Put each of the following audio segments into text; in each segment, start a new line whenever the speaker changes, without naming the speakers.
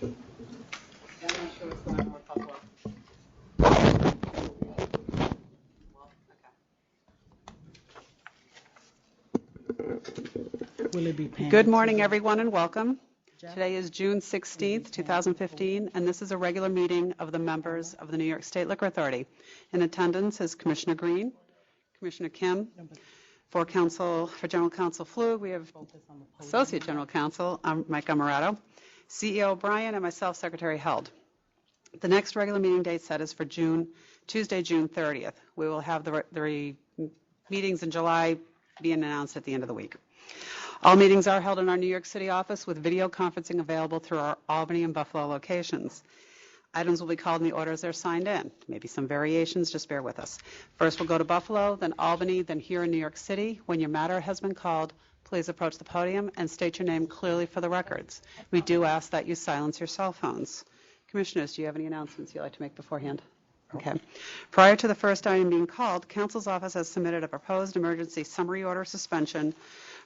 I'm not sure what's going on with Buffalo.
Will it be Pam?
Good morning, everyone, and welcome. Today is June 16th, 2015, and this is a regular meeting of the members of the New York State Liquor Authority. In attendance is Commissioner Green, Commissioner Kim. For General Counsel Flug, we have Associate General Counsel Mike Amarato, CEO Brian, and myself, Secretary Held. The next regular meeting date set is for Tuesday, June 30th. We will have the meetings in July being announced at the end of the week. All meetings are held in our New York City office with video conferencing available through our Albany and Buffalo locations. Items will be called in the order as they're signed in. Maybe some variations, just bear with us. First we'll go to Buffalo, then Albany, then here in New York City. When your matter has been called, please approach the podium and state your name clearly for the records. We do ask that you silence your cell phones. Commissioners, do you have any announcements you'd like to make beforehand? Okay. Prior to the first item being called, Counsel's Office has submitted a proposed emergency summary order suspension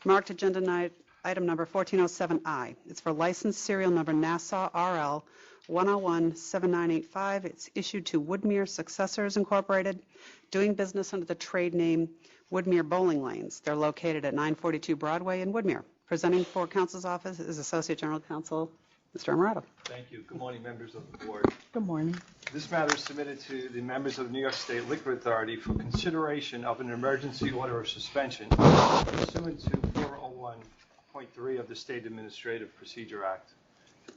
marked agenda item number 1407I. It's for license serial number Nassau RL 1017985. It's issued to Woodmere Successors Incorporated, doing business under the trade name Woodmere Bowling Lanes. They're located at 942 Broadway in Woodmere. Presenting for Counsel's Office is Associate General Counsel Mr. Amarato.
Thank you. Good morning, members of the board.
Good morning.
This matter is submitted to the members of the New York State Liquor Authority for consideration of an emergency order of suspension pursuant to 401.3 of the State Administrative Procedure Act.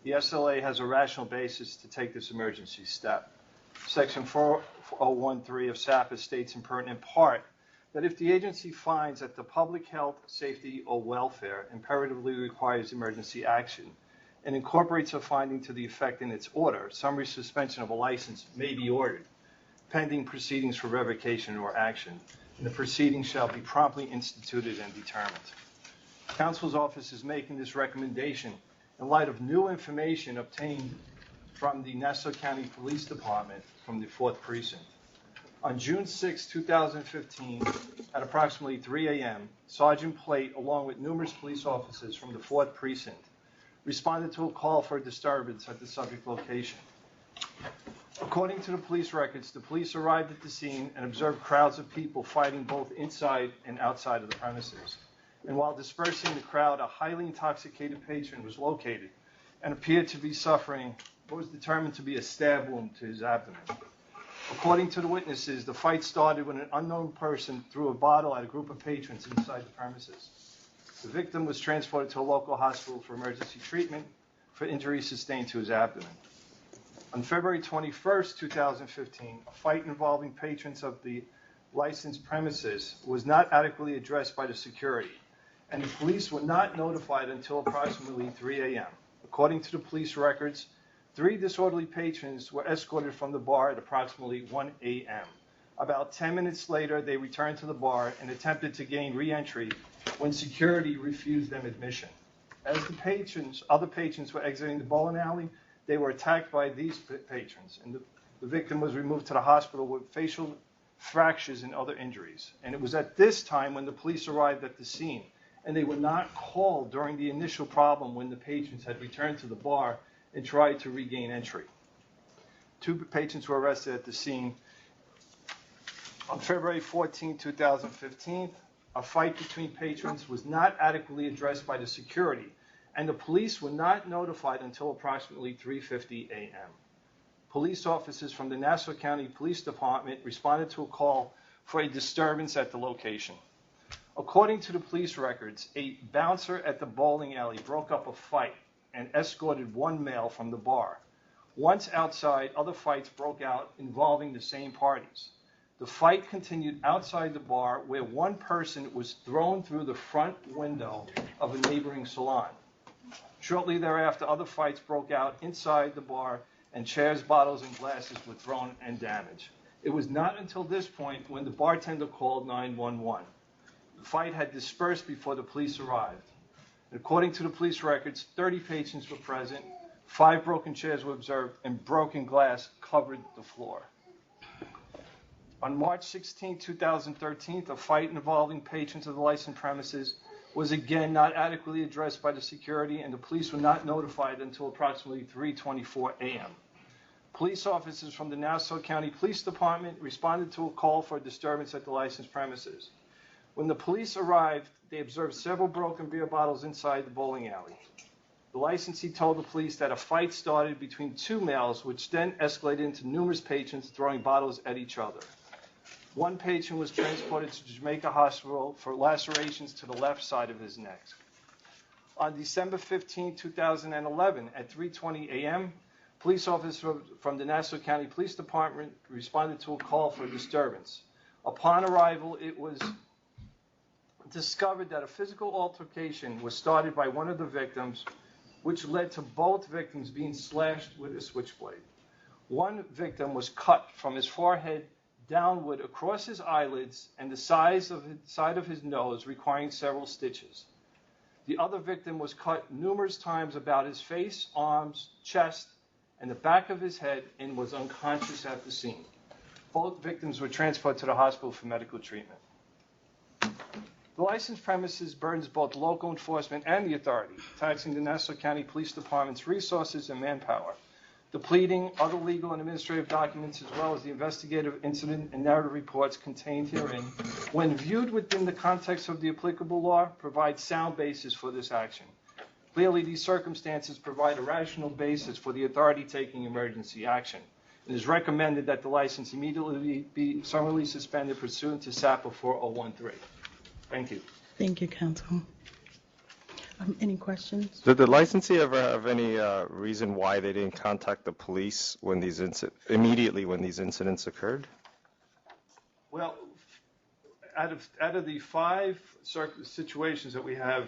The SLA has a rational basis to take this emergency step. Section 4013 of SAPA states in pertinent part that if the agency finds that the public health, safety, or welfare imperatively requires emergency action, and incorporates a finding to the effect in its order, summary suspension of a license may be ordered, pending proceedings for revocation or action, and the proceedings shall be promptly instituted and determined. Counsel's Office is making this recommendation in light of new information obtained from the Nassau County Police Department from the 4th Precinct. On June 6, 2015, at approximately 3 a.m., Sergeant Plate, along with numerous police officers from the 4th Precinct, responded to a call for a disturbance at the subject location. According to the police records, the police arrived at the scene and observed crowds of people fighting both inside and outside of the premises. And while dispersing the crowd, a highly intoxicated patron was located and appeared to be suffering what was determined to be a stab wound to his abdomen. According to the witnesses, the fight started when an unknown person threw a bottle at a group of patrons inside the premises. The victim was transported to a local hospital for emergency treatment for injuries sustained to his abdomen. On February 21st, 2015, a fight involving patrons of the licensed premises was not adequately addressed by the security, and the police were not notified until approximately 3 a.m. According to the police records, 3 disorderly patrons were escorted from the bar at approximately 1 a.m. About 10 minutes later, they returned to the bar and attempted to gain re-entry when security refused them admission. As the other patrons were exiting the bowling alley, they were attacked by these patrons, and the victim was removed to the hospital with facial fractures and other injuries. And it was at this time when the police arrived at the scene, and they were not called during the initial problem when the patrons had returned to the bar and tried to regain entry. 2 patrons were arrested at the scene. On February 14, 2015, a fight between patrons was not adequately addressed by the security, and the police were not notified until approximately 3:50 a.m. Police officers from the Nassau County Police Department responded to a call for a disturbance at the location. According to the police records, a bouncer at the bowling alley broke up a fight and escorted 1 male from the bar. Once outside, other fights broke out involving the same parties. The fight continued outside the bar, where 1 person was thrown through the front window of a neighboring salon. Shortly thereafter, other fights broke out inside the bar, and chairs, bottles, and glasses were thrown and damaged. It was not until this point when the bartender called 911. The fight had dispersed before the police arrived. According to the police records, 30 patrons were present, 5 broken chairs were observed, and broken glass covered the floor. On March 16, 2013, a fight involving patrons of the licensed premises was again not adequately addressed by the security, and the police were not notified until approximately 3:24 a.m. Police officers from the Nassau County Police Department responded to a call for a disturbance at the licensed premises. When the police arrived, they observed several broken beer bottles inside the bowling alley. The licensee told the police that a fight started between two males, which then escalated into numerous patrons throwing bottles at each other. One patron was transported to Jamaica Hospital for lacerations to the left side of his neck. On December 15, 2011, at 3:20 a.m., police officers from the Nassau County Police Department responded to a call for a disturbance. Upon arrival, it was discovered that a physical altercation was started by one of the victims, which led to both victims being slashed with a switchblade. One victim was cut from his forehead downward across his eyelids and the side of his nose, requiring several stitches. The other victim was cut numerous times about his face, arms, chest, and the back of his head, and was unconscious at the scene. Both victims were transported to the hospital for medical treatment. The licensed premises burdens both local enforcement and the authority, taxing the Nassau County Police Department's resources and manpower. Depleting other legal and administrative documents, as well as the investigative incident and narrative reports contained herein, when viewed within the context of the applicable law, provide sound basis for this action. Clearly, these circumstances provide a rational basis for the authority taking emergency action. It is recommended that the license immediately be summarily suspended pursuant to SAPA 4013. Thank you.
Thank you, counsel. Any questions?
Did the licensee ever have any reason why they didn't contact the police when these immediately when these incidents occurred?
Well, out of the 5 situations that we have,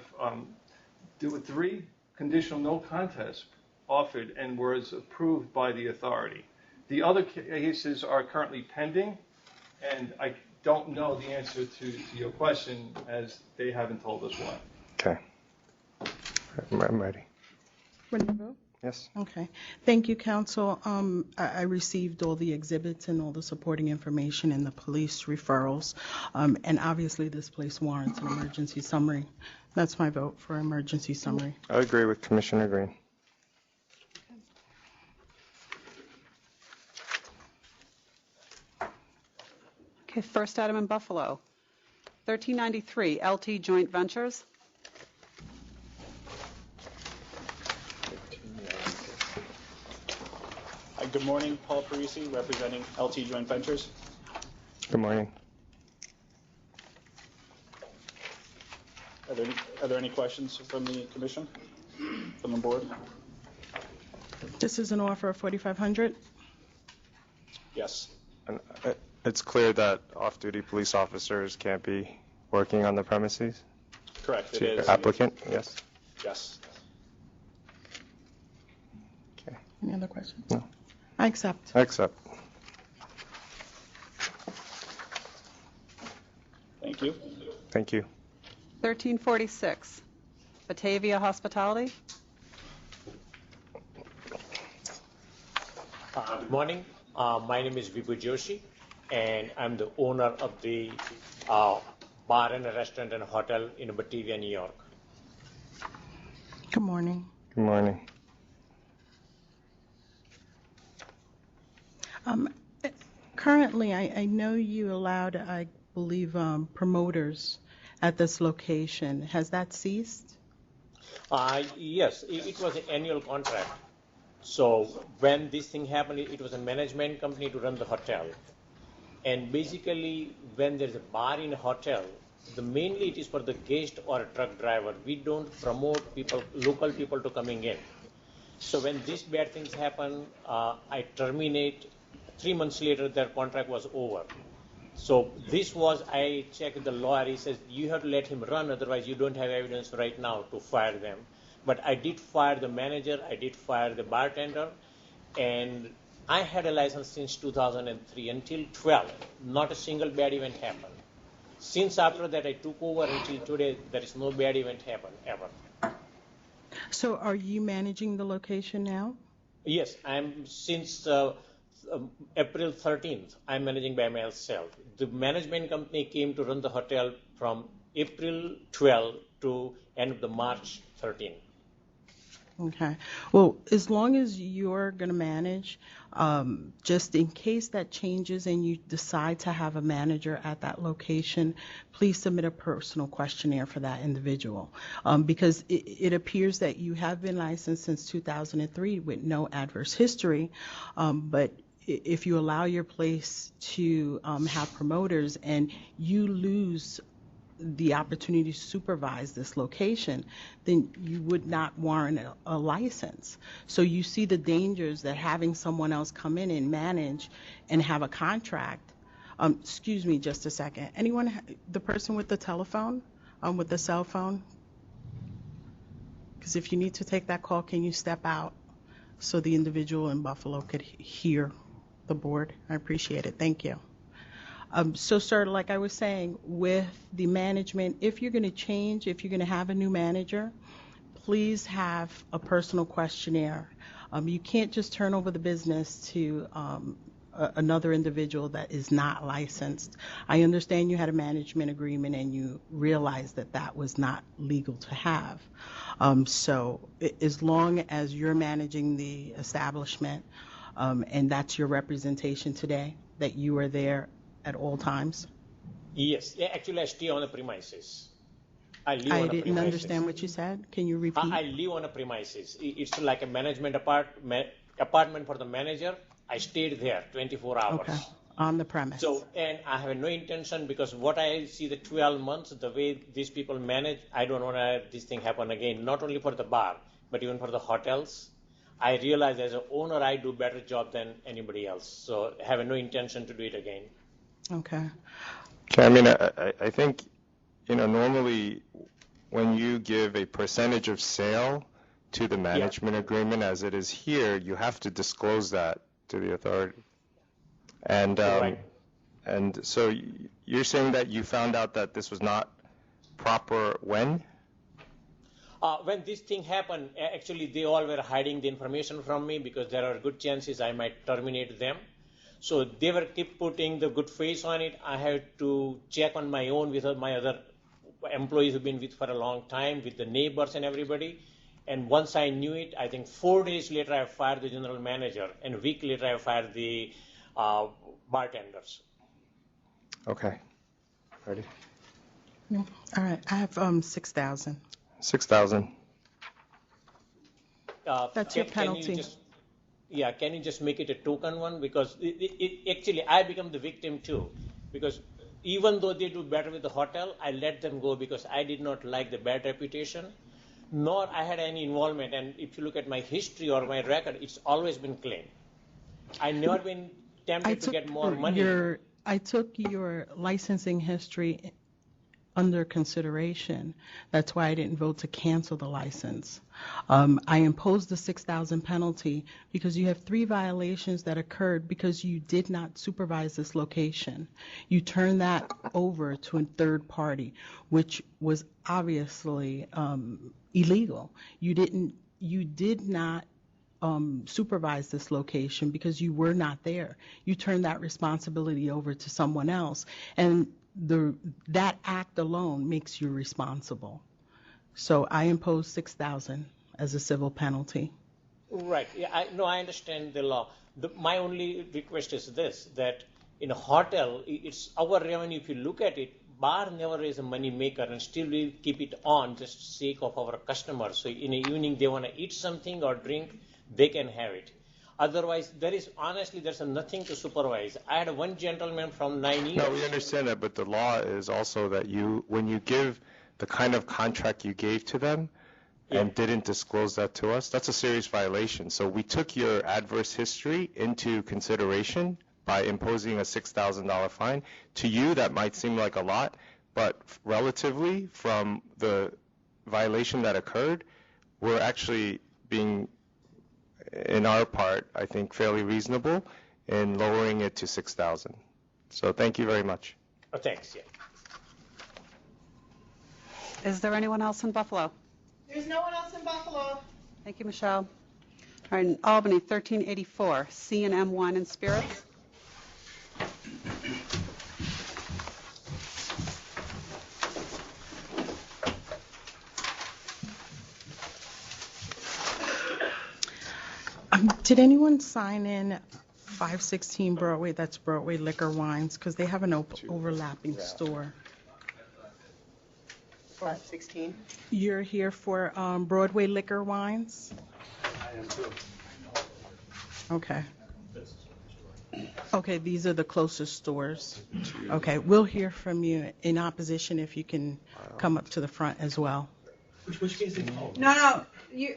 there were 3 conditional no contest offered and was approved by the authority. The other cases are currently pending, and I don't know the answer to your question, as they haven't told us why.
Okay. I'm ready.
Ready to vote?
Yes.
Okay. Thank you, counsel. I received all the exhibits and all the supporting information and the police referrals. And obviously, this place warrants an emergency summary. That's my vote for emergency summary.
I agree with Commissioner Green.
Okay, first item in Buffalo. 1393, LT Joint Ventures.
Good morning, Paul Parisi, representing LT Joint Ventures.
Good morning.
Are there any questions from the commission, from the board?
This is an offer of $4,500.
Yes.
And it's clear that off-duty police officers can't be working on the premises?
Correct, it is.
Applicant, yes?
Yes.
Okay.
Any other questions?
No.
I accept.
Accept.
Thank you.
Thank you.
1346, Batavia Hospitality.
Good morning. My name is Vibhu Joshi, and I'm the owner of the bar and a restaurant and a hotel in Batavia, New York.
Good morning.
Good morning.
Currently, I know you allowed, I believe, promoters at this location. Has that ceased?
Yes, it was an annual contract. So when this thing happened, it was a management company to run the hotel. And basically, when there's a bar in a hotel, mainly it is for the guest or a truck driver. We don't promote people, local people to coming in. So when these bad things happen, I terminate. 3 months later, their contract was over. So this was, I checked the lawyer, he says, you have to let him run, otherwise you don't have evidence right now to fire them. But I did fire the manager, I did fire the bartender, and I had a license since 2003 until 12. Not a single bad event happened. Since after that I took over until today, there is no bad event happened, ever.
So are you managing the location now?
Yes, I'm since April 13th, I'm managing by myself. The management company came to run the hotel from April 12 to end of the March 13.
Okay. Well, as long as you're going to manage, just in case that changes and you decide to have a manager at that location, please submit a personal questionnaire for that individual. Because it appears that you have been licensed since 2003 with no adverse history, but if you allow your place to have promoters and you lose the opportunity to supervise this location, then you would not warrant a license. So you see the dangers that having someone else come in and manage and have a contract. Excuse me just a second. Anyone, the person with the telephone, with the cell phone? Because if you need to take that call, can you step out so the individual in Buffalo could hear the board? I appreciate it. Thank you. So, sir, like I was saying, with the management, if you're going to change, if you're going to have a new manager, please have a personal questionnaire. You can't just turn over the business to another individual that is not licensed. I understand you had a management agreement and you realized that that was not legal to have. So as long as you're managing the establishment and that's your representation today, that you are there at all times?
Yes, actually I stay on the premises. I live on
I
a
didn't
premises.
understand what you said. Can you repeat?
I live on a premises. It's like a management apartment for the manager. I stayed there 24 hours.
Okay, on the premise.
So, and I have no intention, because what I see the 12 months, the way these people manage, I don't want to this thing happen again, not only for the bar, but even for the hotels. I realize as an owner, I do better job than anybody else. So I have no intention to do it again.
Okay.
Okay, I mean, I think, normally when you give a percentage of sale to the management agreement, as it is here, you have to disclose that to the authority. And
Right.
and so you're saying that you found out that this was not proper when?
When this thing happened, actually they all were hiding the information from me because there are good chances I might terminate them. So they were keep putting the good face on it. I had to check on my own with my other employees who've been with for a long time, with the neighbors and everybody. And once I knew it, I think 4 days later I fired the general manager, and a week later I fired the bartenders.
Okay. Ready?
All right. I have 6,000.
6,000.
That's your penalty.
Can you just make it a token one? Because actually I become the victim too. Because even though they do better with the hotel, I let them go because I did not like the bad reputation, nor I had any involvement. And if you look at my history or my record, it's always been clean. I've never been tempted to get more money.
I took your licensing history under consideration. That's why I didn't vote to cancel the license. I imposed the 6,000 penalty because you have 3 violations that occurred because you did not supervise this location. You turned that over to a third party, which was obviously illegal. You did not supervise this location because you were not there. You turned that responsibility over to someone else, and that act alone makes you responsible. So I imposed 6,000 as a civil penalty.
Right. Yeah, I understand the law. My only request is this, that in a hotel, it's our revenue. If you look at it, bar never is a money maker, and still we keep it on just sake of our customers. So in the evening, they want to eat something or drink, they can have it. Otherwise, there's nothing to supervise. I had one gentleman from 9 years.
No, we understand that, but the law is also that when you give the kind of contract you gave to them and didn't disclose that to us, that's a serious violation. So we took your adverse history into consideration by imposing a $6,000 fine. To you, that might seem like a lot, but relatively from the violation that occurred, we're actually being, in our part, I think, fairly reasonable in lowering it to 6,000. So thank you very much.
Oh, thanks, yeah.
Is there anyone else in Buffalo?
There's no one else in Buffalo.
Thank you, Michelle. All right, in Albany, 1384, C&M Wine and Spirits.
Did anyone sign in 516 Broadway? That's Broadway Liquor Wines, because they have an overlapping store.
516.
You're here for Broadway Liquor Wines?
I am too.
Okay. Okay, these are the closest stores. Okay, we'll hear from you in opposition if you can come up to the front as well.
Which case is it?
No,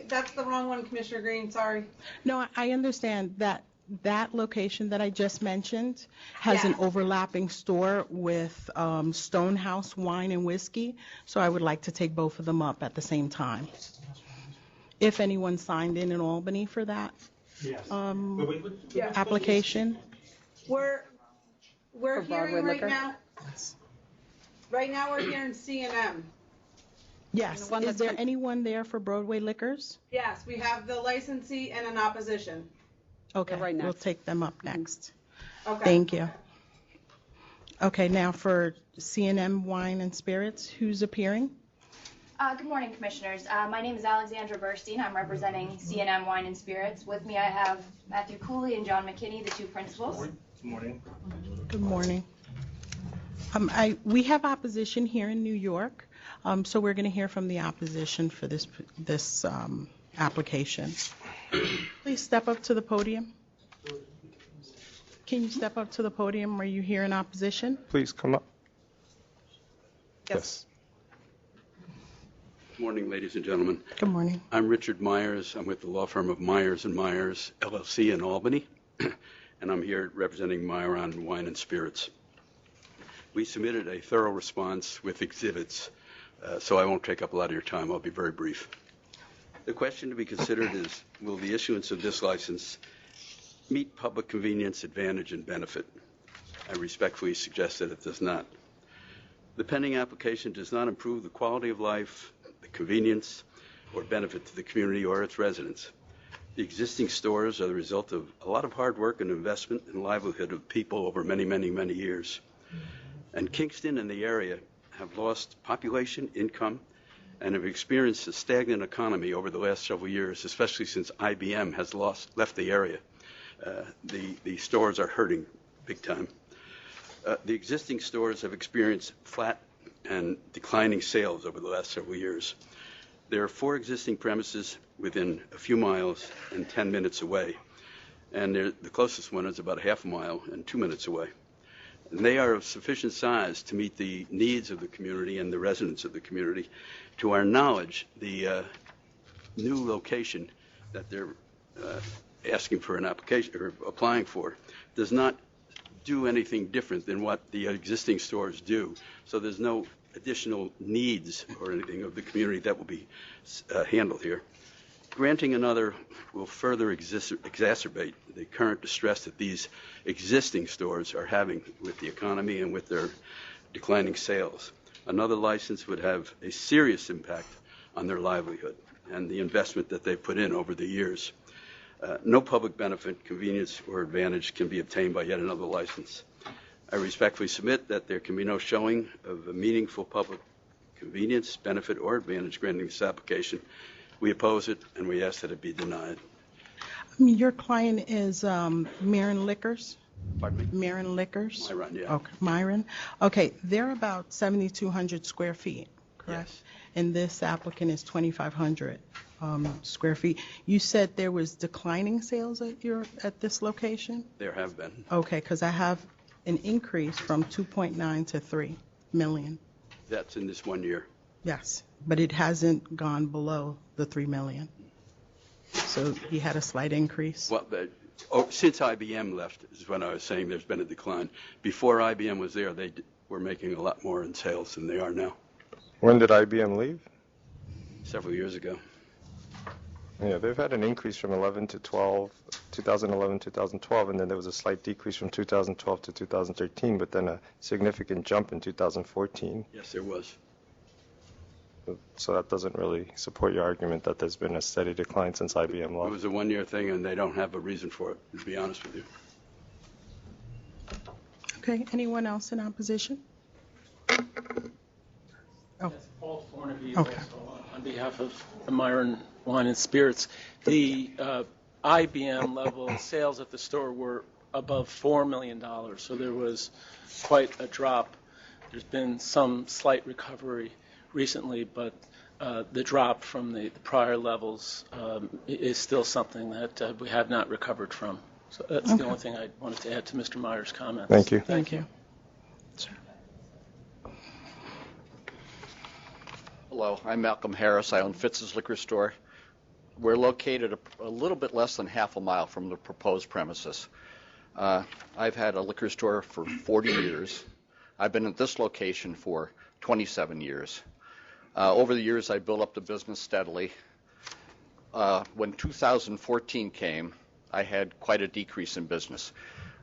that's the wrong one, Commissioner Green, sorry.
No, I understand that location that I just mentioned has an
Yeah.
overlapping store with Stonehouse Wine and Whiskey, so I would like to take both of them up at the same time. If anyone signed in Albany for that
Yes.
application.
We're
For Broadway
hearing right
liquor?
now. Right now, we're hearing C&M.
Yes,
The one
is
that's
there
con-
anyone there for Broadway Liquors?
Yes, we have the licensee and an opposition.
Okay,
right
we'll
next.
take them up next.
Okay.
Thank you. Okay, now for C&M Wine and Spirits, who's appearing?
Good morning, Commissioners. My name is Alexandra Burstein. I'm representing C&M Wine and Spirits. With me, I have Matthew Cooley and John McKinney, the two principals.
Good morning.
Good morning. We have opposition here in New York, so we're going to hear from the opposition for this application. Please step up to the podium. Can you step up to the podium where you hear in opposition?
Please come up.
Yes.
Good morning, ladies and gentlemen.
Good morning.
I'm Richard Myers. I'm with the law firm of Myers & Myers, LLC in Albany, and I'm here representing Myron Wine and Spirits. We submitted a thorough response with exhibits, so I won't take up a lot of your time. I'll be very brief. The question to be considered is, will the issuance of this license meet public convenience, advantage, and benefit? I respectfully suggest that it does not. The pending application does not improve the quality of life, the convenience, or benefit to the community or its residents. The existing stores are the result of a lot of hard work and investment and livelihood of people over many, many, many years. And Kingston and the area have lost population, income, and have experienced a stagnant economy over the last several years, especially since IBM has left the area. The stores are hurting big time. The existing stores have experienced flat and declining sales over the last several years. There are 4 existing premises within a few miles and 10 minutes away, and the closest one is about a half a mile and 2 minutes away. And they are of sufficient size to meet the needs of the community and the residents of the community. To our knowledge, the new location that they're asking for an application or applying for does not do anything different than what the existing stores do. So there's no additional needs or anything of the community that will be handled here. Granting another will further exacerbate the current distress that these existing stores are having with the economy and with their declining sales. Another license would have a serious impact on their livelihood and the investment that they've put in over the years. No public benefit, convenience, or advantage can be obtained by yet another license. I respectfully submit that there can be no showing of a meaningful public convenience, benefit, or advantage granting this application. We oppose it, and we ask that it be denied.
Your client is Myron Liquors?
Pardon me?
Myron Liquors?
Myron, yeah.
Okay, Myron. Okay, they're about 7,200 square feet, correct?
Yes.
And this applicant is 2,500 square feet. You said there was declining sales at this location?
There have been.
Okay, because I have an increase from 2.9 to 3 million.
That's in this 1 year.
Yes, but it hasn't gone below the 3 million. So he had a slight increase.
Well, since IBM left is when I was saying there's been a decline. Before IBM was there, they were making a lot more in sales than they are now,
When did IBM leave?
several years ago.
Yeah, they've had an increase from 11 to 12, 2011, 2012, and then there was a slight decrease from 2012 to 2013, but then a significant jump in 2014.
Yes, there was.
So that doesn't really support your argument that there's been a steady decline since IBM
It
left.
was a 1 year thing, and they don't have a reason for it, to be honest with you.
Okay, anyone else in opposition? Oh,
Paul Thornaby,
Okay.
also on behalf of the Myron Wine and Spirits. The IBM level, sales at the store were above $4 million. So there was quite a drop. There's been some slight recovery recently, but the drop from the prior levels is still something that we have not recovered from. So that's the only thing I wanted to add to Mr. Meyer's comments.
Thank you.
Thank you.
Hello, I'm Malcolm Harris. I own Fitz's Liquor Store. We're located a little bit less than half a mile from the proposed premises. I've had a liquor store for 40 years. I've been at this location for 27 years. Over the years, I built up the business steadily. When 2014 came, I had quite a decrease in business.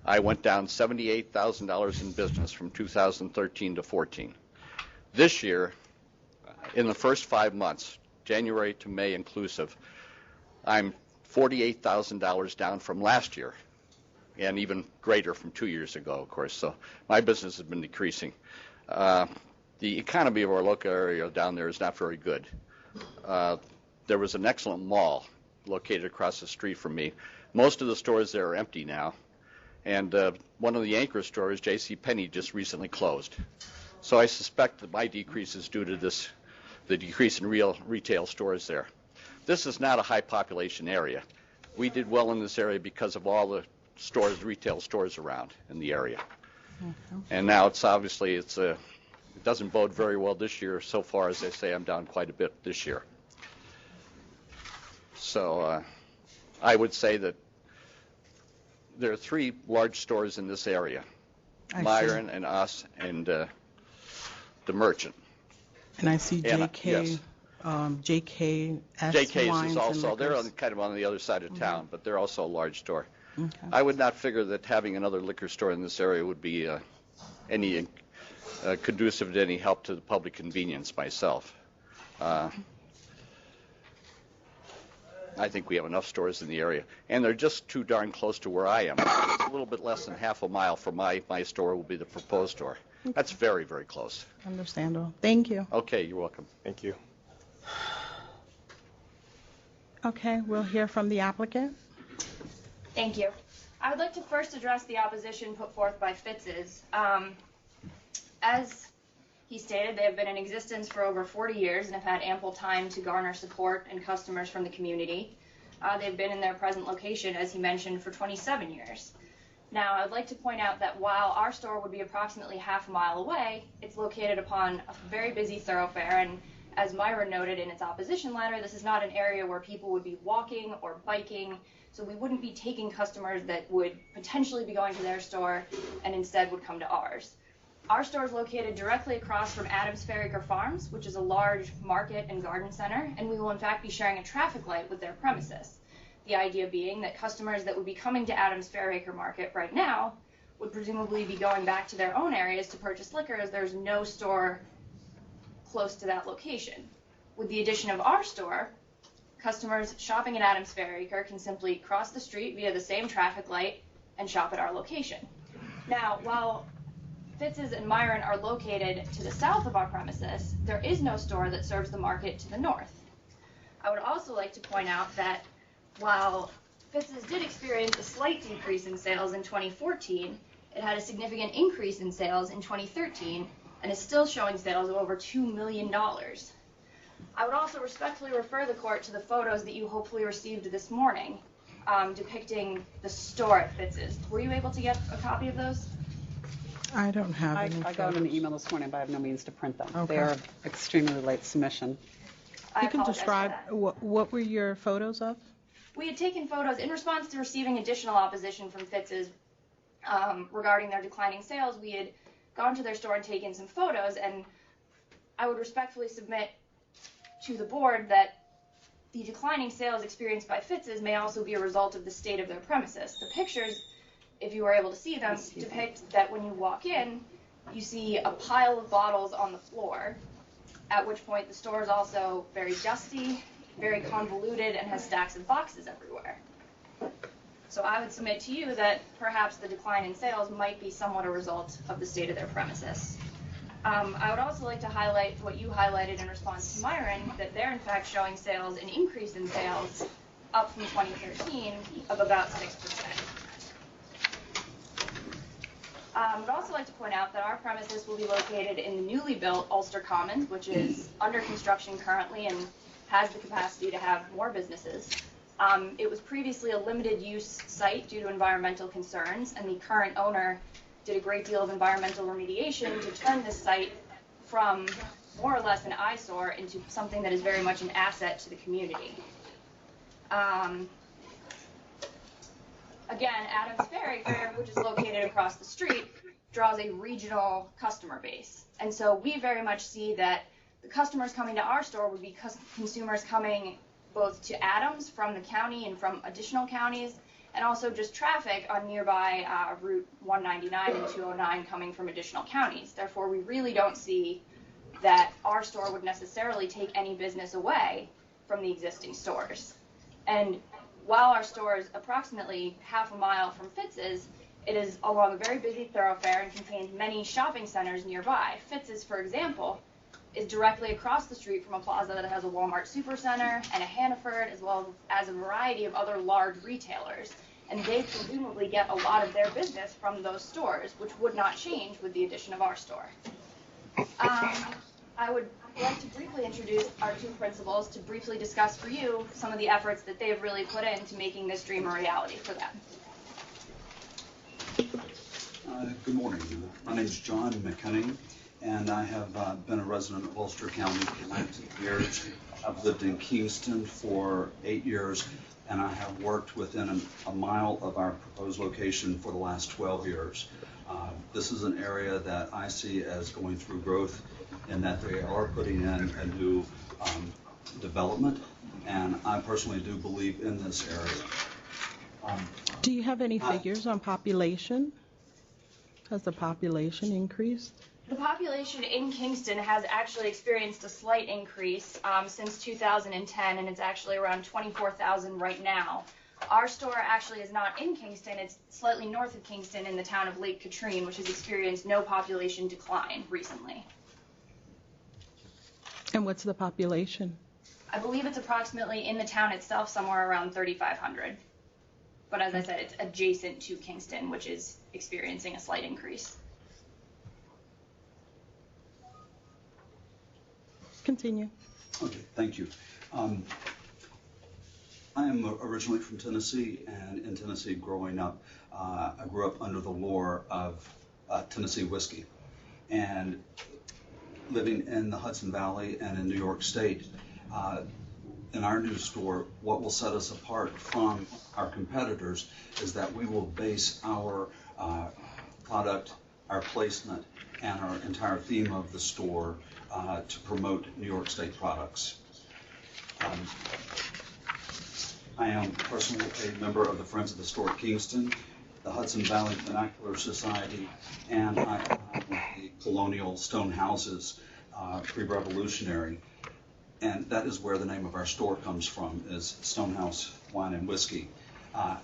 I went down $78,000 in business from 2013 to 14. This year, in the first 5 months, January to May inclusive, I'm $48,000 down from last year, and even greater from 2 years ago, of course. So my business has been decreasing. The economy of our local area down there is not very good. There was an excellent mall located across the street from me. Most of the stores there are empty now, and one of the anchor stores, JCPenney, just recently closed. So I suspect that my decrease is due to the decrease in real retail stores there. This is not a high population area. We did well in this area because of all the stores, retail stores around in the area. And now it's obviously it doesn't bode very well this year. So far, as I say, I'm down quite a bit this year. So I would say that there are 3 large stores in this area, Myron and us and the Merchant.
And I see JK,
yes.
JKS
JK's
Wines
is
and
also, they're
Liquors.
kind of on the other side of town, but they're also a large store.
Okay.
I would not figure that having another liquor store in this area would be any conducive to any help to the public convenience myself. I think we have enough stores in the area, and they're just too darn close to where I am. It's a little bit less than half a mile from my store will be the proposed store. That's very, very close.
Understandable. Thank you.
Okay, you're welcome.
Thank you.
Okay, we'll hear from the applicant.
Thank you. I would like to first address the opposition put forth by Fitz's. As he stated, they have been in existence for over 40 years and have had ample time to garner support and customers from the community. They've been in their present location, as he mentioned, for 27 years. Now, I would like to point out that while our store would be approximately half a mile away, it's located upon a very busy thoroughfare, and as Myra noted in its opposition letter, this is not an area where people would be walking or biking, so we wouldn't be taking customers that would potentially be going to their store and instead would come to ours. Our store is located directly across from Adams Fairacre Farms, which is a large market and garden center, and we will in fact be sharing a traffic light with their premises. The idea being that customers that would be coming to Adams Fairacre Market right now would presumably be going back to their own areas to purchase liquor, as there's no store close to that location. With the addition of our store, customers shopping at Adams Fairacre can simply cross the street via the same traffic light and shop at our location. Now, while Fitz's and Myron are located to the south of our premises, there is no store that serves the market to the north. I would also like to point out that while Fitz's did experience a slight decrease in sales in 2014, it had a significant increase in sales in 2013 and is still showing sales of over $2 million. I would also respectfully refer the court to the photos that you hopefully received this morning depicting the store at Fitz's. Were you able to get a copy of those?
I don't have
I
any.
got an email this morning, but I have no means to print them.
Okay.
They are extremely late submission.
I
You can
apologize for
describe
that.
what were your photos of?
We had taken photos in response to receiving additional opposition from Fitz's regarding their declining sales. We had gone to their store and taken some photos, and I would respectfully submit to the board that the declining sales experienced by Fitz's may also be a result of the state of their premises. The pictures, if you were able to see them, depict that when you walk in, you see a pile of bottles on the floor, at which point the store is also very dusty, very convoluted, and has stacks of boxes everywhere. So I would submit to you that perhaps the decline in sales might be somewhat a result of the state of their premises. I would also like to highlight what you highlighted in response to Myron, that they're in fact showing sales, an increase in sales up from 2013 of about 6%. I'd also like to point out that our premises will be located in the newly built Ulster Commons, which is under construction currently and has the capacity to have more businesses. It was previously a limited use site due to environmental concerns, and the current owner did a great deal of environmental remediation to turn this site from more or less an eyesore into something that is very much an asset to the community. Again, Adams Ferry Fair, which is located across the street, draws a regional customer base. And so we very much see that the customers coming to our store would be consumers coming both to Adams from the county and from additional counties, and also just traffic on nearby Route 199 and 209 coming from additional counties. Therefore, we really don't see that our store would necessarily take any business away from the existing stores. And while our store is approximately half a mile from Fitz's, it is along a very busy thoroughfare and contains many shopping centers nearby. Fitz's, for example, is directly across the street from a plaza that has a Walmart Supercenter and a Hannaford, as well as a variety of other large retailers. And they presumably get a lot of their business from those stores, which would not change with the addition of our store. I would like to briefly introduce our two principals to briefly discuss for you some of the efforts that they have really put into making this dream a reality for them.
Good morning. My name is John McCunning, and I have been a resident of Ulster County for 19 years. I've lived in Kingston for 8 years, and I have worked within a mile of our proposed location for the last 12 years. This is an area that I see as going through growth, in that they are putting in a new development, and I personally do believe in this area.
Do you have any figures on population? Has the population increased?
The population in Kingston has actually experienced a slight increase since 2010, and it's actually around 24,000 right now. Our store actually is not in Kingston. It's slightly north of Kingston in the town of Lake Katrine, which has experienced no population decline recently.
And what's the population?
I believe it's approximately in the town itself somewhere around 3,500. But as I said, it's adjacent to Kingston, which is experiencing a slight increase.
Continue.
Okay, thank you. I am originally from Tennessee, and in Tennessee growing up, I grew up under the lore of Tennessee whiskey. And living in the Hudson Valley and in New York State, in our new store, what will set us apart from our competitors is that we will base our product, our placement, and our entire theme of the store to promote New York State products. I am personally a member of the Friends of the Store Kingston, the Hudson Valley Vernacular Society, and I own the Colonial Stone Houses, pre-revolutionary. And that is where the name of our store comes from, is Stonehouse Wine and Whiskey.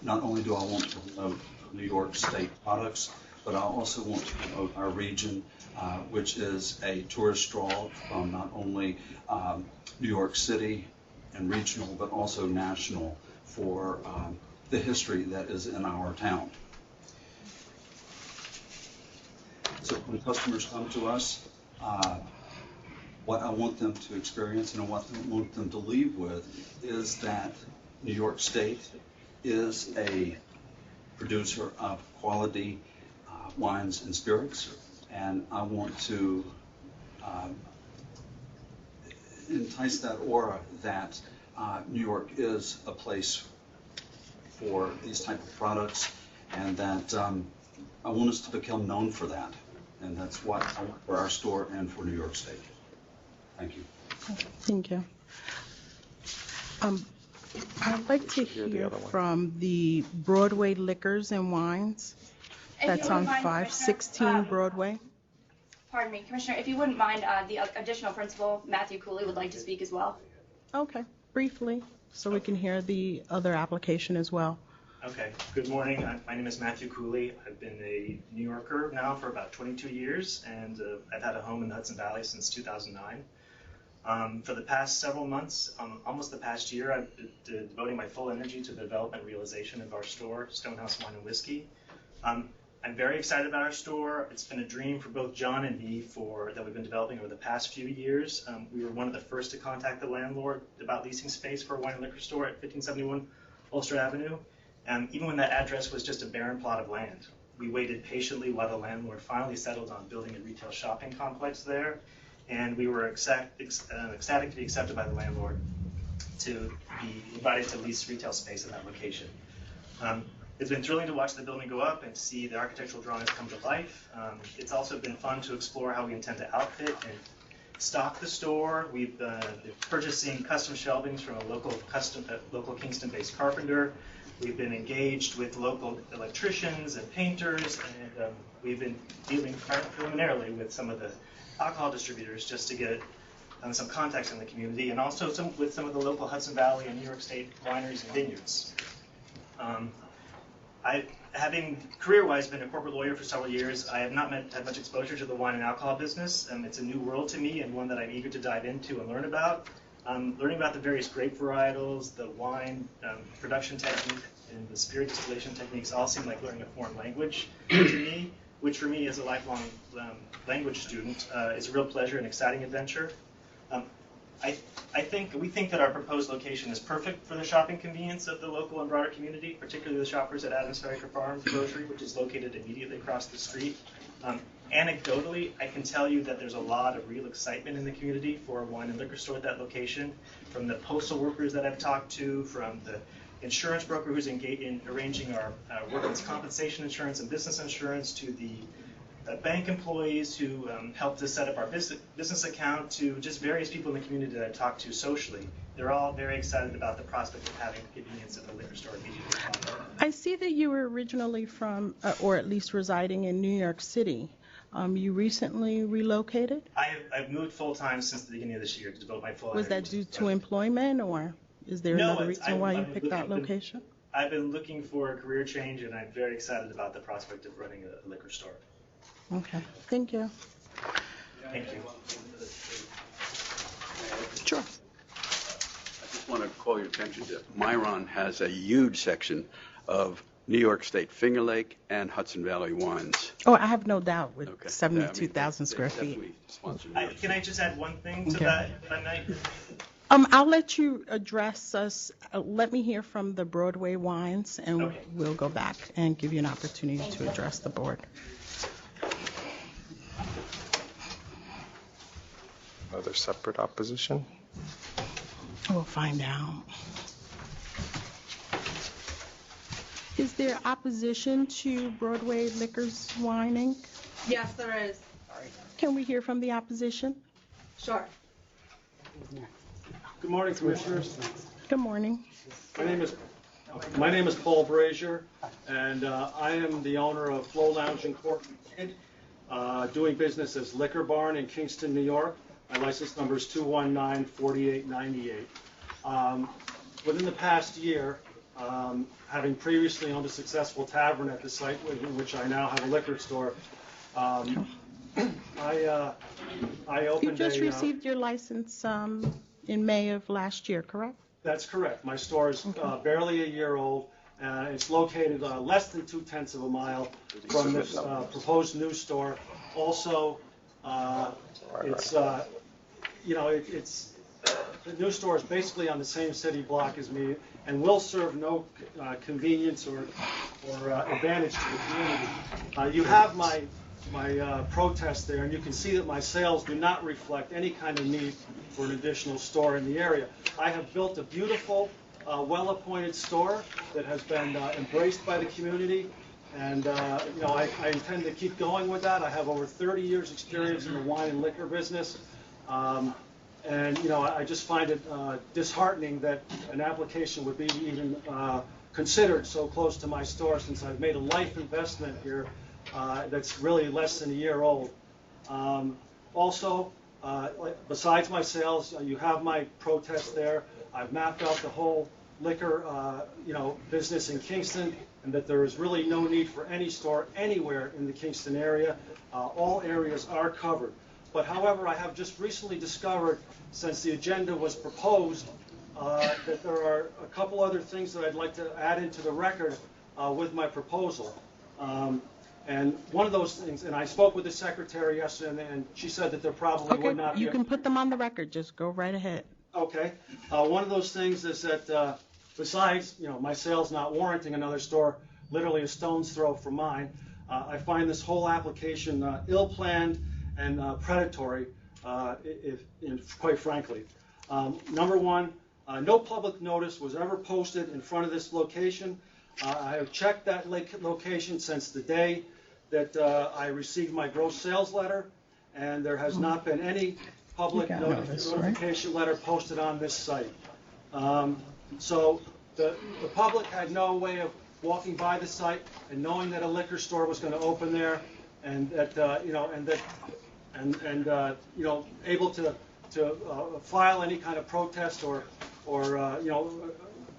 Not only do I want to promote New York State products, but I also want to promote our region, which is a tourist draw from not only New York City and regional, but also national, for the history that is in our town. So when customers come to us, what I want them to experience and what I want them to leave with is that New York State is a producer of quality wines and spirits, and I want to entice that aura that New York is a place for these type of products, and that I want us to become known for that. And that's what I want for our store and for New York State. Thank you.
Thank you. I'd like to hear from the Broadway Liquors and Wines. That's on 516 Broadway.
Pardon me, Commissioner, if you wouldn't mind, the additional principal, Matthew Cooley, would like to speak as well.
Okay, briefly, so we can hear the other application as well.
Okay, good morning. My name is Matthew Cooley. I've been a New Yorker now for about 22 years, and I've had a home in the Hudson Valley since 2009. For the past several months, almost the past year, I've been devoting my full energy to the development and realization of our store, Stonehouse Wine and Whiskey. I'm very excited about our store. It's been a dream for both John and me that we've been developing over the past few years. We were one of the first to contact the landlord about leasing space for a wine and liquor store at 1571 Ulster Avenue. Even when that address was just a barren plot of land. We waited patiently while the landlord finally settled on building a retail shopping complex there, and we were ecstatic to be accepted by the landlord to be invited to lease retail space in that location. It's been thrilling to watch the building go up and see the architectural drawings come to life. It's also been fun to explore how we intend to outfit and stock the store. We've been purchasing custom shelvings from a local Kingston-based carpenter. We've been engaged with local electricians and painters, and we've been dealing preliminarily with some of the alcohol distributors just to get some contacts in the community, and also with some of the local Hudson Valley and New York State wineries and vineyards. Having career-wise been a corporate lawyer for several years, I have not had much exposure to the wine and alcohol business. It's a new world to me and one that I'm eager to dive into and learn about. Learning about the various grape varietals, the wine production technique, and the spirit distillation techniques all seem like learning a foreign language to me, which for me as a lifelong language student is a real pleasure and exciting adventure. We think that our proposed location is perfect for the shopping convenience of the local and broader community, particularly the shoppers at Adams Ferry Farms Grocery, which is located immediately across the street. Anecdotally, I can tell you that there's a lot of real excitement in the community for a wine and liquor store at that location, from the postal workers that I've talked to, from the insurance broker who's engaged in arranging our workers' compensation insurance and business insurance, to the bank employees who helped us set up our business account, to just various people in the community that I've talked to socially. They're all very excited about the prospect of having the convenience of the liquor store immediately upon.
I see that you were originally from, or at least residing in New York City. You recently relocated?
I've moved full-time since the beginning of this year to devote my full
Was that
energy
due to employment, or is there another reason why you picked that location?
I've been looking for a career change, and I'm very excited about the prospect of running a liquor store.
Okay, thank you.
Thank you.
Sure.
I just want to call your attention to Myron has a huge section of New York State Finger Lake and Hudson Valley wines.
Oh, I have no doubt with
Okay.
72,000 square feet.
Definitely sponsored.
Can I just add one thing to
Okay.
that, if I may?
I'll let you address us. Let me hear from the Broadway Wines, and
Okay.
we'll go back and give you an opportunity to address the board.
Another separate opposition?
We'll find out. Is there opposition to Broadway Liquors Wine Inc.?
Yes, there is.
Can we hear from the opposition?
Sure.
Good morning, Commissioners.
Good morning.
My name is Paul Brazier, and I am the owner of Flow Lounge Incorporated, doing business as Liquor Barn in Kingston, New York. My license number is 219-4898. Within the past year, having previously owned a successful tavern at the site in which I now have a liquor store, I opened
You just received your license in May of last year, correct?
That's correct. My store is barely a year old. It's located less than 2/10 of a mile from this proposed new store. Also, it's the new store is basically on the same city block as me, and will serve no convenience or advantage to the community. You have my protest there, and you can see that my sales do not reflect any kind of need for an additional store in the area. I have built a beautiful, well-appointed store that has been embraced by the community, and I intend to keep going with that. I have over 30 years' experience in the wine and liquor business, and I just find it disheartening that an application would be even considered so close to my store, since I've made a life investment here that's really less than a year old. Also, besides my sales, you have my protest there. I've mapped out the whole liquor, business in Kingston, and that there is really no need for any store anywhere in the Kingston area. All areas are covered. But however, I have just recently discovered, since the agenda was proposed, that there are a couple other things that I'd like to add into the record with my proposal. And one of those things, and I spoke with the secretary yesterday, and she said that there probably would not be.
You can put them on the record. Just go right ahead.
Okay. One of those things is that besides, my sales not warranting another store, literally a stone's throw from mine, I find this whole application ill-planned and predatory, quite frankly. Number one, no public notice was ever posted in front of this location. I have checked that location since the day that I received my gross sales letter, and there has not been any public notification letter posted on this site. So the public had no way of walking by the site and knowing that a liquor store was going to open there, and that able to file any kind of protest or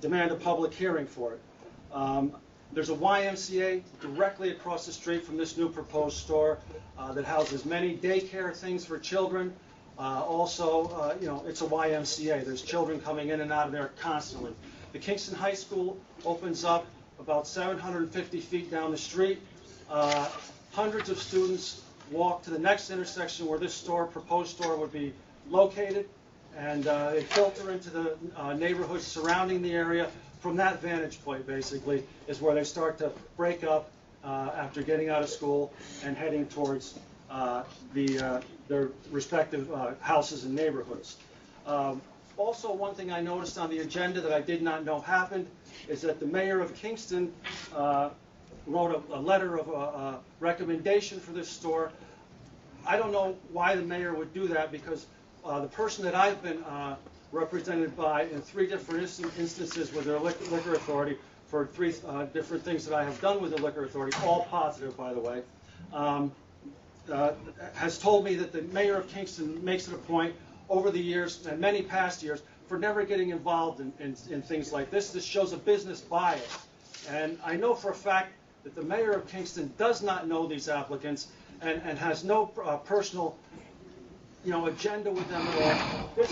demand a public hearing for it. There's a YMCA directly across the street from this new proposed store that houses many daycare things for children. Also, it's a YMCA. There's children coming in and out of there constantly. The Kingston High School opens up about 750 feet down the street. Hundreds of students walk to the next intersection where this proposed store would be located, and they filter into the neighborhoods surrounding the area. From that vantage point, basically, is where they start to break up after getting out of school and heading towards their respective houses and neighborhoods. Also, one thing I noticed on the agenda that I did not know happened is that the mayor of Kingston wrote a letter of recommendation for this store. I don't know why the mayor would do that, because the person that I've been represented by in 3 different instances with their liquor authority for 3 different things that I have done with the liquor authority, all positive, by the way, has told me that the mayor of Kingston makes it a point over the years and many past years for never getting involved in things like this. This shows a business bias. And I know for a fact that the mayor of Kingston does not know these applicants and has no personal agenda with them at all. This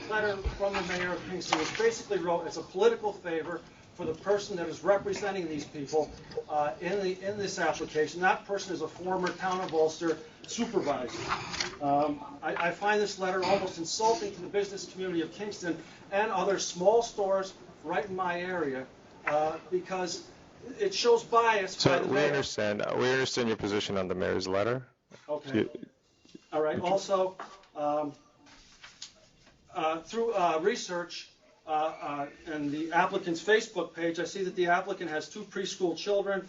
letter from the mayor of Kingston was basically wrote as a political favor for the person that is representing these people in this application. That person is a former Town of Ulster supervisor. I find this letter almost insulting to the business community of Kingston and other small stores right in my area because it shows bias by the mayor.
We understand your position on the mayor's letter.
Okay. All right. Also, through research and the applicant's Facebook page, I see that the applicant has 2 preschool children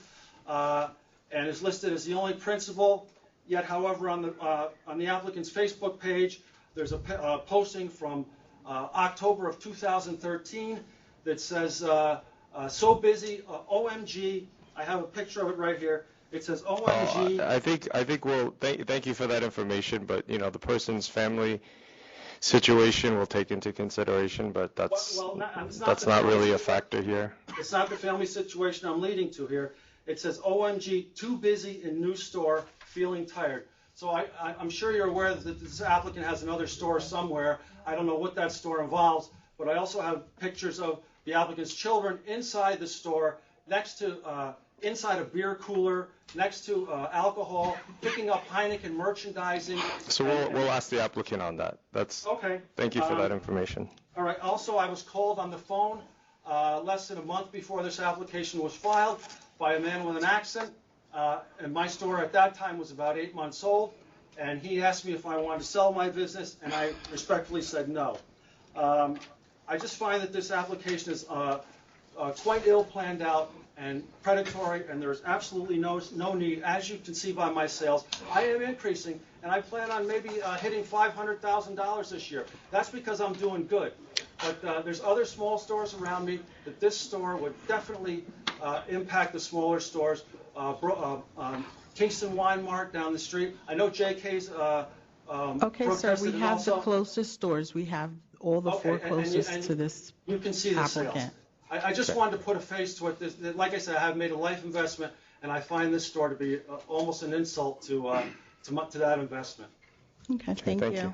and is listed as the only principal. Yet, however, on the applicant's Facebook page, there's a posting from October of 2013 that says, "So busy, OMG." I have a picture of it right here. It says OMG.
I think we'll thank you for that information, but the person's family situation we'll take into consideration, but that's not really a factor here.
It's not the family situation I'm leading to here. It says OMG, too busy in new store, feeling tired. So I'm sure you're aware that this applicant has another store somewhere. I don't know what that store involves, but I also have pictures of the applicant's children inside the store, next to inside a beer cooler, next to alcohol, picking up Heineken merchandising.
So we'll ask the applicant on that. That's
okay.
Thank you for that information.
All right. Also, I was called on the phone less than a month before this application was filed by a man with an accent, and my store at that time was about 8 months old, and he asked me if I wanted to sell my business, and I respectfully said no. I just find that this application is quite ill planned out and predatory, and there's absolutely no need. As you can see by my sales, I am increasing, and I plan on maybe hitting $500,000 this year. That's because I'm doing good. But there's other small stores around me that this store would definitely impact the smaller stores. Kingston Wine Mart down the street. I know JK's
okay, sir, we have
also
the closest stores. We have all the 4 closest to this
you can see the
applicant.
sales. I just wanted to put a face to it. Like I said, I have made a life investment, and I find this store to be almost an insult to that investment.
Okay, thank you.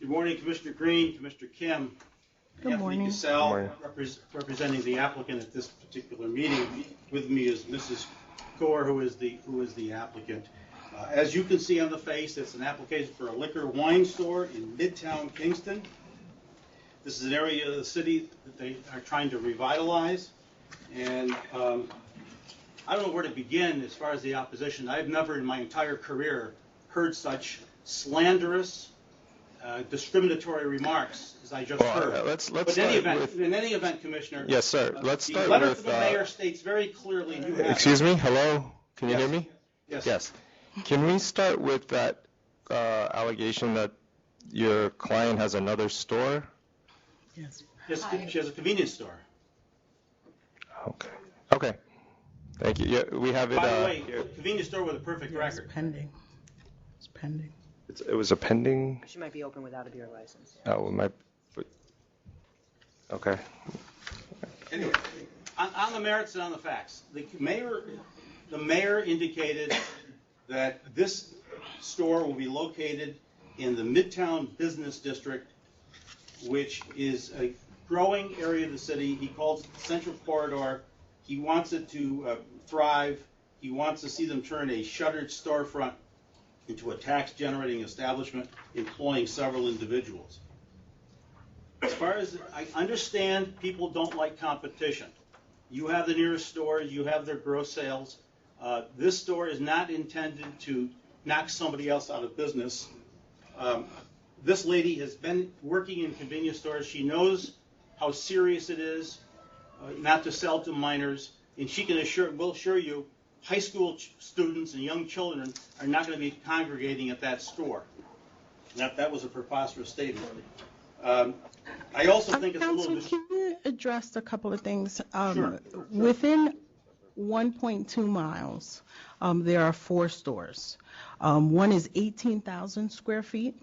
Good morning, Commissioner Green, Commissioner Kim.
Good morning.
Anthony Cassell, representing the applicant at this particular meeting. With me is Mrs. Kaur, who is the applicant. As you can see on the face, it's an application for a liquor wine store in Midtown Kingston. This is an area of the city that they are trying to revitalize. And I don't know where to begin as far as the opposition. I've never in my entire career heard such slanderous, discriminatory remarks as I just heard.
Let's
but in any event, Commissioner.
Yes, sir. Let's start
the letter
with.
from the mayor states very clearly. And you have
excuse me. Hello. Can you hear me?
Yes.
Yes. Can we start with that allegation that your client has another store?
Yes.
She has a convenience store.
Okay. Okay. Thank you. Yeah, we have it.
By the way, a convenience store with a perfect record.
It's pending. It's pending.
It was a pending.
She might be open without a beer license.
Oh, it might. Okay.
Anyway, on the merits and on the facts, the mayor indicated that this store will be located in the Midtown Business District, which is a growing area of the city. He calls it the Central Corridor. He wants it to thrive. He wants to see them turn a shuttered storefront into a tax-generating establishment employing several individuals. As far as I understand, people don't like competition. You have the nearest stores. You have their gross sales. This store is not intended to knock somebody else out of business. This lady has been working in convenience stores. She knows how serious it is not to sell to minors, and she can will assure you high school students and young children are not going to be congregating at that store. That was a preposterous statement. I also think it's a little bit...
Can you address a couple of things?
Sure.
Within 1.2 miles, there are 4 stores. One is 18,000 square feet.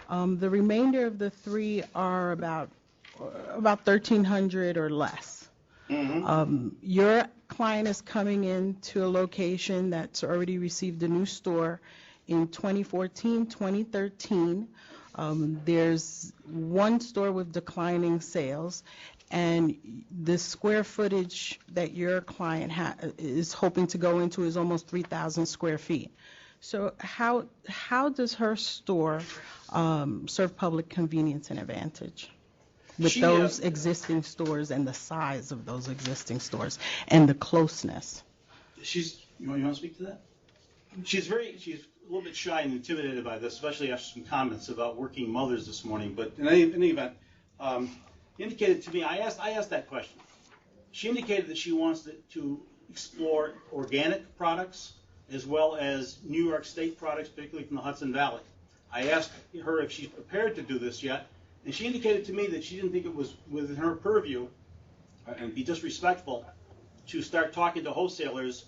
The remainder of the 3 are about 1,300 or less.
Mm-hmm.
Your client is coming into a location that's already received a new store in 2014, 2013. There's one store with declining sales, and the square footage that your client is hoping to go into is almost 3,000 square feet. So how does her store serve public convenience and advantage with those existing stores and the size of those existing stores and the closeness?
You want to speak to that? She's a little bit shy and intimidated by this, especially after some comments about working mothers this morning. But in any event, indicated to me, I asked that question. She indicated that she wants to explore organic products as well as New York State products, particularly from the Hudson Valley. I asked her if she's prepared to do this yet, and she indicated to me that she didn't think it was within her purview and be disrespectful to start talking to wholesalers,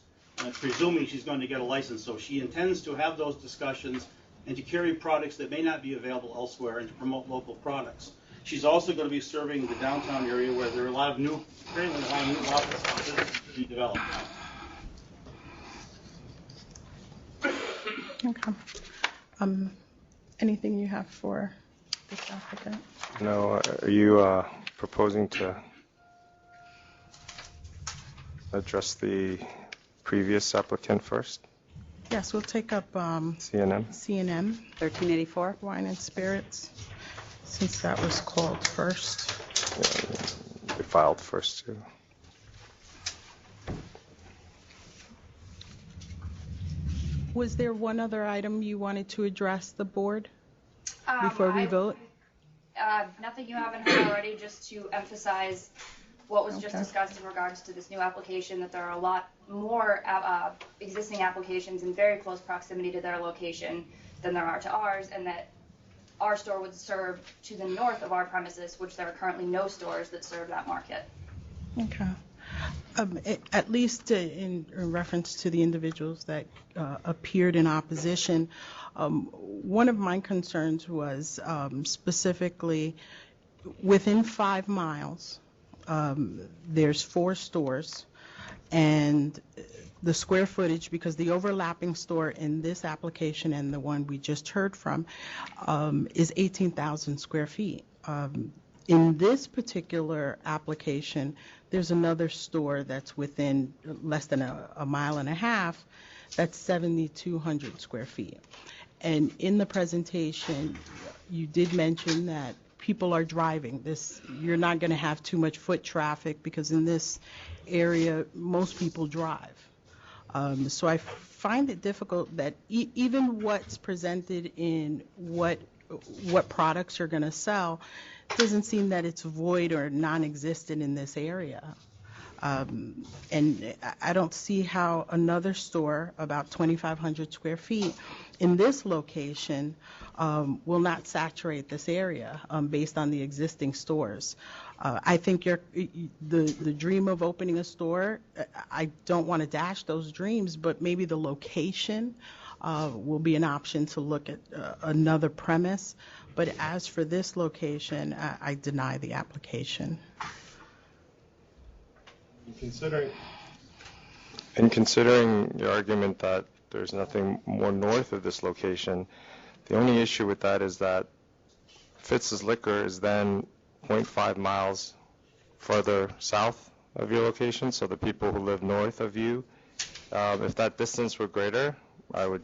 presuming she's going to get a license. So she intends to have those discussions and to carry products that may not be available elsewhere and to promote local products. She's also going to be serving the downtown area where there are apparently a lot of new offices to be developed.
Okay. Anything you have for this applicant?
No. Are you proposing to address the previous applicant first?
Yes, we'll take up
C&M.
C&M.
1384.
Wine and Spirits, since that was called first.
Yeah, we filed first, too.
Was there one other item you wanted to address the board before we vote?
Nothing you haven't heard already, just to emphasize what was just discussed in regards to this new application, that there are a lot more existing applications in very close proximity to their location than there are to ours, and that our store would serve to the north of our premises, which there are currently no stores that serve that market.
Okay. At least in reference to the individuals that appeared in opposition, one of my concerns was specifically within 5 miles, there's 4 stores, and the square footage, because the overlapping store in this application and the one we just heard from is 18,000 square feet. In this particular application, there's another store that's within less than a mile and a half that's 7,200 square feet. And in the presentation, you did mention that people are driving. You're not going to have too much foot traffic because in this area, most people drive. So I find it difficult that even what's presented in what products you're going to sell doesn't seem that it's void or non-existent in this area. And I don't see how another store about 2,500 square feet in this location will not saturate this area based on the existing stores. I think the dream of opening a store, I don't want to dash those dreams, but maybe the location will be an option to look at another premise. But as for this location, I deny the application.
Considering your argument that there's nothing more north of this location, the only issue with that is that Fitz's Liquor is then 0.5 miles further south of your location, so the people who live north of you, if that distance were greater, I would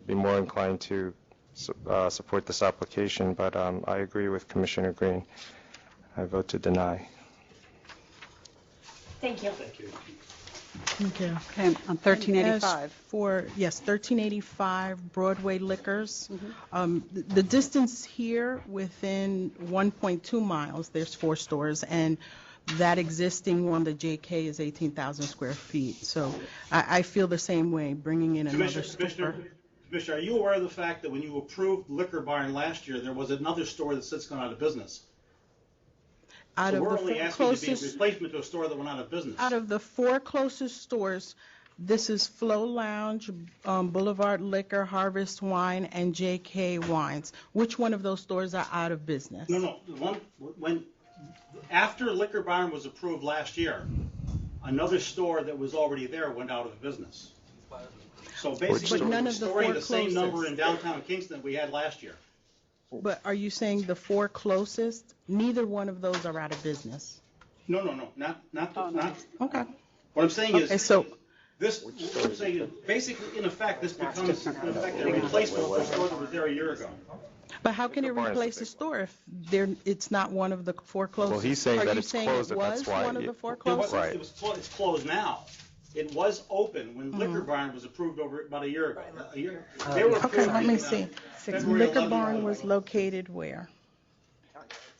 be more inclined to support this application, but I agree with Commissioner Green. I vote to deny.
Thank you.
Thank you.
Okay, on 1385.
As for, yes, 1385 Broadway Liquors, the distance here within 1.2 miles, there's 4 stores, and that existing one, the JK, is 18,000 square feet. So I feel the same way, bringing in another store.
Commissioner, are you aware of the fact that when you approved Liquor Barn last year, there was another store that's since gone out of business? So we're only asking to be a replacement to a store that went out of business.
Out of the 4 closest stores, this is Flow Lounge, Boulevard Liquor, Harvest Wine, and JK Wines. Which one of those stores are out of business?
No. After Liquor Barn was approved last year, another store that was already there went out of business. So basically, we're restoring the same number in downtown Kingston that we had last year.
But are you saying the 4 closest? Neither one of those are out of business.
No, not.
Okay.
What I'm saying is,
so
what I'm saying is, basically, in effect, this becomes in effect a replacement for a store that was there a year ago.
But how can it replace a store if it's not one of the 4 closest?
Well, he's saying that it's closed, and that's why.
It was one of the 4 closest?
Right.
It's closed now. It was open when Liquor Barn was approved over about a year ago.
Okay, let me see. Liquor Barn was located where?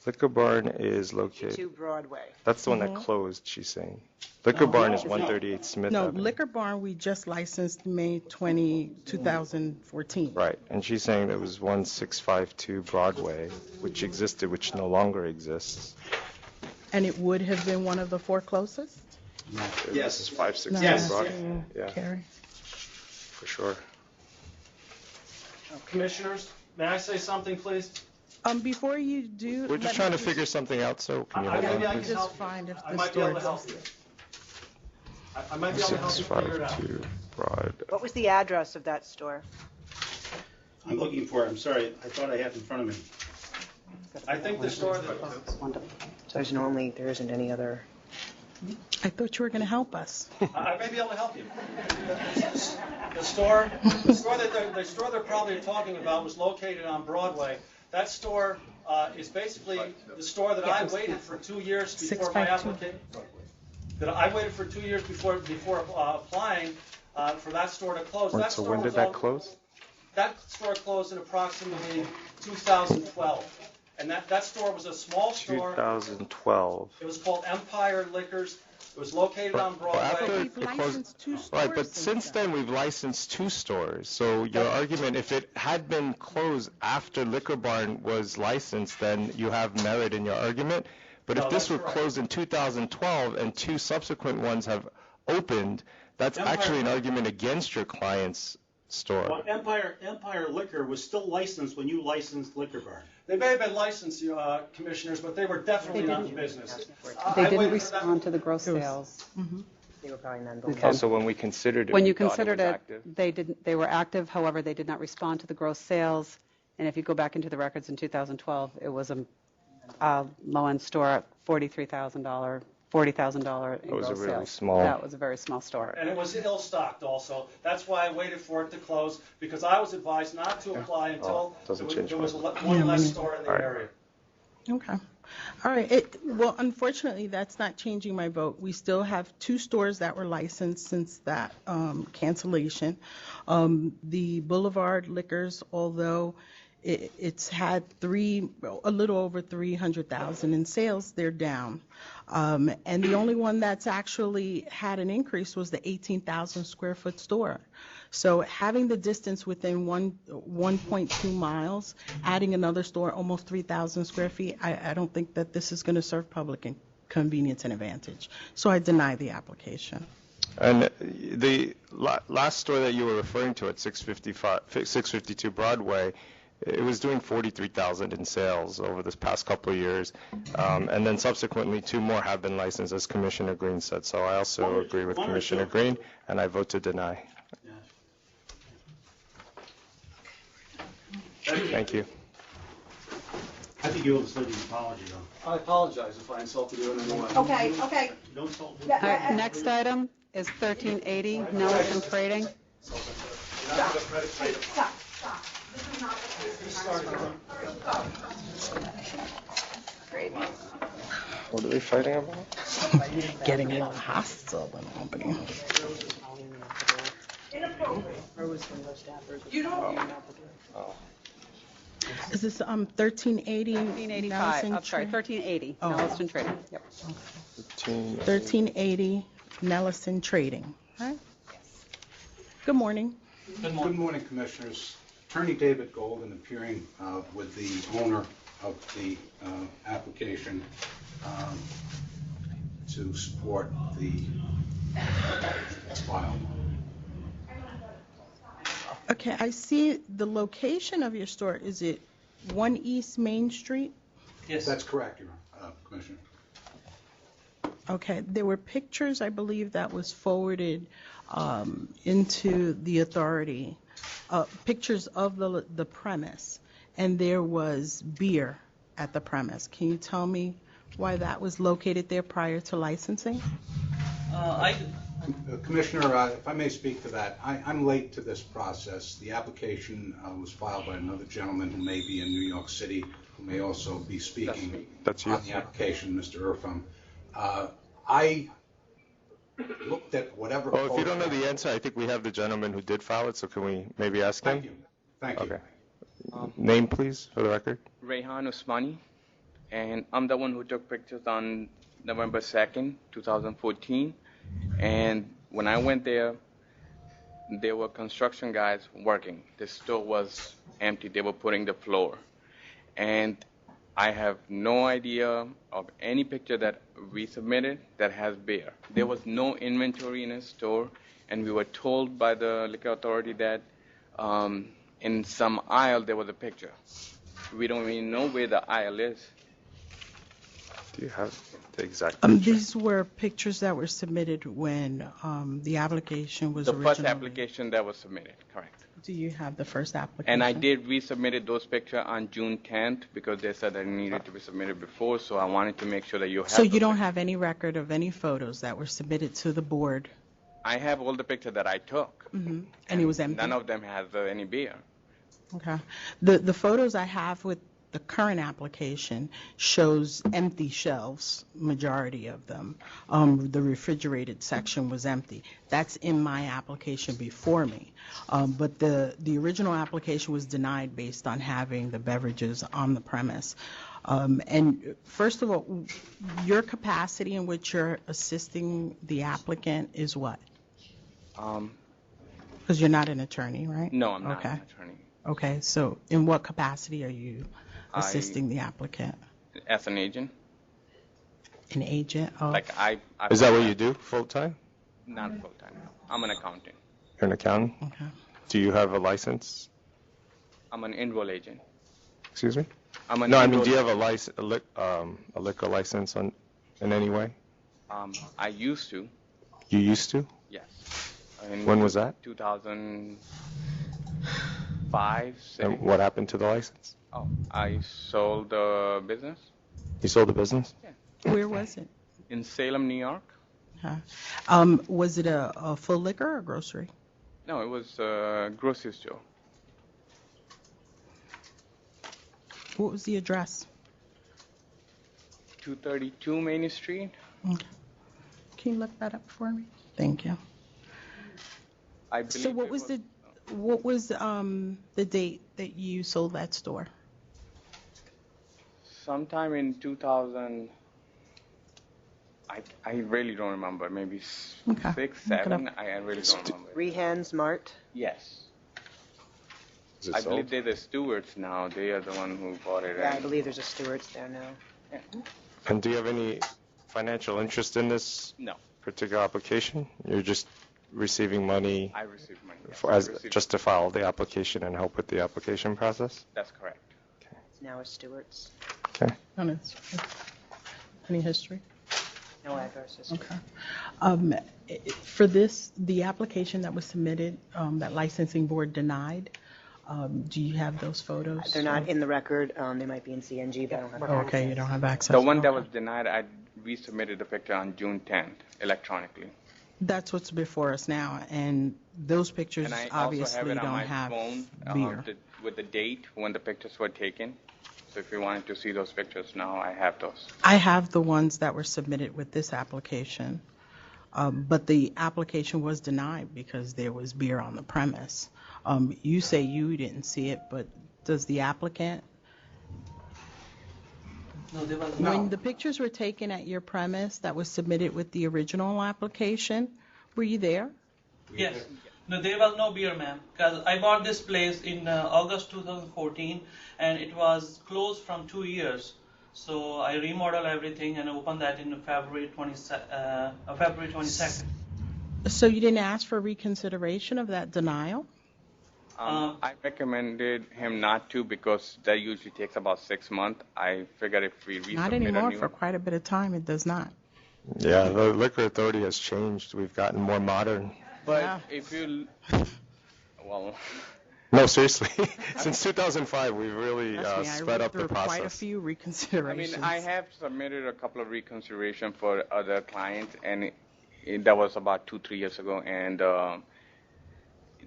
Liquor Barn is located.
To Broadway.
That's the one that closed, she's saying. Liquor Barn is 138 Smith
No,
Avenue.
Liquor Barn we just licensed May 20, 2014.
Right, and she's saying it was 1652 Broadway, which existed, which no longer exists.
And it would have been one of the 4 closest?
Yes. This is 516
Yes.
Broadway. Yeah,
Carrie?
for sure.
Commissioners, may I say something, please?
Before you do.
We're just trying to figure something out, so can you hold on,
I can
please?
help.
Find if
I
the
might be able to
store
help you. I might be able to help you figure it out.
652 Broad.
What was the address of that store?
I'm looking for it. I'm sorry. I thought I had it in front of me.
I think the store that,
So there isn't any other.
I thought you were going to help us.
I may be able to help you. The store they're probably talking about was located on Broadway. That store is basically the store that I waited for 2 years before my application. That I waited for 2 years before applying for that store to close.
Wait, so when did that close?
That store closed in approximately 2012. And that store was a small store.
2012.
It was called Empire Liquors. It was located on Broadway.
After
We've licensed 2 stores.
Right, but since then we've licensed 2 stores. So your argument, if it had been closed after Liquor Barn was licensed, then you have merit in your argument. But if this were closed in 2012 and 2 subsequent ones have opened, that's actually an argument against your client's store.
Well, Empire Liquor was still licensed when you licensed Liquor Barn.
They may have been licensed, commissioners, but they were definitely not in business.
They didn't respond to the gross sales.
They were probably none.
Okay.
Also, when we considered it,
When
we
you
thought
considered
was
it,
active.
they were active, however, they did not respond to the gross sales. And if you go back into the records in 2012, it was a low-end store at $43,000, $40,000 in
It was a
gross
really
sales.
small-
That was a very small store.
And it was ill-stocked also. That's why I waited for it to close, because I was advised not to apply until
doesn't
there
change
was
much.
one less store in the
All right.
area.
Okay. All right. Well, unfortunately, that's not changing my vote. We still have 2 stores that were licensed since that cancellation. The Boulevard Liquors, although it's had a little over 300,000 in sales, they're down. And the only one that's actually had an increase was the 18,000 square foot store. So having the distance within 1.2 miles, adding another store, almost 3,000 square feet, I don't think that this is going to serve public convenience and advantage. So I deny the application.
And the last store that you were referring to at 652 Broadway, it was doing 43,000 in sales over this past couple of years. And then subsequently 2 more have been licensed, as Commissioner Green said. So I also agree with Commissioner Green, and I vote to deny. Thank you.
I think you owe this lady an apology, though.
I apologize if I insulted you in any way.
Okay.
Don't insult me.
All right, next item is 1380 Nelson Trading.
Stop. This is not Great.
What are they fighting about?
Getting a little hostile in Albany.
You don't.
Is this 1380?
1385, I'm sorry, 1380
Oh.
Nelson Trading. Yep.
1380 Nelson Trading. All right. Good morning.
Good morning, Commissioners. Attorney David Golden appearing with the owner of the application to support the file.
Okay, I see the location of your store. Is it 1 East Main Street?
Yes.
That's correct, Your Honor, Commissioner.
Okay, there were pictures, I believe, that was forwarded into the authority, pictures of the premise, and there was beer at the premise. Can you tell me why that was located there prior to licensing?
Commissioner, if I may speak to that, I'm late to this process. The application was filed by another gentleman who may be in New York City, who may also be speaking on the application, Mr. Irfan. I looked at whatever.
Oh, if you don't know the answer, I think we have the gentleman who did file it, so can we maybe ask him?
Thank you.
Okay. Name, please, for the record.
Rehan Usmani, and I'm the one who took pictures on November 2nd, 2014. And when I went there were construction guys working. The store was empty. They were putting the floor. And I have no idea of any picture that we submitted that has beer. There was no inventory in a store, and we were told by the liquor authority that in some aisle there was a picture. We don't even know where the aisle is.
Do you have the exact
These were pictures that were submitted when the application was
The
originally.
first application that was submitted, correct.
Do you have the first application?
And I did resubmitted those pictures on June 10th because they said that it needed to be submitted before, so I wanted to make sure that you have.
So you don't have any record of any photos that were submitted to the board?
I have all the pictures that I took.
Mm-hmm. And it was empty?
None of them has any beer.
Okay. The photos I have with the current application shows empty shelves, majority of them. The refrigerated section was empty. That's in my application before me. But the original application was denied based on having the beverages on the premise. And first of all, your capacity in which you're assisting the applicant is what? Because you're not an attorney, right?
No, I'm not an attorney.
Okay, so in what capacity are you assisting the applicant?
As an agent.
An agent? Oh.
Like I
Is that what you do, full-time?
Not full-time, no. I'm an accountant.
You're an accountant?
Okay.
Do you have a license?
I'm an enroll agent.
Excuse me?
I'm an
No, I mean,
enroll-
do you have a liquor license in any way?
I used to.
You used to?
Yes. In
When was that?
2005, 6.
And what happened to the license?
Oh, I sold the business
You sold the business?
Where was it?
in Salem, New York.
Was it a full liquor or grocery?
No, it was a grocery store.
What was the address?
232 Main Street.
Okay. Can you look that up for me? Thank you.
I believe
So what was the date that you sold that store?
sometime in 2000. I really don't remember. Maybe
Okay.
6,
Look it
7. I really don't remember.
Rehan's Mart?
Yes.
Is it
I
sold?
believe they're the stewards now. They are the one who bought it.
Yeah, I
in.
believe there's a Stewart's there now.
And do you have any financial interest in this
No.
particular application? You're just receiving money
I received money. Yes,
for,
I
as,
received-
just to file the application and help with the application process?
That's correct.
It's now a Stewart's.
Okay.
Any history?
No addresses.
Okay. For this, the application that was submitted, that licensing board denied, do you have those photos?
They're not in the record. They might be in CNG, but I don't have access.
Okay, you don't have access.
The one that
Okay.
was denied, I resubmitted the picture on June 10th electronically.
That's what's before us now, and those pictures
And I also
obviously
have it on
don't
my
have
phone
beer.
with the date when the pictures were taken. So if you wanted to see those pictures now, I have those.
I have the ones that were submitted with this application, but the application was denied because there was beer on the premise. You say you didn't see it, but does the applicant?
No, there was
When the pictures were taken at your premise that was submitted with the original application, were you there?
Yes. No, there was no beer, ma'am. Because I bought this place in August 2014, and it was closed from 2 years. So I remodeled everything and opened that in February 22nd.
So you didn't ask for reconsideration of that denial?
I recommended him not to because that usually takes about 6 months. I figured if we resubmit
Not
a
anymore.
new
For quite a bit of time, it does not.
Yeah, the liquor authority has changed. We've gotten more modern.
But
Yeah.
if you, well,
No, seriously. Since 2005, we've really
Trust me, I
sped
read
up the
through quite a
process.
few
I mean,
reconsiderations.
I have submitted a couple of reconsideration for other clients, and that was about 2-3 years ago. And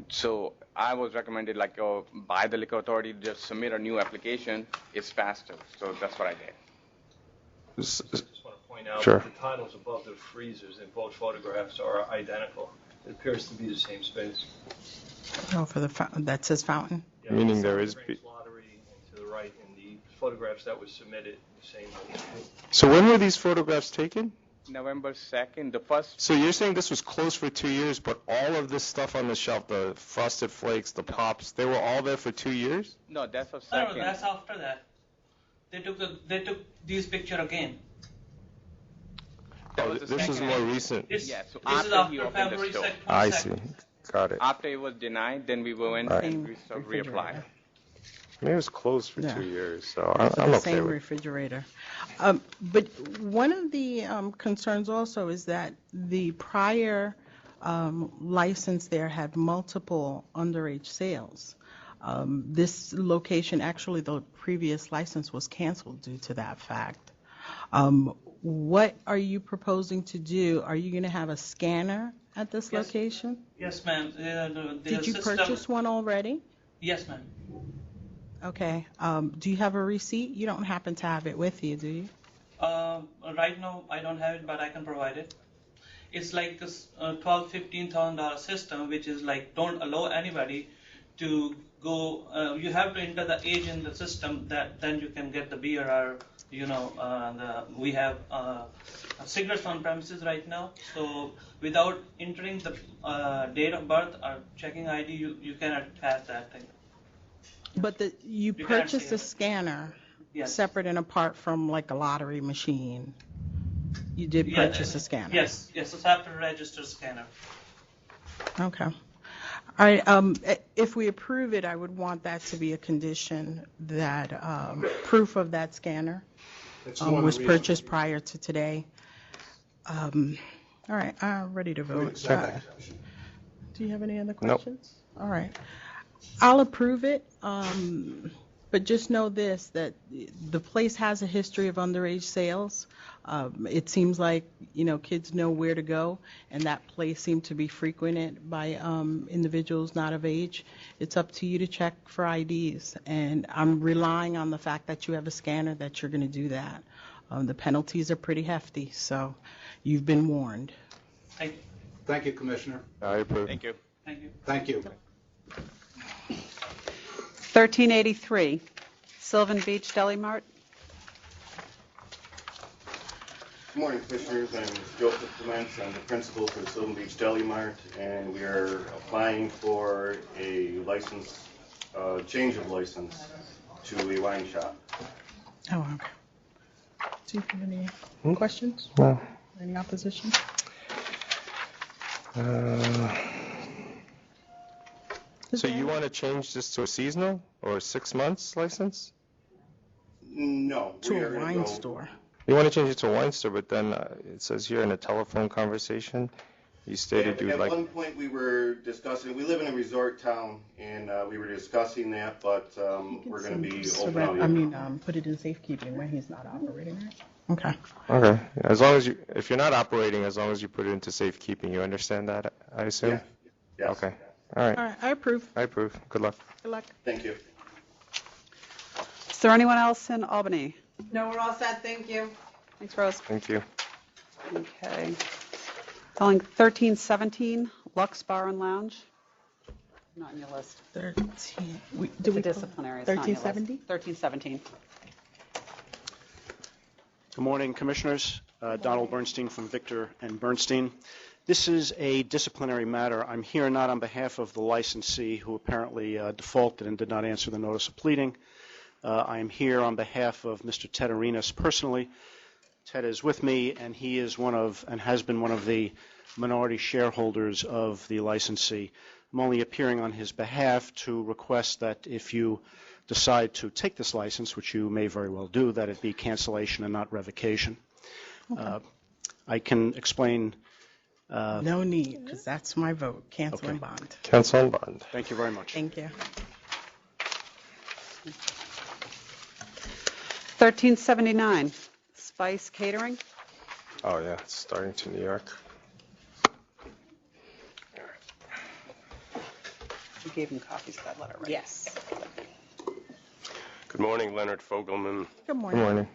so I was recommended, like, by the liquor authority, just submit a new application. It's faster. So that's what I did.
I just want to point out
Sure.
that the titles above the freezers in both photographs are identical. It appears to be the same space.
Oh, for the that says fountain.
Yeah,
Meaning
the
there
South
is
Springs Lottery, and to the right in the photographs that was submitted, the same.
So when were these photographs taken?
November 2nd, the first.
So you're saying this was closed for 2 years, but all of this stuff on the shelf, the Frosted Flakes, the Pops, they were all there for 2 years?
No, that's a
No,
second.
no, that's after that. They took these picture again.
That
Oh,
was the
this is
second
more
one.
recent.
This,
Yeah, so
this is
after he
after
opened the
February
store.
2nd.
I see. Got it.
After it was denied, then we went
Right.
and reapplied.
Maybe it was closed for
Yeah.
2 years, so
For
I'm
the
okay
same
with it.
refrigerator. But one of the concerns also is that the prior license there had multiple underage sales. This location, actually, the previous license was canceled due to that fact. What are you proposing to do? Are you going to have a scanner at this
Yes.
location?
Yes, ma'am.
Did you purchase one already?
Yes, ma'am.
Okay. Do you have a receipt? You don't happen to have it with you, do you?
Right now, I don't have it, but I can provide it. It's like a $12,000-$15,000 system, which is like don't allow anybody to go. You have to enter the age in the system that then you can get the beer or we have cigarettes on premises right now. So without entering the date of birth or checking ID, you cannot pass that thing.
But you
cannot
purchased
see
a
it.
scanner
Yes.
separate and apart from like a lottery machine. You did
Yeah,
purchase a scanner.
Yes, a separate registered scanner.
Okay. All right. If we approve it, I would want that to be a condition that proof of that scanner
It's one
was
reason.
purchased prior to today. All right, I'm ready to vote.
Second.
Do you have any other
Nope.
questions? All right. I'll approve it, but just know this, that the place has a history of underage sales. It seems like, kids know where to go, and that place seemed to be frequented by individuals not of age. It's up to you to check for IDs, and I'm relying on the fact that you have a scanner that you're going to do that. The penalties are pretty hefty, so you've been warned.
Thank you, Commissioner.
I approve.
Thank you.
Thank you.
1383, Sylvan Beach Deli Mart.
Good morning, Commissioners. I'm Joseph Clements. I'm the principal for Sylvan Beach Deli Mart, and we are applying for a license, change of license to a wine shop.
Oh, okay. Do you have any questions?
No.
Any opposition?
So you want to change this to a seasonal or a 6 months license?
No.
To
we
a
are gonna
wine
go-
store.
You want to change it to a wine store, but then it says here in a telephone conversation, you stated you'd
At
like...
one point, we were discussing, we live in a resort town, and we were discussing that, but we're going to be open all year.
Put it in safekeeping when he's not operating, right? Okay.
Okay, as long as you, if you're not operating, as long as you put it into safekeeping, you understand that, I assume?
Yeah. Yes.
Okay, all right.
All right, I approve.
I approve. Good luck.
Good luck.
Thank you.
Is there anyone else in Albany?
No, we're all set, thank you.
Thanks, Rose.
Thank you.
Okay. Calling 1317, Lux Bar and Lounge. Not in your list.
13.
It's a disciplinary. It's not on your list.
1370?
1317.
Good morning, Commissioners. Donald Bernstein from Victor and Bernstein. This is a disciplinary matter. I'm here not on behalf of the licensee who apparently defaulted and did not answer the notice of pleading. I am here on behalf of Mr. Ted Arenas personally. Ted is with me, and he is one of, and has been one of the minority shareholders of the licensee. I'm only appearing on his behalf to request that if you decide to take this license, which you may very well do, that it be cancellation and not revocation.
Okay.
I can explain.
No need, because that's my vote. Cancel
Okay.
and bond.
Cancel and bond.
Thank you very much.
Thank you.
1379, Spice Catering.
Oh, yeah, it's starting to New York.
You gave him copies of that letter, right?
Yes.
Good morning, Leonard Fogelman,
Good
Good
morning.
morning.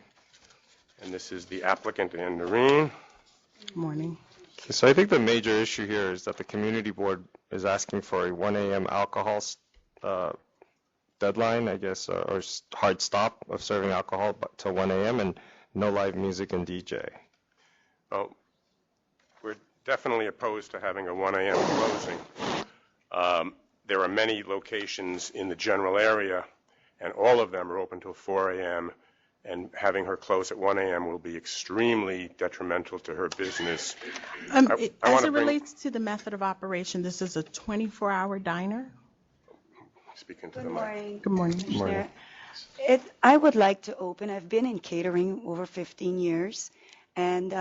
and this is the applicant, Ann Noreen.
Good morning.
So I think the major issue here is that the community board is asking for a 1 a.m. alcohol deadline, I guess, or hard stop of serving alcohol till 1 a.m. and no live music and DJ.
Oh, we're definitely opposed to having a 1 a.m. closing. There are many locations in the general area, and all of them are open till 4 a.m., and having her close at 1 a.m. will be extremely detrimental to her business. I
As
wanna
it
bring-
relates to the method of operation, this is a 24-hour diner?
Speaking to
Good
the mic.
morning.
Good morning.
Commissioner. I would like to open. I've been in catering over 15 years, and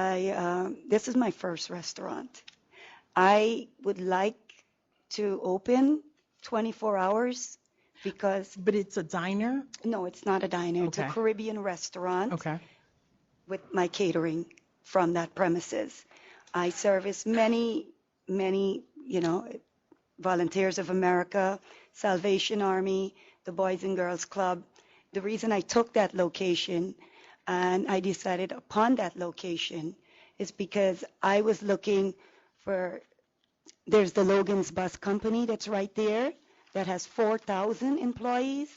this is my first restaurant. I would like to open 24 hours because...
But it's a diner?
No, it's not a diner. It's a
Okay.
Caribbean restaurant
Okay.
with my catering from that premises. I service many, Volunteers of America, Salvation Army, the Boys and Girls Club. The reason I took that location and I decided upon that location is because I was looking for, there's the Logan's Bus Company that's right there that has 4,000 employees,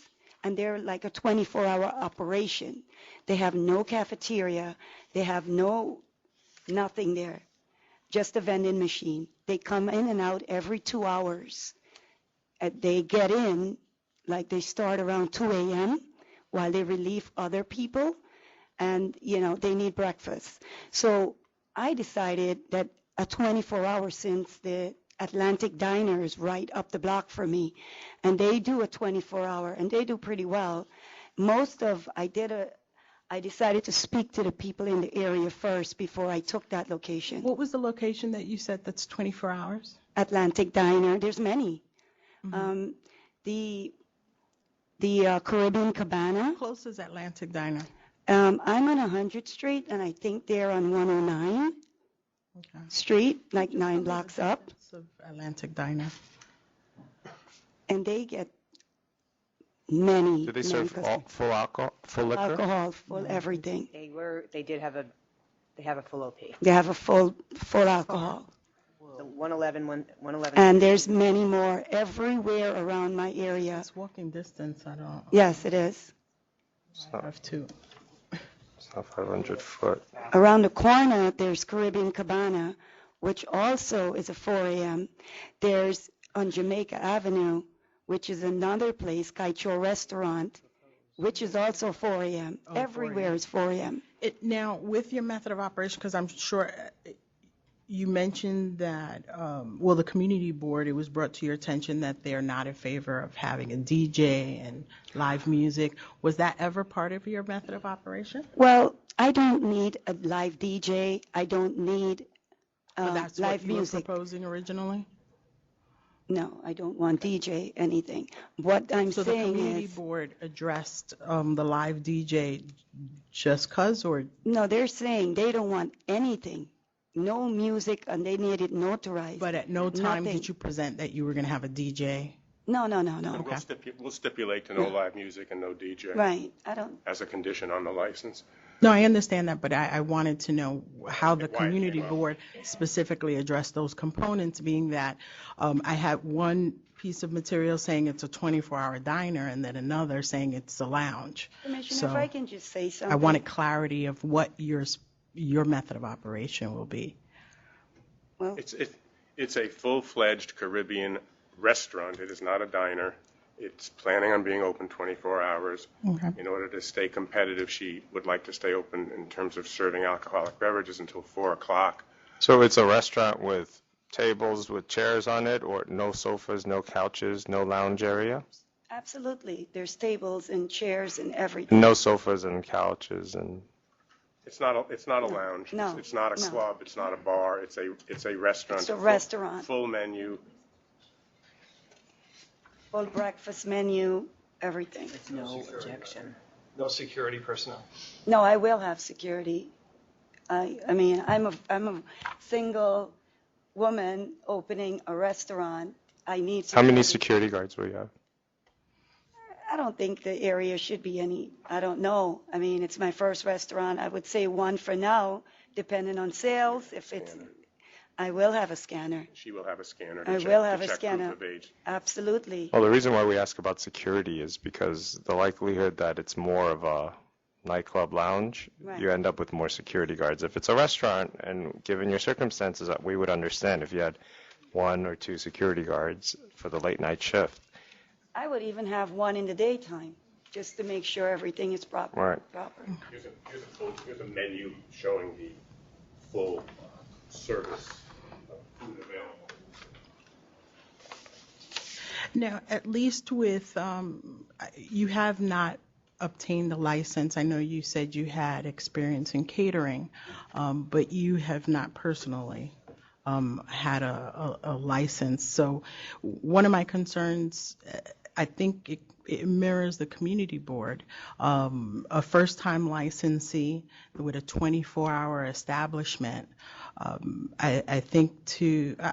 and they're like a 24-hour operation. They have no cafeteria. They have nothing there, just a vending machine. They come in and out every 2 hours. They get in, like they start around 2 a.m. while they relieve other people, and, they need breakfast. So I decided that a 24-hour, since the Atlantic Diner is right up the block for me, and they do a 24-hour, and they do pretty well. I did I decided to speak to the people in the area first before I took that location.
What was the location that you said that's 24 hours?
Atlantic Diner, there's many. The Caribbean Cabana.
How close is Atlantic Diner?
I'm on 100th Street, and I think they're on 109 Street, like 9 blocks up.
Of Atlantic Diner.
And they get many.
Do they serve full alcohol, full liquor?
Alcohol, full everything.
They have a full OP.
They have a full alcohol.
The 111.
And there's many more everywhere around my area.
It's walking distance. I don't.
Yes, it is.
I have two.
It's not 500 foot.
Around the corner, there's Caribbean Cabana, which also is a 4 a.m. There's on Jamaica Avenue, which is another place, Kaicho Restaurant, which is also 4 a.m. Everywhere is 4 a.m.
Now, with your method of operation, because I'm sure you mentioned that, the community board, it was brought to your attention that they're not in favor of having a DJ and live music. Was that ever part of your method of operation?
Well, I don't need a live DJ. I don't need
that's
live
what you
music.
were proposing originally?
No, I don't want DJ anything. What I'm
So the
saying
community
is,
board addressed the live DJ just cause, or?
no, they're saying they don't want anything. No music, and they need it notarized.
But at no time
Nothing.
did you present that you were going to have a DJ?
No.
We'll stipulate to no live music and no DJ.
Right. I don't.
As a condition on the license.
No, I understand that, but I wanted to know how the community board specifically addressed those components, being that I had one piece of material saying it's a 24-hour diner and then another saying it's a lounge.
Commissioner,
So
if I can just say something.
I wanted clarity of what your method of operation will be.
Well,
It's a full-fledged Caribbean restaurant. It is not a diner. It's planning on being open 24 hours.
Okay.
In order to stay competitive, she would like to stay open in terms of serving alcoholic beverages until 4 o'clock.
So it's a restaurant with tables with chairs on it, or no sofas, no couches, no lounge area?
absolutely. There's tables and chairs and everything.
No sofas and couches and...
It's not a lounge.
No,
It's not a club. It's not a bar. It's a restaurant.
It's a restaurant.
Full menu.
Full breakfast menu, everything.
No objection.
No security personnel.
No, I will have security. I mean, I'm a single woman opening a restaurant. I need security.
How many security guards will you have?
I don't think the area should be any, I don't know. I mean, it's my first restaurant. I would say one for now, depending on sales. If it's, I will have a scanner.
She will have a scanner.
I will have a scanner. Absolutely.
Well, the reason why we ask about security is because the likelihood that it's more of a nightclub lounge,
Right.
you end up with more security guards. If it's a restaurant, and given your circumstances, we would understand if you had 1 or 2 security guards for the late night shift.
I would even have one in the daytime, just to make sure everything is proper.
Right.
Proper.
Here's a menu showing the full service of food available.
Now, at least with, you have not obtained a license. I know you said you had experience in catering, but you have not personally had a license. So one of my concerns, I think it mirrors the community board. A first-time licensee with a 24-hour establishment, I think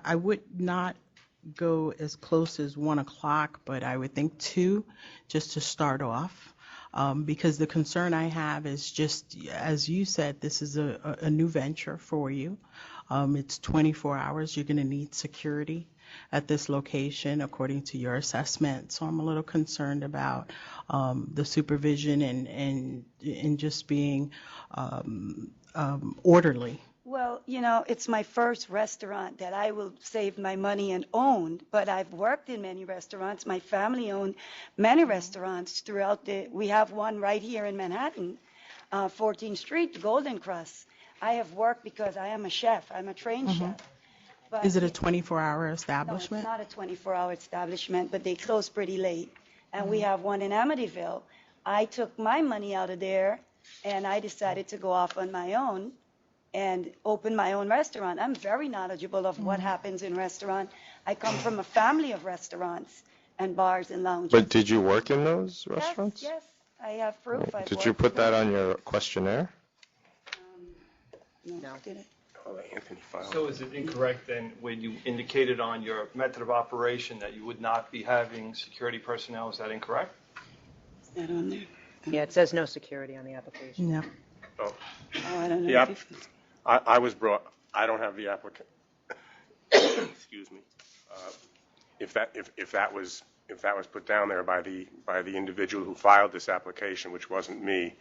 I would not go as close as 1 o'clock, but I would think 2 just to start off. Because the concern I have is just, as you said, this is a new venture for you. It's 24 hours. You're going to need security at this location, according to your assessment. So I'm a little concerned about the supervision and just being orderly.
Well, you know, it's my first restaurant that I will save my money and own, but I've worked in many restaurants. My family owned many restaurants throughout we have one right here in Manhattan, 14th Street, Golden Cross. I have worked because I am a chef. I'm a trained chef. But
Is it a 24-hour
no, it's
establishment?
not a 24-hour establishment, but they close pretty late. And we have one in Amityville. I took my money out of there and I decided to go off on my own and open my own restaurant. I'm very knowledgeable of what happens in restaurant. I come from a family of restaurants and bars and lounges.
But did you work in those restaurants?
Yes, I have proof. I've
Did you
worked
put
there.
that on your questionnaire?
No, did I?
Anthony filed.
So is it incorrect then when you indicated on your method of operation that you would not be having security personnel? Is that incorrect?
Is that on there?
Yeah, it says no security on the application.
Yeah.
Oh,
Oh, I don't know.
Yep. I was brought, I don't have the applicant. Excuse me. If that was put down there by the individual who filed this application, which wasn't me,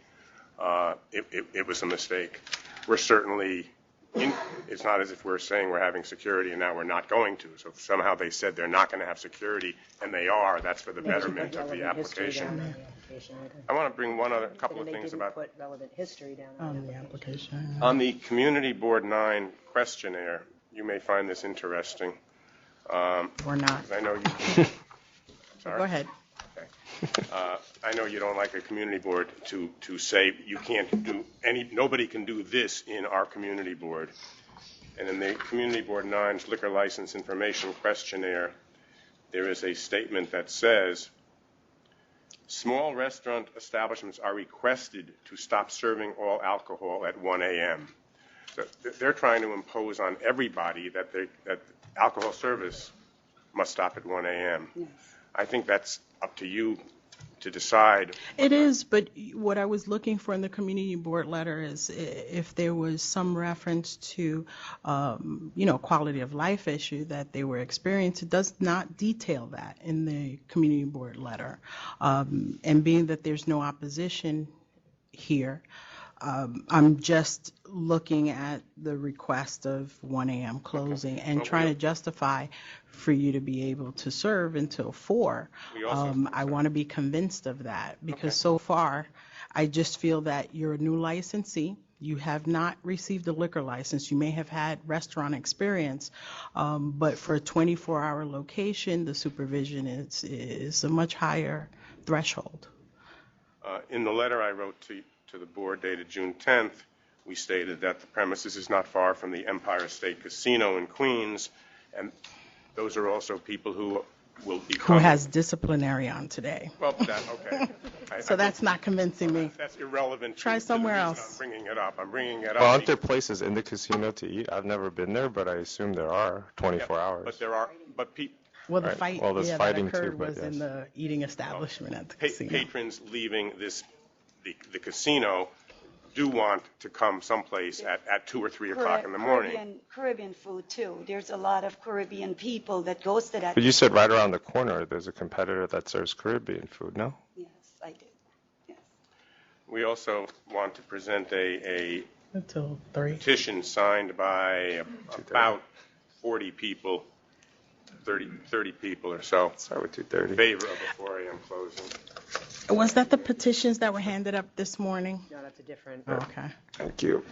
it was a mistake. We're certainly, it's not as if we're saying we're having security and now we're not going to. So if somehow they said they're not going to have security and they are, that's for the betterment of the application. I want to bring a couple of things about
Put relevant history down
On the application.
on the Community Board 9 questionnaire. You may find this interesting.
Or not.
'Cause I know you. Sorry?
Go ahead.
I know you don't like a community board to say you can't do nobody can do this in our community board. And in the Community Board 9's liquor license information questionnaire, there is a statement that says, small restaurant establishments are requested to stop serving all alcohol at 1 a.m. So they're trying to impose on everybody that alcohol service must stop at 1 a.m.
Yes.
I think that's up to you to decide.
It is, but what I was looking for in the community board letter is if there was some reference to, quality of life issue that they were experiencing. It does not detail that in the community board letter. And being that there's no opposition here, I'm just looking at the request of 1 a.m. closing and trying to justify for you to be able to serve until 4. I want to be convinced of that because so far I just feel that you're a new licensee. You have not received a liquor license. You may have had restaurant experience, but for a 24-hour location, the supervision is a much higher threshold.
In the letter I wrote to the board dated June 10th, we stated that the premises is not far from the Empire State Casino in Queens, and those are also people who will be
Who has disciplinary on today.
Well, okay.
So that's not convincing me.
That's irrelevant.
Try somewhere
to the reason
else.
I'm bringing it up. I'm bringing it up.
Well, aren't there places in the casino to eat? I've never been there, but I assume there are 24 hours.
But there are, but people.
Well, the
Right.
fight
Well, there's
that
fighting
occurred
too, but
was in
yes.
the eating establishment at the casino.
Patrons leaving the casino do want to come someplace at 2 or 3 o'clock in the morning.
Caribbean food too. There's a lot of Caribbean people that goes to that.
But you said right around the corner there's a competitor that serves Caribbean food, no?
Yes, I did. Yes.
We also want to present a
Until 3.
petition signed by about 40 people, 30 people or so.
Start with
In
2:30.
favor of a 4 a.m. closing.
Was that the petitions that were handed up this morning?
No, that's a different.
Oh, okay.
Thank you.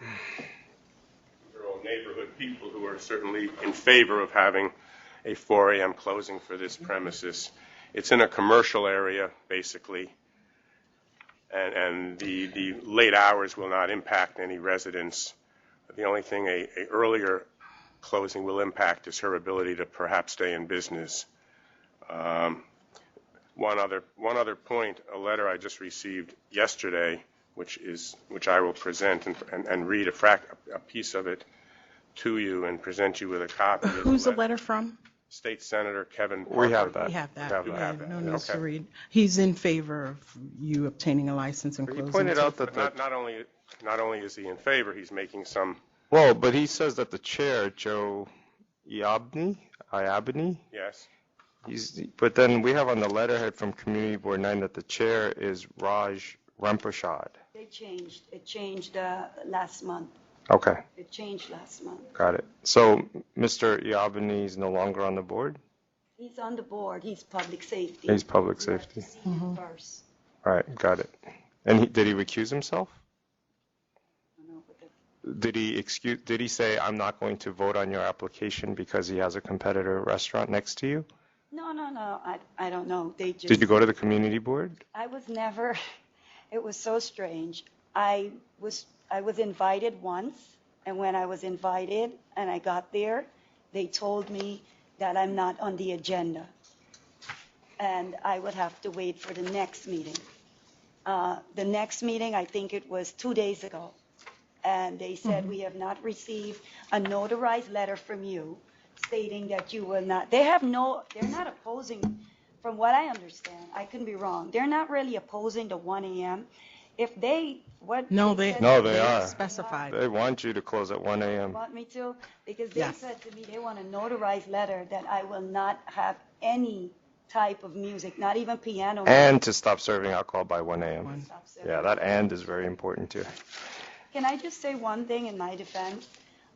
They're all neighborhood people who are certainly in favor of having a 4 a.m. closing for this premises. It's in a commercial area, basically, and the late hours will not impact any residents. The only thing a earlier closing will impact is her ability to perhaps stay in business. One other point, a letter I just received yesterday, which I will present and read a piece of it to you and present you with a copy.
Who's the letter from?
State Senator Kevin Parker.
We have that.
We have that.
You have that.
No need to
Okay.
read. He's in favor of you obtaining a license and
He
closing.
pointed out
until
that
Not only is he in favor, he's making some.
Well, but he says that the chair, Joe Iabni,
Yes.
but then we have on the letterhead from Community Board 9 that the chair is Raj Ramprasad.
They changed. It changed last month.
Okay,
It changed last month.
got it. So Mr. Iabni is no longer on the board?
He's on the board. He's public safety.
He's public
You have
safety.
to see him first.
All right, got it. And did he recuse himself? Did he say, I'm not going to vote on your application because he has a competitor restaurant next to you?
No. I don't know. They just.
Did you go to the community board?
I was never. It was so strange. I was invited once, and when I was invited and I got there, they told me that I'm not on the agenda, and I would have to wait for the next meeting. The next meeting, I think it was 2 days ago, and they said, we have not received a notarized letter from you stating that you will not, they're not opposing, from what I understand, I could be wrong, they're not really opposing the 1 a.m. If they,
No,
they are.
Specified.
They want you to close at 1 a.m.
Want me to? Because they
Yes.
said to me they want a notarized letter that I will not have any type of music, not even piano.
And to stop serving alcohol by 1 a.m.
Stop serving.
Yeah, that and is very important too.
Can I just say one thing in my defense?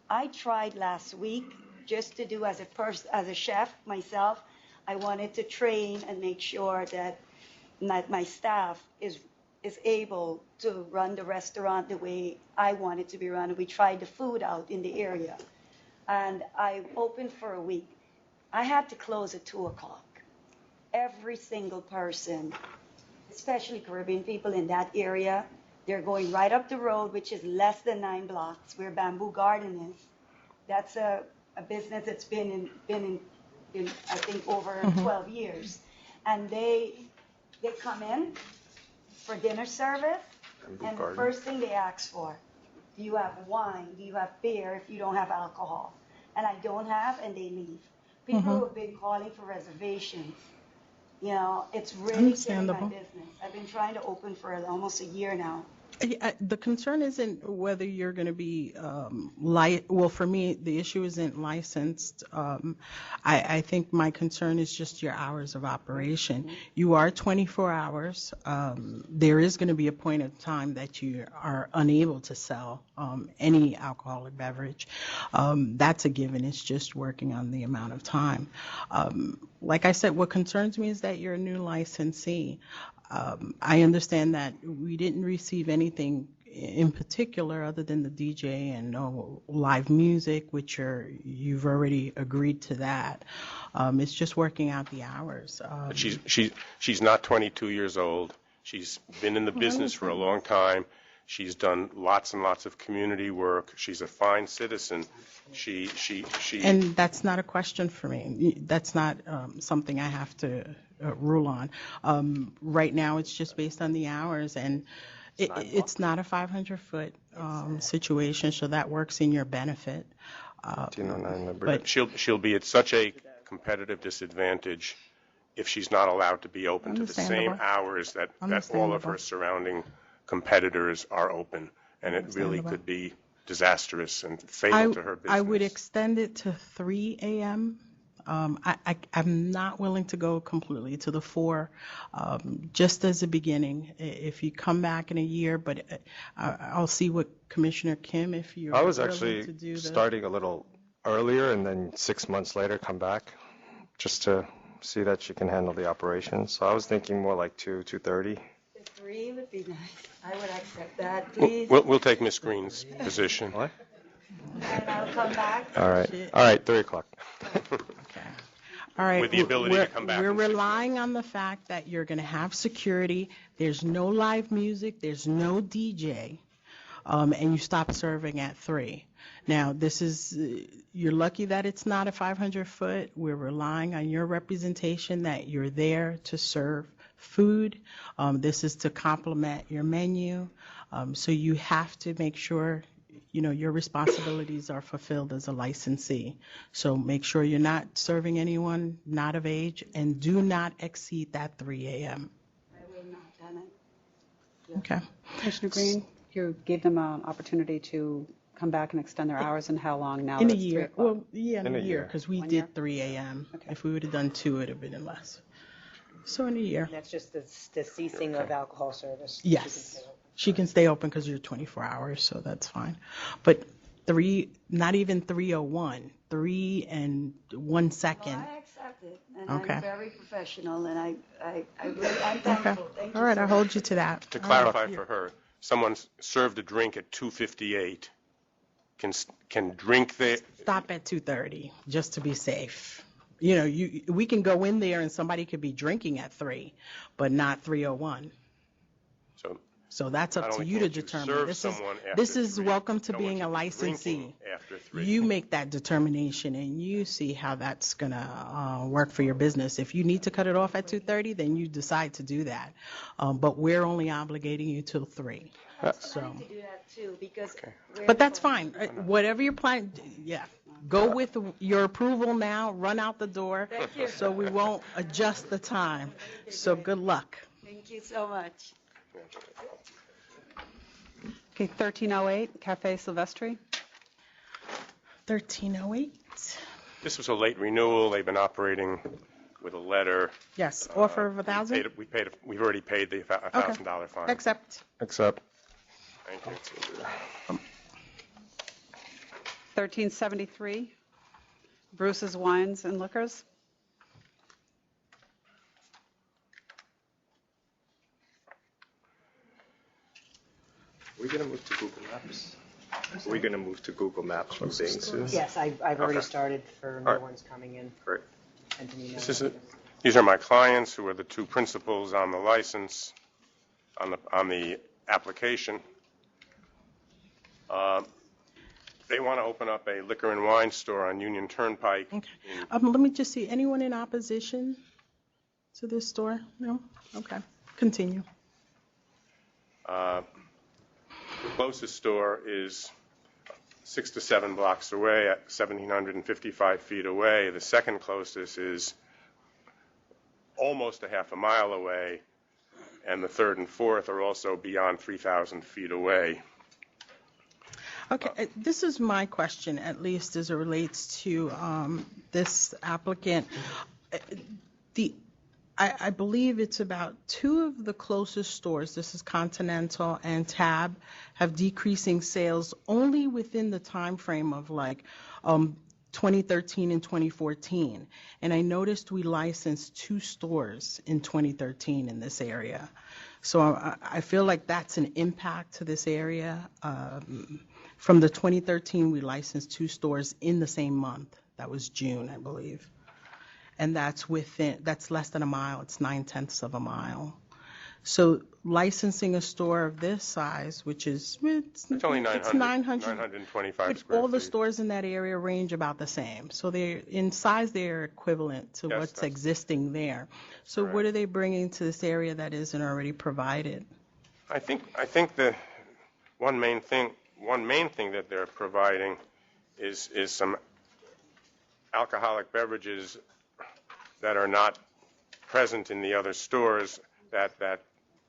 I tried last week just to do as a chef myself. I wanted to train and make sure that my staff is able to run the restaurant the way I want it to be run. We tried the food out in the area, and I opened for a week. I had to close at 2 o'clock. Every single person, especially Caribbean people in that area, they're going right up the road, which is less than 9 blocks, where Bamboo Garden is. That's a business that's been in I think over 12 years, and they come in for dinner service, and the first thing they ask for, do you have wine, do you have beer if you don't have alcohol? And I don't have, and they leave. People who have been calling for reservations, you know, it's really killing my business. I've been trying to open for almost a year now.
The concern isn't whether you're going to be well, for me, the issue isn't licensed. I think my concern is just your hours of operation. You are 24 hours. There is going to be a point of time that you are unable to sell any alcoholic beverage. That's a given. It's just working on the amount of time. Like I said, what concerns me is that you're a new licensee. I understand that we didn't receive anything in particular other than the DJ and live music, which you've already agreed to that. It's just working out the hours.
But she's not 22 years old. She's been in the business for a long time. She's done lots and lots of community work. She's a fine citizen. She.
And that's not a question for me. That's not something I have to rule on. Right now, it's just based on the hours, and it's not a 500-foot situation, so that works in your benefit.
But she'll be at such a competitive disadvantage if she's not allowed to be open to the same hours that all of her surrounding competitors are open, and it really could be disastrous and fatal to her business.
I would extend it to 3 a.m. I'm not willing to go completely to the 4, just as a beginning. If you come back in a year, but I'll see what Commissioner Kim, if you're
I was
willing
actually
to do
starting a little earlier and then 6 months later come back just to see that she can handle the operation. So I was thinking more like 2:30.
3 would be nice. I would accept that, please.
We'll take Ms. Green's position.
What?
And I'll come back.
All right, 3 o'clock.
All right.
With the ability to come back.
We're relying on the fact that you're going to have security. There's no live music. There's no DJ. And you stop serving at 3. Now, you're lucky that it's not a 500-foot. We're relying on your representation that you're there to serve food. This is to complement your menu. So you have to make sure your responsibilities are fulfilled as a licensee. So make sure you're not serving anyone not of age, and do not exceed that 3 a.m.
I will not, Donna.
Okay.
Commissioner Green, you gave them an opportunity to come back and extend their hours, and how long now?
In
that
a
it's 3
year.
o'clock?
Well, yeah, in a year, because we
1
did
year?
3 a.m. If we would have done 2, it would have been less. So in a year.
That's just the ceasing of alcohol service.
Yes. She can stay open because you're 24 hours, so that's fine. But 3, not even 3:01, 3 and 1 second.
Well, I accept it, and
Okay.
I'm very professional, and I'm thankful. Thank you
All right,
so
I'll
much.
hold you to that.
To clarify for her, someone served a drink at 2:58, can drink there.
Stop at 2:30, just to be safe. We can go in there and somebody could be drinking at 3, but not 3:01. So that's
Not
up to
only
you to
can't you
determine.
serve
This
someone
this
after
is
3,
welcome to
no one
being a
should be
licensee.
drinking after 3.
You make that determination, and you see how that's going to work for your business. If you need to cut it off at 2:30, then you decide to do that. But we're only obligating you till 3. So.
To do that too, because
But that's fine. Whatever your plan, yeah. Go with your approval now. Run out the door.
Thank you.
So we won't adjust the time. So good luck.
Thank you so much.
Okay, 1308, Cafe Silvestri.
1308.
This was a late renewal. They've been operating with a letter.
Yes. Offer of $1,000.
We've already paid the $1,000 fine.
Accept.
Thank you.
1373, Bruce's Wines and Liquors.
Are we going to move to Google Maps? Are we going to move to Google Maps from being soon?
Yes, I've already
Okay.
started for
All
new
right.
ones coming in.
Great.
Sent an email.
These are my clients who are the two principals on the license, on the application. They want to open up a liquor and wine store on Union Turnpike.
Okay. Let me just see. Anyone in opposition to this store? No? Okay. Continue.
The closest store is 6 to 7 blocks away at 1,755 feet away. The second closest is almost a half a mile away, and the third and fourth are also beyond 3,000 feet away.
Okay, this is my question, at least as it relates to this applicant. I believe it's about 2 of the closest stores, this is Continental and Tab, have decreasing sales only within the time frame of like 2013 and 2014. And I noticed we licensed 2 stores in 2013 in this area. So I feel like that's an impact to this area. From the 2013, we licensed 2 stores in the same month. That was June, I believe. And that's less than a mile. It's 9/10 of a mile. So licensing a store of this size, which is
It's only 925
but
square
all the
feet.
stores in that area range about the same. So they're in size, they're equivalent to
Yes,
what's
that's
existing there. So what are they bringing to this area that isn't already provided?
I think the one main thing that they're providing is some alcoholic beverages that are not present in the other stores that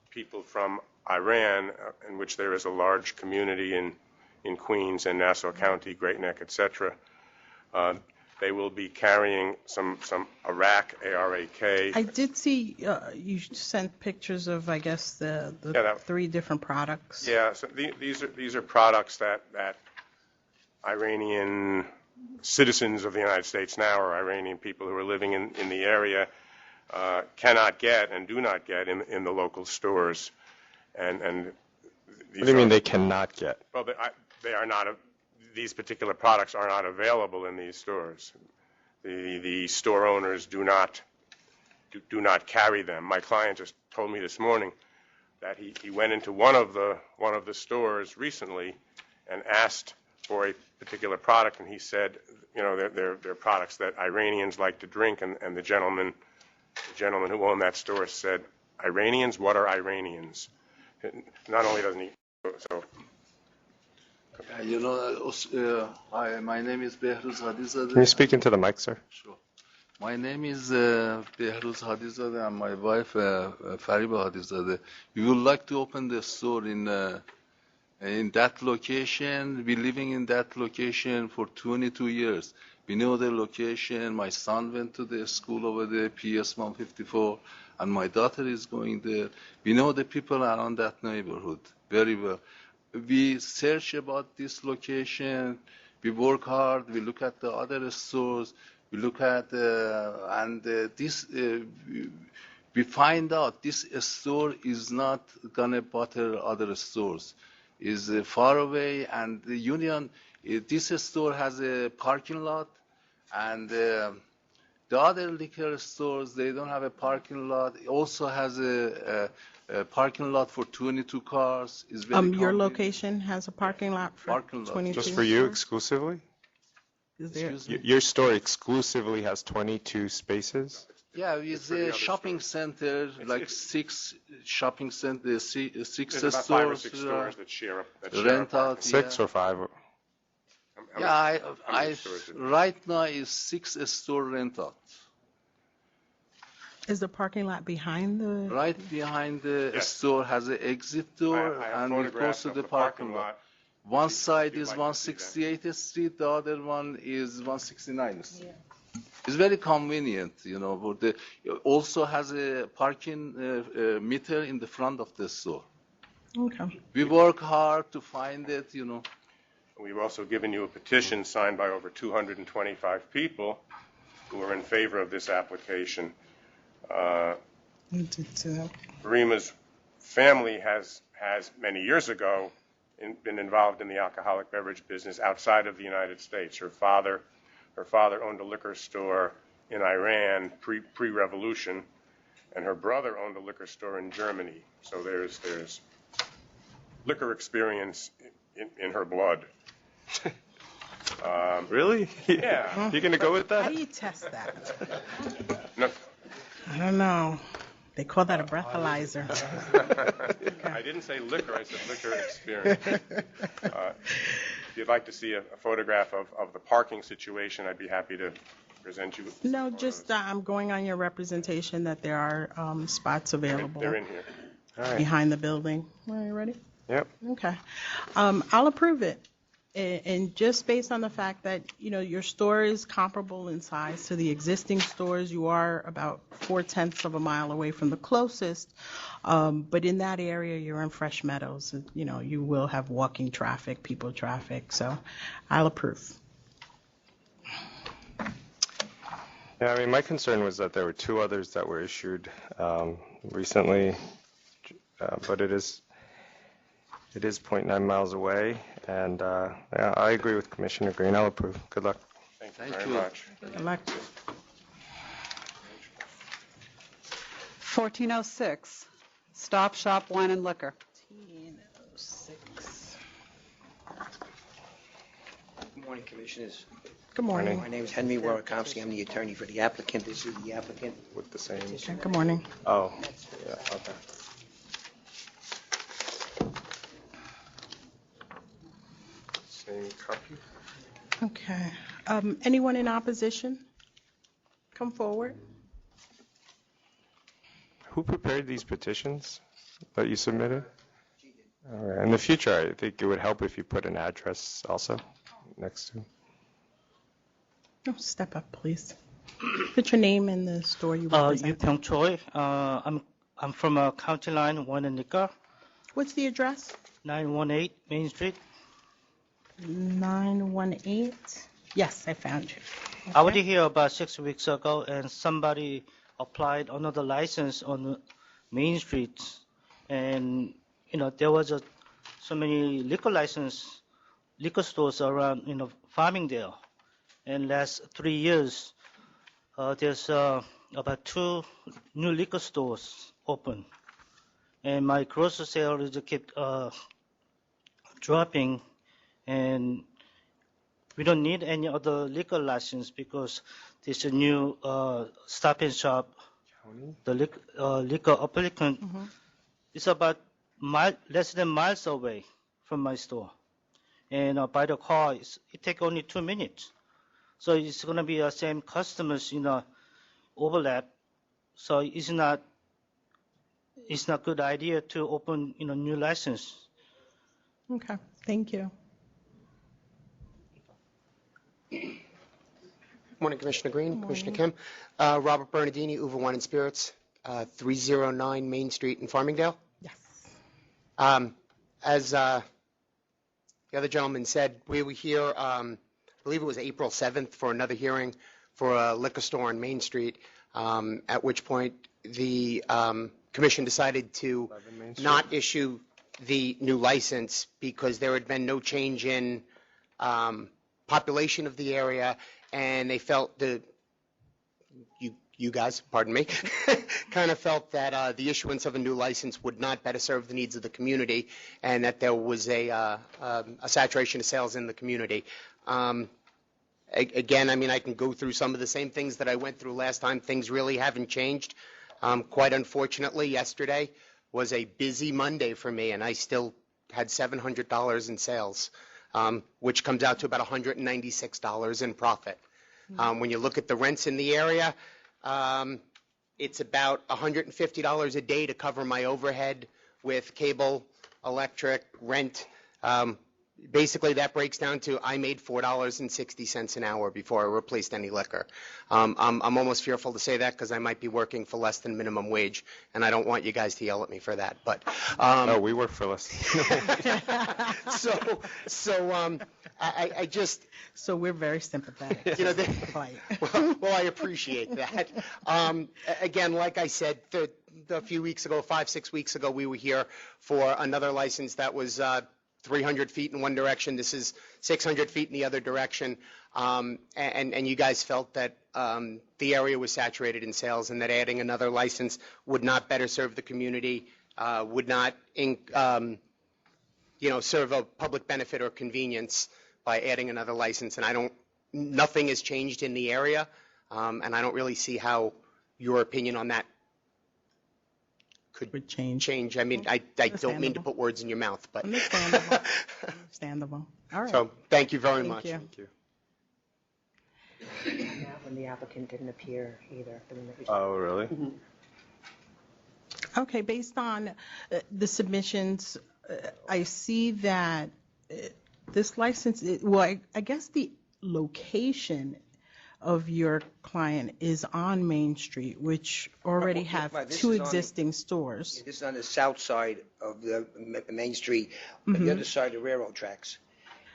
people from Iran, in which there is a large community in Queens and Nassau County, Great Neck, etc. They will be carrying some Arak, A-R-A-K.
I did see you sent pictures of, I guess, the 3 different products.
Yeah, so these are products that Iranian citizens of the United States now, or Iranian people who are living in the area, cannot get and do not get in the local stores. And
What do you mean they cannot get?
Well, they are not. These particular products are not available in these stores. The store owners do not carry them. My client just told me this morning that he went into one of the stores recently and asked for a particular product, and he said, they're products that Iranians like to drink, and the gentleman who owned that store said, Iranians? What are Iranians? Not only doesn't he, so.
Hi, my name is Behruz Hadizadeh.
Can you speak into the mic, sir?
Sure. My name is Behruz Hadizadeh and my wife Fariba Hadizadeh. We would like to open the store in that location. We're living in that location for 22 years. We know the location. My son went to the school over there, PS 154, and my daughter is going there. We know the people around that neighborhood very well. We search about this location. We work hard. We look at the other stores. We look at we find out this store is not gonna bother other stores. Is far away, and the Union. This store has a parking lot, and The other liquor stores, they don't have a parking lot. It also has a parking lot for 22 cars. It's very
Your
convenient.
location has a parking lot for
Parking lot.
22?
Just for you exclusively?
Is there?
Your store exclusively has 22 spaces?
Yeah, it's a shopping center, like six shopping centers, six
There's about 5 or 6
stores.
stores that share
Rent out.
6 or 5?
Yeah, right now is 6 store rent out.
Is the parking lot behind the?
Right behind the store has an exit door and it goes to the parking lot. One side is 168th Street, the other one is 169th Street. It's very convenient, you know. But it also has a parking meter in the front of the store.
Okay.
We work hard to find it, you know.
We've also given you a petition signed by over 225 people who are in favor of this application. Rima's family has many years ago been involved in the alcoholic beverage business outside of the United States. Her father owned a liquor store in Iran pre-revolution, and her brother owned a liquor store in Germany. So there's liquor experience in her blood.
Really?
Yeah.
You're going to go with that?
How do you test that?
No.
I don't know. They call that a breathalyzer.
I didn't say liquor, I said liquor experience. If you'd like to see a photograph of the parking situation, I'd be happy to present you with
No, just I'm going on your representation that there are spots available.
They're in here.
All right.
Behind the building. Are you ready?
Yep.
Okay. I'll approve it. And just based on the fact that, you know, your store is comparable in size to the existing stores, you are about 0.4 of a mile away from the closest. But in that area, you're in Fresh Meadows. You know, you will have walking traffic, people traffic. So I'll approve.
Yeah, I mean, my concern was that there were 2 others that were issued recently, but it is 0.9 miles away, and yeah, I agree with Commissioner Green. I'll approve. Good luck.
Thank you very much.
Good luck.
1406, Stop Shop Wine and Liquor.
1406.
Good morning, Commissioners.
Good morning.
My name is Henry Warakomsky. I'm the attorney for the applicant. This is the applicant.
With the same.
Good morning.
Oh, yeah, okay. Same copy.
Okay. Anyone in opposition? Come forward.
Who prepared these petitions that you submitted? All right. In the future, I think it would help if you put an address also next to.
Oh, step up, please. Put your name and the store you represent.
Yu Pyong Choi. I'm from County Line, Wine and Liquor.
What's the address?
918 Main Street.
918. Yes, I found you. Okay.
I was here about 6 weeks ago, and somebody applied another license on Main Street, and you know there was so many liquor stores around Farmingdale. In last 3 years, there's about 2 new liquor stores open, and my grocery sales kept dropping, and we don't need any other liquor license because there's a new Stop and Shop. The liquor applicant is about less than miles away from my store, and by the car it takes only 2 minutes. So it's going to be the same customers, overlap. So it's not good idea to open, new license.
Okay, thank you.
Morning, Commissioner Green, Commissioner Kim. Robert Bernardini, Uva Wine and Spirits, 309 Main Street in Farmingdale.
Yes.
As the other gentleman said, we were here, I believe it was April 7th, for another hearing for a liquor store on Main Street, at which point the commission decided to not issue the new license because there had been no change in population of the area, and they felt the you guys, pardon me, kind of felt that the issuance of a new license would not better serve the needs of the community, and that there was a saturation of sales in the community. Again, I mean, I can go through some of the same things that I went through last time. Things really haven't changed. Quite unfortunately, yesterday was a busy Monday for me, and I still had $700 in sales, which comes out to about $196 in profit. When you look at the rents in the area, it's about $150 a day to cover my overhead with cable, electric, rent. Basically, that breaks down to I made $4.60 an hour before I replaced any liquor. I'm almost fearful to say that because I might be working for less than minimum wage, and I don't want you guys to yell at me for that. But
no, we work for less.
I just.
So we're very sympathetic.
You know, well, I appreciate that. Again, like I said, a few weeks ago, 5-6 weeks ago, we were here for another license that was 300 feet in one direction. This is 600 feet in the other direction. And you guys felt that the area was saturated in sales, and that adding another license would not better serve the community, would not serve a public benefit or convenience by adding another license. And nothing has changed in the area, and I don't really see how your opinion on that could change. I mean, I don't mean to put words in your mouth, but.
Understandable. All right.
So thank you very much.
Thank you.
That one, the applicant didn't appear either.
Oh, really?
Okay, based on the submissions, I see that this license, I guess the location of your client is on Main Street, which already have two existing stores.
This is on the south side of the Main Street, on the other side of the railroad tracks.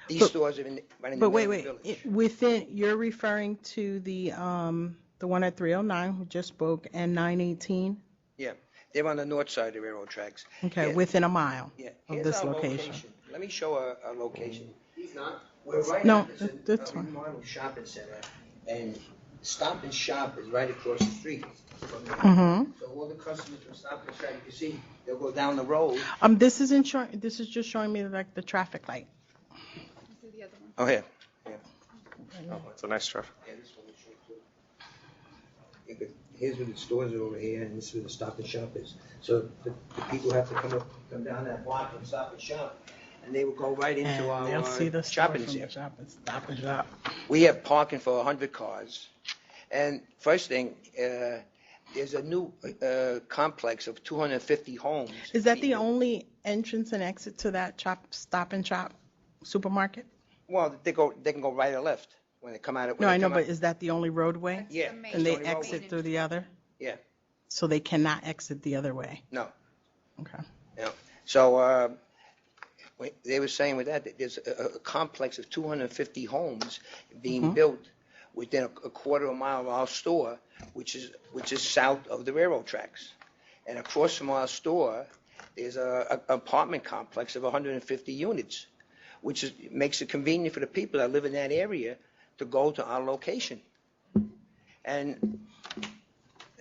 These stores are right in the middle of the village.
You're referring to the one at 309 who just spoke, and 918?
Yeah, they're on the north side of the railroad tracks.
Okay,
yeah.
Within a mile of
Here's
this
our
location.
Let me show a location.
He's not.
We're right
No,
that's a remodeled shopping center, and Stop and Shop is right across the street from there.
Mm-hmm.
So all the customers from Stop and Shop, you see, they'll go down the road.
This isn't showing. This is just showing me like the traffic light.
Oh, here.
Oh, it's a nice traffic.
Yeah, this one will show too. Yeah, but here's where the stores are over here, and this is where the Stop and Shop is. So the people have to come down that block and Stop and Shop, and they will go right into
And
our
they'll see the
shopping
store
center.
from the Stop and Shop.
We have parking for 100 cars. And first thing, there's a new complex of 250 homes.
Is that the only entrance and exit to that Stop and Shop supermarket?
Well, they can go right or left when they come out of.
No, I know, but is that the only roadway?
Yeah.
And they exit through the other?
Yeah.
So they cannot exit the other way?
No.
Okay.
Yeah. So they were saying with that there's a complex of 250 homes being built within a quarter of a mile of our store, which is south of the railroad tracks. And across from our store, there's an apartment complex of 150 units, which makes it convenient for the people that live in that area to go to our location. And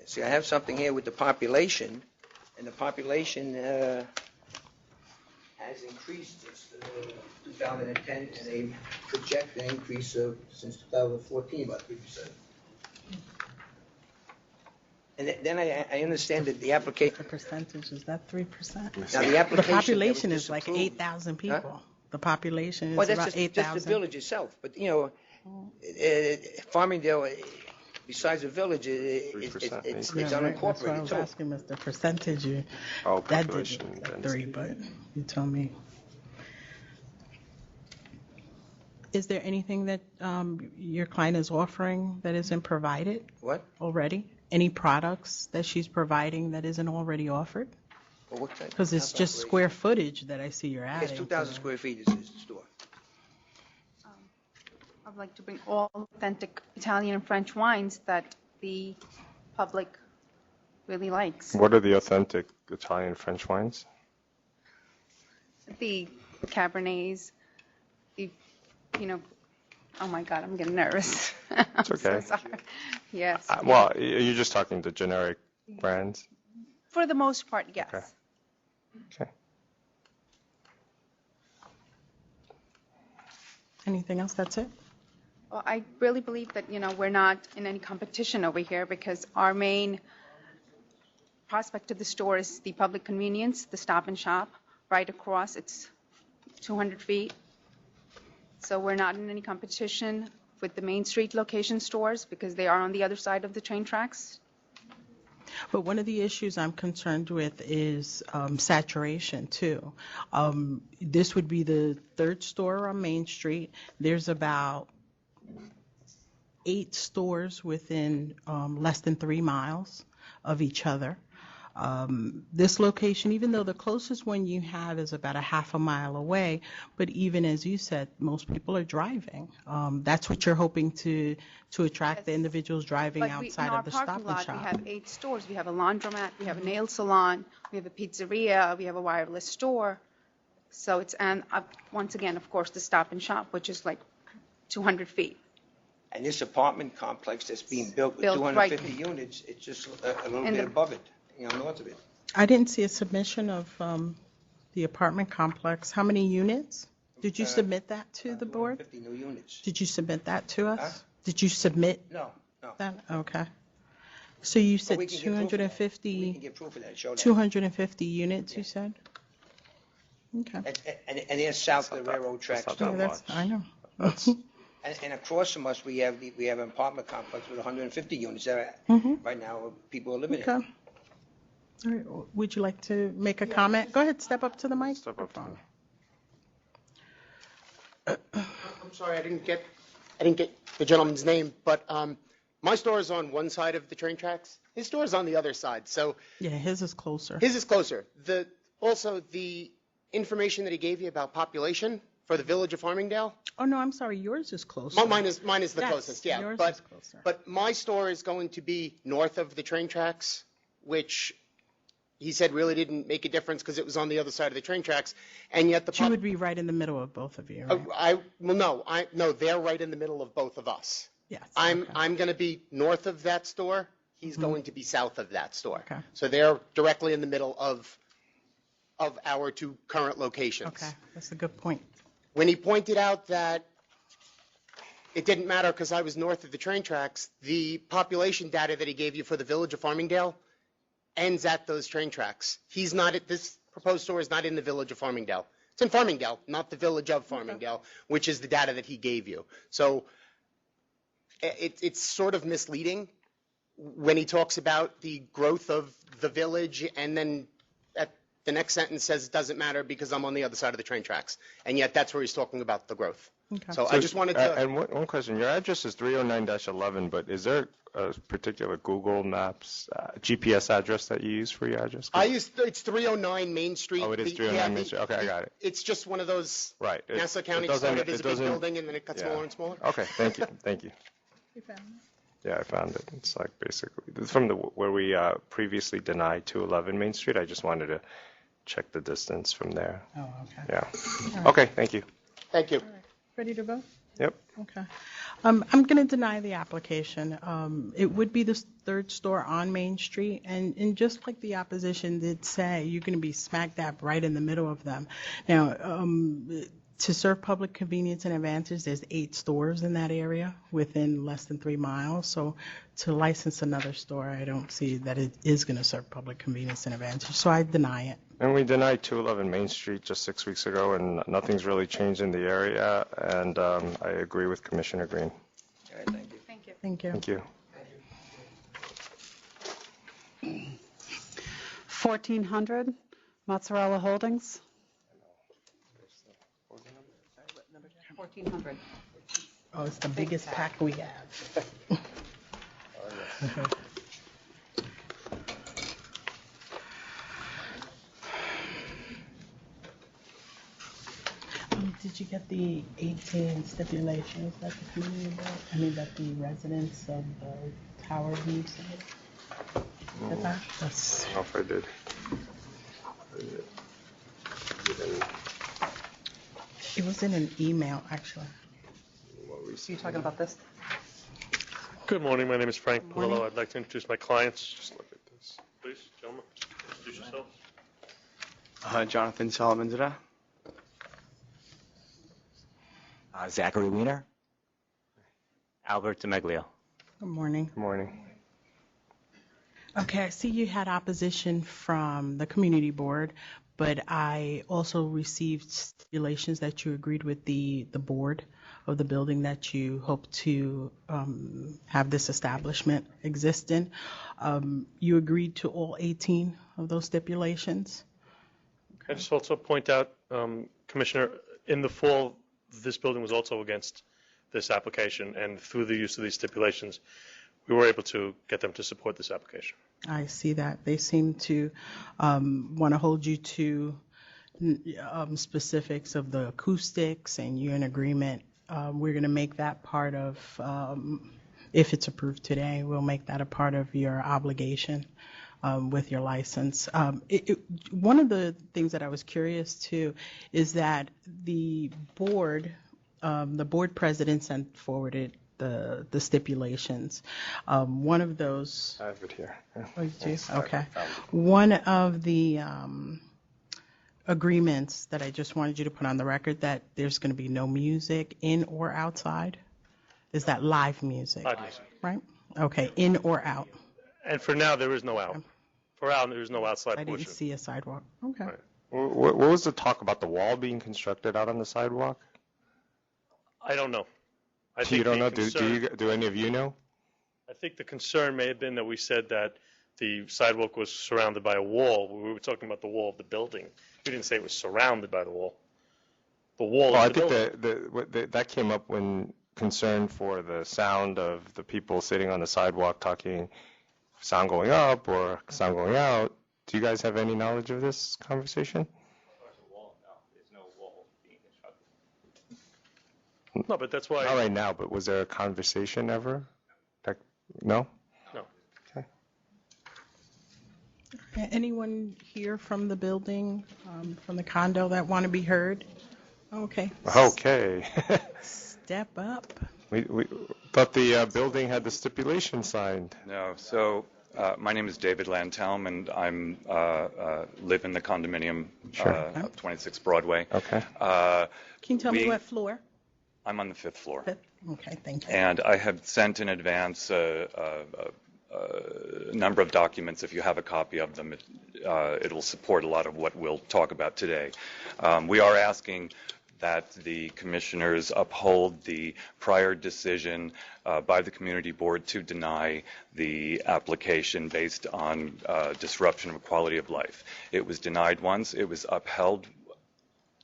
see, I have something here with the population, and the population has increased since 2010, and they project an increase of since 2014 about 3%. And then I understand that the application.
The percentage, is that 3%?
Now the application.
The population is like
disapproved.
8,000 people. Huh? The population is
well, that's
about 8,000.
just the village itself. But, Farmingdale, besides the village, it's unincorporated.
That's why I was asking, Mr. Percentage. That didn't 3, but you tell me. Is there anything that your client is offering that isn't provided?
What?
Already? Any products that she's providing that isn't already offered? Because it's just square footage that I see you're adding.
It's 2,000 square feet is the store.
I'd like to bring all authentic Italian and French wines that the public really likes.
What are the authentic Italian French wines?
The Cabernets, oh my God, I'm getting nervous.
It's okay.
I'm so sorry. Yes.
Well, you're just talking the generic brands?
For the most part, yes.
Okay. Okay.
Anything else? That's it?
Well, I really believe that, we're not in any competition over here because our main prospect of the store is the public convenience, the Stop and Shop, right across. It's 200 feet. So we're not in any competition with the Main Street location stores because they are on the other side of the train tracks.
But one of the issues I'm concerned with is saturation, too. This would be the third store on Main Street. There's about 8 stores within less than 3 miles of each other. This location, even though the closest one you have is about a half a mile away, but even as you said, most people are driving. That's what you're hoping to attract the individuals driving outside of the Stop and
In our
Shop.
parking lot, we have 8 stores. We have a laundromat, we have a nail salon, we have a pizzeria, we have a wireless store. So it's, and once again, of course, the Stop and Shop, which is like 200 feet.
And this apartment complex that's being built with 250 units, it's just a little bit above it, north of it.
I didn't see a submission of the apartment complex. How many units? Did you submit that to the board?
50 new units.
Did you submit that to us?
Huh?
Did you submit
No.
that? Okay. So you said
we can get proof of that.
250,
We can get proof of that, show that.
250 units, you said? Okay.
And they're south of the railroad tracks.
Yeah, I know.
And across from us, we have an apartment complex with 150 units there right now. People are living in.
Okay. All right. Would you like to make a comment? Go ahead, step up to the mic.
Step up to
I'm sorry, I didn't get the gentleman's name, but my store is on one side of the train tracks. His store is on the other side, so
Yeah, his is closer.
his is closer. Also, the information that he gave you about population for the village of Farmingdale,
Oh, no, I'm sorry, yours is closer.
mine is the
Yes,
closest, yeah.
yours
But
is closer.
but my store is going to be north of the train tracks, which he said really didn't make a difference because it was on the other side of the train tracks, and yet the
But you would be right in the middle of both of you, right?
no, they're right in the middle of both of us.
Yes.
I'm going to be north of that store. He's going to be south of that store.
Okay.
So they're directly in the middle of our 2 current locations.
Okay, that's a good point.
When he pointed out that it didn't matter because I was north of the train tracks, the population data that he gave you for the village of Farmingdale ends at those train tracks. This proposed store is not in the village of Farmingdale. It's in Farmingdale, not the village of Farmingdale, which is the data that he gave you. So it's sort of misleading when he talks about the growth of the village and then at the next sentence says it doesn't matter because I'm on the other side of the train tracks. And yet that's where he's talking about the growth.
Okay.
So I just wanted to...
And one question, your address is 309-11, but is there a particular Google Maps GPS address that you use for your address?
It's 309 Main Street.
Oh, it is 309 Main Street. Okay, I got it.
It's just one of those
Right.
Nassau County started as a big building and then it got smaller and smaller.
Okay, thank you, thank you.
You found it?
Yeah, I found it. It's like basically, it's from where we previously denied 211 Main Street. I just wanted to check the distance from there.
Oh, okay.
Yeah.
All right.
Okay, thank you.
Thank you.
Ready to vote?
Yep.
Okay. I'm going to deny the application. It would be the third store on Main Street, and just like the opposition did say, you're going to be smack dab right in the middle of them. Now, to serve public convenience and advantage, there's 8 stores in that area within less than 3 miles. So to license another store, I don't see that it is going to serve public convenience and advantage. So I deny it.
And we denied 211 Main Street just 6 weeks ago, and nothing's really changed in the area, and I agree with Commissioner Green.
All right, thank you.
Thank you.
Thank you.
Thank you.
1400 Mozzarella Holdings. 1400.
Oh, it's the biggest pack we have. Did you get the 18 stipulations that the community that the residents of the tower needs? Get that? That's,
I don't know if I did.
it was in an email, actually.
Are you talking about this?
Good morning. My name is Frank Palillo. I'd like to introduce my clients. Just look at this. Please, gentlemen, introduce yourselves.
Jonathan Salamandra.
Zachary Wiener. Albert Demeglio.
Good morning.
Good morning.
Okay, I see you had opposition from the community board, but I also received stipulations that you agreed with the board of the building that you hope to have this establishment exist in. You agreed to all 18 of those stipulations?
I just also point out, Commissioner, in the fall, this building was also against this application, and through the use of these stipulations, we were able to get them to support this application.
I see that. They seem to want to hold you to specifics of the acoustics, and you're in agreement. We're going to make that part of, if it's approved today, we'll make that a part of your obligation with your license. One of the things that I was curious to is that the board president sent forwarded the stipulations. One of those.
I have it here.
Oh, you do? Okay. One of the agreements that I just wanted you to put on the record, that there's going to be no music in or outside. Is that live music?
Live music.
Right? Okay. In or out.
And for now, there is no out. For out, there is no outside
I
portion.
didn't see a sidewalk. Okay.
Right.
What was the talk about the wall being constructed out on the sidewalk?
I don't know.
You don't know? Do any of you know?
I think the concern may have been that we said that the sidewalk was surrounded by a wall. We were talking about the wall of the building. We didn't say it was surrounded by the wall. The wall
Well,
of the building.
I think that came up when concern for the sound of the people sitting on the sidewalk talking, sound going up or sound going out. Do you guys have any knowledge of this conversation?
No, but that's why.
Not right now, but was there a conversation ever? No?
No.
Okay.
Anyone here from the building, from the condo that want to be heard? Okay.
Okay.
Step up.
We thought the building had the stipulation signed.
No. So my name is David Lantelm, and I'm live in the condominium of 26 Broadway.
Okay. Can you tell me what floor?
I'm on the 5th floor.
Okay, thank you.
And I have sent in advance a number of documents. If you have a copy of them, it'll support a lot of what we'll talk about today. We are asking that the commissioners uphold the prior decision by the community board to deny the application based on disruption of quality of life. It was denied once. It was upheld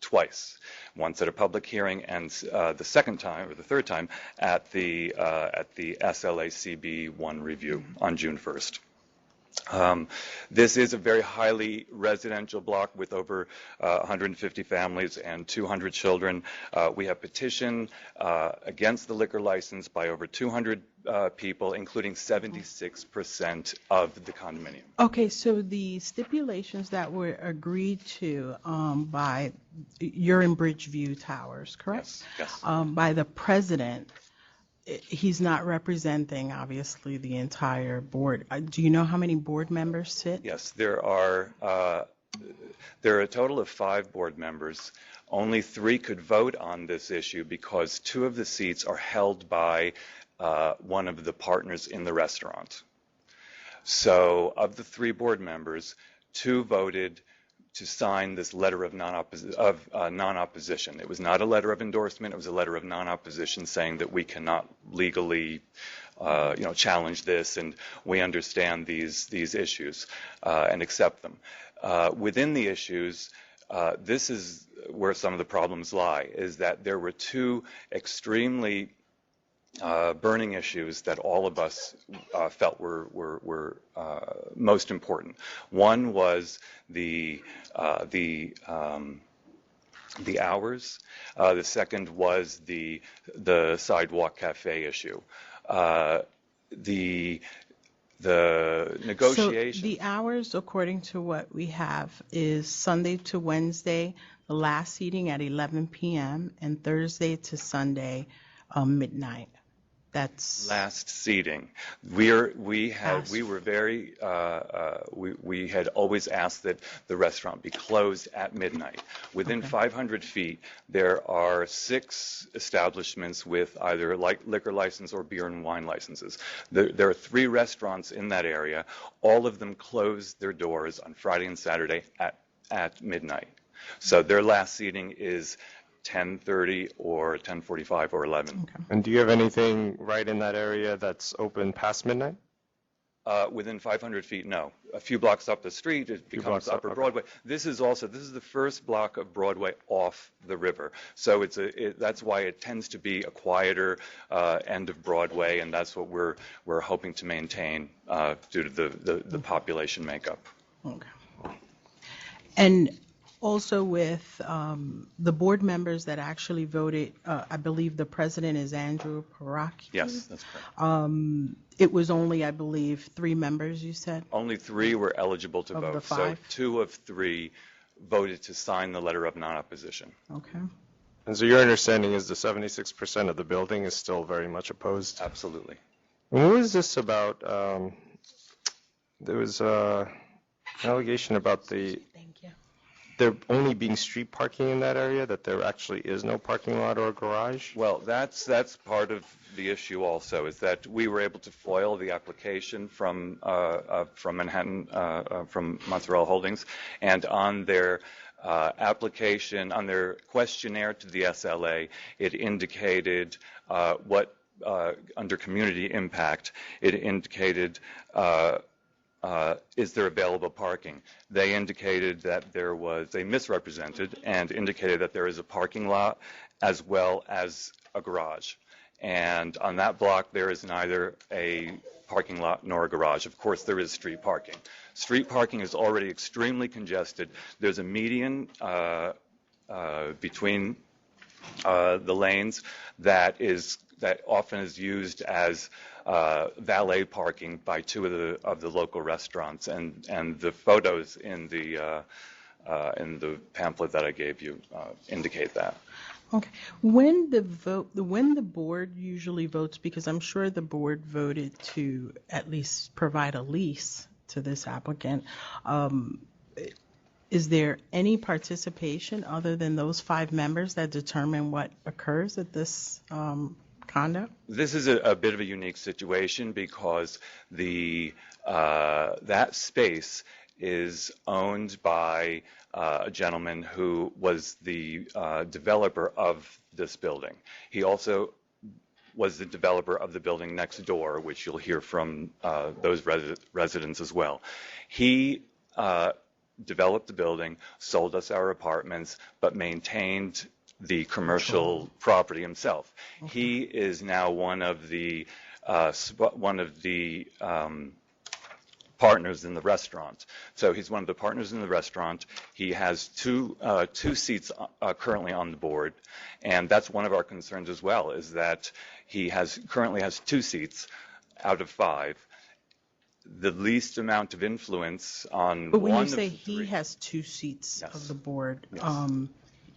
twice. Once at a public hearing, and the second time, or the third time, at the SLACB 1 review on June 1st. This is a very highly residential block with over 150 families and 200 children. We have petitioned against the liquor license by over 200 people, including 76% of the condominium.
Okay, so the stipulations that were agreed to by, you're in Bridgeview Towers, correct?
Yes.
By the president. He's not representing, obviously, the entire board. Do you know how many board members sit?
Yes, there are a total of 5 board members. Only 3 could vote on this issue because 2 of the seats are held by one of the partners in the restaurant. So of the 3 board members, 2 voted to sign this letter of non-opposition. It was not a letter of endorsement. It was a letter of non-opposition saying that we cannot legally challenge this, and we understand these issues and accept them. Within the issues, this is where some of the problems lie, is that there were 2 extremely burning issues that all of us felt were most important. One was the hours. The second was the sidewalk cafe issue. The negotiation.
So the hours, according to what we have, is Sunday to Wednesday, the last seating at 11 p.m., and Thursday to Sunday, midnight. That's
last seating. We had always asked that the restaurant be closed at midnight. Within 500 feet, there are 6 establishments with either liquor license or beer and wine licenses. There are 3 restaurants in that area. All of them close their doors on Friday and Saturday at midnight. So their last seating is 10:30 or 10:45 or 11.
Okay.
And do you have anything right in that area that's open past midnight?
Within 500 feet, no. A few blocks up the street, it becomes Upper Broadway. This is the first block of Broadway off the river. So that's why it tends to be a quieter end of Broadway, and that's what we're hoping to maintain due to the population makeup.
Okay. And also with the board members that actually voted, I believe the president is Andrew Paraki.
Yes, that's correct.
It was only, I believe, 3 members, you said?
Only 3 were eligible to
Of
vote.
the 5?
So 2 of 3 voted to sign the letter of non-opposition.
Okay.
And so your understanding is the 76% of the building is still very much opposed?
Absolutely.
And what was this about? There was an allegation about there only being street parking in that area, that there actually is no parking lot or garage?
Well, that's part of the issue also, is that we were able to foil the application from Manhattan, from Mozzarella Holdings, and on their application, on their questionnaire to the SLA, it indicated under community impact, it indicated is there available parking? They indicated that they misrepresented and indicated that there is a parking lot as well as a garage. And on that block, there is neither a parking lot nor a garage. Of course, there is street parking. Street parking is already extremely congested. There's a median between the lanes that often is used as valet parking by 2 of the local restaurants, and the photos in the pamphlet that I gave you indicate that.
Okay. When the board usually votes, because I'm sure the board voted to at least provide a lease to this applicant, is there any participation other than those 5 members that determine what occurs at this condo?
This is a bit of a unique situation because that space is owned by a gentleman who was the developer of this building. He also was the developer of the building next door, which you'll hear from those residents as well. He developed the building, sold us our apartments, but maintained the commercial property himself. He is now one of the partners in the restaurant. So he's one of the partners in the restaurant. He has two seats currently on the board, and that's one of our concerns as well, is that he currently has 2 seats out of 5. The least amount of influence on
but when
one
you say
of the 3.
He has 2 seats
Yes.
of the board,
Yes.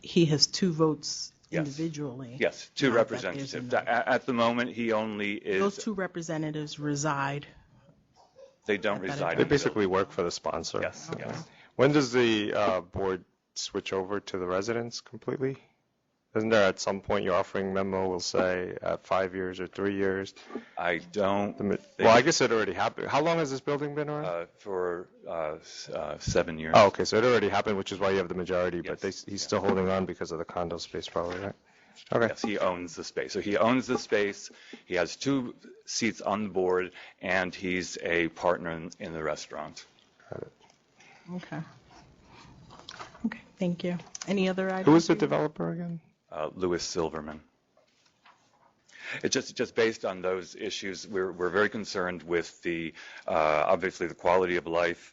he has 2 votes
Yes.
individually.
Yes, 2
Not that there's
representatives.
another.
At the moment, he only is.
Those 2 representatives reside.
They don't reside.
They basically work for the sponsor.
Yes.
Okay.
Yes.
When does the board switch over to the residents completely? Isn't there at some point your offering memo will say at 5 years or 3 years?
I don't.
Well, I guess it already happened. How long has this building been around?
For 7 years.
Oh, okay, so it already happened, which is why you have the majority,
Yes.
but he's still holding on because of the condo space probably, right? Okay.
Yes, he owns the space. So he owns the space, he has 2 seats on the board, and he's a partner in the restaurant.
Got it.
Okay. Okay, thank you. Any other items?
Who was the developer again?
Louis Silverman. It's just based on those issues. We're very concerned with obviously the quality of life.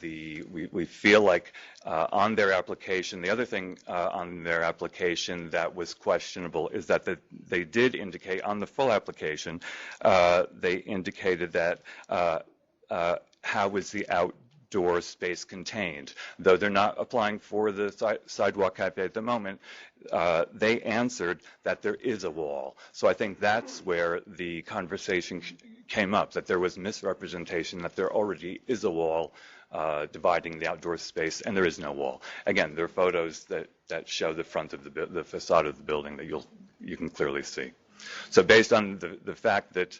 We feel like on their application, the other thing on their application that was questionable is that they did indicate on the full application, they indicated that how was the outdoor outdoor space contained. Though they're not applying for the sidewalk cafe at the moment, they answered that there is a wall. So I think that's where the conversation came up, that there was misrepresentation, that there already is a wall dividing the outdoor space, and there is no wall. Again, there are photos that show the front of the facade of the building that you can clearly see. So based on the fact that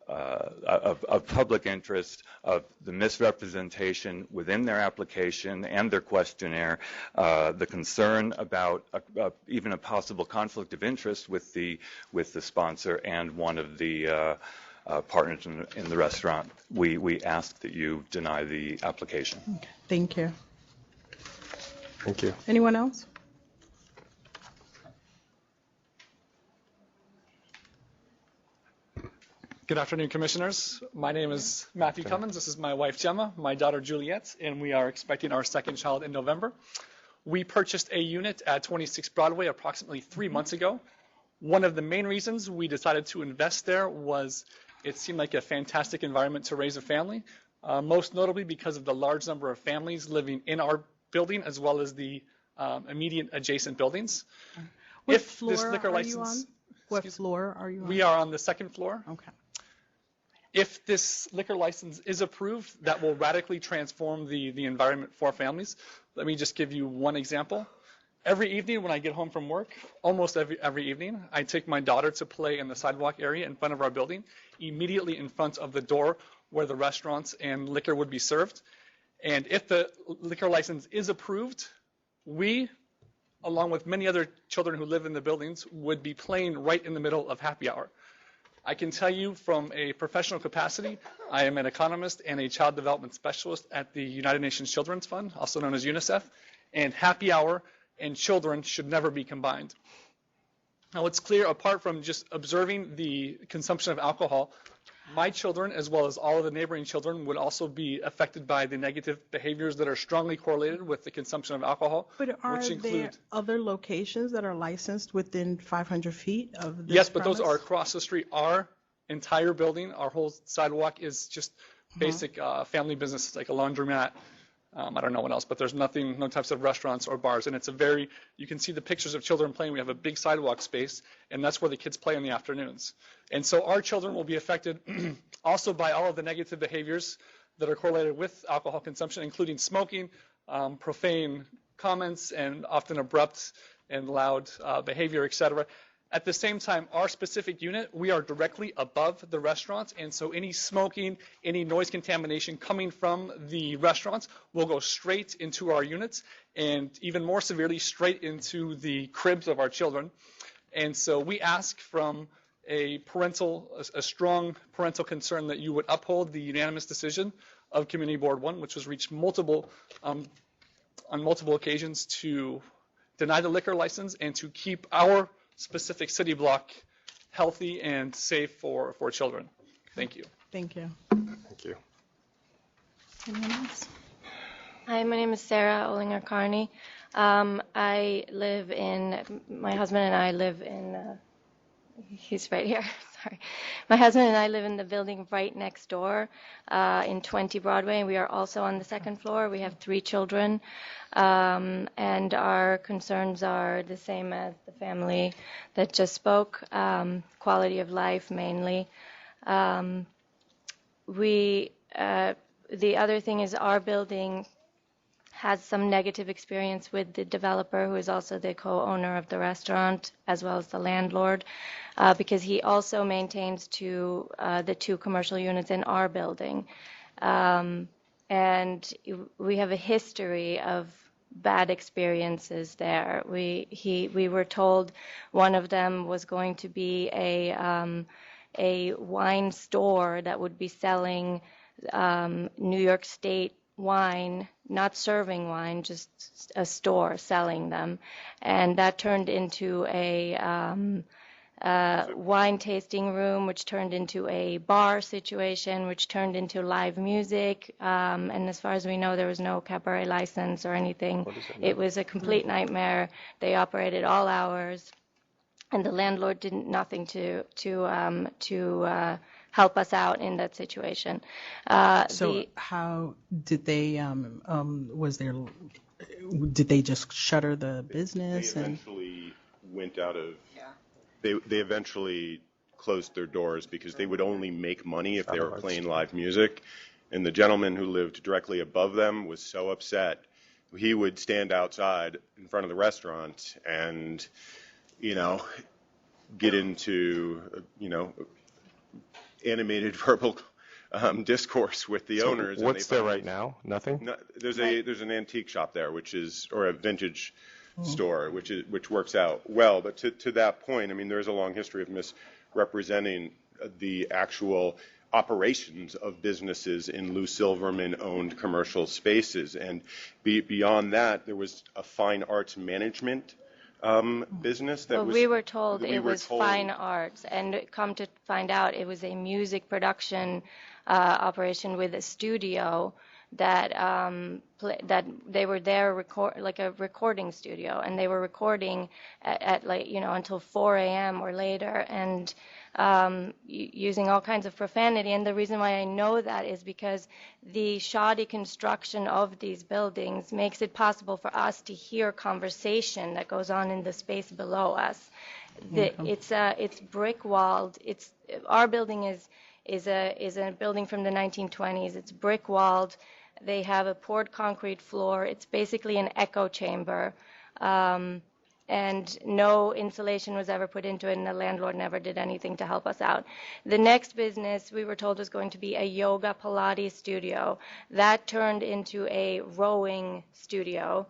of public interest, of the misrepresentation within their application and their questionnaire, the concern about even a possible conflict of interest with the sponsor and one of the partners in the restaurant, we ask that you deny the application.
Okay. Thank you.
Thank you.
Anyone else?
Good afternoon, Commissioners. My name is Matthew Cummins. This is my wife, Gemma, my daughter, Juliet, and we are expecting our second child in November. We purchased a unit at 26 Broadway approximately 3 months ago. One of the main reasons we decided to invest there was it seemed like a fantastic environment to raise a family, most notably because of the large number of families living in our building as well as the immediate adjacent buildings.
What floor are you on? What floor are you on?
We are on the second floor.
Okay.
If this liquor license is approved, that will radically transform the environment for families. Let me just give you one example. Every evening when I get home from work, almost every evening, I take my daughter to play in the sidewalk area in front of our building, immediately in front of the door where the restaurants and liquor would be served. And if the liquor license is approved, we, along with many other children who live in the buildings, would be playing right in the middle of happy hour. I can tell you from a professional capacity, I am an economist and a child development specialist at the United Nations Children's Fund, also known as UNICEF, and happy hour and children should never be combined. Now it's clear, apart from just observing the consumption of alcohol, my children, as well as all of the neighboring children, would also be affected by the negative behaviors that are strongly correlated with the consumption of alcohol,
But are
which include...
there other locations that are licensed within 500 feet of this
Yes, but those
premise?
are across the street. Our entire building, our whole sidewalk is just basic family business, like a laundromat. I don't know what else, but there's nothing, no types of restaurants or bars. And it's a very, you can see the pictures of children playing. We have a big sidewalk space, and that's where the kids play in the afternoons. And so our children will be affected also by all of the negative behaviors that are correlated with alcohol consumption, including smoking, profane comments, and often abrupt and loud behavior, etc. At the same time, our specific unit, we are directly above the restaurants, and so any smoking, any noise contamination coming from the restaurants will go straight into our units, and even more severely, straight into the cribs of our children. And so we ask from a strong parental concern that you would uphold the unanimous decision of Community Board 1, which was reached on multiple occasions to deny the liquor license and to keep our specific city block healthy and safe for children. Thank you.
Thank you.
Thank you.
Anyone else?
Hi, my name is Sarah Olinger-Carney. My husband and I live in, he's right here, sorry. My husband and I live in the building right next door in 20 Broadway, and we are also on the second floor. We have 3 children, and our concerns are the same as the family that just spoke, quality of life mainly. The other thing is our building has some negative experience with the developer, who is also the co-owner of the restaurant, as well as the landlord, because he also maintains the 2 commercial units in our building. And we have a history of bad experiences there. We were told one of them was going to be a wine store that would be selling New York State wine, not serving wine, just a store selling them. And that turned into a wine tasting room, which turned into a bar situation, which turned into live music. And as far as we know, there was no cabaret license or anything. It was a complete nightmare. They operated all hours, and the landlord did nothing to help us out in that situation.
So how did they, did they just shutter the business?
They eventually went out of, they eventually closed their doors because they would only make money if they were playing live music. And the gentleman who lived directly above them was so upset, he would stand outside in front of the restaurant and, get into, animated verbal discourse with the owners.
What's there right now? Nothing?
No, there's an antique shop there, or a vintage store, which works out well. But to that point, I mean, there's a long history of misrepresenting the actual operations of businesses in Lou Silverman-owned commercial spaces. And beyond that, there was a fine arts management business that
we were told it was fine arts, and come to find out it was a music production operation with a studio that that they were there like a recording studio, and they were recording at like until 4 a.m. or later, and using all kinds of profanity. And the reason why I know that is because the shoddy construction of these buildings makes it possible for us to hear conversation that goes on in the space below us. It's brick walled. Our building is a building from the 1920s. It's brick walled. They have a poured concrete floor. It's basically an echo chamber. And no insulation was ever put into it, and the landlord never did anything to help us out. The next business, we were told, was going to be a yoga Pilates studio. That turned into a rowing studio,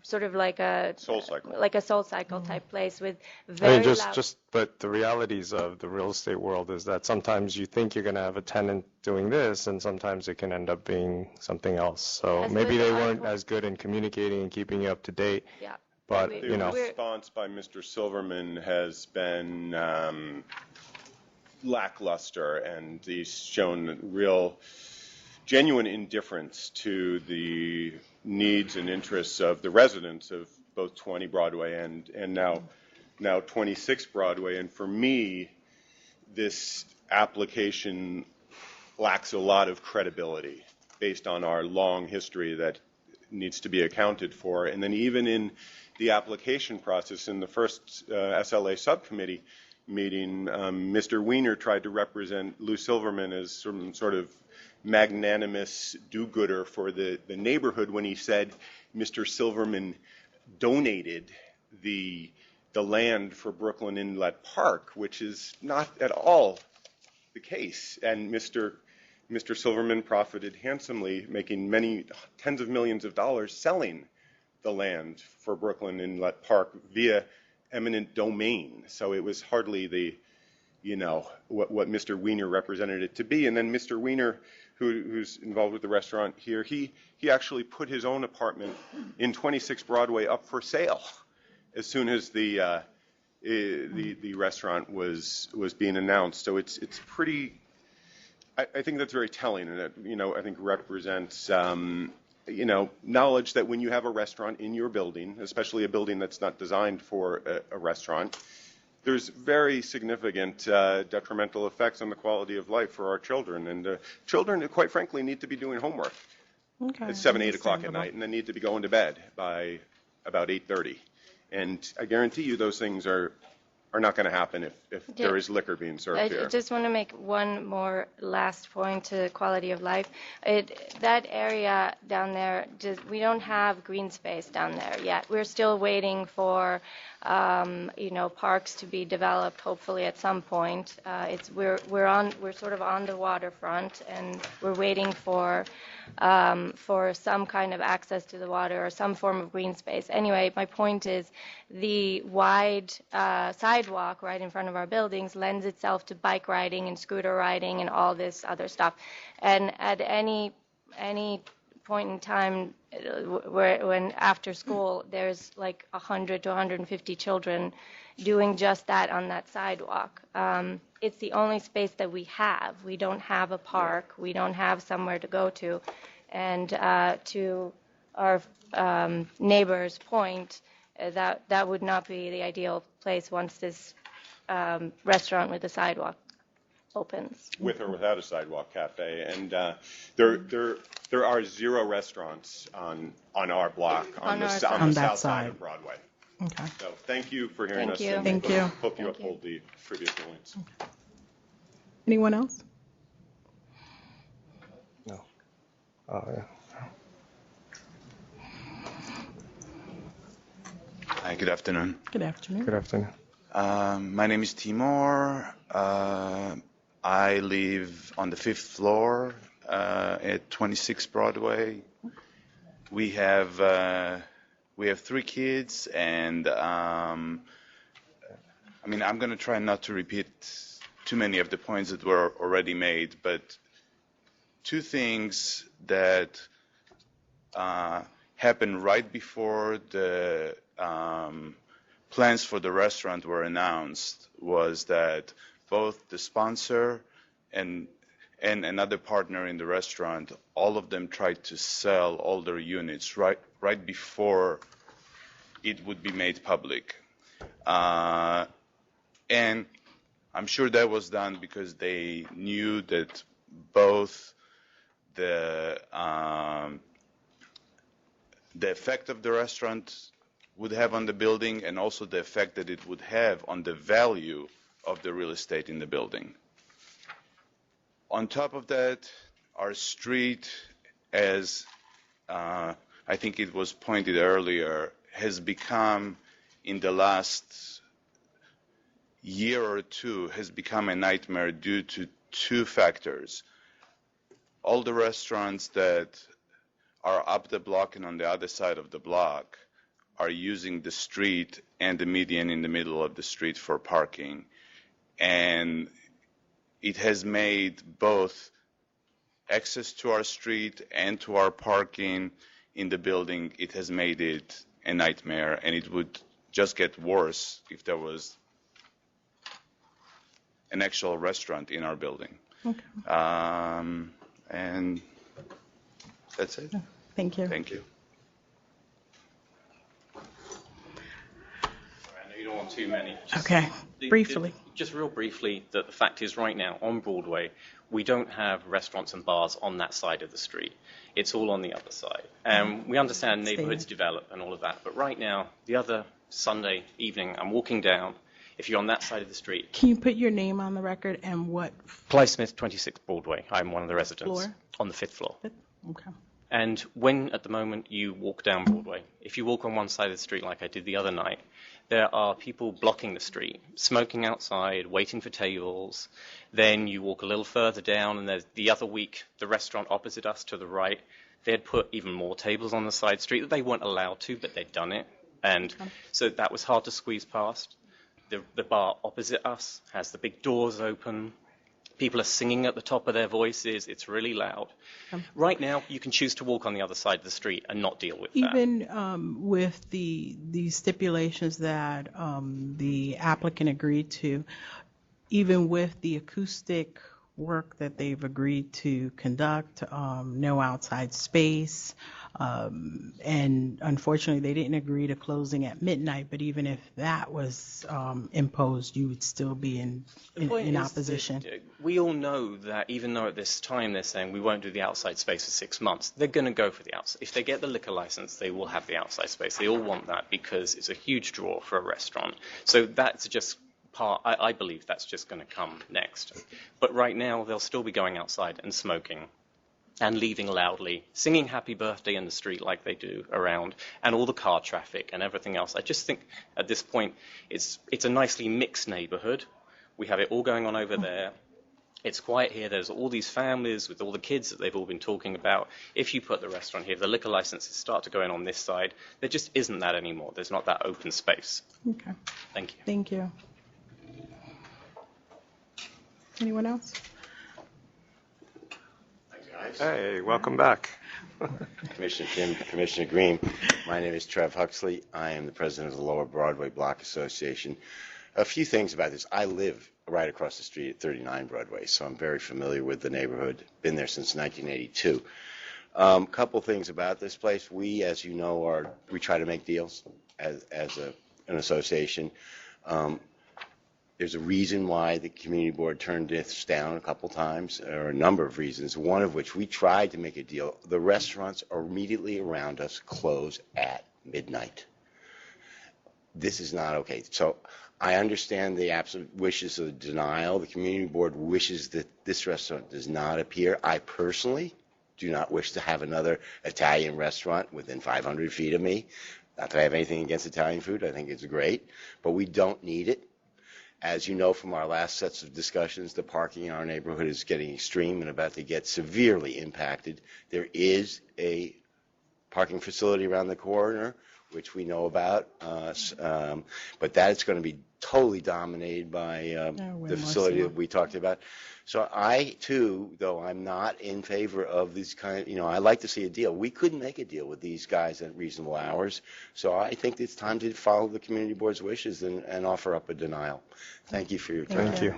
sort of like a Soul Cycle type place with very loud...
But the realities of the real estate world is that sometimes you think you're going to have a tenant doing this, and sometimes it can end up being something else. So maybe they weren't as good in communicating and keeping you up to date.
Yeah.
But,
the response by Mr. Silverman has been lackluster, and he's shown real, genuine indifference to the needs and interests of the residents of both 20 Broadway and now 26 Broadway. And for me, this application lacks a lot of credibility based on our long history that needs to be accounted for. And then even in the application process, in the first SLA subcommittee meeting, Mr. Weiner tried to represent Lou Silverman as some sort of magnanimous do-gooder for the neighborhood when he said Mr. Silverman donated the land for Brooklyn Inlet Park, which is not at all the case. And Mr. Silverman profited handsomely, making many tens of millions of dollars selling the land for Brooklyn Inlet Park via eminent domain. So it was hardly the, what Mr. Weiner represented it to be. And then Mr. Weiner, who's involved with the restaurant here, he actually put his own apartment in 26 Broadway up for sale as soon as the restaurant was being announced. So it's pretty. I think that's very telling, and it, I think represents knowledge that when you have a restaurant in your building, especially a building that's not designed for a restaurant, there's very significant detrimental effects on the quality of life for our children. And children, quite frankly, need to be doing homework at 7, 8 o'clock at night, and they need to be going to bed by about 8:30. And I guarantee you those things are not going to happen if there is liquor being served here.
I just want to make one more last point to quality of life. That area down there, we don't have green space down there yet. We're still waiting for parks to be developed, hopefully at some point. We're sort of on the waterfront, and we're waiting for some kind of access to the water or some form of green space. Anyway, my point is the wide sidewalk right in front of our buildings lends itself to bike riding and scooter riding and all this other stuff. And at any point in time when after school there's like 100 to 150 children doing just that on that sidewalk. It's the only space that we have. We don't have a park. We don't have somewhere to go to. And to our neighbor's point, that would not be the ideal place once this restaurant with the sidewalk opens.
With or without a sidewalk cafe, and there are 0 restaurants on our block on the south side of Broadway.
Okay.
So thank you for hearing us. And
Thank you.
Hope you uphold the previous rulings.
Anyone else?
No. Oh, yeah.
Hi, good afternoon.
Good afternoon.
Good afternoon.
My name is Timur. I live on the 5th floor at 26 Broadway. We have 3 kids, and I'm going to try not to repeat too many of the points that were already made, but 2 things that happened right before the plans for the restaurant were announced was that both the sponsor and another partner in the restaurant, all of them tried to sell all their units right before it would be made public. And I'm sure that was done because they knew that both the effect of the restaurant would have on the building and also the effect that it would have on the value of the real estate in the building. On top of that, our street, as I think it was pointed earlier, has become, in the last year or 2, has become a nightmare due to 2 factors. All the restaurants that are up the block and on the other side of the block are using the street and the median in the middle of the street for parking. And it has made both access to our street and to our parking in the building, it has made it a nightmare, and it would just get worse if there was an actual restaurant in our building.
Okay.
And that's it.
Thank you.
Thank you.
I know you don't want too many.
Okay, briefly.
Just real briefly, the fact is right now on Broadway, we don't have restaurants and bars on that side of the street. It's all on the other side. And we understand neighborhoods develop and all of that, but right now, the other Sunday evening, I'm walking down. If you're on that side of the street.
Can you put your name on the record and what?
Clive Smith, 26 Broadway. I'm one of the residents.
Floor?
On the 5th floor.
Okay.
And when, at the moment, you walk down Broadway, if you walk on one side of the street like I did the other night, there are people blocking the street, smoking outside, waiting for tables. Then you walk a little further down, and there's the other week, the restaurant opposite us to the right, they had put even more tables on the side street that they weren't allowed to, but they'd done it. And so that was hard to squeeze past. The bar opposite us has the big doors open. People are singing at the top of their voices. It's really loud. Right now, you can choose to walk on the other side of the street and not deal with that.
Even with the stipulations that the applicant agreed to, even with the acoustic work that they've agreed to conduct, no outside space, and unfortunately they didn't agree to closing at midnight, but even if that was imposed, you would still be in opposition.
We all know that even though at this time they're saying we won't do the outside space for 6 months, they're going to go for the outside. If they get the liquor license, they will have the outside space. They all want that because it's a huge draw for a restaurant. So that's just I believe that's just going to come next. But right now, they'll still be going outside and smoking and leaving loudly, singing happy birthday in the street like they do around, and all the car traffic and everything else. I just think at this point, it's a nicely mixed neighborhood. We have it all going on over there. It's quiet here. There's all these families with all the kids that they've all been talking about. If you put the restaurant here, the liquor licenses start to go in on this side. There just isn't that anymore. There's not that open space.
Okay.
Thank you.
Thank you. Anyone else?
Hey, welcome back.
Commissioner Kim, Commissioner Green. My name is Trev Huxley. I am the president of the Lower Broadway Block Association. A few things about this. I live right across the street at 39 Broadway, so I'm very familiar with the neighborhood. Been there since 1982. Couple things about this place. We, as you know, we try to make deals as an association. There's a reason why the community board turned this down a couple times, or a number of reasons, one of which we tried to make a deal. The restaurants immediately around us close at midnight. This is not okay. So I understand the absolute wishes of denial. The community board wishes that this restaurant does not appear. I personally do not wish to have another Italian restaurant within 500 feet of me. Not that I have anything against Italian food. I think it's great, but we don't need it. As you know from our last sets of discussions, the parking in our neighborhood is getting extreme and about to get severely impacted. There is a parking facility around the corner, which we know about, but that is going to be totally dominated by the facility that we talked about. So I, too, though I'm not in favor of these kind, I like to see a deal. We couldn't make a deal with these guys at reasonable hours, so I think it's time to follow the community board's wishes and offer up a denial. Thank you for your time.
Thank you.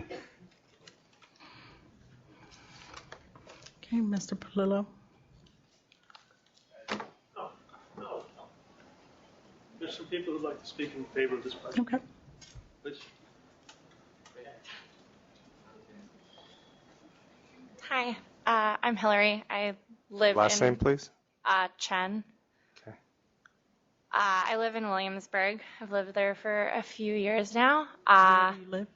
Okay, Mr. Palillo.
There's some people who'd like to speak in favor of this project.
Okay.
Please.
Hi, I'm Hillary. I live
Last
in
name, please.
Chen.
Okay.
I live in Williamsburg. I've lived there for a few years now.
Where do you live?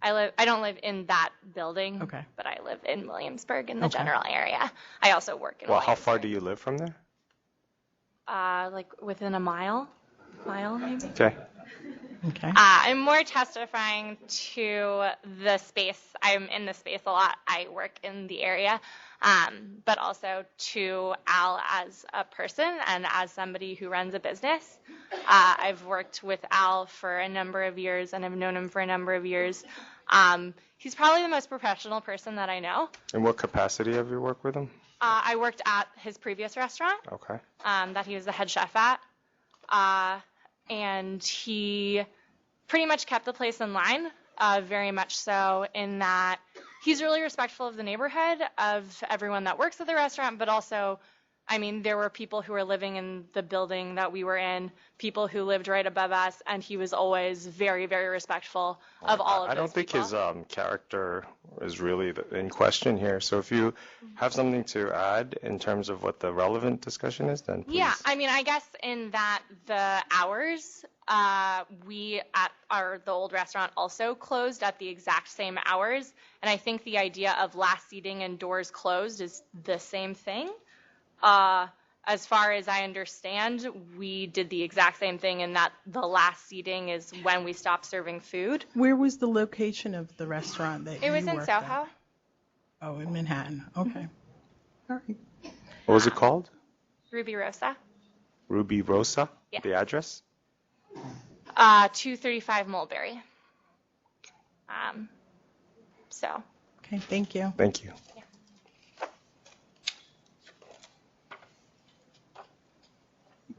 I don't live in that building,
Okay.
but I live in Williamsburg in the
Okay.
general area. I also work in
Well, how far do you live from there?
like within a mile maybe.
Okay.
Okay.
I'm more testifying to the space. I'm in the space a lot. I work in the area, but also to Al as a person and as somebody who runs a business. I've worked with Al for a number of years, and I've known him for a number of years. He's probably the most professional person that I know.
In what capacity have you worked with him?
I worked at his previous restaurant
Okay.
that he was the head chef at. And he pretty much kept the place in line, very much so, in that he's really respectful of the neighborhood, of everyone that works at the restaurant, but also, I mean, there were people who were living in the building that we were in, people who lived right above us, and he was always very, very respectful of all of those
I don't think
people.
his character is really in question here. So if you have something to add in terms of what the relevant discussion is, then please.
Yeah, I mean, I guess in that the hours, we at the old restaurant also closed at the exact same hours, and I think the idea of last seating and doors closed is the same thing. As far as I understand, we did the exact same thing in that the last seating is when we stopped serving food.
Where was the location of the restaurant that
It was
you
in
worked
Soho.
at? Oh, in Manhattan. Okay. All right.
What was it called?
Ruby Rosa.
Ruby Rosa?
Yeah.
The address?
235 Mulberry. So.
Okay, thank you.
Thank you.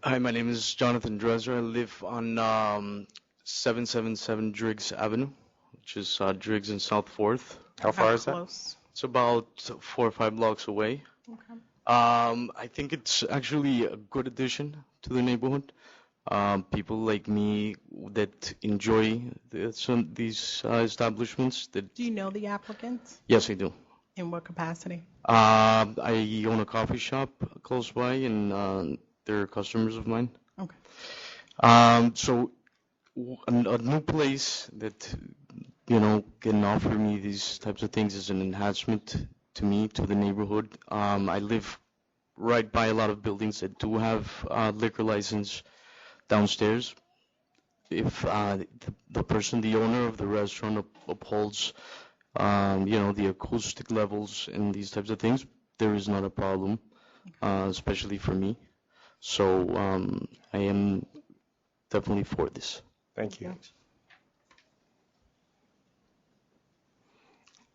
Hi, my name is Jonathan Dresser. I live on 777 Driggs Avenue, which is Driggs in South Fourth.
How far is that?
Close.
It's about 4 or 5 blocks away.
Okay.
I think it's actually a good addition to the neighborhood. People like me that enjoy these establishments.
Do you know the applicants?
Yes, I do.
In what capacity?
I own a coffee shop close by, and they're customers of mine.
Okay.
So a new place that, can offer me these types of things is an enhancement to me, to the neighborhood. I live right by a lot of buildings that do have liquor license downstairs. If the owner of the restaurant upholds, the acoustic levels and these types of things, there is not a problem, especially for me. So I am definitely for this.
Thank you.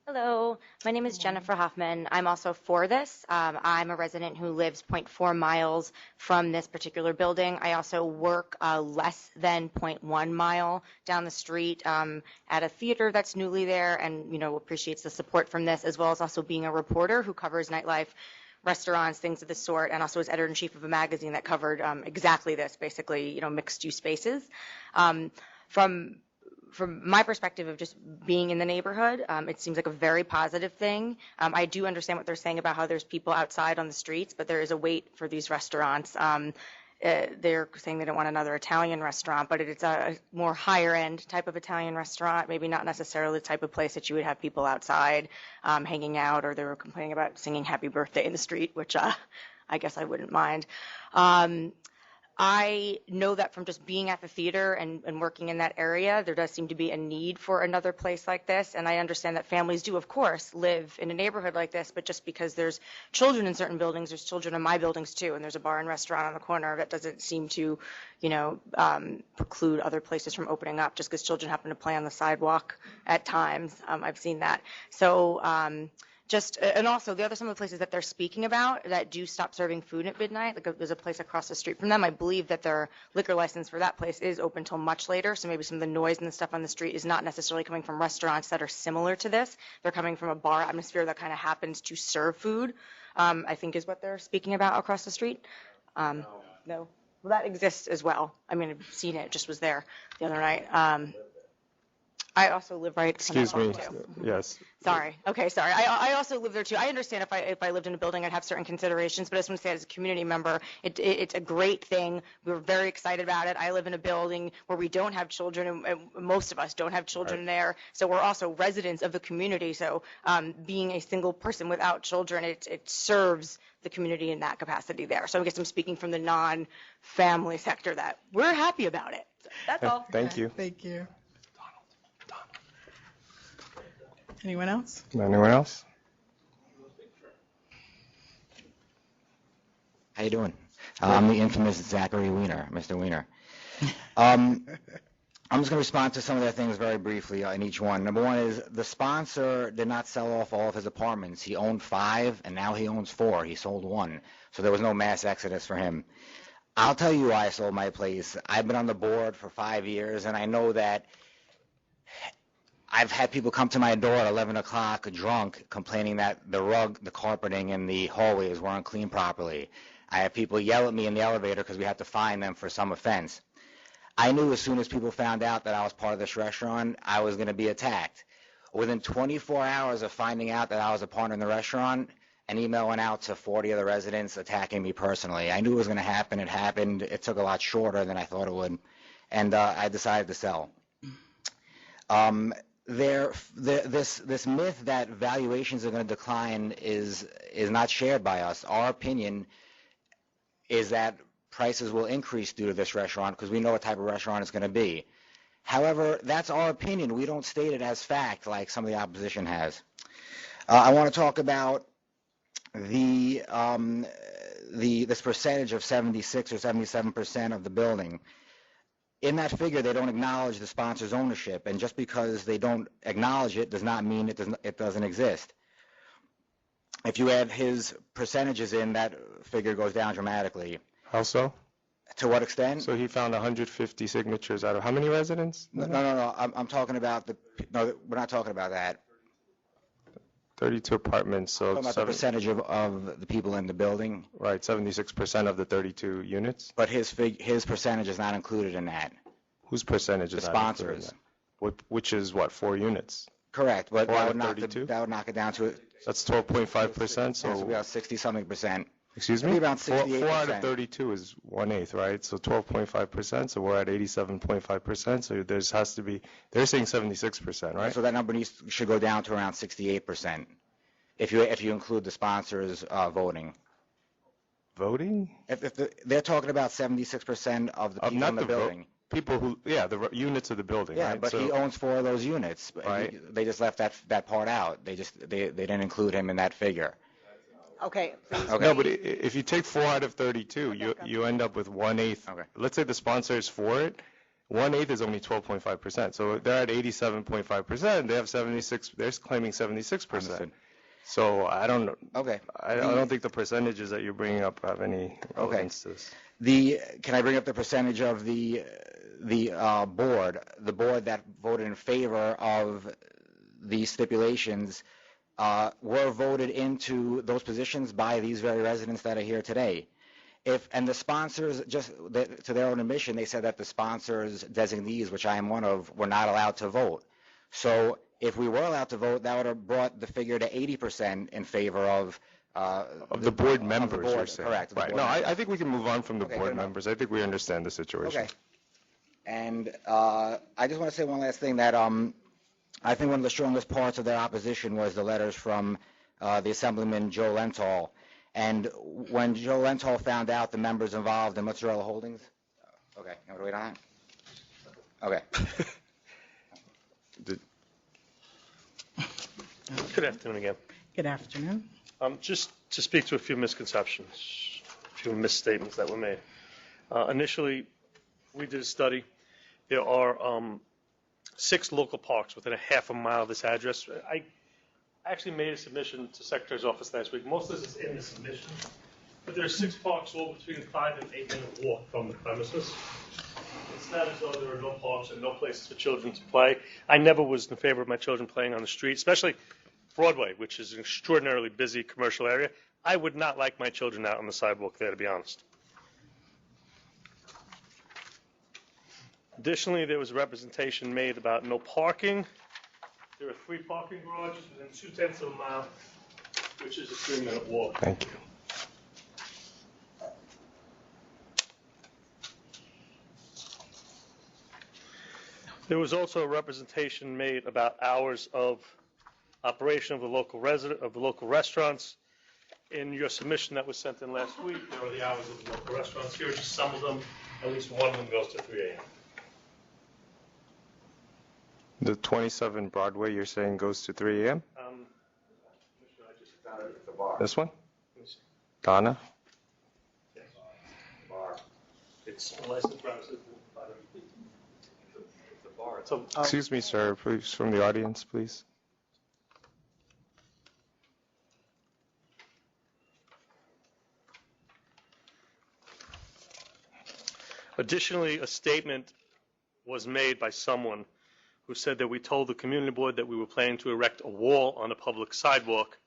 Hello, my name is Jennifer Hoffman. I'm also for this. I'm a resident who lives 0.4 miles from this particular building. I also work less than 0.1 mile down the street at a theater that's newly there and, appreciates the support from this, as well as also being a reporter who covers nightlife, restaurants, things of the sort, and also as editor-in-chief of a magazine that covered exactly this, basically, mixed-use spaces. From from my perspective of just being in the neighborhood, it seems like a very positive thing. I do understand what they're saying about how there's people outside on the streets, but there is a wait for these restaurants. They're saying they don't want another Italian restaurant, but it's a more higher end type of Italian restaurant, maybe not necessarily the type of place that you would have people outside hanging out, or they were complaining about singing happy birthday in the street, which I guess I wouldn't mind. I know that from just being at the theater and working in that area, there does seem to be a need for another place like this. And I understand that families do, of course, live in a neighborhood like this, but just because there's children in certain buildings, there's children in my buildings too. And there's a bar and restaurant on the corner that doesn't seem to, preclude other places from opening up just because children happen to play on the sidewalk at times. I've seen that. So, and also some of the places that they're speaking about that do stop serving food at midnight, like there's a place across the street from them. I believe that their liquor license for that place is open till much later, so maybe some of the noise and the stuff on the street is not necessarily coming from restaurants that are similar to this. They're coming from a bar atmosphere that kind of happens to serve food, I think is what they're speaking about across the street. No. Well, that exists as well. I mean, I've seen it, just was there the other night. I also live right.
Excuse me. Yes.
Sorry. Okay. Sorry. I also live there too. I understand if I lived in a building, I'd have certain considerations, but I just want to say as a community member, it's a great thing. We were very excited about it. I live in a building where we don't have children, and most of us don't have children there. So we're also residents of the community. So being a single person without children, it serves the community in that capacity there. So I guess I'm speaking from the non-family sector that we're happy about it. So that's all.
Thank you.
Thank you. Anyone else?
Anyone else?
How you doing? I'm the infamous Zachary Weiner, Mr. Weiner. I'm just going to respond to some of their things very briefly in each one. Number one is the sponsor did not sell off all of his apartments. He owned 5, and now he owns 4. He sold 1, so there was no mass exodus for him. I'll tell you why I sold my place. I've been on the board for 5 years, and I know that I've had people come to my door at 11 o'clock drunk complaining that the rug, the carpeting, and the hallways weren't cleaned properly. I have people yell at me in the elevator because we have to fine them for some offense. I knew as soon as people found out that I was part of this restaurant, I was going to be attacked. Within 24 hours of finding out that I was a partner in the restaurant, an email went out to 40 of the residents attacking me personally. I knew it was going to happen. It happened. It took a lot shorter than I thought it would, and I decided to sell. This myth that valuations are going to decline is not shared by us. Our opinion is that prices will increase due to this restaurant because we know what type of restaurant it's going to be. However, that's our opinion. We don't state it as fact like some of the opposition has. I want to talk about this percentage of 76 or 77% of the building. In that figure, they don't acknowledge the sponsor's ownership, and just because they don't acknowledge it does not mean it doesn't exist. If you add his percentages in, that figure goes down dramatically.
How so?
To what extent?
So he found 150 signatures out of how many residents?
No. I'm talking about no, we're not talking about that.
32 apartments, so
Talking about the percentage of the people in the building.
Right, 76% of the 32 units.
But his percentage is not included in that.
Whose percentage is
the
not included in
sponsors?
that? Which is what, 4 units?
Correct, but
4
that
out
would,
of
knock it down to it.
That's 12.5%.
So about 60-something%.
Excuse me?
Maybe around 68%.
4 out of 32 is 1/8, right? So 12.5%. So we're at 87.5%. So there has to be. They're saying 76%, right?
So that number should go down to around 68% if you include the sponsors voting.
Voting?
They're talking about 76% of the people in the building.
People who, the units of the building.
Yeah,
right?
but he owns 4 of those units.
Right.
They just left that part out. They didn't include him in that figure.
Okay.
No, but if you take 4 out of 32, you end up with 1/8.
Okay.
Let's say the sponsor is for it. 1/8 is only 12.5%. So they're at 87.5%. They have 76. They're claiming 76%.
Understood.
So I don't know.
Okay.
I don't think the percentages that you're bringing up have any relevance to this.
Can I bring up the percentage of the board? The board that voted in favor of these stipulations were voted into those positions by these very residents that are here today. And the sponsors, to their own admission, they said that the sponsors designees, which I am one of, were not allowed to vote. So if we were allowed to vote, that would have brought the figure to 80% in favor of
the board members, you're saying.
Correct.
Right. No, I think we can move on from the board members. I think we understand the situation.
Okay. And I just want to say one last thing, that I think one of the strongest parts of their opposition was the letters from the Assemblyman Joe Lenthal. And when Joe Lenthal found out the members involved in Mozzarella Holdings, okay, you want to wait on that? Okay.
Good afternoon again.
Good afternoon.
Just to speak to a few misconceptions, a few misstatements that were made. Initially, we did a study. There are 6 local parks within a half a mile of this address. I actually made a submission to Secretary's office last week. Most of this is in the submission. But there are 6 parks all between a 5 and 8 minute walk from the premises. It's not as though there are no parks and no places for children to play. I never was in favor of my children playing on the street, especially Broadway, which is an extraordinarily busy commercial area. I would not like my children out on the sidewalk there, to be honest. Additionally, there was a representation made about no parking. There are 3 parking garages within 0.2 of a mile, which is a 3-minute walk.
Thank you.
There was also a representation made about hours of operation of the local restaurants. In your submission that was sent in last week, there are the hours of the local restaurants. Here are just some of them. At least one of them goes to 3 a.m.
The 27 Broadway, you're saying, goes to 3 a.m.? This one? Donna?
It's licensed premises. It's a bar. It's a,
Excuse me, sir, please, from the audience, please.
Additionally, a statement was made by someone who said that we told the community board that we were planning to erect a wall on a public sidewalk.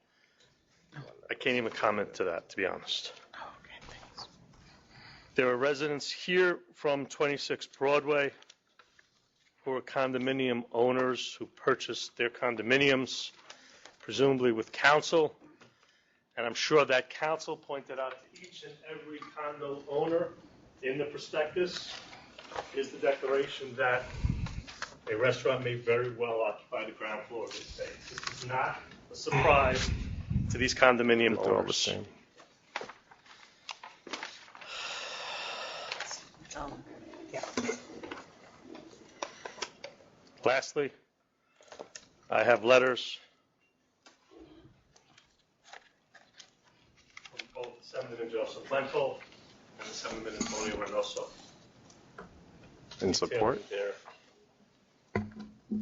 I can't even comment to that, to be honest. There are residents here from 26 Broadway who are condominium owners who purchased their condominiums, presumably with counsel. And I'm sure that counsel pointed out to each and every condo owner in the prospectus is the declaration that a restaurant may very well occupy the ground floor of this space. This is not a surprise to these condominium owners. Lastly, I have letters from both Assemblyman Joseph Lenthal and Assemblyman Antonio Reynoso.
In support?
Their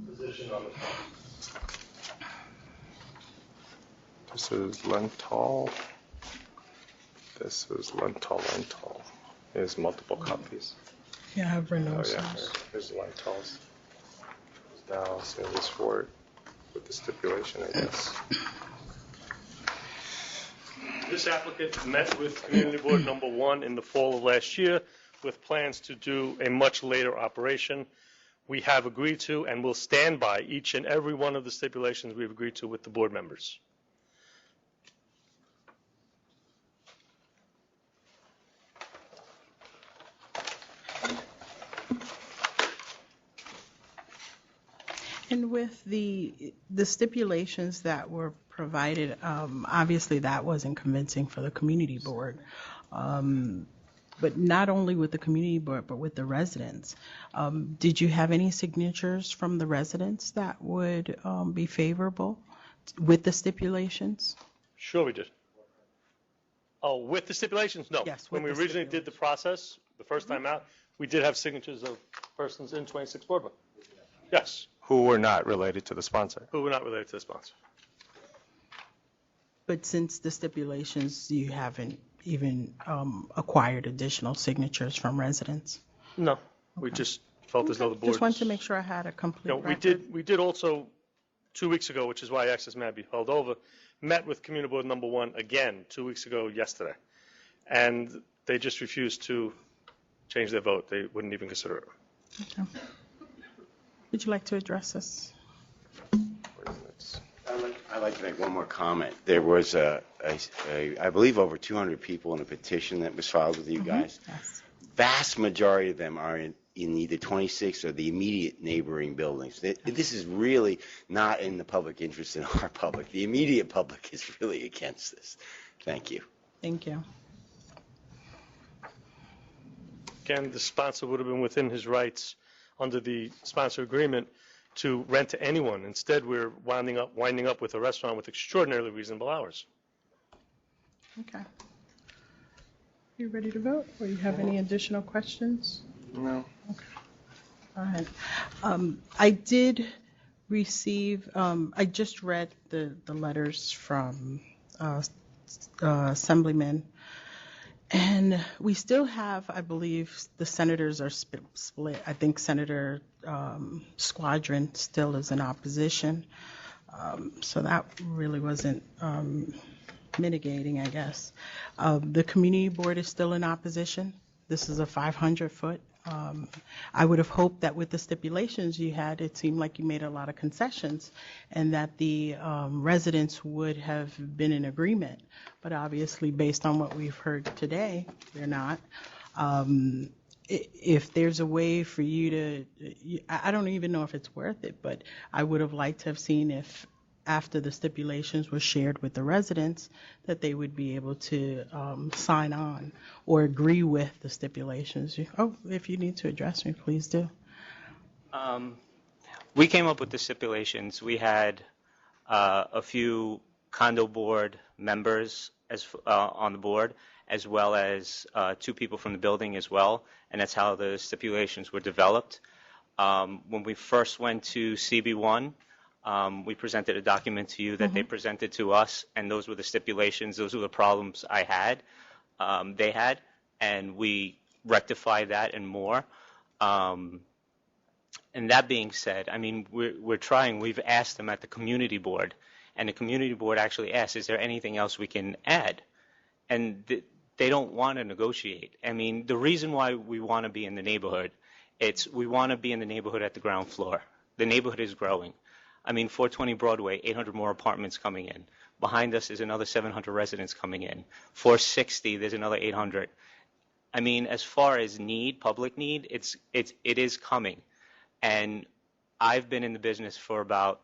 position on the topic.
This is Lenthal. This is Lenthal. There's multiple copies.
Yeah, I have Reynoso's.
Oh, yeah. Here's Lenthal's. Now, so this for it with the stipulation, I guess.
This applicant met with Community Board Number 1 in the fall of last year with plans to do a much later operation. We have agreed to and will stand by each and every one of the stipulations we've agreed to with the board members.
And with the stipulations that were provided, obviously that wasn't convincing for the community board. But not only with the community board, but with the residents. Did you have any signatures from the residents that would be favorable with the stipulations?
Sure we did. Oh, with the stipulations? No.
Yes,
when we originally did the process, the first time out, we did have signatures of persons in 26 Broadway. Yes.
Who were not related to the sponsor.
Who were not related to the sponsor.
But since the stipulations, you haven't even acquired additional signatures from residents?
No. We just felt as though the board...
Just wanted to make sure I had a complete record.
We did also, 2 weeks ago, which is why access may be held over, met with Community Board Number 1 again 2 weeks ago yesterday. And they just refused to change their vote. They wouldn't even consider it.
Okay. Would you like to address this?
I'd like to make one more comment. There was I believe, over 200 people in a petition that was filed with you guys.
Yes.
Vast majority of them are in either 26 or the immediate neighboring buildings. This is really not in the public interest in our public. The immediate public is really against this. Thank you.
Thank you.
Again, the sponsor would have been within his rights under the sponsor agreement to rent to anyone. Instead, we're winding up with a restaurant with extraordinarily reasonable hours.
Okay. You ready to vote, or you have any additional questions?
No.
Okay. All right. I did receive, I just read the letters from Assemblyman, and we still have, I believe, the senators are split. I think Senator Squadron still is in opposition. So that really wasn't mitigating, I guess. The community board is still in opposition. This is a 500-foot. I would have hoped that with the stipulations you had, it seemed like you made a lot of concessions and that the residents would have been in agreement. But obviously, based on what we've heard today, they're not. If there's a way for you to, I don't even know if it's worth it, but I would have liked to have seen if after the stipulations were shared with the residents, that they would be able to sign on or agree with the stipulations. If you need to address me, please do.
We came up with the stipulations. We had a few condo board members on the board, as well as 2 people from the building as well, and that's how the stipulations were developed. When we first went to CB1, we presented a document to you that they presented to us, and those were the stipulations. Those were the problems they had, and we rectified that and more. And that being said, I mean, we're trying. We've asked them at the community board, and the community board actually asked, is there anything else we can add? And they don't want to negotiate. I mean, the reason why we want to be in the neighborhood, we want to be in the neighborhood at the ground floor. The neighborhood is growing. I mean, 420 Broadway, 800 more apartments coming in. Behind us is another 700 residents coming in. 460, there's another 800. I mean, as far as need, public need, it is coming. And I've been in the business for about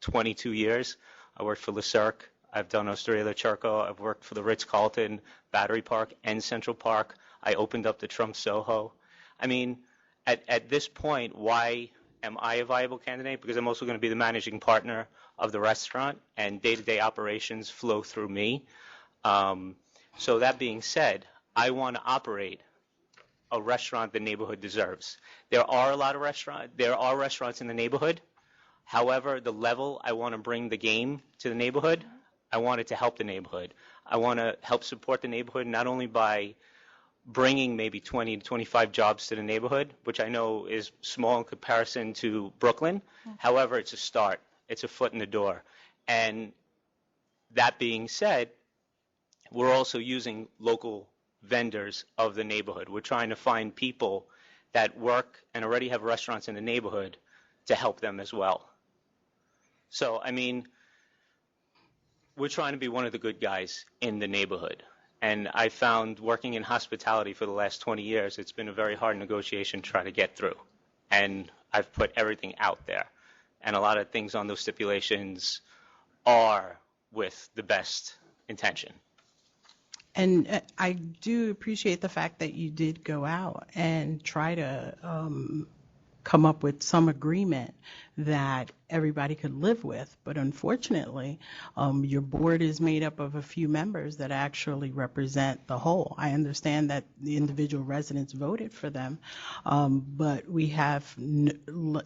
22 years. I worked for Le Cirque. I've done Osteria La Circo. I've worked for the Ritz-Carlton, Battery Park, and Central Park. I opened up the Trump Soho. I mean, at this point, why am I a viable candidate? Because I'm also going to be the managing partner of the restaurant, and day-to-day operations flow through me. So that being said, I want to operate a restaurant the neighborhood deserves. There are restaurants in the neighborhood. However, the level I want to bring the game to the neighborhood, I want it to help the neighborhood. I want to help support the neighborhood not only by bringing maybe 20 to 25 jobs to the neighborhood, which I know is small in comparison to Brooklyn. However, it's a start. It's a foot in the door. And that being said, we're also using local vendors of the neighborhood. We're trying to find people that work and already have restaurants in the neighborhood to help them as well. So, I mean, we're trying to be one of the good guys in the neighborhood. And I found working in hospitality for the last 20 years, it's been a very hard negotiation to try to get through. And I've put everything out there. And a lot of things on those stipulations are with the best intention.
And I do appreciate the fact that you did go out and try to come up with some agreement that everybody could live with. But unfortunately, your board is made up of a few members that actually represent the whole. I understand that the individual residents voted for them, but we have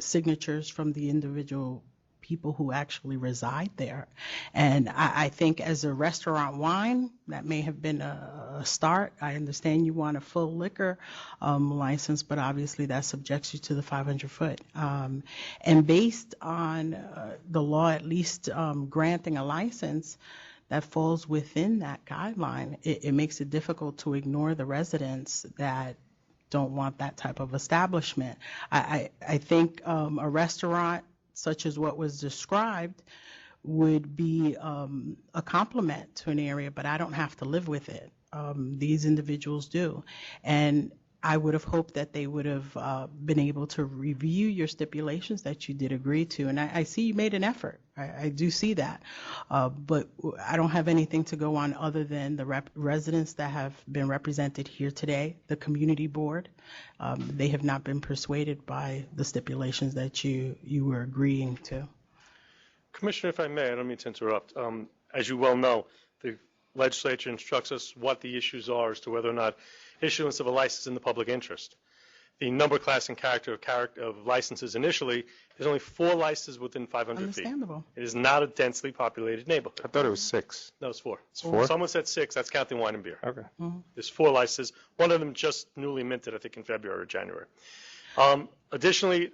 signatures from the individual people who actually reside there. And I think as a restaurant wine, that may have been a start. I understand you want a full liquor license, but obviously that subjects you to the 500-foot. And based on the law at least granting a license, that falls within that guideline, it makes it difficult to ignore the residents that don't want that type of establishment. I think a restaurant such as what was described would be a complement to an area, but I don't have to live with it. These individuals do. And I would have hoped that they would have been able to review your stipulations that you did agree to. And I see you made an effort. I do see that. But I don't have anything to go on other than the residents that have been represented here today, the community board. They have not been persuaded by the stipulations that you were agreeing to.
Commissioner, if I may, I don't mean to interrupt. As you well know, the legislature instructs us what the issues are as to whether or not issuance of a license in the public interest. The number, class, and character of licenses initially, there's only 4 licenses within 500 feet.
Understandable.
It is not a densely populated neighborhood.
I thought it was 6.
No, it's 4.
It's 4?
Someone said 6. That's counting wine and beer.
Okay.
There's 4 licenses. One of them just newly minted, I think, in February or January. Additionally,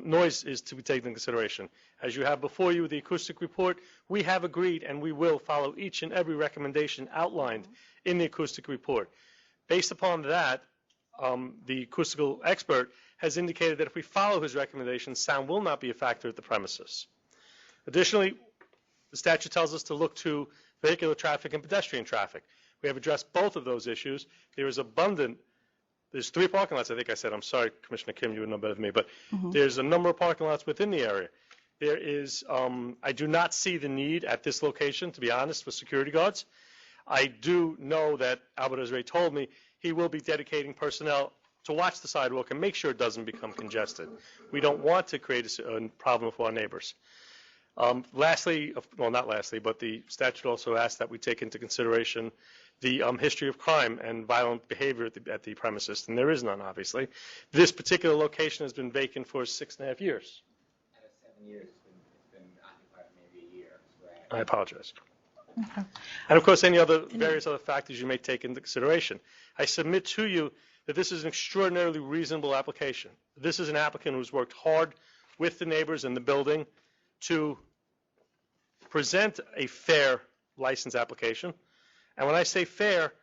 noise is to be taken into consideration. As you have before you the acoustic report, we have agreed and we will follow each and every recommendation outlined in the acoustic report. Based upon that, the acoustical expert has indicated that if we follow his recommendations, sound will not be a factor at the premises. Additionally, the statute tells us to look to vehicular traffic and pedestrian traffic. We have addressed both of those issues. There's 3 parking lots, I think I said. I'm sorry, Commissioner Kim, you would know better than me, but there's a number of parking lots within the area. There is, I do not see the need at this location, to be honest, for security guards. I do know that Albert Ezra told me he will be dedicating personnel to watch the sidewalk and make sure it doesn't become congested. We don't want to create a problem for our neighbors. Lastly, well, not lastly, but the statute also asks that we take into consideration the history of crime and violent behavior at the premises, and there is none, obviously. This particular location has been vacant for 6.5 years.
Out of 7 years, it's been occupied maybe a year.
I apologize. Okay. And of course, any other various other factors you may take into consideration. I submit to you that this is an extraordinarily reasonable application. This is an applicant who's worked hard with the neighbors in the building to present a fair license application. And when I say fair,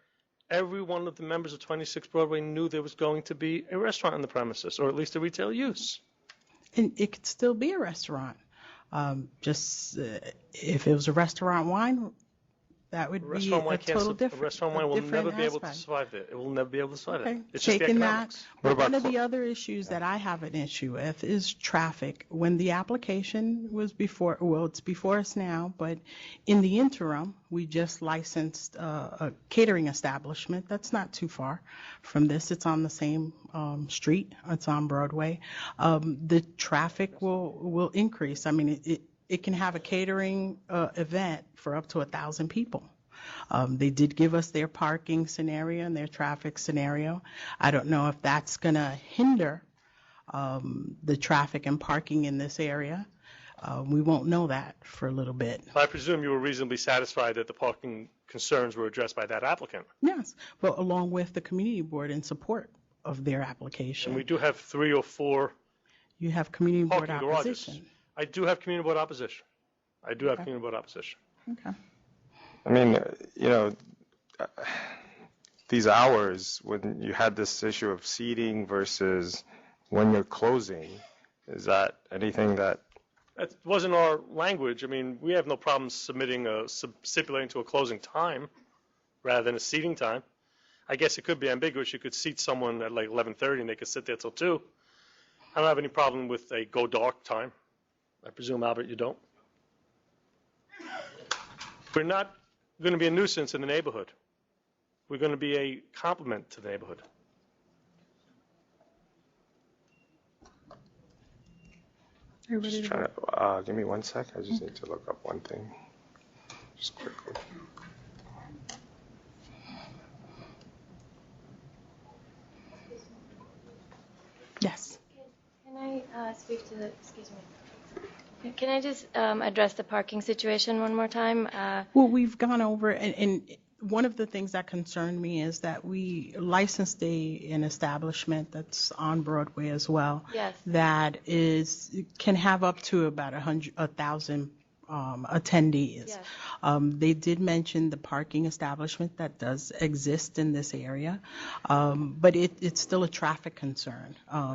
every one of the members of 26 Broadway knew there was going to be a restaurant on the premises, or at least a retail use.
And it could still be a restaurant. If it was a restaurant wine, that would be a total different.
A restaurant wine will never be able to survive there. It will never be able to survive there. It's just the economics.
One of the other issues that I have an issue with is traffic. When the application was before, well, it's before us now, but in the interim, we just licensed a catering establishment. That's not too far from this. It's on the same street. It's on Broadway. The traffic will increase. I mean, it can have a catering event for up to 1,000 people. They did give us their parking scenario and their traffic scenario. I don't know if that's going to hinder the traffic and parking in this area. We won't know that for a little bit.
I presume you were reasonably satisfied that the parking concerns were addressed by that applicant.
Yes, but along with the community board in support of their application.
And we do have 3 or 4
you have community board
parking
opposition.
Garages. I do have community board opposition.
Okay.
I mean, these hours, when you had this issue of seating versus when you're closing, is that anything that...
That wasn't our language. I mean, we have no problem stipulating to a closing time rather than a seating time. I guess it could be ambiguous. You could seat someone at like 11:30 and they could sit there till 2. I don't have any problem with a go dark time. I presume, Albert, you don't? We're not going to be a nuisance in the neighborhood. We're going to be a complement to the neighborhood.
Just trying to, give me 1 sec. I just need to look up one thing. Just quickly.
Yes.
Can I speak to the, excuse me. Can I just address the parking situation one more time?
Well, we've gone over, and one of the things that concerned me is that we licensed an establishment that's on Broadway as well.
Yes.
That can have up to about 1,000 attendees.
Yes.
They did mention the parking establishment that does exist in this area, but it's still a traffic concern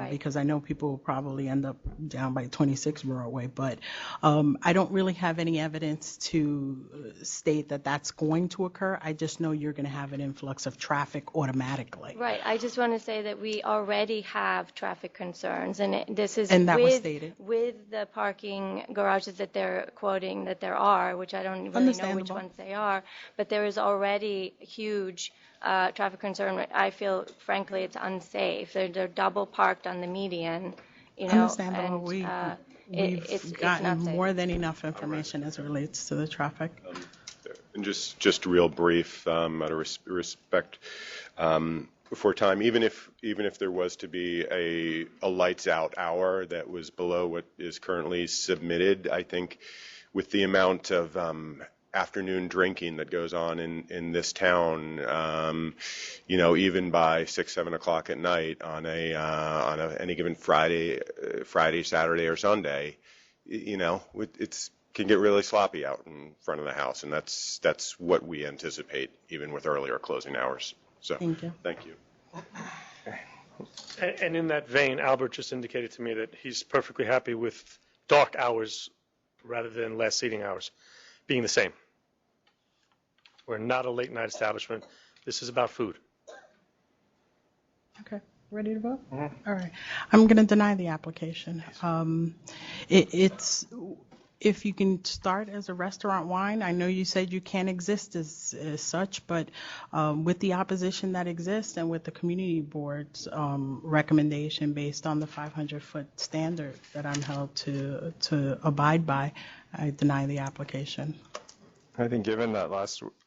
because I know people will probably end up down by 26 Broadway, but I don't really have any evidence to state that that's going to occur. I just know you're going to have an influx of traffic automatically.
Right. I just want to say that we already have traffic concerns, and this is
And that was
with,
stated.
with the parking garages that they're quoting that there are, which I don't really know which ones they are, but there is already huge traffic concern. I feel, frankly, it's unsafe. They're double parked on the median, you know.
Understandable.
And,
We've
it's
gotten
not safe.
more than enough information as it relates to the traffic.
And just real brief, out of respect for time, even if there was to be a lights out hour that was below what is currently submitted, I think with the amount of afternoon drinking that goes on in this town, even by 6-7 o'clock at night on any given Friday, Saturday, or Sunday, it's can get really sloppy out in front of the house, and that's what we anticipate, even with earlier closing hours. So, thank you.
And in that vein, Albert just indicated to me that he's perfectly happy with dark hours rather than last seating hours being the same. We're not a late night establishment. This is about food.
Okay. Ready to vote? All right. I'm going to deny the application. It's if you can start as a restaurant wine. I know you said you can't exist as such, but with the opposition that exists and with the community board's recommendation based on the 500-foot standard that I'm held to abide by, I deny the application.
I think given that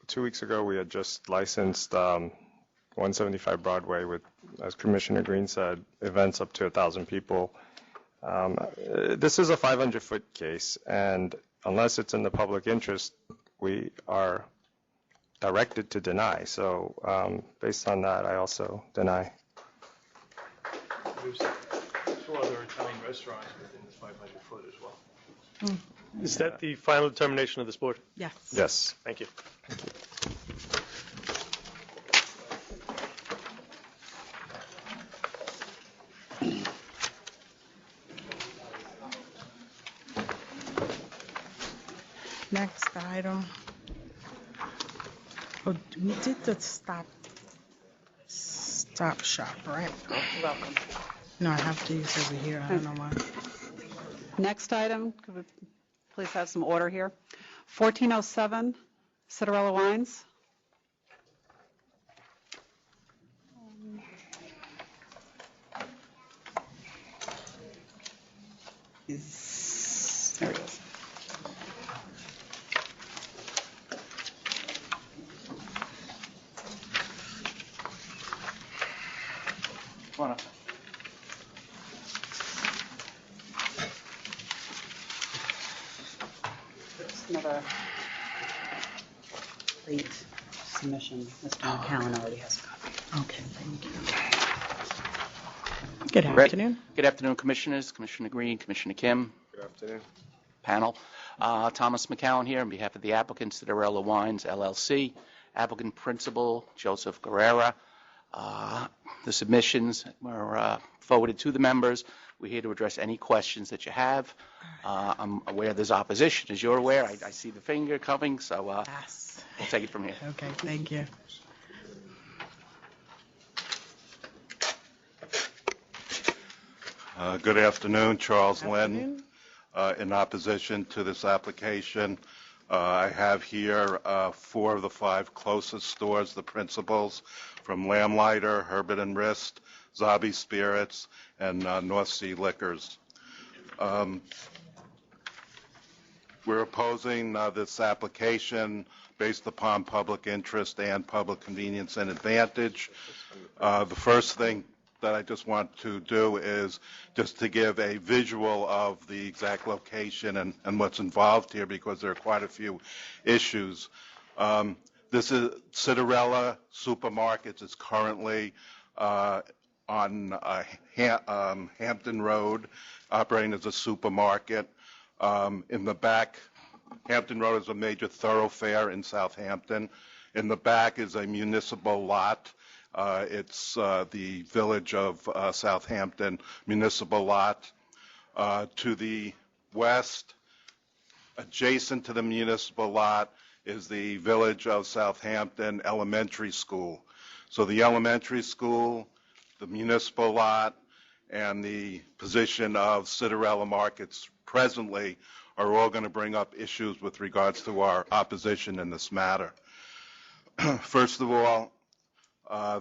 2 weeks ago we had just licensed 175 Broadway with, as Commissioner Green said, events up to 1,000 people. This is a 500-foot case, and unless it's in the public interest, we are directed to deny. So based on that, I also deny.
There's 2 other Italian restaurants within this 500-foot as well. Is that the final determination of this board?
Yes.
Yes.
Thank you.
Next item. Oh, we did the stop shop, right?
Welcome.
No, I have to use over here. I don't know why.
Next item, could we please have some order here? 1407, Citarella Wines. There he is.
Come on up.
Another late submission. Mr. McCowan already has a copy.
Okay, thank you. Good afternoon.
Good afternoon, Commissioners, Commissioner Green, Commissioner Kim,
Good afternoon.
panel. Thomas McCowan here on behalf of the applicant, Citarella Wines, LLC. Applicant principal, Joseph Guerrera. The submissions were forwarded to the members. We're here to address any questions that you have. I'm aware there's opposition, as you're aware. I see the finger coming, so we'll take it from here.
Okay, thank you.
Good afternoon, Charles Lynn. In opposition to this application, I have here 4 of the 5 closest stores, the principals, from Lamplighter, Herbert and Rist, Zabi Spirits, and North Sea Liquors. We're opposing this application based upon public interest and public convenience and advantage. The first thing that I just want to do is just to give a visual of the exact location and what's involved here, because there are quite a few issues. This is Citarella Supermarkets. It's currently on Hampton Road, operating as a supermarket. In the back Hampton Road is a major thoroughfare in Southampton. In the back is a municipal lot. It's the Village of Southampton municipal lot. To the west, adjacent to the municipal lot, is the Village of Southampton Elementary School. So the elementary school, the municipal lot, and the position of Citarella Markets presently are all going to bring up issues with regards to our opposition in this matter. First of all,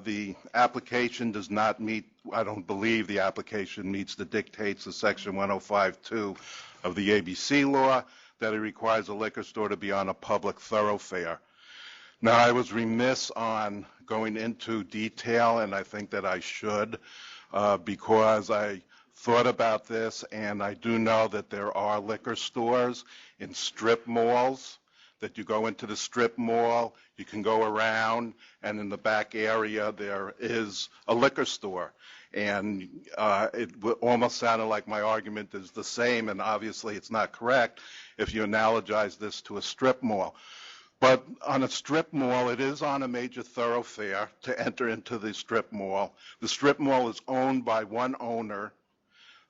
the application does not meet, I don't believe the application meets the dictates of Section 105.2 of the ABC law, that it requires a liquor store to be on a public thoroughfare. Now, I was remiss on going into detail, and I think that I should, because I thought about this, and I do know that there are liquor stores in strip malls, that you go into the strip mall, you can go around, and in the back area there is a liquor store. And it almost sounded like my argument is the same, and obviously it's not correct if you analogize this to a strip mall. But on a strip mall, it is on a major thoroughfare to enter into the strip mall. The strip mall is owned by one owner.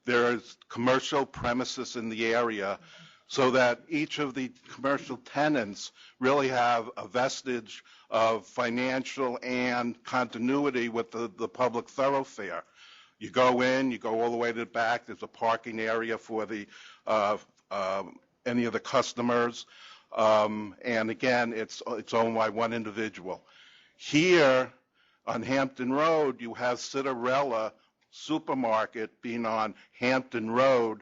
There is commercial premises in the area, so that each of the commercial tenants really have a vestige of financial and continuity with the public thoroughfare. You go in, you go all the way to the back, there's a parking area for the any of the customers, and again, it's owned by one individual. Here on Hampton Road, you have Citarella Supermarket being on Hampton Road.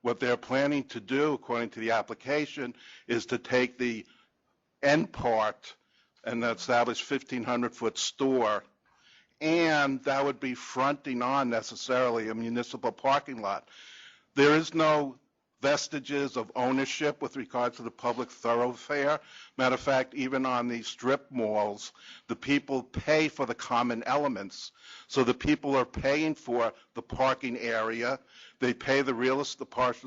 What they're planning to do, according to the application, is to take the end part and establish 1,500-foot store, and that would be fronting on necessarily a municipal parking lot. There is no vestiges of ownership with regard to the public thoroughfare. Matter of fact, even on the strip malls, the people pay for the common elements. So the people are paying for the parking area. They pay the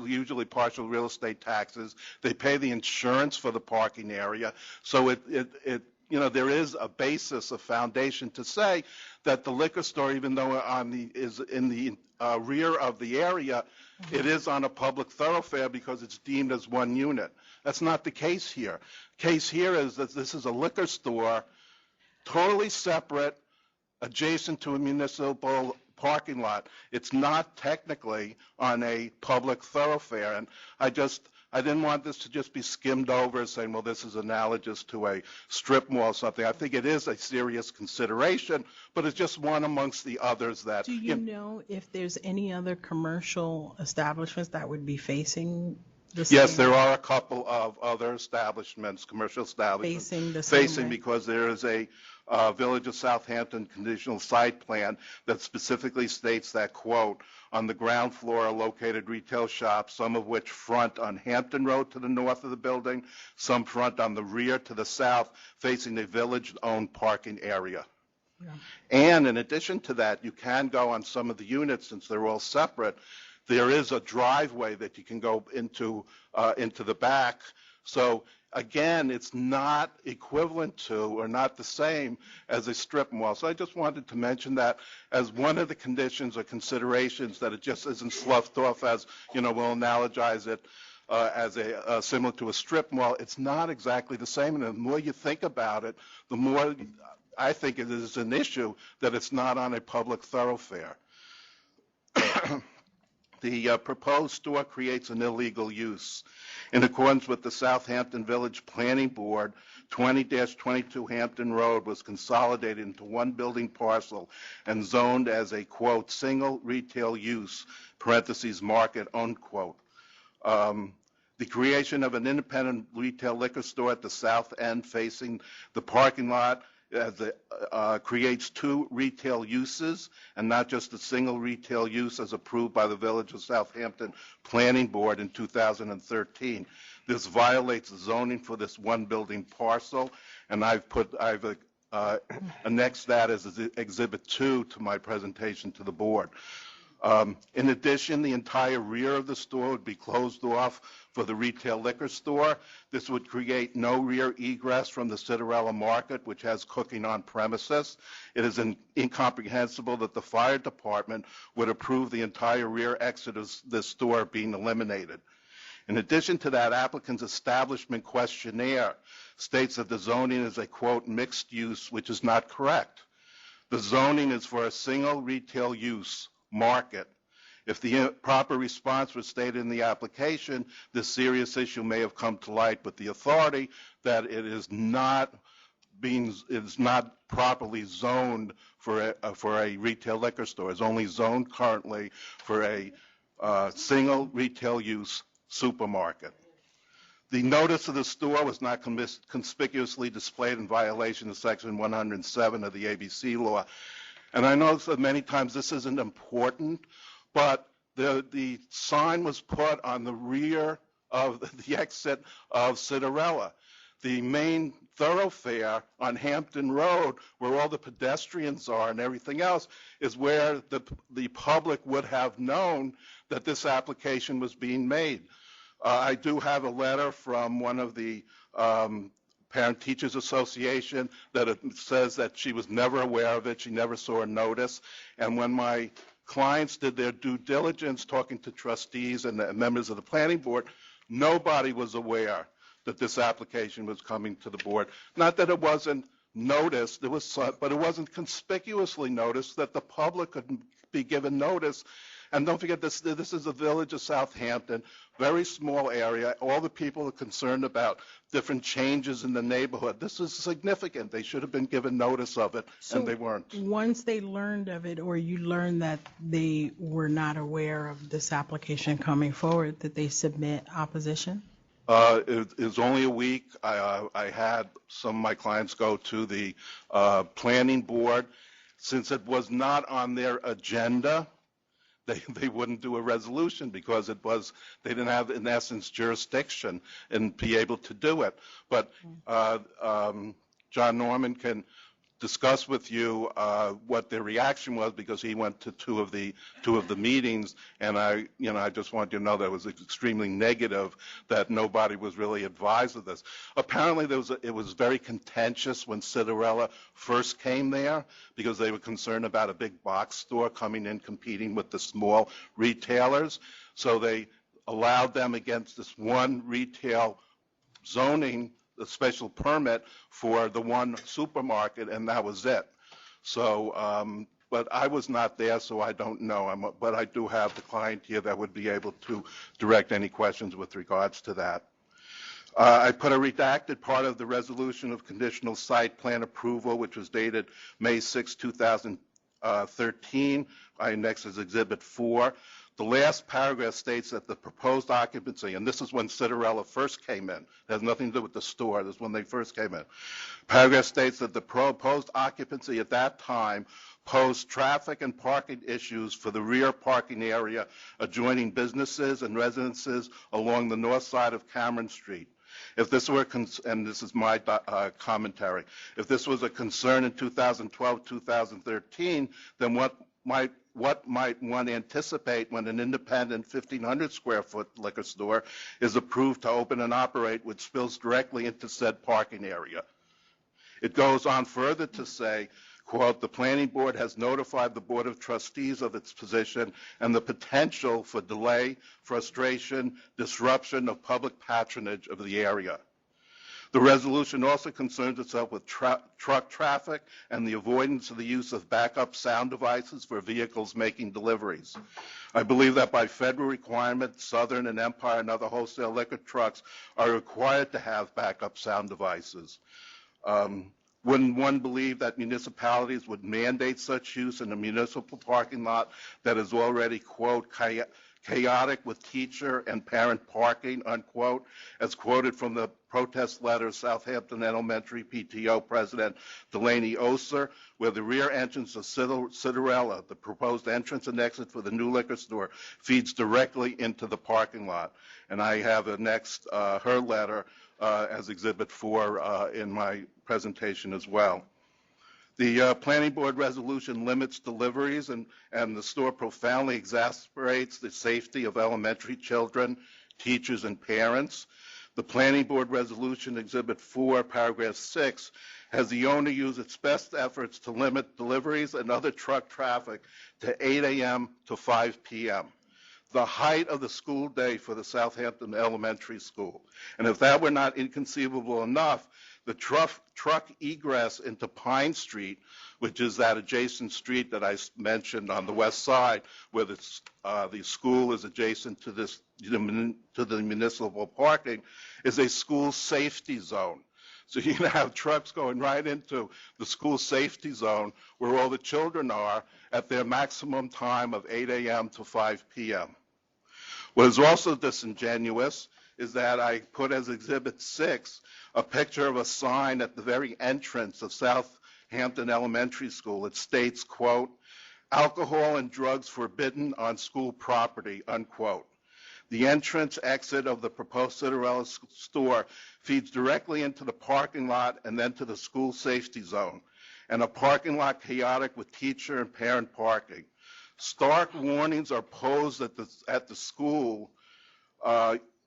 usually partial real estate taxes. They pay the insurance for the parking area. So there is a basis, a foundation to say that the liquor store, even though is in the rear of the area, it is on a public thoroughfare because it's deemed as one unit. That's not the case here. The case here is that this is a liquor store, totally separate, adjacent to a municipal parking lot. It's not technically on a public thoroughfare, and I didn't want this to just be skimmed over saying, well, this is analogous to a strip mall or something. I think it is a serious consideration, but it's just one amongst the others that...
Do you know if there's any other commercial establishments that would be facing the same?
Yes, there are a couple of other establishments, commercial establishments,
facing the same way?
because there is a Village of Southampton conditional site plan that specifically states that, quote, on the ground floor are located retail shops, some of which front on Hampton Road to the north of the building, some front on the rear to the south, facing the village-owned parking area. Yeah. And in addition to that, you can go on some of the units, since they're all separate, there is a driveway that you can go into the back. So again, it's not equivalent to or not the same as a strip mall. So I just wanted to mention that as one of the conditions or considerations, that it just isn't sloughed off as, we'll analogize it as similar to a strip mall. It's not exactly the same. And the more you think about it, the more I think it is an issue that it's not on a public thoroughfare. The proposed store creates an illegal use. In accordance with the Southampton Village Planning Board, 20-22 Hampton Road was consolidated into one building parcel and zoned as a, quote, single retail use, parentheses, market, unquote. The creation of an independent retail liquor store at the south end facing the parking lot creates two retail uses and not just a single retail use as approved by the Village of Southampton Planning Board in 2013. This violates the zoning for this one building parcel, and I've annexed that as Exhibit 2 to my presentation to the board. In addition, the entire rear of the store would be closed off for the retail liquor store. This would create no rear egress from the Citarella Market, which has cooking on premises. It is incomprehensible that the fire department would approve the entire rear exit of this store being eliminated. In addition to that, applicant's establishment questionnaire states that the zoning is a, quote, mixed use, which is not correct. The zoning is for a single retail use market. If the proper response was stated in the application, this serious issue may have come to light with the authority that it is not properly zoned for a retail liquor store. It's only zoned currently for a single retail use supermarket. The notice of the store was not conspicuously displayed in violation of Section 107 of the ABC law. And I know that many times this isn't important, but the sign was put on the rear of the exit of Citarella. The main thoroughfare on Hampton Road, where all the pedestrians are and everything else, is where the public would have known that this application was being made. I do have a letter from one of the Parent Teachers Association that it says that she was never aware of it, she never saw a notice, and when my clients did their due diligence talking to trustees and the members of the planning board, nobody was aware that this application was coming to the board. Not that it wasn't noticed, but it wasn't conspicuously noticed that the public could be given notice. And don't forget, this is the village of Southampton, very small area. All the people are concerned about different changes in the neighborhood. This is significant. They should have been given notice of it, and they weren't.
Once they learned of it, or you learned that they were not aware of this application coming forward, did they submit opposition?
It was only a week. I had some of my clients go to the planning board. Since it was not on their agenda, they wouldn't do a resolution because they didn't have, in essence, jurisdiction and be able to do it. But John Norman can discuss with you what their reaction was, because he went to two of the meetings, and I just want you to know that it was extremely negative, that nobody was really advised of this. Apparently it was very contentious when Citarella first came there, because they were concerned about a big box store coming in competing with the small retailers. So they allowed them against this one retail zoning, a special permit for the one supermarket, and that was it. So, but I was not there, so I don't know. But I do have the client here that would be able to direct any questions with regards to that. I put a redacted part of the resolution of conditional site plan approval, which was dated May 6, 2013. I annexed as Exhibit 4. The last paragraph states that the proposed occupancy, and this is when Citarella first came in. It has nothing to do with the store. This is when they first came in. Paragraph states that the proposed occupancy at that time posed traffic and parking issues for the rear parking area adjoining businesses and residences along the north side of Cameron Street. If this were, and this is my commentary, if this was a concern in 2012, 2013, then what might one anticipate when an independent 1,500 square foot liquor store is approved to open and operate, which spills directly into said parking area? It goes on further to say, quote, the planning board has notified the board of trustees of its position and the potential for delay, frustration, disruption of public patronage of the area. The resolution also concerns itself with truck traffic and the avoidance of the use of backup sound devices for vehicles making deliveries. I believe that by federal requirement, Southern and Empire and other wholesale liquor trucks are required to have backup sound devices. Wouldn't one believe that municipalities would mandate such use in a municipal parking lot that is already, quote, chaotic with teacher and parent parking, unquote, as quoted from the protest letter of Southampton Elementary PTO President Delaney Oser, where the rear entrance of Citarella, the proposed entrance and exit for the new liquor store, feeds directly into the parking lot. And I have annexed her letter as Exhibit 4 in my presentation as well. The planning board resolution limits deliveries, and the store profoundly exasperates the safety of elementary children, teachers, and parents. The planning board resolution, Exhibit 4, Paragraph 6, has the owner use its best efforts to limit deliveries and other truck traffic to 8 a.m. to 5 p.m., the height of the school day for the Southampton Elementary School. And if that were not inconceivable enough, the truck egress into Pine Street, which is that adjacent street that I mentioned on the west side, where the school is adjacent to the municipal parking, is a school safety zone. So you can have trucks going right into the school safety zone where all the children are at their maximum time of 8 a.m. to 5 p.m. What is also disingenuous is that I put as Exhibit 6 a picture of a sign at the very entrance of Southampton Elementary School. It states, quote, "Alcohol and drugs forbidden on school property," unquote. The entrance exit of the proposed Cinderella store feeds directly into the parking lot and then to the school safety zone, and a parking lot chaotic with teacher and parent parking. Stark warnings are posed at the school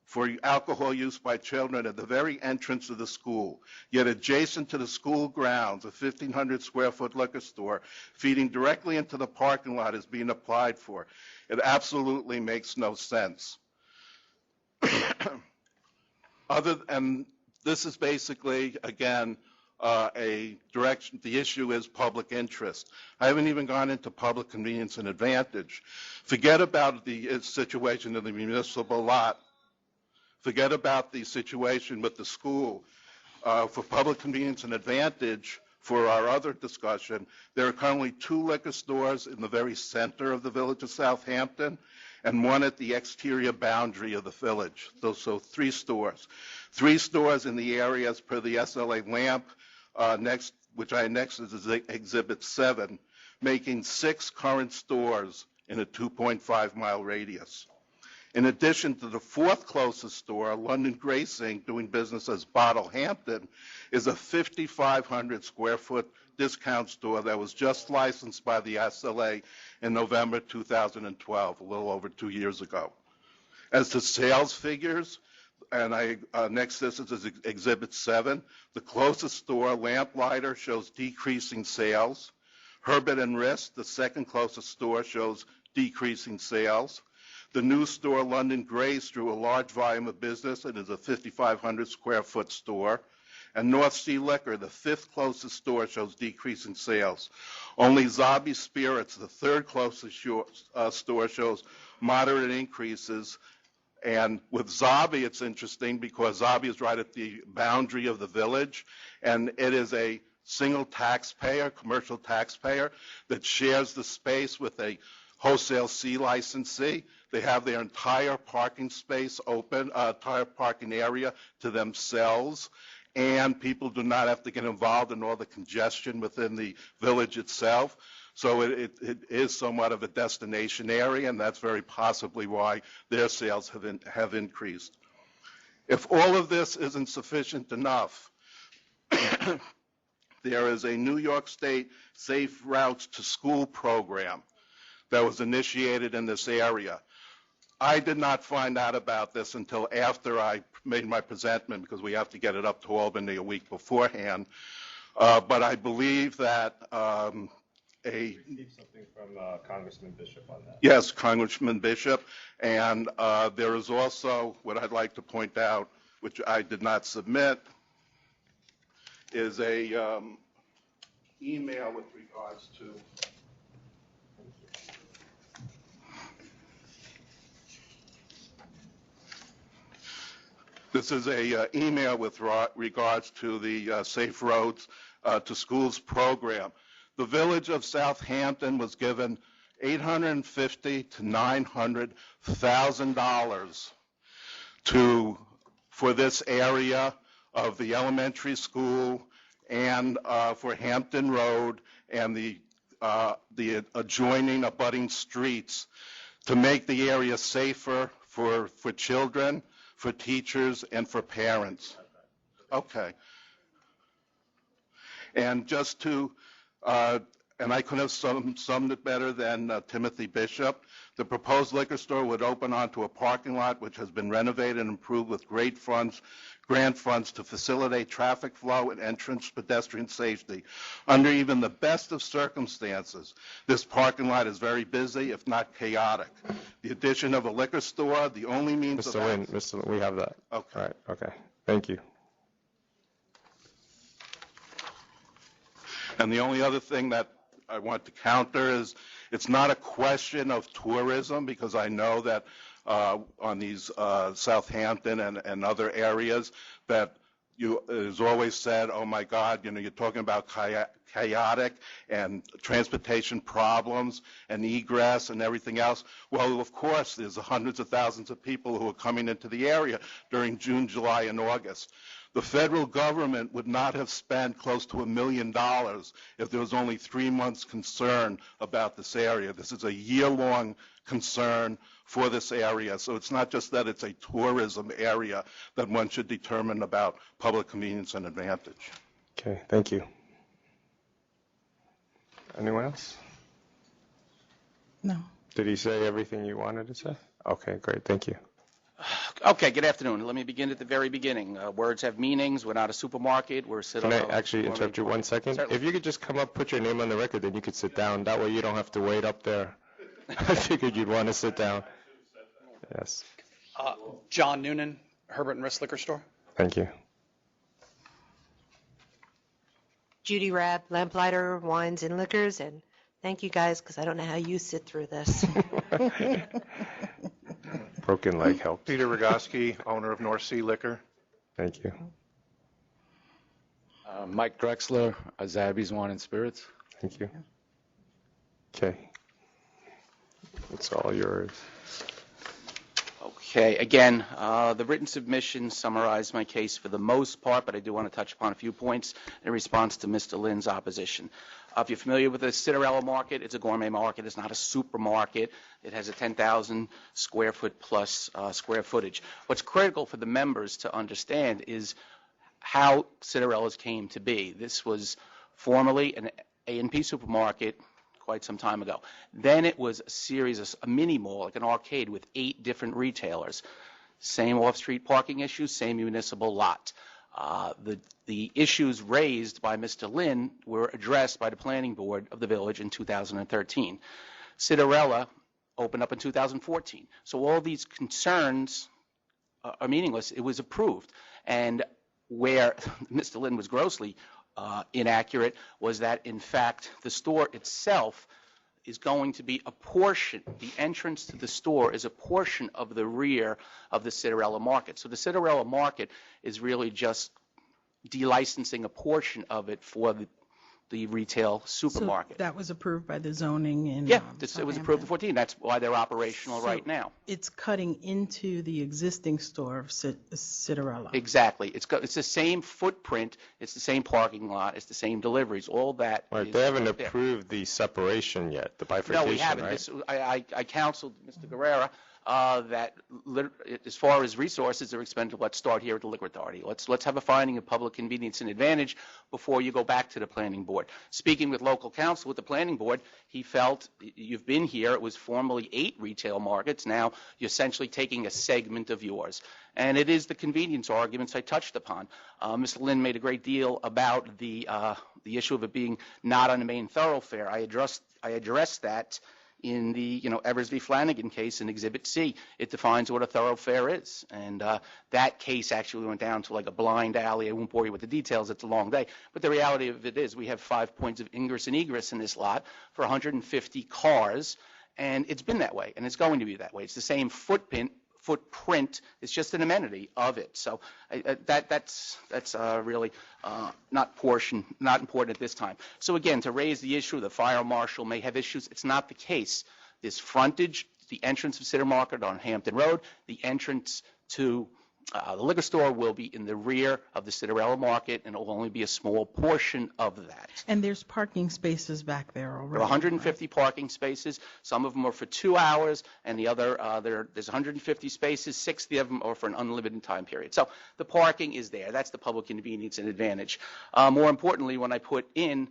for alcohol use by children at the very entrance of the school, yet adjacent to the school grounds, a 1,500 square foot liquor store feeding directly into the parking lot is being applied for. It absolutely makes no sense. And this is basically, again, a direction. The issue is public interest. I haven't even gone into public convenience and advantage. Forget about the situation in the municipal lot. Forget about the situation with the school. For public convenience and advantage, for our other discussion, there are currently 2 liquor stores in the very center of the village of Southampton and 1 at the exterior boundary of the village. So 3 stores. 3 stores in the area as per the SLA LAMP, which I annexed as Exhibit 7, making 6 current stores in a 2.5-mile radius. In addition to the 4th closest store, London Gracing, doing business as Bottle Hampton, is a 5,500 square foot discount store that was just licensed by the SLA in November 2012, a little over 2 years ago. As to sales figures, and I next this is Exhibit 7, the closest store, Lamplighter, shows decreasing sales. Herbert and Rist, the 2nd closest store, shows decreasing sales. The new store, London Grace, drew a large volume of business and is a 5,500 square foot store. And North Sea Liquor, the 5th closest store, shows decreasing sales. Only Zabi Spirits, the 3rd closest store, shows moderate increases. And with Zabi, it's interesting because Zabi is right at the boundary of the village, and it is a single taxpayer, commercial taxpayer, that shares the space with a wholesale C licensee. They have their entire parking space open, entire parking area to themselves, and people do not have to get involved in all the congestion within the village itself. So it is somewhat of a destination area, and that's very possibly why their sales have increased. If all of this isn't sufficient enough, there is a New York State Safe Routes to School program that was initiated in this area. I did not find out about this until after I made my presentment, because we have to get it up to Albany a week beforehand. But I believe that
We received something from Congressman Bishop on that.
Yes, Congressman Bishop. And there is also, what I'd like to point out, which I did not submit, is a email with regards to This is a email with regards to the Safe Roads to Schools program. The village of Southampton was given $850,000 to $900,000 for this area of the elementary school and for Hampton Road and the adjoining abutting streets to make the area safer for children, for teachers, and for parents. Okay. And just to and I couldn't have summed it better than Timothy Bishop. The proposed liquor store would open onto a parking lot which has been renovated and improved with grant funds to facilitate traffic flow and entrance pedestrian safety. Under even the best of circumstances, this parking lot is very busy, if not chaotic. The addition of a liquor store, the only means
Mr. Lynn, we have that.
Okay.
All right, okay. Thank you.
And the only other thing that I want to counter is it's not a question of tourism, because I know that on these Southampton and other areas that it is always said, oh my God, you're talking about chaotic and transportation problems and egress and everything else. Well, of course, there's hundreds of thousands of people who are coming into the area during June, July, and August. The federal government would not have spent close to $1 million if there was only 3 months concern about this area. This is a year-long concern for this area. So it's not just that it's a tourism area that one should determine about public convenience and advantage.
Okay, thank you. Anyone else?
No.
Did he say everything you wanted to say? Okay, great, thank you.
Okay, good afternoon. Let me begin at the very beginning. Words have meanings. We're not a supermarket. We're
Can I actually interrupt you 1 second?
Certainly.
If you could just come up, put your name on the record, then you could sit down. That way you don't have to wait up there. I figured you'd want to sit down. Yes.
John Noonan, Herbert and Riss Liquor Store.
Thank you.
Judy Rabb, Lamplighter Wines and Liquors, and thank you guys, because I don't know how you sit through this.
Broken leg help.
Peter Rogoski, owner of North Sea Liquor.
Thank you.
Mike Drexler, Zabby's Wine and Spirits.
Thank you. Okay. It's all yours.
Okay, again, the written submission summarized my case for the most part, but I do want to touch upon a few points in response to Mr. Lynn's opposition. If you're familiar with the Citarella market, it's a gourmet market. It's not a supermarket. It has a 10,000 square foot plus square footage. What's critical for the members to understand is how Citarella's came to be. This was formerly an A&P supermarket quite some time ago. Then it was a mini mall, like an arcade with 8 different retailers. Same off-street parking issues, same municipal lot. The issues raised by Mr. Lynn were addressed by the planning board of the village in 2013. Citarella opened up in 2014. So all these concerns are meaningless. It was approved. And where Mr. Lynn was grossly inaccurate was that, in fact, the store itself is going to be a portion. The entrance to the store is a portion of the rear of the Citarella market. So the Citarella market is really just delicensing a portion of it for the retail supermarket.
So that was approved by the zoning in
it was approved in 2014. That's why they're operational right now.
It's cutting into the existing store of Citarella.
Exactly. It's the same footprint. It's the same parking lot. It's the same deliveries. All that.
Right. They haven't approved the separation yet, the bifurcation,
No, we haven't.
Right?
I counseled Mr. Guerrera that as far as resources are expended, let's start here at the Liquor Authority. Let's have a finding of public convenience and advantage before you go back to the planning board. Speaking with local counsel with the planning board, he felt you've been here. It was formerly 8 retail markets. Now you're essentially taking a segment of yours. And it is the convenience arguments I touched upon. Mr. Lynn made a great deal about the issue of it being not on the main thoroughfare. I addressed that in the Evers v. Flanagan case in Exhibit C. It defines what a thoroughfare is. And that case actually went down to like a blind alley. I won't bore you with the details. It's a long day. But the reality of it is we have 5 points of ingress and egress in this lot for 150 cars. And it's been that way. And it's going to be that way. It's the same footprint. It's just an amenity of it. So that's really not important at this time. So again, to raise the issue, the fire marshal may have issues. It's not the case. This frontage, the entrance of Citar Market on Hampton Road, the entrance to the liquor store will be in the rear of the Citarella Market, and it will only be a small portion of that.
And there's parking spaces back there already.
There are 150 parking spaces. Some of them are for 2 hours, and the other, there's 150 spaces. 60 of them are for an unlimited time period. So the parking is there. That's the public convenience and advantage. More importantly, when I put in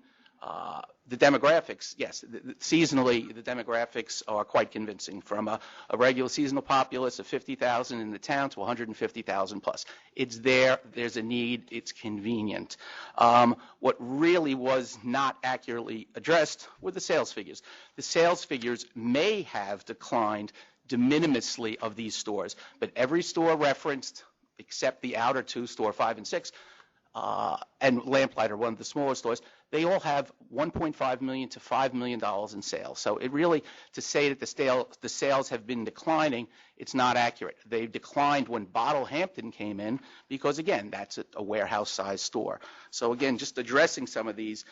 The demographics, yes, seasonally, the demographics are quite convincing, from a regular seasonal populace of 50,000 in the town to 150,000 plus. It's there, there's a need, it's convenient. What really was not accurately addressed were the sales figures. The sales figures may have declined de minimisly of these stores, but every store referenced, except the outer two, store 5 and 6, and Lamplighter, one of the smaller stores, they all have $1.5 million to $5 million in sales. So it really, to say that the sales have been declining, it's not accurate. They've declined when Bottle Hampton came in because, again, that's a warehouse-sized store. So, again, just addressing some of these,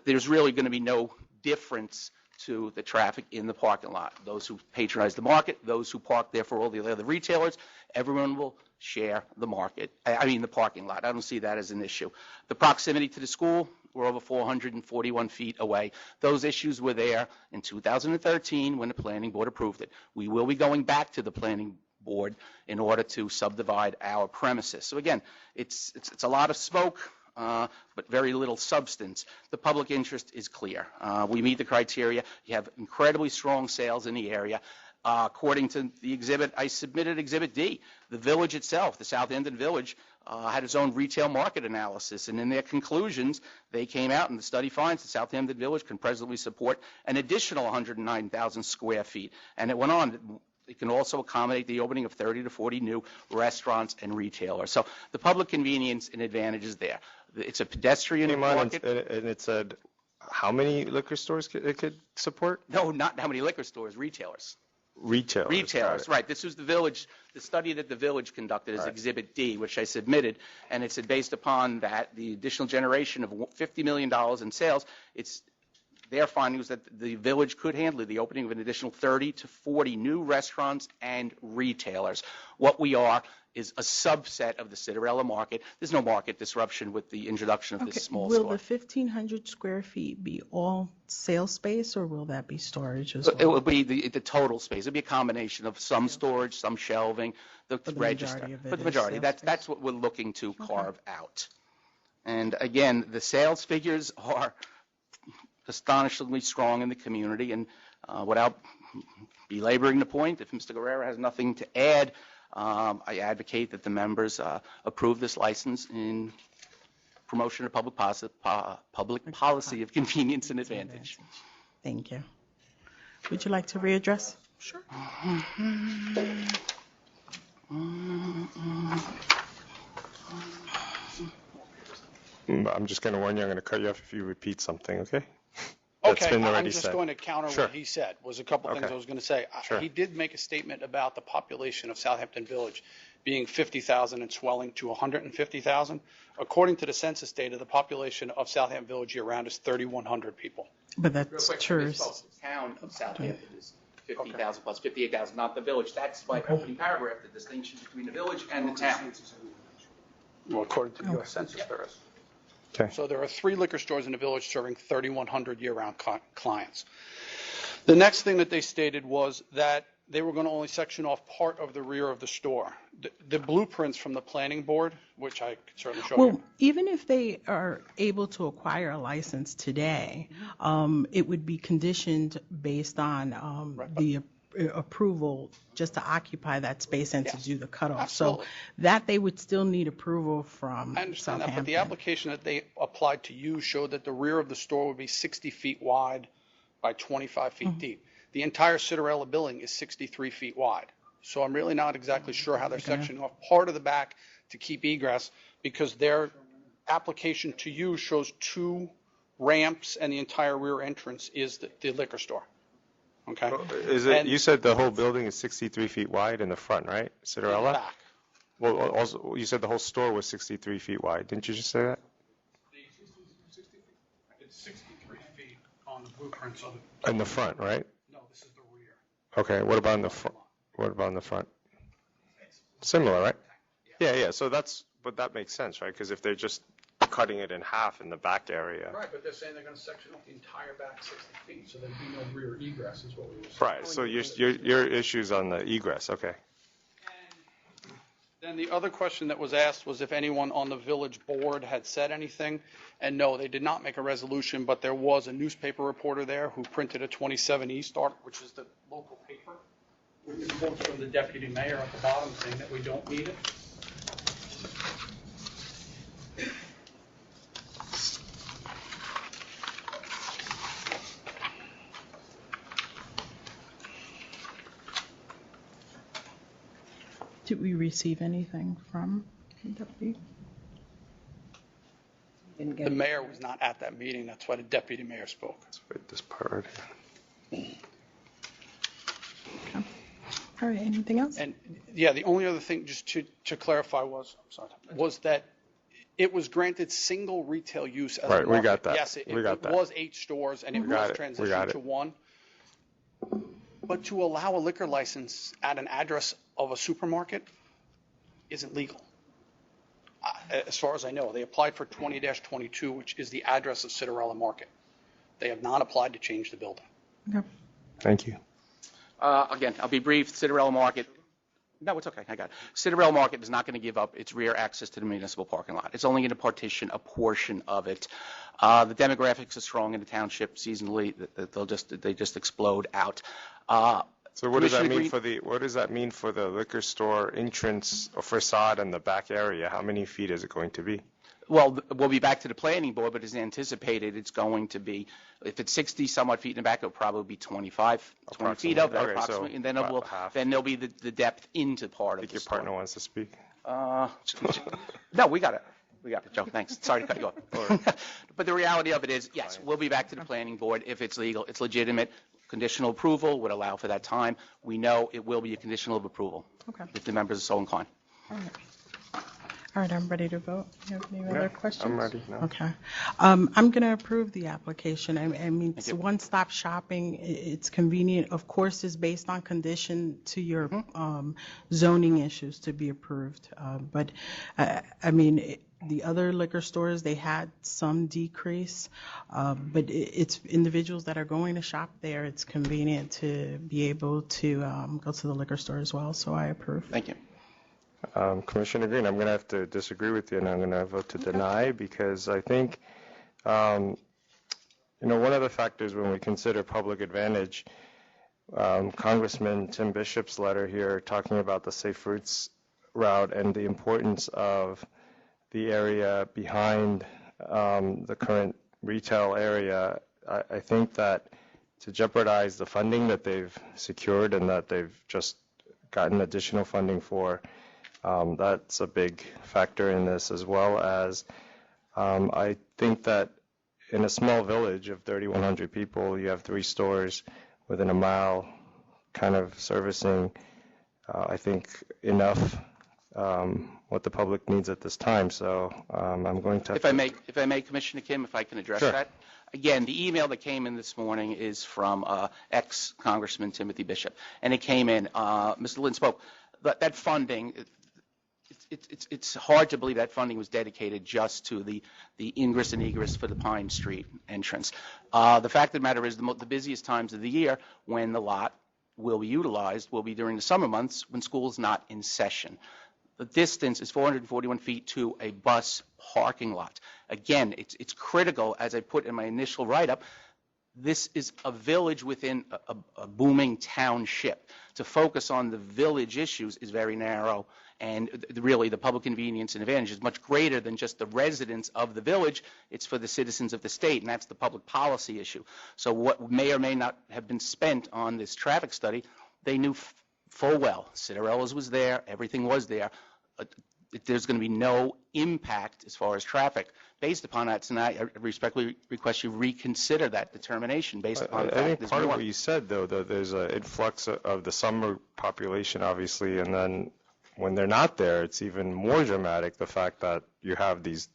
there's really going to be no difference to the traffic in the parking lot. Those who patronize the market, those who park there for all the other retailers, everyone will share the market. The parking lot. I don't see that as an issue. The proximity to the school, we're over 441 feet away. Those issues were there in 2013 when the planning board approved it. We will be going back to the planning board in order to subdivide our premises. So again, it's a lot of smoke, but very little substance. The public interest is clear. We meet the criteria. You have incredibly strong sales in the area. According to the exhibit, I submitted Exhibit D. The village itself, the Southampton Village, had its own retail market analysis, and in their conclusions, they came out and the study finds the Southampton Village can presently support an additional 109,000 square feet. And it went on. It can also accommodate the opening of 30 to 40 new restaurants and retailers. So the public convenience and advantage is there. It's a pedestrian market.
And it said how many liquor stores it could support?
No, not how many liquor stores, retailers.
Retailers,
right. This was the village, the study that the village conducted is Exhibit D, which I submitted, and it said based upon that, the additional generation of $50 million in sales, their finding was that the village could handle the opening of an additional 30 to 40 new restaurants and retailers. What we are is a subset of the Cinderella market. There's no market disruption with the introduction of this small
Will
store.
the 1,500 square feet be all sales space, or will that be storage as well?
It will be the total space. It'll be a combination of some storage, some shelving, the register. But the majority, that's what we're looking to carve out. And again, the sales figures are astonishingly strong in the community. And without belaboring the point, if Mr. Guerrero has nothing to add, I advocate that the members approve this license in promotion of public policy of convenience and advantage.
Thank you. Would you like to readdress? Sure.
I'm just going to warn you, I'm going to cut you off if you repeat something, okay?
Okay, I'm just going to counter what he said. Was a couple things
Okay.
I was going to say.
Sure.
He did make a statement about the population of Southampton Village being 50,000 and swelling to 150,000. According to the census data, the population of Southampton Village year-round is 3,100 people.
But that's true.
The town of Southampton is 50,000 plus 58,000, not the village. That's my opening paragraph, the distinction between the village and the town.
Well, according to the U.S. Census, there is.
Okay.
So there are 3 liquor stores in the village serving 3,100 year-round clients. The next thing that they stated was that they were going to only section off part of the rear of the store. The blueprints from the planning board, which I could certainly show you.
Well, even if they are able to acquire a license today, it would be conditioned based on the approval just to occupy that space and to do the cutoff.
Absolutely.
So that they would still need approval from
I understand that,
Southampton.
but the application that they applied to you showed that the rear of the store would be 60 feet wide by 25 feet deep. The entire Cinderella building is 63 feet wide. So I'm really not exactly sure how they're sectioning off part of the back to keep egress, because their application to you shows 2 ramps and the entire rear entrance is the liquor store. Okay?
You said the whole building is 63 feet wide in the front, right? Cinderella?
Back.
Well, also, you said the whole store was 63 feet wide. Didn't you just say that?
It's 63 feet on the blueprints of it.
In the front, right?
No, this is the rear.
Okay, what about in the front? What about in the front? Similar, right? Yeah, so but that makes sense, right? Because if they're just cutting it in half in the back area.
Right, but they're saying they're going to section off the entire back 60 feet, so there'd be no rear egress is what we were saying.
Right, so your issue's on the egress, okay.
Then then the other question that was asked was if anyone on the village board had said anything. And no, they did not make a resolution, but there was a newspaper reporter there who printed a 27 East Start, which is the local paper, with the quotes from the deputy mayor at the bottom saying that we don't need it.
Did we receive anything from the deputy?
The mayor was not at that meeting. That's why the deputy mayor spoke.
This part.
All right, anything else?
And yeah, the only other thing just to clarify was that it was granted single retail use as a
Right, we
market.
got that.
Yes, it
We got that.
was 8 stores and it was transitioned to 1. But to allow a liquor license at an address of a supermarket isn't legal. As far as I know, they applied for 20-22, which is the address of Citarella Market. They have not applied to change the building.
Okay.
Thank you.
Again, I'll be brief. Citarella Market. No, it's okay. I got it. Citarella Market is not going to give up its rear access to the municipal parking lot. It's only going to partition a portion of it. The demographics are strong in the township seasonally. They just explode out.
So what does that mean for the liquor store entrance or facade and the back area? How many feet is it going to be?
Well, we'll be back to the planning board, but as anticipated, it's going to be, if it's 60 somewhat feet in the back, it'll probably be 20 feet of that approximately, and then there'll be the depth into part of the
your partner wants to speak.
No, we got it. We got it, Joe. Thanks. Sorry to cut you off. But the reality of it is, yes, we'll be back to the planning board if it's legal, it's legitimate. Conditional approval would allow for that time. We know it will be a conditional of approval if the members are so inclined.
All right, I'm ready to vote. You have any other questions?
I'm ready now.
Okay. I'm going to approve the application. I mean, it's one-stop shopping. It's convenient. Of course, it's based on condition to your zoning issues to be approved. But, I mean, the other liquor stores, they had some decrease. But it's individuals that are going to shop there. It's convenient to be able to go to the liquor store as well. So I approve.
Thank you.
Commissioner Green, I'm going to have to disagree with you, and I'm going to vote to deny because I think, one of the factors when we consider public advantage, Congressman Tim Bishop's letter here talking about the Safe Routes route and the importance of the area behind the current retail area, I think that to jeopardize the funding that they've secured and that they've just gotten additional funding for, that's a big factor in this, as well as I think that in a small village of 3,100 people, you have 3 stores within a mile kind of servicing, I think, enough what the public needs at this time. So I'm going to...
If I may, Commissioner Kim, if I can address that. Again, the email that came in this morning is from ex-Congressman Timothy Bishop, and it came in, Mr. Lynn spoke, that funding... It's hard to believe that funding was dedicated just to the ingress and egress for the Pine Street entrance. The fact of the matter is the busiest times of the year when the lot will be utilized will be during the summer months when school is not in session. The distance is 441 feet to a bus parking lot. Again, it's critical, as I put in my initial write-up, this is a village within a booming township. To focus on the village issues is very narrow, and really the public convenience and advantage is much greater than just the residents of the village. It's for the citizens of the state, and that's the public policy issue. So what may or may not have been spent on this traffic study, they knew full well. Citarella's was there, everything was there. There's going to be no impact as far as traffic. Based upon that tonight, I respectfully request you reconsider that determination based upon the fact
I think part of what you said, though, that there's an influx of the summer population, obviously, and then when they're not there, it's even more dramatic, the fact that you have these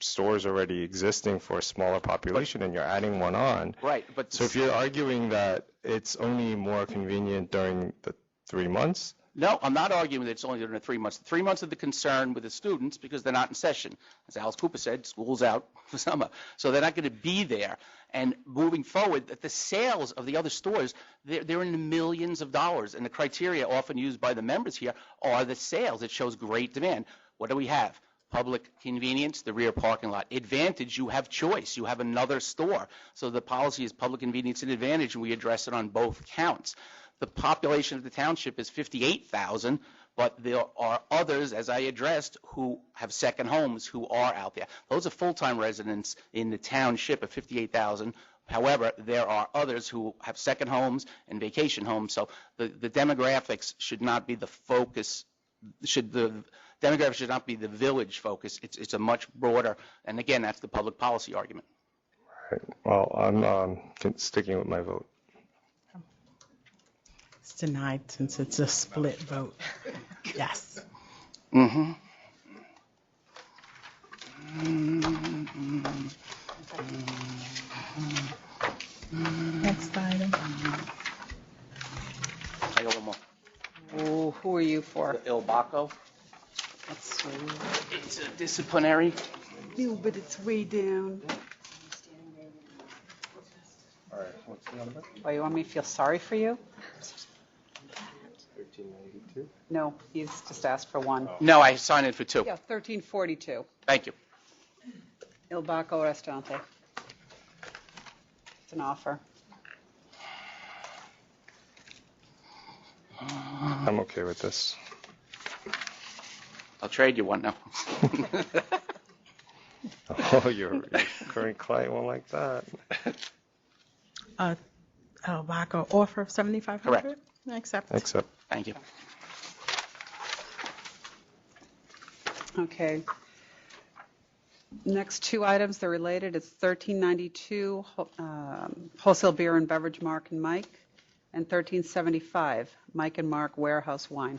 stores already existing for a smaller population and you're adding one on.
Right. But
so if you're arguing that it's only more convenient during the 3 months,
no, I'm not arguing that it's only during the 3 months. The 3 months of the concern with the students because they're not in session. As Alice Cooper said, school's out for summer. So they're not going to be there. And moving forward, that the sales of the other stores, they're in the millions of dollars. And the criteria often used by the members here are the sales. It shows great demand. What do we have? Public convenience, the rear parking lot. Advantage, you have choice. You have another store. So the policy is public convenience and advantage, and we address it on both counts. The population of the township is 58,000, but there are others, as I addressed, who have second homes who are out there. Those are full-time residents in the township of 58,000. However, there are others who have second homes and vacation homes. So the demographics should not be the focus. The demographics should not be the village focus. It's a much broader, and again, that's the public policy argument.
Right. Well, I'm sticking with my vote.
It's denied since it's a split vote. Yes.
Mm-hmm.
Next item.
I got one more.
Oh, who are you for?
Il Baco.
Let's see.
It's a disciplinary.
No, but it's way down.
All right, what's the number?
Oh, you want me to feel sorry for you?
1392.
No, he's just asked for one.
No, I signed in for two.
Yeah, 1342.
Thank you.
Il Baco Restaurante. It's an offer.
I'm okay with this.
I'll trade you one now.
Oh, your current client won't like that.
El Baco offer of $7,500?
Correct.
Accept.
Accept.
Thank you.
Okay. Next two items, they're related. It's 1392, Wholesale Beer and Beverage Mark and Mike, and 1375, Mike and Mark Warehouse Wine.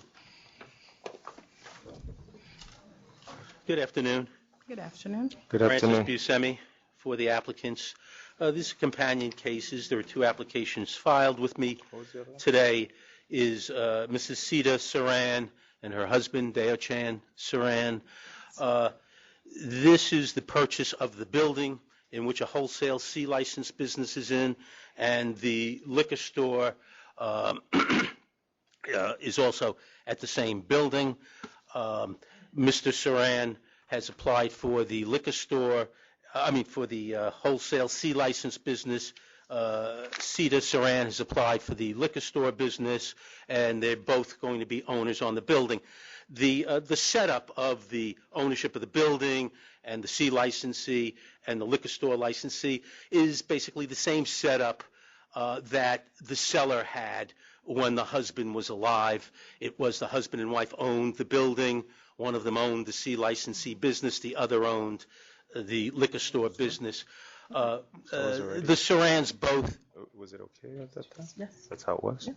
Good afternoon.
Good afternoon.
Good afternoon.
Francis Buscemi for the applicants. These are companion cases. There are two applications filed with me today. Is Mrs. Sita Saran and her husband, Deochan Saran. This is the purchase of the building in which a wholesale C license business is in, and the liquor store is also at the same building. Mr. Saran has applied for the liquor store, for the wholesale C license business. Sita Saran has applied for the liquor store business, and they're both going to be owners on the building. The setup of the ownership of the building and the C licensee and the liquor store licensee is basically the same setup that the seller had when the husband was alive. It was the husband and wife owned the building. One of them owned the C licensee business. The other owned the liquor store business. The Sarans both.
Was it okay at that time?
Yes.
That's how it was?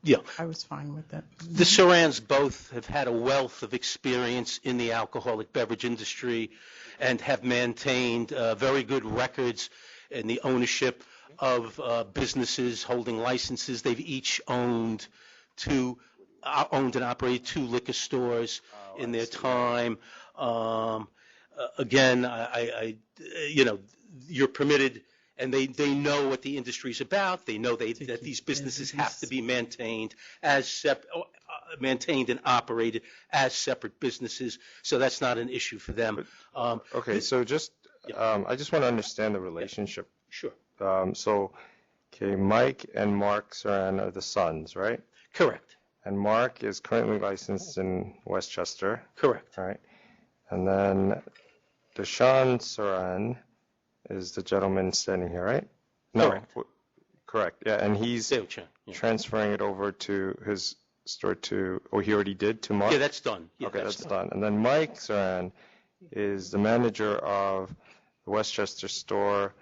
Yeah.
I was fine with that.
The Sarans both have had a wealth of experience in the alcoholic beverage industry and have maintained very good records in the ownership of businesses holding licenses. They've each owned and operated two liquor stores in their time. Again, you're permitted, and they know what the industry's about. They know that these businesses have to be maintained maintained and operated as separate businesses. So that's not an issue for them.
Okay, so I just want to understand the relationship.
Sure.
Mike and Mark Saran are the sons, right?
Correct.
And Mark is currently licensed in Westchester.
Correct.
Right. And then Deshaun Saran is the gentleman standing here, right? No.
Correct.
Correct. Yeah, and he's transferring it over to his store he already did to Mark?
Yeah, that's done. Yeah,
okay, that's done. And then Mike Saran is the manager of the Westchester store,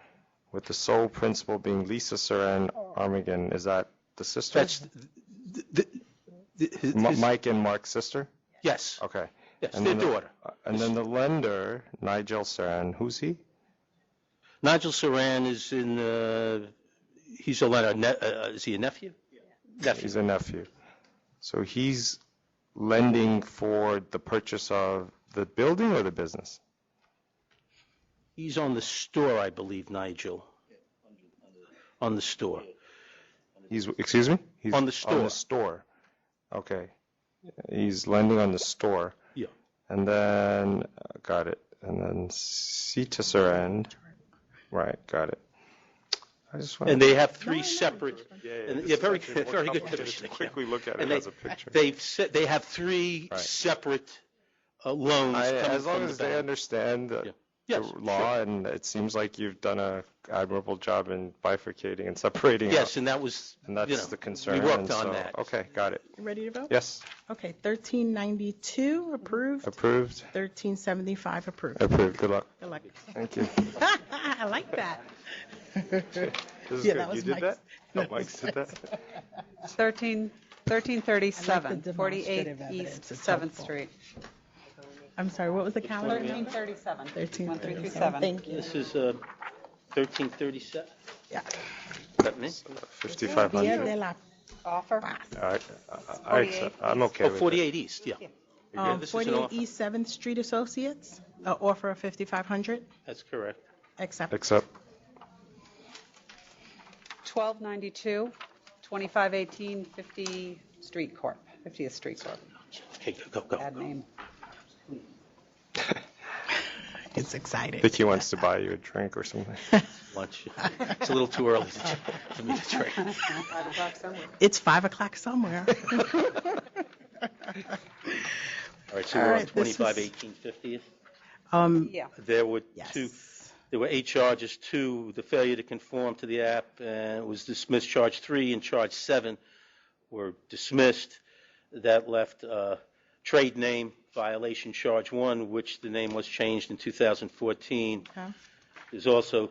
with the sole principal being Lisa Saran Armigan. Is that the sister?
That's
Mike and Mark's sister?
Yes.
Okay.
Yes, their daughter.
And then the lender, Nigel Saran, who's he?
Nigel Saran is he's a lender. Is he a nephew? Nephew.
He's a nephew. So he's lending for the purchase of the building or the business?
He's on the store, I believe, Nigel. on the store.
Excuse me? He's
On the store.
On the store. Okay. He's lending on the store.
Yeah.
And then, got it. And then Sita Saran. Right, got it. I just want
And they have three separate.
Yeah,
Very good, Commissioner.
quickly look at
And
it as a picture.
They have three separate loans. coming
As long
from the
as they
bank.
understand the
Yes,
law, and it seems like you've done a admirable job in bifurcating and separating.
Yes,
out.
and that was,
And that's
you know,
the concern.
we worked
and
on
so-
that.
Okay, got it.
Ready to vote?
Yes,
Okay, 1392 approved.
approved.
1375 approved.
Approved. Good luck.
Good luck.
Thank you.
I like that.
This is
Yeah,
good.
that was
You did
Mike's-
that?
that
Oh, Mike
was
did that?
1337,
the
48
demonstrative evidence.
East
It's
7th
helpful.
Street.
I'm sorry, what was the calendar?
1337.
1337. Thank you.
This is 1337.
Yeah.
Is that me?
5,500.
Via de la
Offer?
I'm okay with it.
48 East, yeah. This is an
48
offer.
East 7th Street Associates, offer of 5,500.
That's correct.
Accept.
Except
1292, 2518 50 Street Corp. 50th Street Corp.
Okay, go.
Bad name.
It's
I
excited.
think he wants to buy you a drink or something.
Lunch. It's a little too early for me to drink.
5 o'clock somewhere.
It's 5 o'clock somewhere.
All right, so
All
we're on
right, this is-
2518 50th.
Yeah.
There were
Yes.
there were 8 charges. 2, the failure to conform to the app was dismissed. Charge 3 and charge 7 were dismissed. That left trade name violation charge 1, which the name was changed in 2014.
Okay.
There's also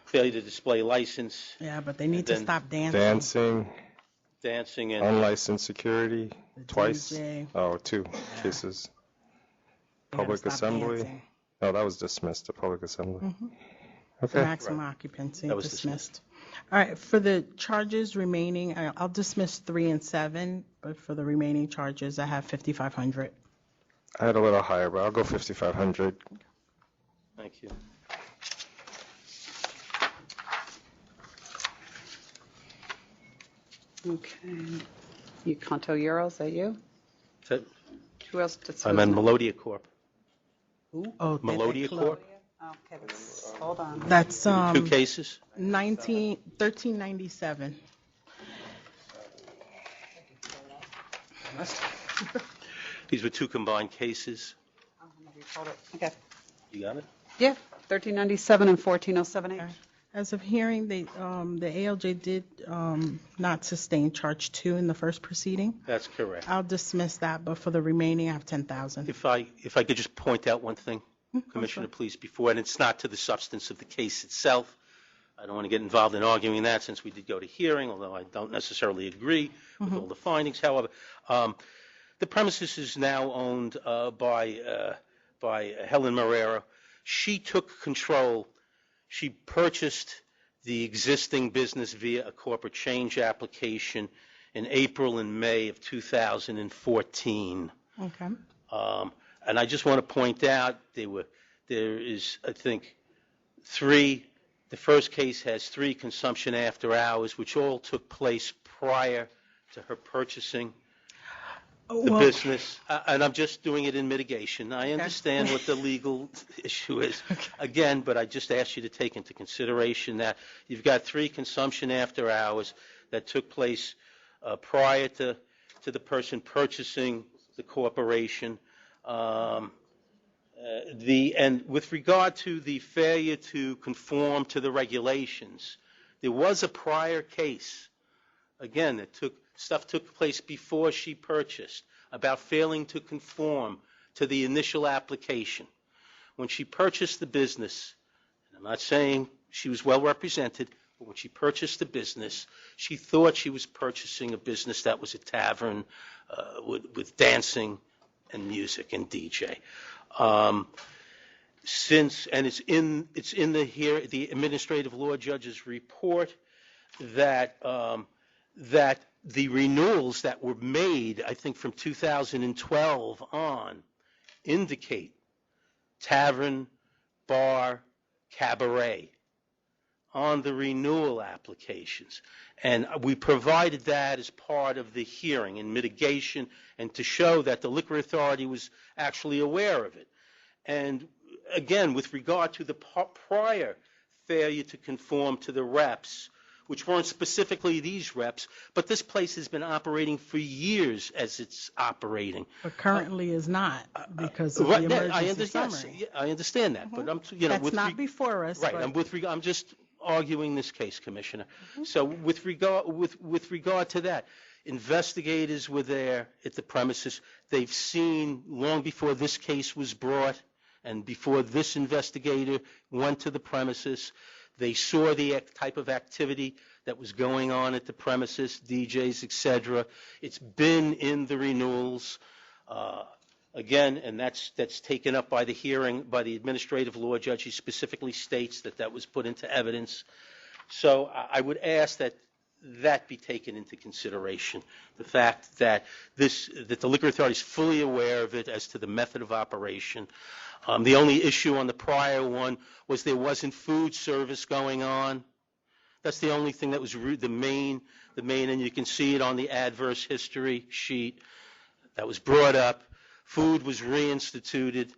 failure to display license,
Yeah, but they need to
Then
stop dancing.
dancing, and
Unlicensed security, twice.
DJ.
Oh, 2 cases.
They gotta
Public
stop
assembly.
dancing.
No, that was dismissed, the public assembly.
Mhm.
Okay.
Maximum occupancy
That was
dismissed. All right, for the charges remaining, I'll dismiss 3 and 7, but for the remaining charges, I have 5,500.
I had a little higher, but I'll go 5,500.
Thank you.
Okay. You Conto Euro, is that you?
So,
Who else? did-
I'm in Melodia Corp.
Oh,
Melodia Corp.
Okay, let's, hold on.
That's
2 cases.
1397.
These were 2 combined cases.
Okay.
You got it?
Yeah, 1397 and 14078.
As of hearing, the ALJ did not sustain charge 2 in the first proceeding.
That's correct.
I'll dismiss that, but for the remaining, I have 10,000.
If I could just point out one thing, Commissioner, please, before, and it's not to the substance of the case itself. I don't want to get involved in arguing that since we did go to hearing, although I don't necessarily agree with all the findings. However, the premises is now owned by Helen Marrero. She took control. She purchased the existing business via a corporate change application in April and May of 2014.
Okay.
And I just want to point out there is, I think, 3. The first case has 3 consumption after hours, which all took place prior to her purchasing the business. And I'm just doing it in mitigation. I understand what the legal issue is. Again, but I just ask you to take into consideration that you've got 3 consumption after hours that took place prior to the person purchasing the corporation. And with regard to the failure to conform to the regulations, there was a prior case, again, that stuff took place before she purchased, about failing to conform to the initial application. When she purchased the business, and I'm not saying she was well represented, but when she purchased the business, she thought she was purchasing a business that was a tavern with dancing and music and DJ. It's in the administrative law judge's report that the renewals that were made, I think from 2012 on, indicate tavern, bar, cabaret. on the renewal applications. And we provided that as part of the hearing in mitigation and to show that the Liquor Authority was actually aware of it. And again, with regard to the prior failure to conform to the reps, which weren't specifically these reps, but this place has been operating for years as it's operating.
But currently is not because of the emergency summary.
Yes, I understand that, but I'm,
That's not before us.
Right,
but-
I'm just arguing this case, Commissioner. So with regard to that, investigators were there at the premises. They've seen long before this case was brought and before this investigator went to the premises. They saw the type of activity that was going on at the premises, DJs, etc. It's been in the renewals. Again, and that's taken up by the hearing by the administrative law judge. He specifically states that that was put into evidence. So I would ask that that be taken into consideration. The fact that the Liquor Authority is fully aware of it as to the method of operation. The only issue on the prior one was there wasn't food service going on. That's the only thing that was the main, and you can see it on the adverse history sheet that was brought up. Food was reinstituted,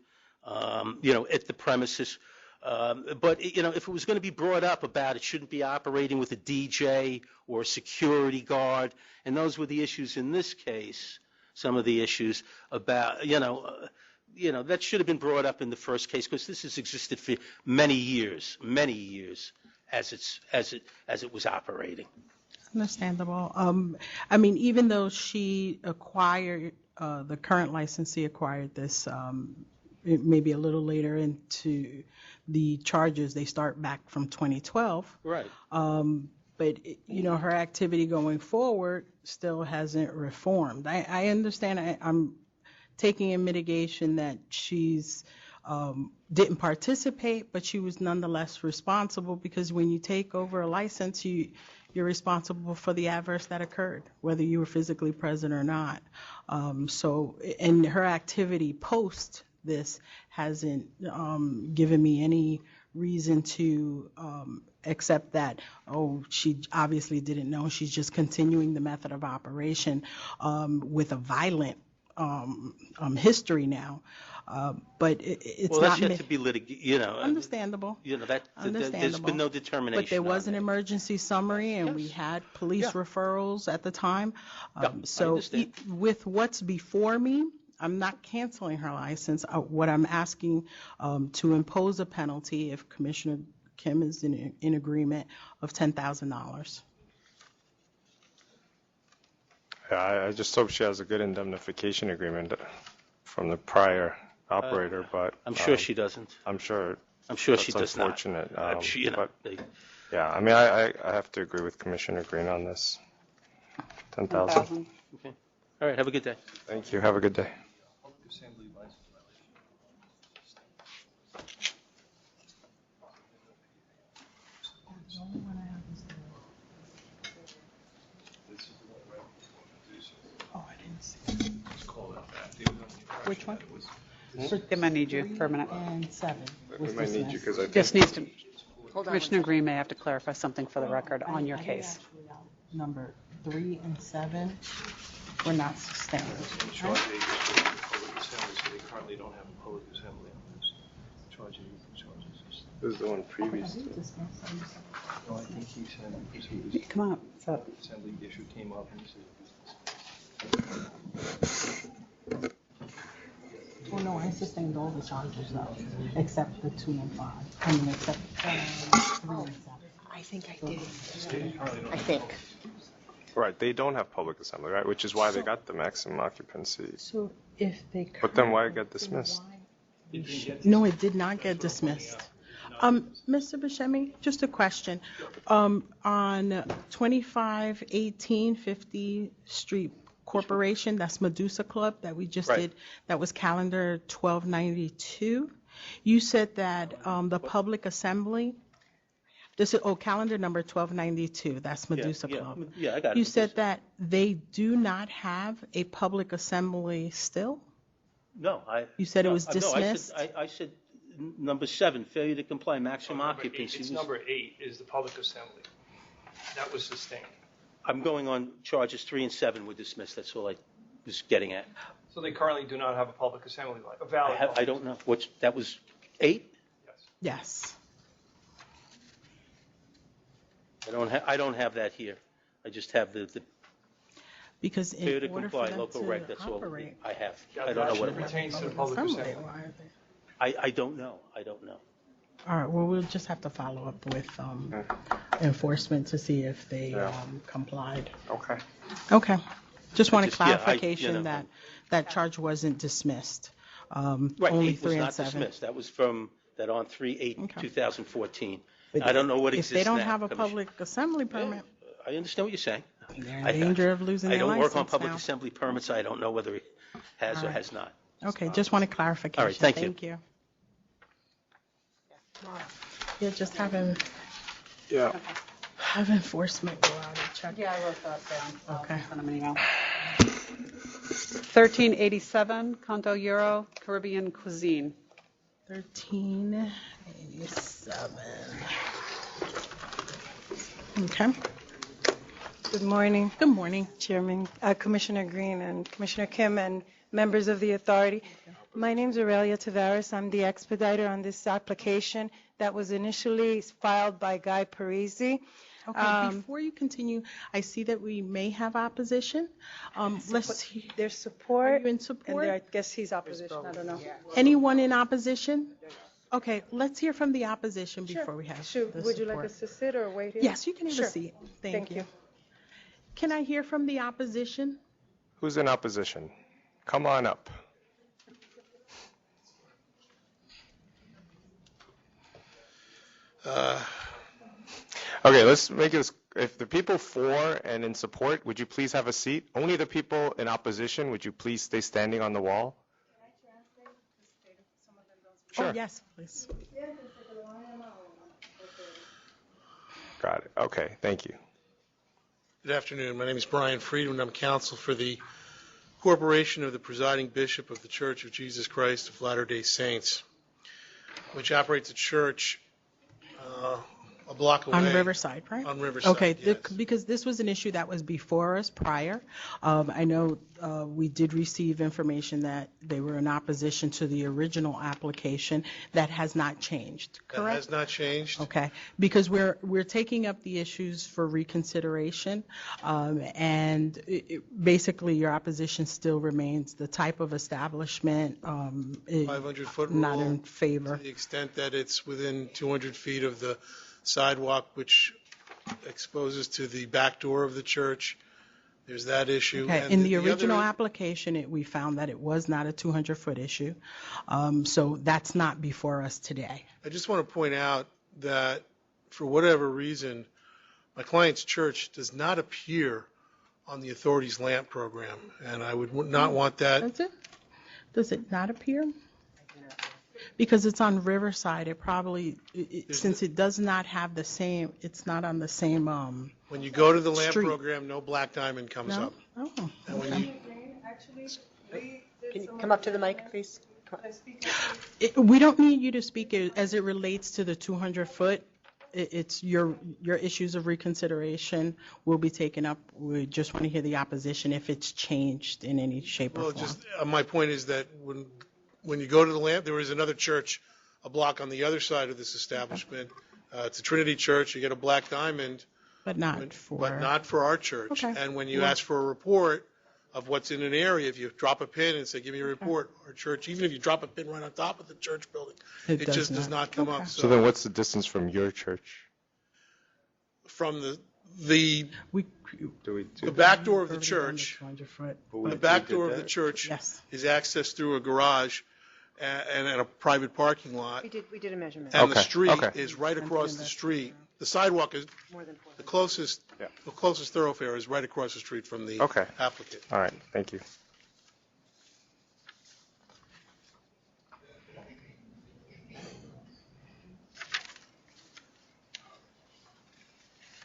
at the premises. But, if it was going to be brought up about it shouldn't be operating with a DJ or a security guard, and those were the issues in this case, some of the issues about, that should have been brought up in the first case because this has existed for many years as it was operating.
Understandable. Even though she acquired, the current licensee acquired this maybe a little later into the charges, they start back from 2012.
Right.
But, her activity going forward still hasn't reformed. I understand. I'm taking in mitigation that she's didn't participate, but she was nonetheless responsible because when you take over a license, you're responsible for the adverse that occurred, whether you were physically present or not. And her activity post this hasn't given me any reason to accept that, she obviously didn't know. She's just continuing the method of operation with a violent history now. But it's
well, that's
not
yet to be litigated.
Understandable.
There's been no determination.
But there was an emergency summary, and we had police referrals at the time. With what's before me, I'm not canceling her license. What I'm asking to impose a penalty, if Commissioner Kim is in agreement, of $10,000.
Yeah, I just hope she has a good indemnification agreement from the prior operator, but
I'm sure she doesn't.
I'm sure
she does not.
Unfortunate.
Yeah,
I have to agree with Commissioner Green on this. 10,000.
Okay. All right. Have a good day.
Thank you. Have a good day.
Which one? They might need you for a minute.
And 7.
We might need you because I think
Just needs to, Commissioner Green may have to clarify something for the record on your case.
Number 3 and 7 were not sustained.
Charge A is for the public assembly, so they currently don't have a public assembly on this. Charge A charges.
This is the one previous to.
No, I think he said
Come on.
the assembly issue came up and he said.
Well, no, I sustained all the charges though, except the 2 and 5. Except 3 and 7.
I think I did.
I think. Right, they don't have public assembly, right? Which is why they got the maximum occupancy.
So if they.
But then why it got dismissed?
No, it did not get dismissed. Mr. Buscemi, just a question. On 2518 50th Street Corporation, that's Medusa Club that we just did, that was calendar 1292. You said that the public assembly, calendar number 1292, that's Medusa Club.
Yeah, I got it.
You said that they do not have a public assembly still?
No,
You said it was dismissed?
No, I said number 7, failure to comply, maximum
Number eight.
occupancy.
It's number 8 is the public assembly. That was sustained.
I'm going on charges 3 and 7 were dismissed. That's all I was getting at.
So they currently do not have a public assembly, a valid.
I don't know. That was 8?
Yes.
I don't have that here. I just have the
Because
failure to
in order
comply,
for them
local
to
reg, that's all
operate,
I have.
Yeah,
I don't know
that
what it
pertains to the
was.
public assembly.
I don't know. I don't know.
All right, well, we'll just have to follow up with enforcement to see if they complied.
Okay.
Okay. Just wanted
Just, yeah, I-
clarification that that charge wasn't dismissed.
Right,
Only
8 was
3 and
not
7.
dismissed. That was from that on 3/8,
Okay.
2014.
But
I don't know what
if
exists
they don't
now,
have a
Commissioner.
public assembly permit,
I understand what you're saying.
they're in danger of losing
I
their
don't work on
license
public
now.
assembly permits. I don't know whether it has
All
or
right.
has not.
Okay, just wanted clarification.
All right, thank you.
Thank you. Yeah, just having have enforcement go out and check.
Yeah, I wrote that down.
Okay.
Send them an email. 1387, Conto Euro, Caribbean Cuisine.
1387. Okay.
Good morning.
Good morning.
Chairman, Commissioner Green and Commissioner Kim and members of the authority. My name is Aurelia Tavares. I'm the expediter on this application that was initially filed by Guy Parisi.
Okay, before you continue, I see that we may have opposition.
There's support.
Are you in support?
And I guess he's opposition. I don't know.
Anyone in opposition? Okay, let's hear from the opposition
Sure.
before we have
Sure.
the
Would you like
support.
us to sit or wait here?
Yes, you can have
Sure.
a seat. Thank
Thank
you.
you.
Can I hear from the opposition?
Who's in opposition? Come on up. Okay, let's make this, if the people for and in support, would you please have a seat? Only the people in opposition, would you please stay standing on the wall? Sure.
Oh, yes, please.
Got it. Okay, thank you.
Good afternoon. My name is Brian Friedman. I'm counsel for the Corporation of the Presiding Bishop of the Church of Jesus Christ of Latter-day Saints, which operates a church a block away.
On Riverside, right?
On Riverside,
Okay,
yes.
because this was an issue that was before us prior. I know we did receive information that they were in opposition to the original application. That has not changed, correct?
That has not changed.
Okay, because we're taking up the issues for reconsideration, and basically your opposition still remains the type of establishment.
500-foot rule.
Not in favor.
To the extent that it's within 200 feet of the sidewalk, which exposes to the back door of the church. There's that issue.
Okay,
And
in the
other-
original application, we found that it was not a 200-foot issue, so that's not before us today.
I just want to point out that for whatever reason, my client's church does not appear on the authority's LAMP program, and I would not want that.
That's it? Does it not appear? Because it's on Riverside, it probably, since it does not have the same, it's not on the same,
When you go to the LAMP
street.
program, no black diamond comes
No?
up.
Oh,
And when
okay.
Can you come up to the mic, please?
We don't need you to speak as it relates to the 200-foot. It's your issues of reconsideration will be taken up. We just want to hear the opposition if it's changed in any shape or
Well,
form.
just, my point is that when you go to the LAMP, there is another church a block on the other side of this establishment. It's a Trinity Church. You get a black diamond.
But not for.
But not for our church.
Okay.
And when you
Well-
ask for a report of what's in an area, if you drop a pin and say, give me a report, our church, even if you drop a pin right on top of the church building,
It
it
does
just does
not.
not come
Okay.
up.
So then what's the distance from your church?
From the
We
the back door of the church,
200-foot.
the back door of the church is accessed through a garage and a private parking lot.
We did a measurement.
And the street is right across the street. The sidewalk is,
More than
the closest thoroughfare is right across the street from the
Okay.
applicant.
All right, thank you.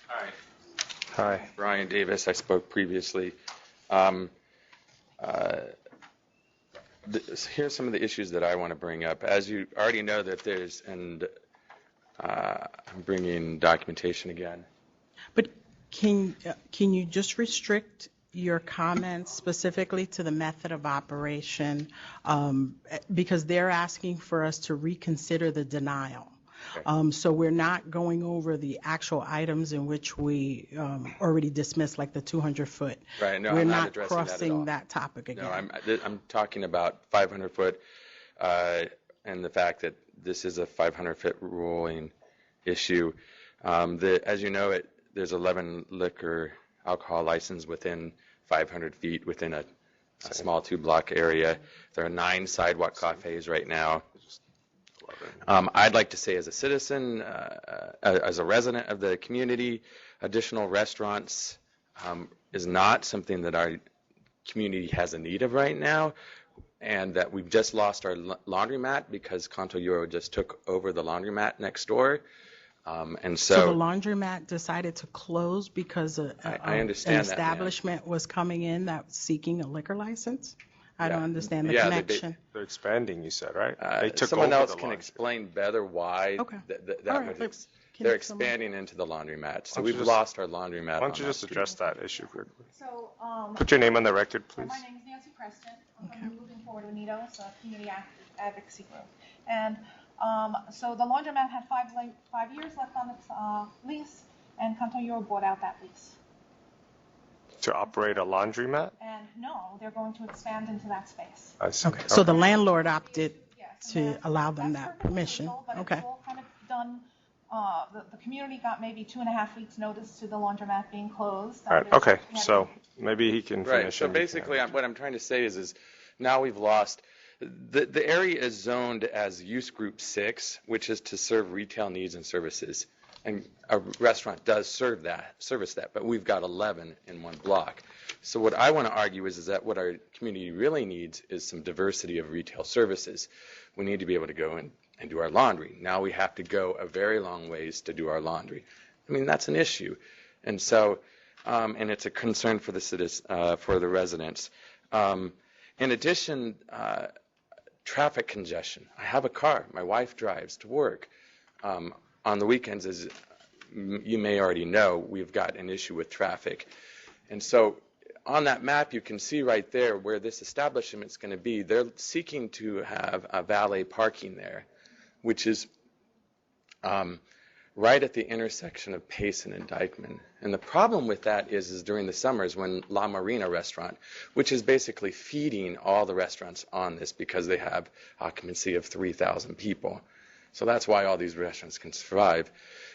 Hi.
Hi.
Brian Davis, I spoke previously.
here's some of the issues that I want to bring up. As you already know that there's, and I'm bringing documentation again.
But can you just restrict your comments specifically to the method of operation? Because they're asking for us to reconsider the denial. So we're not going over the actual items in which we already dismissed, like the 200-foot.
Right. No,
we're
I'm
not
addressing
crossing
that
topic again.
No, I'm talking about 500-foot and the fact that this is a 500-foot ruling issue. As you know, there's 11 liquor alcohol license within 500 feet within a small 2-block area. There are 9 sidewalk cafes right now. I'd like to say as a citizen, as a resident of the community, additional restaurants is not something that our community has a need of right now, and that we've just lost our laundromat because Canto Euro just took over the laundromat next door. And so
the laundromat decided to close because
I understand
an establishment was coming in that was seeking a liquor license? I don't understand the connection.
They're expanding, you said, right? They took
someone
over
else
the
can
laundry.
explain better why they're expanding into the laundromat. So we've lost our laundromat.
Why don't you just address that issue quickly?
So,
Put your name on the record, please.
my name is Nancy Preston. I'm from Moving Forward Unido, it's a community advocacy group. And so the laundromat had 5 years left on its lease, and Canto Euro bought out that lease.
To operate a laundromat?
And no, they're going to expand into that space.
I see.
Okay. So the landlord opted to allow them that permission.
But
Okay.
it's all kind of done. The community got maybe 2.5 weeks notice to the laundromat being closed.
All right. Okay. So maybe he can finish.
Right. So basically, what I'm trying to say is now we've lost. The area is zoned as use group 6, which is to serve retail needs and services. And a restaurant does service that, but we've got 11 in one block. So what I want to argue is that what our community really needs is some diversity of retail services. We need to be able to go and do our laundry. Now we have to go a very long ways to do our laundry. I mean, that's an issue. And so, and it's a concern for the for the residents. In addition, traffic congestion. I have a car. My wife drives to work. On the weekends, as you may already know, we've got an issue with traffic. And so on that map, you can see right there where this establishment is going to be. They're seeking to have a valet parking there, which is right at the intersection of Payson and Dyckman. And the problem with that is during the summers when La Marina restaurant, which is basically feeding all the restaurants on this because they have occupancy of 3,000 people. So that's why all these restaurants can survive.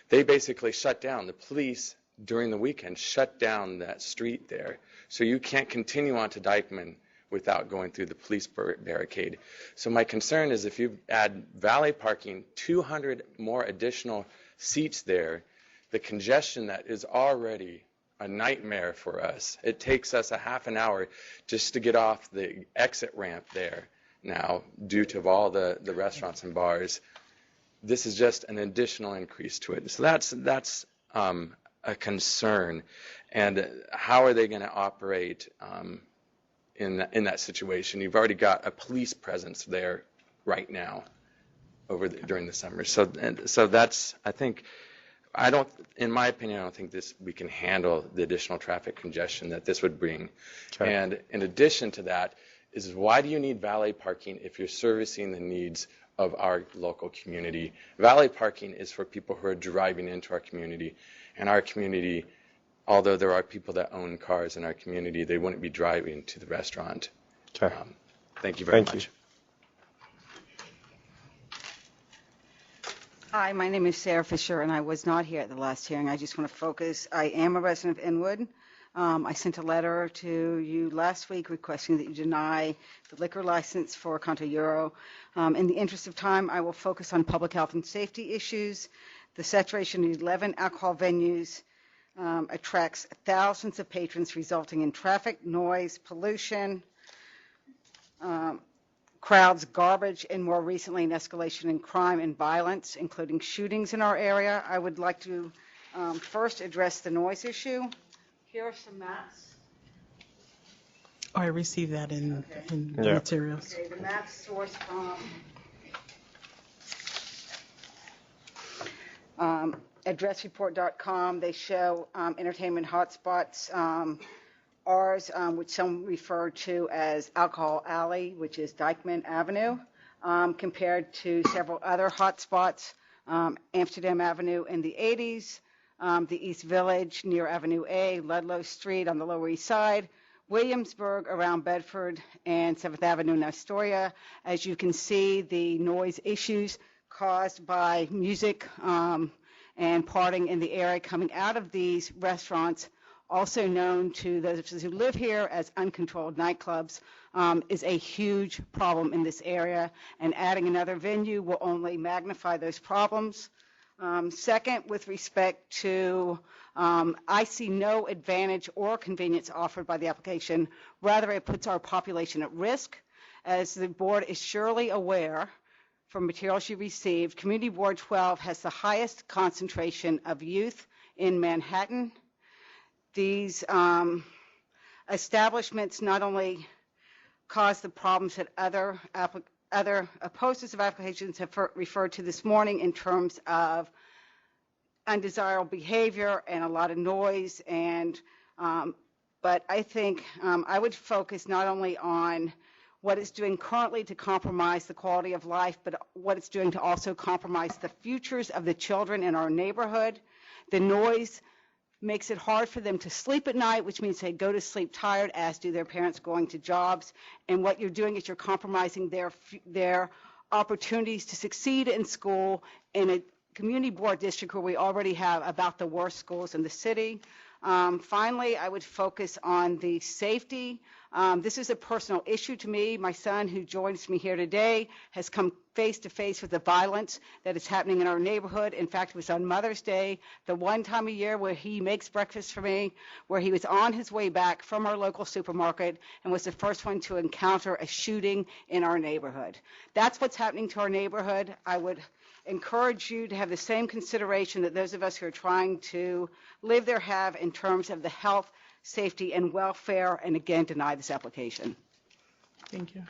They basically shut down. The police, during the weekend, shut down that street there. So you can't continue on to Dyckman without going through the police barricade. So my concern is if you add valet parking, 200 more additional seats there, the congestion that is already a nightmare for us. It takes us a half an hour just to get off the exit ramp there now due to all the restaurants and bars. This is just an additional increase to it. So that's a concern. And how are they going to operate in that situation? You've already got a police presence there right now during the summer. So that's, I think, in my opinion, I don't think we can handle the additional traffic congestion that this would bring. Okay. And in addition to that is why do you need valet parking if you're servicing the needs of our local community? Valet parking is for people who are driving into our community. And our community, although there are people that own cars in our community, they wouldn't be driving to the restaurant.
Okay.
Thank you very much.
Hi, my name is Sarah Fisher, and I was not here at the last hearing. I just want to focus. I am a resident of Inwood. I sent a letter to you last week requesting that you deny the liquor license for Canto Euro. In the interest of time, I will focus on public health and safety issues. The saturation of 11 alcohol venues attracts thousands of patrons, resulting in traffic, noise, pollution, crowds, garbage, and more recently an escalation in crime and violence, including shootings in our area. I would like to first address the noise issue. Here are some maps.
I received that in the
Yeah.
materials.
Okay, the map's sourced from addressreport.com. They show entertainment hotspots. Ours, which some refer to as Alcohol Alley, which is Dyckman Avenue, compared to several other hotspots, Amsterdam Avenue in the 80s, the East Village near Avenue A, Ludlow Street on the Lower East Side, Williamsburg around Bedford, and 7th Avenue in Astoria. As you can see, the noise issues caused by music and partying in the area coming out of these restaurants, also known to those who live here as uncontrolled nightclubs, is a huge problem in this area, and adding another venue will only magnify those problems. Second, with respect to, I see no advantage or convenience offered by the application. Rather, it puts our population at risk. As the board is surely aware from materials you received, Community Board 12 has the highest concentration of youth in Manhattan. These establishments not only cause the problems that other posters of applications have referred to this morning in terms of undesirable behavior and a lot of noise, and but I think I would focus not only on what it's doing currently to compromise the quality of life, but what it's doing to also compromise the futures of the children in our neighborhood. The noise makes it hard for them to sleep at night, which means they go to sleep tired, as do their parents going to jobs. And what you're doing is you're compromising their opportunities to succeed in school in a community board district where we already have about the worst schools in the city. Finally, I would focus on the safety. This is a personal issue to me. My son, who joins me here today, has come face to face with the violence that is happening in our neighborhood. In fact, it was on Mother's Day, the one time a year where he makes breakfast for me, where he was on his way back from our local supermarket and was the first one to encounter a shooting in our neighborhood. That's what's happening to our neighborhood. I would encourage you to have the same consideration that those of us who are trying to live there have in terms of the health, safety, and welfare, and again, deny this application.
Thank you.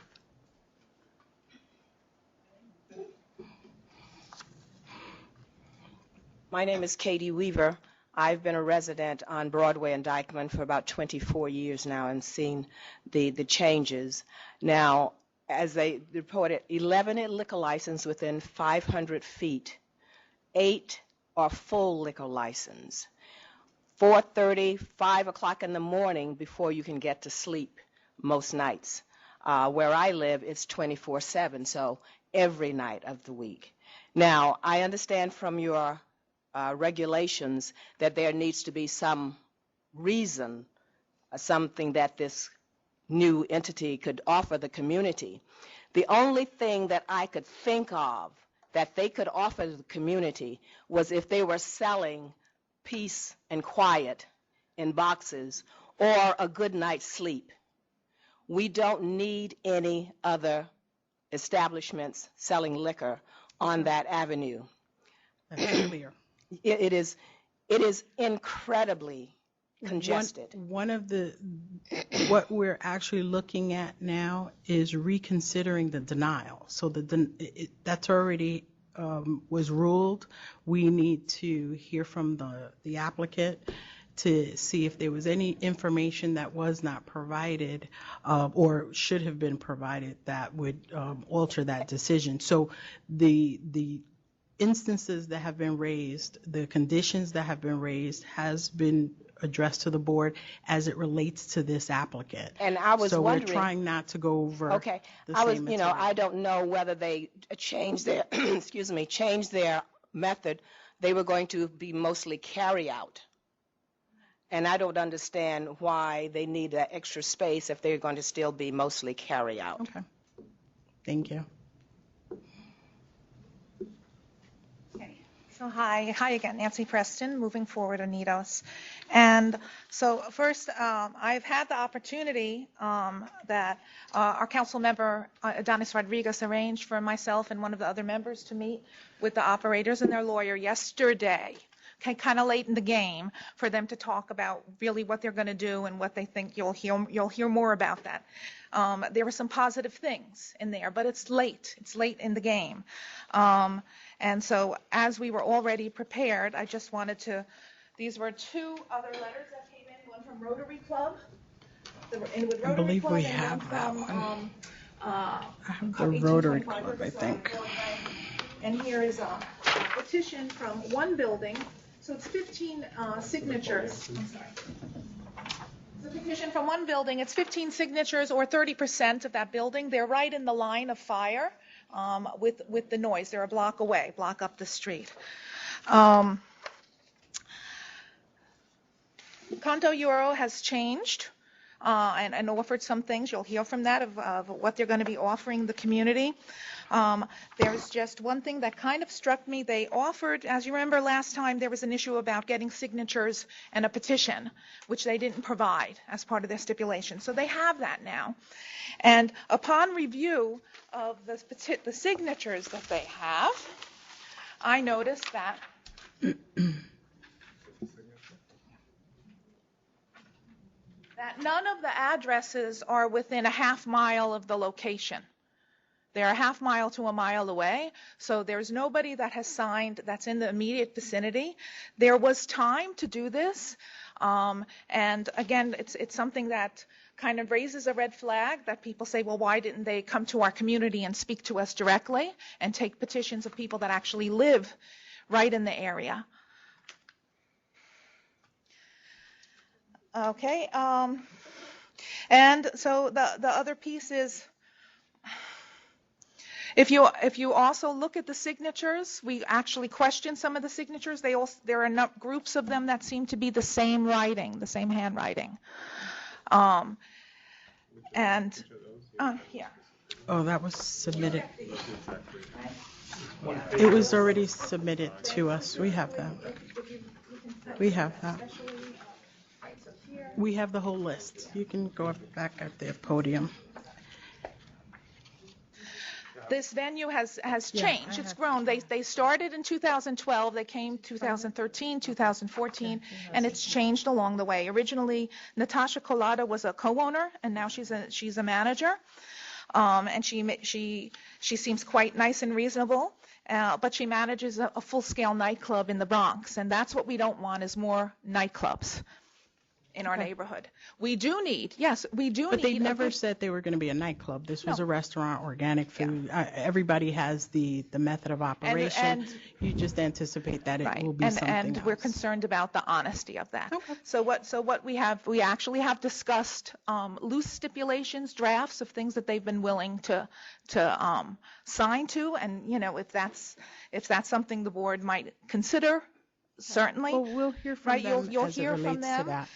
My name is Katie Weaver. I've been a resident on Broadway and Dyckman for about 24 years now and seen the changes. Now, as they reported, 11 liquor license within 500 feet, 8 are full liquor license. 4:30, 5 o'clock in the morning before you can get to sleep most nights. Where I live, it's 24/7, so every night of the week. Now, I understand from your regulations that there needs to be some reason, something that this new entity could offer the community. The only thing that I could think of that they could offer the community was if they were selling peace and quiet in boxes or a good night's sleep. We don't need any other establishments selling liquor on that avenue.
That's clear.
It is incredibly congested.
One of what we're actually looking at now is reconsidering the denial. So that's already was ruled. We need to hear from the applicant to see if there was any information that was not provided or should have been provided that would alter that decision. So the instances that have been raised, the conditions that have been raised has been addressed to the board as it relates to this applicant.
And I was wondering.
So we're trying not to go over
Okay.
the same material.
I don't know whether they changed their, changed their method. They were going to be mostly carry out. And I don't understand why they need that extra space if they're going to still be mostly carry out.
Okay. Thank you.
So hi again, Nancy Preston, Moving Forward Anitos. And so first, I've had the opportunity that our council member, Adonis Rodriguez, arranged for myself and one of the other members to meet with the operators and their lawyer yesterday. kind of late in the game for them to talk about really what they're going to do and what they think. You'll hear more about that. There were some positive things in there, but it's late. It's late in the game. And so as we were already prepared, I just wanted to, these were two other letters that came in, one from Rotary Club.
I believe we have that one. I have the Rotary Club, I think.
And here is a petition from one building. So it's 15 signatures. I'm sorry. It's a petition from one building. It's 15 signatures or 30% of that building. They're right in the line of fire with the noise. They're a block away, block up the street. Canto Euro has changed. And offered some things. You'll hear from that of what they're going to be offering the community. There's just one thing that kind of struck me. They offered, as you remember last time, there was an issue about getting signatures and a petition, which they didn't provide as part of their stipulation. So they have that now. And upon review of the signatures that they have, I noticed that none of the addresses are within a half mile of the location. They're a half mile to a mile away, so there's nobody that has signed that's in the immediate vicinity. There was time to do this, and again, it's something that kind of raises a red flag that people say, well, why didn't they come to our community and speak to us directly and take petitions of people that actually live right in the area? Okay, and so the other piece is, if you also look at the signatures, we actually questioned some of the signatures. There are enough groups of them that seem to be the same writing, the same handwriting. And here.
Oh, that was submitted. It was already submitted to us. We have that. We have that. We have the whole list. You can go back at the podium.
This venue has changed. It's grown. They started in 2012. They came 2013, 2014, and it's changed along the way. Originally, Natasha Colada was a co-owner, and now she's a manager. And she seems quite nice and reasonable. But she manages a full-scale nightclub in the Bronx, and that's what we don't want, is more nightclubs in our neighborhood. We do need, yes, we do need.
But they never said they were going to be a nightclub. This was a restaurant, organic food. Everybody has the method of operation.
And
you just anticipate that it will be something
and
else.
we're concerned about the honesty of that. Okay. So what we actually have discussed loose stipulations, drafts of things that they've been willing to sign to, and if that's something the board might consider. Certainly.
Well, we'll hear from them
You'll
as
hear
it relates
from them.
to that.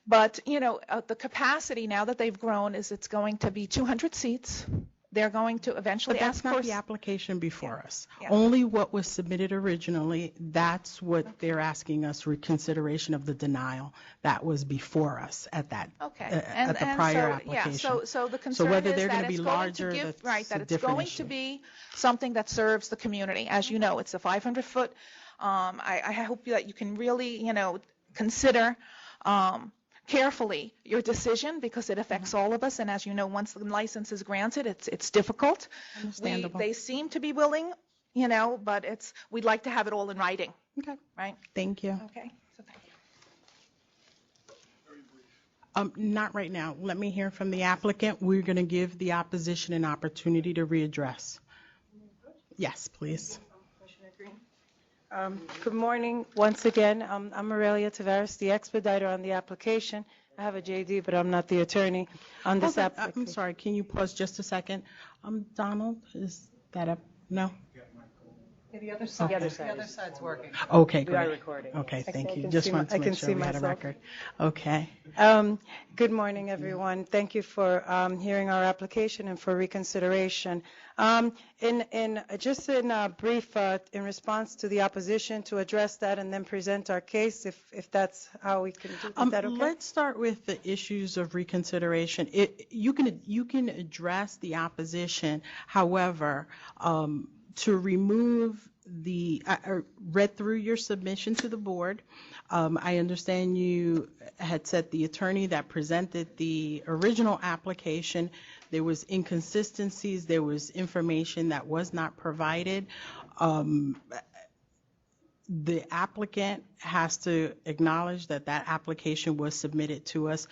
But the capacity now that they've grown is it's going to be 200 seats. They're going to eventually
But that's
ask
not
for
the application before us.
Yeah.
Only what was submitted originally, that's what they're asking us, reconsideration of the denial. That was before us at that, at the prior application.
So the concern
whether
is
they're
that
going to be
it's going
larger,
to give,
that's
right, that
a
it's
different
going
issue.
to be something that serves the community. As you know, it's a 500-foot. I hope that you can really, consider carefully your decision, because it affects all of us. And as you know, once the license is granted, it's difficult.
Understandable.
They seem to be willing, but we'd like to have it all in writing.
Okay.
Right?
Thank you.
Okay. So thank you.
Not right now. Let me hear from the applicant. We're going to give the opposition an opportunity to readdress. Yes, please.
Good morning once again. I'm Aurelia Tavares, the expediter on the application. I have a JD, but I'm not the attorney on this application.
I'm sorry, can you pause just a second? Donald, is that up? No?
The other side.
Okay.
The other side's working.
Okay,
We are
great.
recording.
Okay, thank
I
you.
can
Just
see
wanted to
I
make
can
sure
see
we had a
myself.
record. Okay.
Good morning, everyone. Thank you for hearing our application and for reconsideration. In brief, in response to the opposition, to address that and then present our case, if that's how we can do. Is that okay?
Let's start with the issues of reconsideration. You can address the opposition. However, to remove I read through your submission to the board. I understand you had said the attorney that presented the original application, there was inconsistencies, there was information that was not provided. The applicant has to acknowledge that that application was submitted to us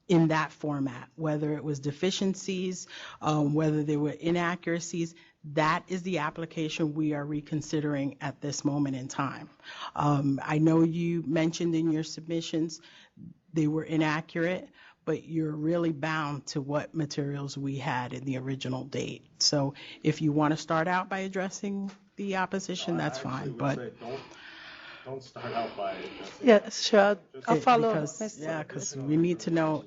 in that format, whether it was deficiencies, whether there were inaccuracies. That is the application we are reconsidering at this moment in time. I know you mentioned in your submissions they were inaccurate, but you're really bound to what materials we had in the original date. So if you want to start out by addressing the opposition, that's fine. But
don't start out by
Yeah, sure. I'll follow.
because we need to know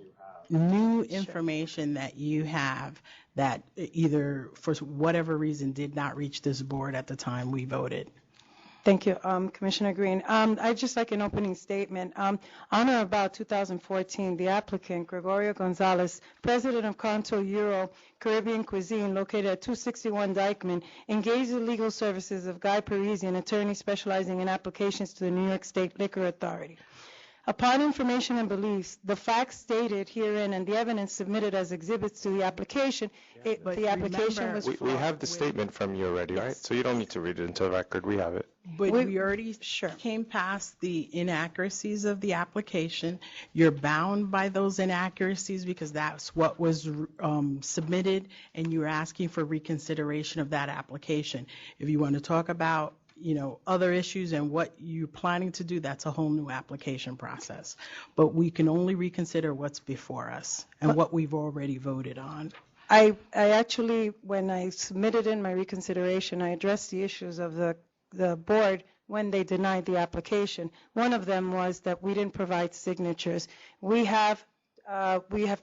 new information that you have that either for whatever reason did not reach this board at the time we voted.
Thank you, Commissioner Green. I'd just like an opening statement. On or about 2014, the applicant, Gregorio Gonzalez, president of Canto Euro Caribbean Cuisine, located at 261 Dyckman, engaged the legal services of Guy Parisi, an attorney specializing in applications to the New York State Liquor Authority. Upon information and beliefs, the facts stated herein and the evidence submitted as exhibits to the application, the application was
we have the statement from you already, right? So you don't need to read it into the record. We have it.
But we already came past the inaccuracies of the application. You're bound by those inaccuracies because that's what was submitted, and you're asking for reconsideration of that application. If you want to talk about other issues and what you're planning to do, that's a whole new application process. But we can only reconsider what's before us and what we've already voted on.
I actually, when I submitted in my reconsideration, I addressed the issues of the board when they denied the application. One of them was that we didn't provide signatures. We have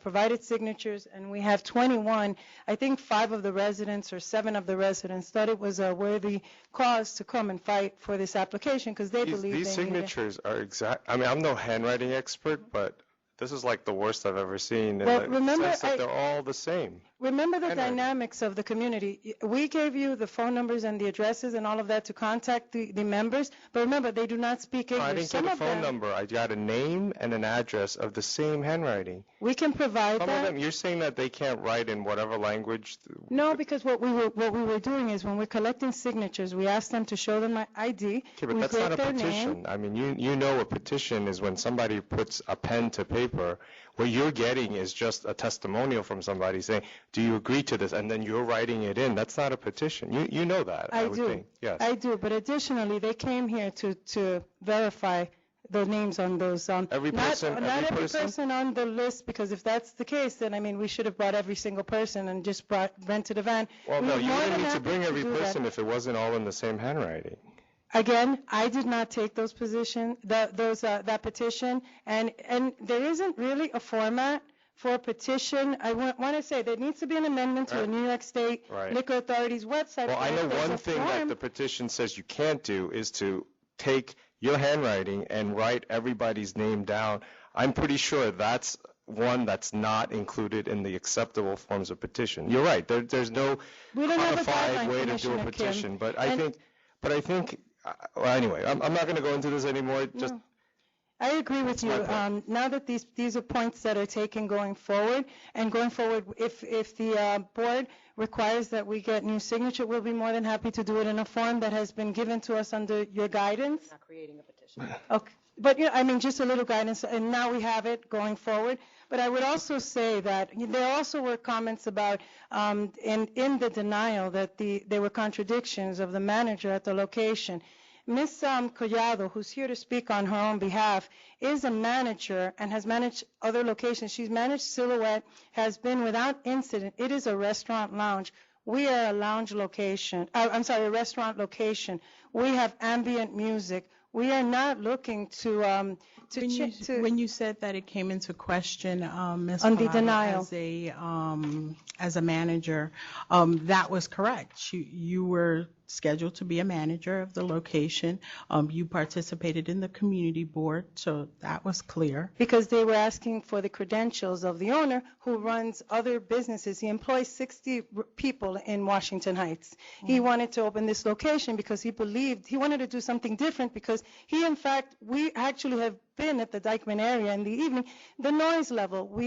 provided signatures, and we have 21. I think 5 of the residents or 7 of the residents thought it was a worthy cause to come and fight for this application because they believe
these signatures are exact. I mean, I'm no handwriting expert, but this is like the worst I've ever seen.
Well, remember,
they're all the same.
Remember the dynamics of the community. We gave you the phone numbers and the addresses and all of that to contact the members, but remember, they do not speak English.
I didn't get a phone number. I got a name and an address of the same handwriting.
We can provide
Some
that.
of them, you're saying that they can't write in whatever language?
No, because what we were doing is when we're collecting signatures, we ask them to show them my ID.
Okay, but that's not a petition. I mean, you know a petition is when somebody puts a pen to paper. What you're getting is just a testimonial from somebody saying, do you agree to this? And then you're writing it in. That's not a petition. You know that, I would think. Yes.
I do, but additionally, they came here to verify the names on those.
Every person
on the list, because if that's the case, then, I mean, we should have brought every single person and just rented a van.
Well, no, you wouldn't need to bring every person if it wasn't all in the same handwriting.
Again, I did not take that petition, and there isn't really a format for a petition. I want to say there needs to be an amendment to the New York State Liquor Authority's website.
Well, I know one thing that the petition says you can't do is to take your handwriting and write everybody's name down. I'm pretty sure that's one that's not included in the acceptable forms of petition. You're right. There's no codified way to do a petition, but I think. Well, anyway, I'm not going to go into this anymore.
I agree with you. Now that these are points that are taken going forward, if the board requires that we get new signature, we'll be more than happy to do it in a form that has been given to us under your guidance.
Not creating a petition.
Okay. But, just a little guidance, and now we have it going forward. But I would also say that there also were comments about, in the denial, that there were contradictions of the manager at the location. Ms. Collado, who's here to speak on her own behalf, is a manager and has managed other locations. She's managed Silhouette, has been without incident. It is a restaurant lounge. We are a a restaurant location. We have ambient music. We are not looking to
when you said that it came into question, Ms.
on the denial
as a manager, that was correct. You were scheduled to be a manager of the location. You participated in the community board, so that was clear.
Because they were asking for the credentials of the owner who runs other businesses. He employs 60 people in Washington Heights. He wanted to open this location because he believed he wanted to do something different, because he, in fact, we actually have been at the Dyckman area in the evening. The noise level,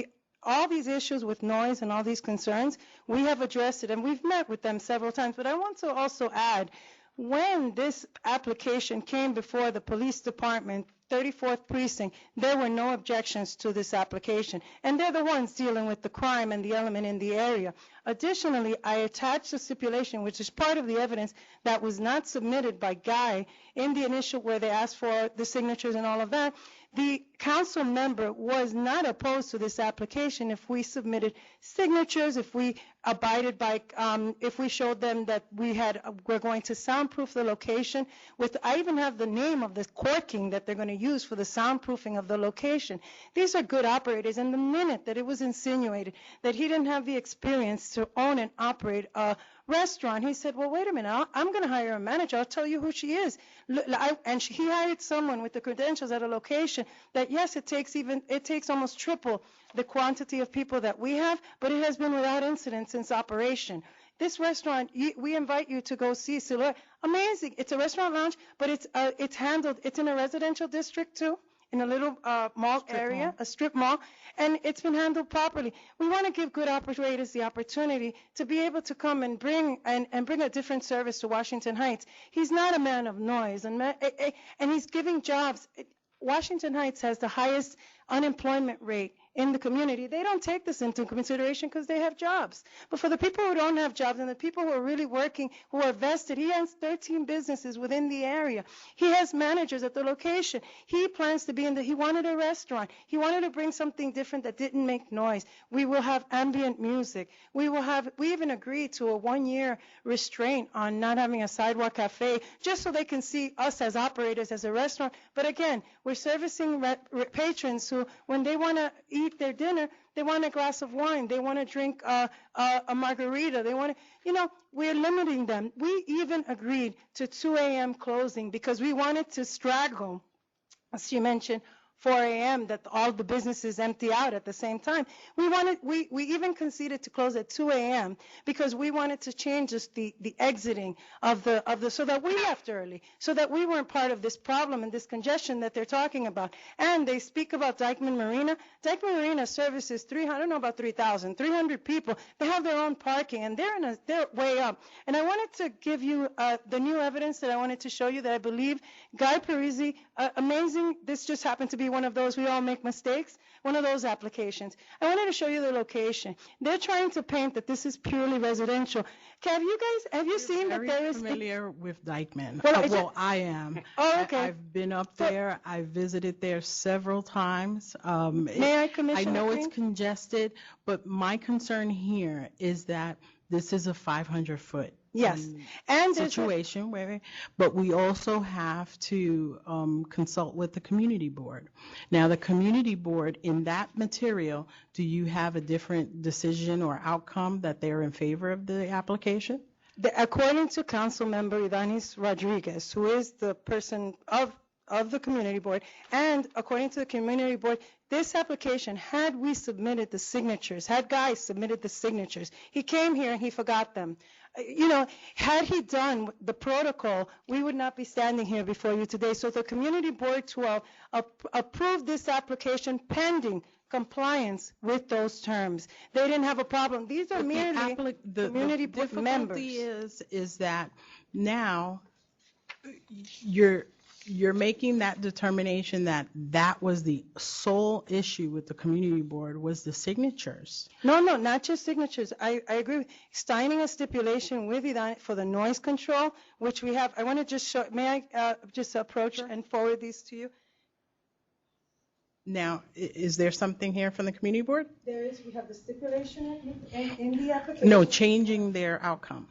all these issues with noise and all these concerns, we have addressed it, and we've met with them several times. But I want to also add, when this application came before the police department, 34th precinct, there were no objections to this application, and they're the ones dealing with the crime and the element in the area. Additionally, I attached a stipulation, which is part of the evidence that was not submitted by Guy in the initial where they asked for the signatures and all of that. The council member was not opposed to this application if we submitted signatures, if we abided by, if we showed them that we're going to soundproof the location. I even have the name of the corking that they're going to use for the soundproofing of the location. These are good operators, and the minute that it was insinuated that he didn't have the experience to own and operate a restaurant, he said, well, wait a minute, I'm going to hire a manager. I'll tell you who she is. He hired someone with the credentials at a location that, yes, it takes almost triple the quantity of people that we have, but it has been without incident since operation. This restaurant, we invite you to go see Silhouette. Amazing. It's a restaurant lounge, but it's handled, it's in a residential district too, in a little mall area, a strip mall, and it's been handled properly. We want to give good operators the opportunity to be able to come and bring a different service to Washington Heights. He's not a man of noise, and he's giving jobs. Washington Heights has the highest unemployment rate in the community. They don't take this into consideration because they have jobs. But for the people who don't have jobs and the people who are really working, who are vested, he has 13 businesses within the area. He has managers at the location. He plans to be he wanted a restaurant. He wanted to bring something different that didn't make noise. We will have ambient music. We even agreed to a 1-year restraint on not having a sidewalk cafe, just so they can see us as operators as a restaurant. But again, we're servicing patrons who, when they want to eat their dinner, they want a glass of wine, they want to drink a margarita, we're limiting them. We even agreed to 2 a.m. closing because we wanted to straggle, as you mentioned, 4 a.m. that all the businesses empty out at the same time. We even conceded to close at 2 a.m. because we wanted to change the exiting of the so that we left early, so that we weren't part of this problem and this congestion that they're talking about. And they speak about Dyckman Marina. Dyckman Marina services 300 people. They have their own parking, and they're way up. And I wanted to give you the new evidence that I wanted to show you that I believe Guy Parisi, amazing. This just happened to be one of those, we all make mistakes, one of those applications. I wanted to show you the location. They're trying to paint that this is purely residential. Have you seen that there is...
I'm familiar with Dyckman.
Well,
I am.
Oh, okay.
I've been up there. I've visited there several times.
May I, Commissioner?
I know it's congested, but my concern here is that this is a 500-foot situation, but we also have to consult with the community board. Now, the community board, in that material, do you have a different decision or outcome that they're in favor of the application?
According to Council Member Idanis Rodriguez, who is the person of the community board, and according to the community board, this application, had we submitted the signatures, had Guy submitted the signatures, he came here and he forgot them. Had he done the protocol, we would not be standing here before you today. So the community board 12 approved this application pending compliance with those terms. They didn't have a problem. These are merely community board members.
The difficulty is that now you're making that determination that was the sole issue with the community board was the signatures.
No, not just signatures. I agree with signing a stipulation with Idanis for the noise control, which we have. I want to just show, may I just approach and forward these to you?
Now, is there something here from the community board?
There is. We have the stipulation in the application.
No, changing their outcome.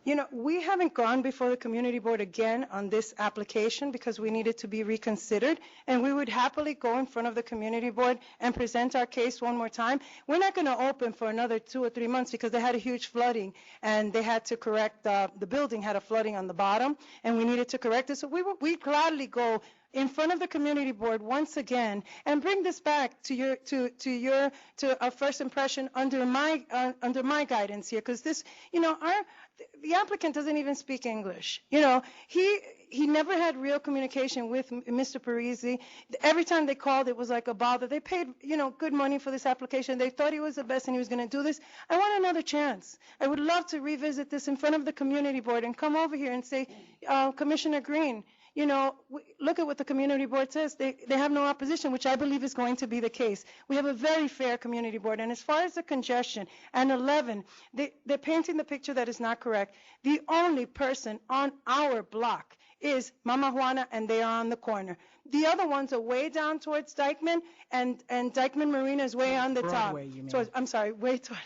You know, we haven't gone before the community board again on this application because we needed to be reconsidered, and we would happily go in front of the community board and present our case one more time. We're not going to open for another 2 or 3 months because they had a huge flooding, and they had to correct, the building had a flooding on the bottom, and we needed to correct it. So we gladly go in front of the community board once again and bring this back to our first impression under my guidance here, because this, you know, the applicant doesn't even speak English. You know, he never had real communication with Mr. Parisi. Every time they called, it was like a bother. They paid, you know, good money for this application. They thought he was the best and he was going to do this. I want another chance. I would love to revisit this in front of the community board and come over here and say, Commissioner Green, you know, look at what the community board says. They have no opposition, which I believe is going to be the case. We have a very fair community board. And as far as the congestion, and 11, they're painting the picture that is not correct. The only person on our block is Mama Juana, and they are on the corner. The other ones are way down towards Dyckman, and Dyckman Marina is way on the
Broadway,
top.
you mean.
So, I'm sorry, way toward,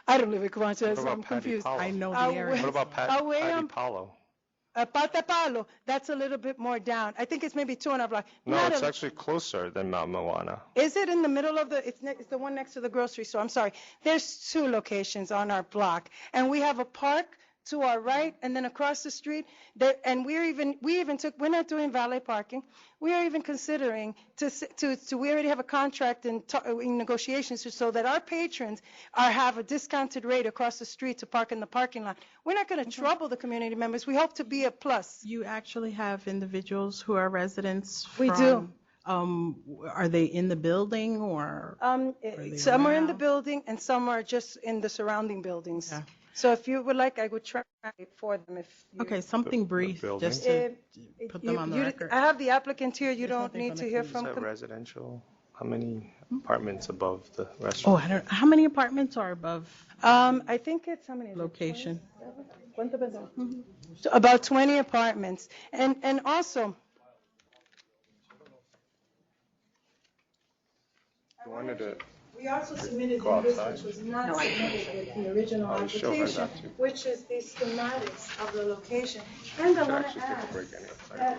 I don't live in Comanche, so I'm
Patty
confused.
Palo?
I know the area.
What about
Away
Patty
on-
Palo?
Patapalo, that's a little bit more down. I think it's maybe 2.5 blocks.
No,
Not
it's
a-
actually closer than Mount Moana.
Is it in the middle of the, it's the one next to the grocery store, I'm sorry. There's 2 locations on our block, and we have a park to our right, and then across the street, and we even took, we're not doing valet parking. We are even considering we already have a contract in negotiations so that our patrons have a discounted rate across the street to park in the parking lot. We're not going to trouble the community members. We hope to be a plus.
You actually have individuals who are residents
We
from...
do.
Are they in the building or?
Some are in the
around?
building and some are just in the surrounding buildings.
Yeah.
So if you would like, I would try for them if you.
Okay, something brief,
building?
just to put them on the record.
I have the applicant here. You
There's
don't
nothing
need
on
to
the
hear
keys.
from.
Is that
com-
residential? How many apartments above the
Oh,
restaurant?
I don't, how many apartments are above
I think it's how many? is it?
location?
So about 20 apartments. And also,
You wanted to
we also submitted
Go
this,
outside?
which was not submitted with the original
Oh, sure, why
application,
not?
which is the schematics of the location. And I want to add that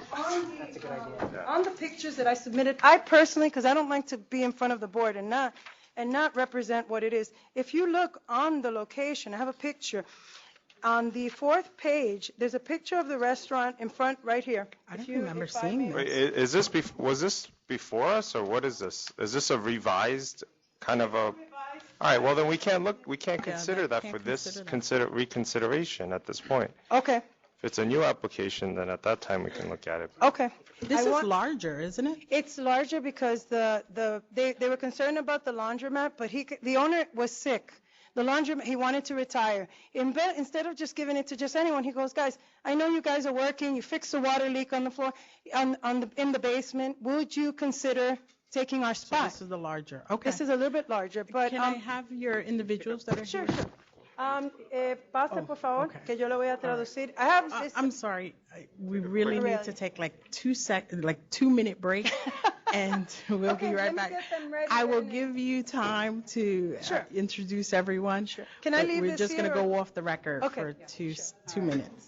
on the pictures that I submitted, I personally, because I don't like to be in front of the board and not represent what it is. If you look on the location, I have a picture. On the 4th page, there's a picture of the restaurant in front right here.
I don't remember seeing
Wait,
this.
is this was this before us, or what is this? Is this a revised kind of a? All right, well then we can't consider that
can't
for this
consider
reconsideration at this point.
Okay,
If it's a new application, then at that time we can look at it.
okay.
This
I
is
want-
larger, isn't it?
It's larger because they were concerned about the laundromat, but the owner was sick. The laundromat, he wanted to retire. Instead of just giving it to just anyone, he goes, guys, I know you guys are working, you fixed the water leak on the floor, in the basement. Would you consider taking our
So
spot?
this is the larger, okay.
This is a little bit larger, but.
Can I have your individuals that are
Sure,
here?
sure. Pase, por favor,
okay.
que yo lo voy a traducir. I have this.
I'm sorry, we really
Really?
need to take like 2-minute break, and we'll
Okay,
be
let
right
me
back.
get them ready
I will
and-
give you time to
Sure.
introduce everyone.
Can I
but
leave
We're
this
just going to
here, or-
go off the record
Okay.
for 2 minutes.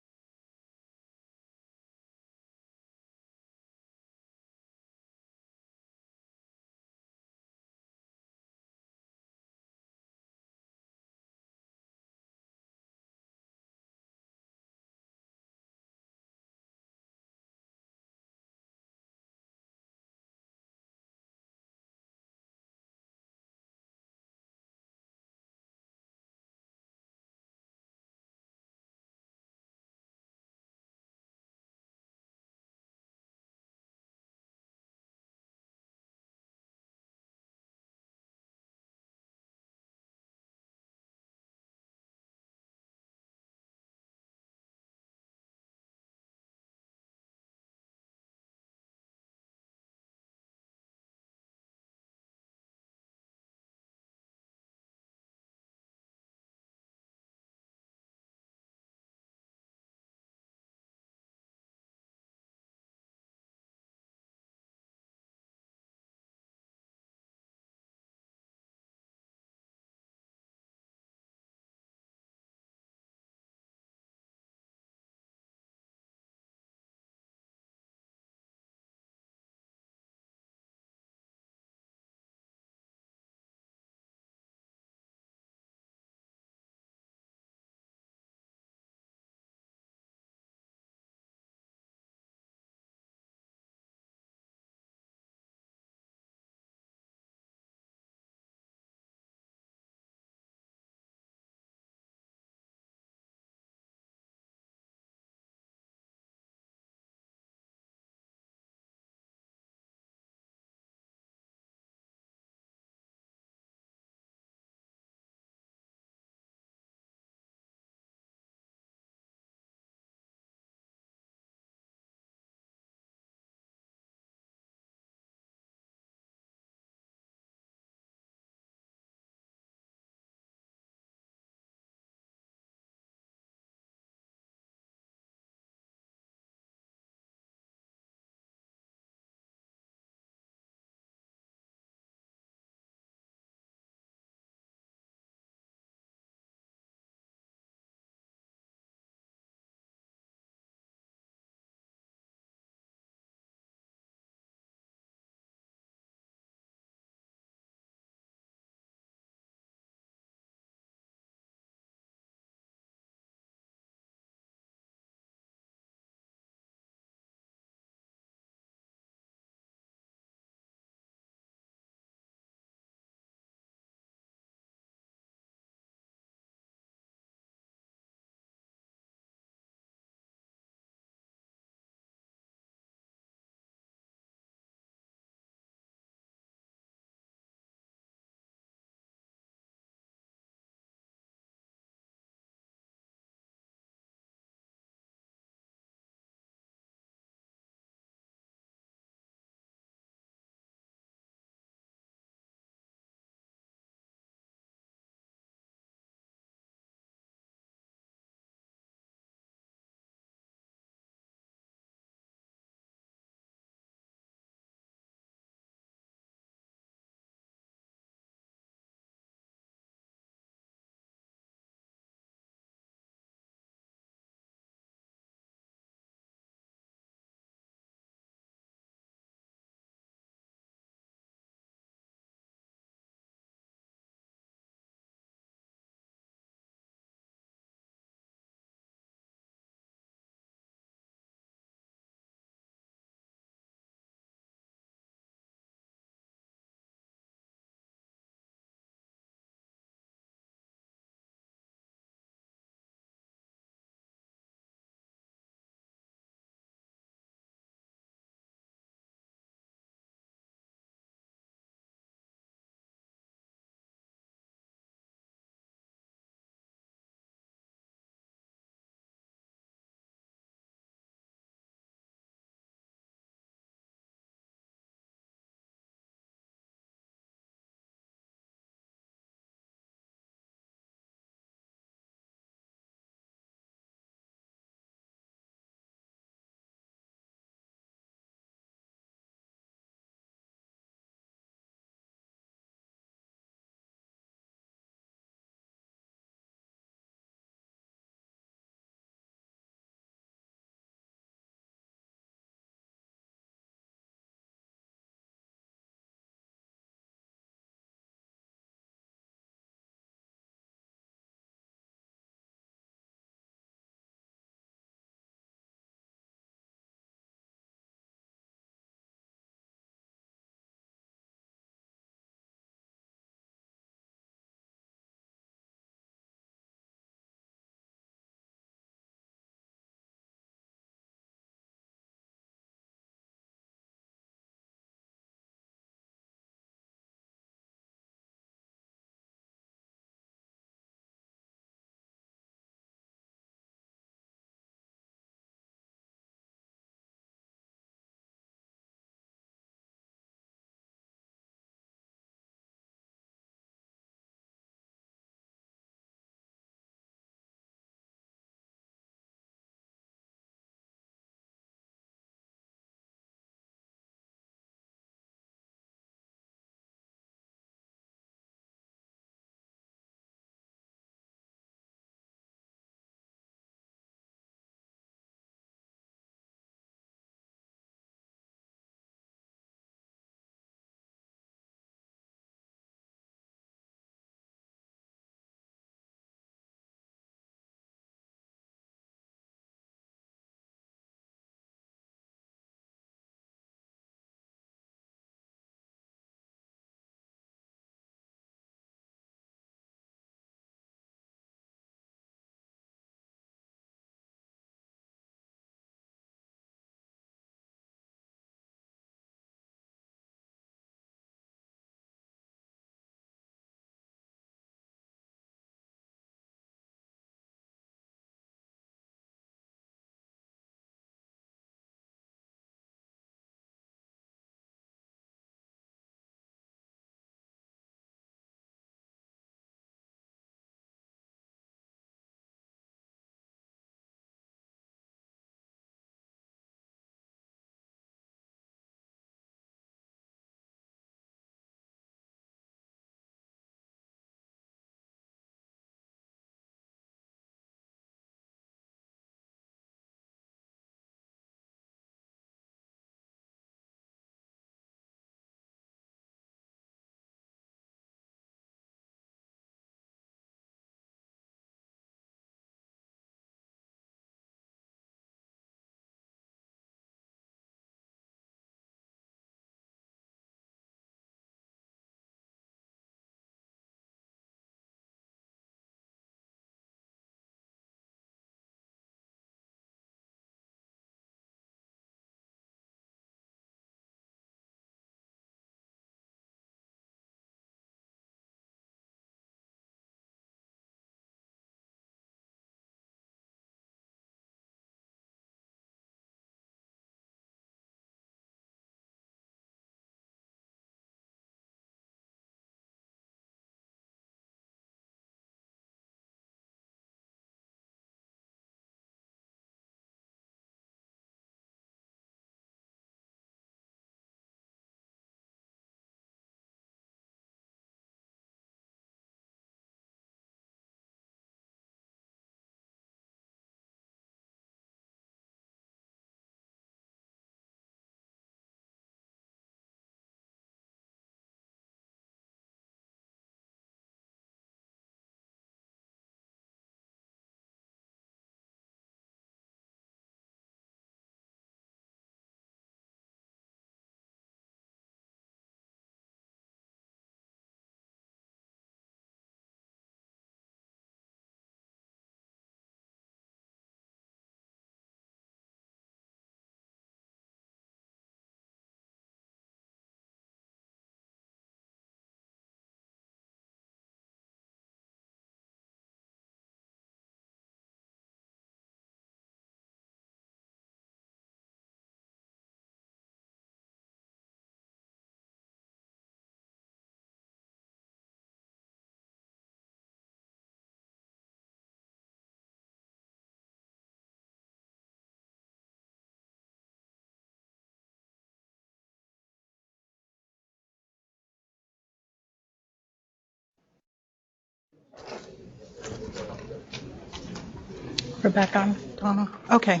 We're back on, Donna? Okay.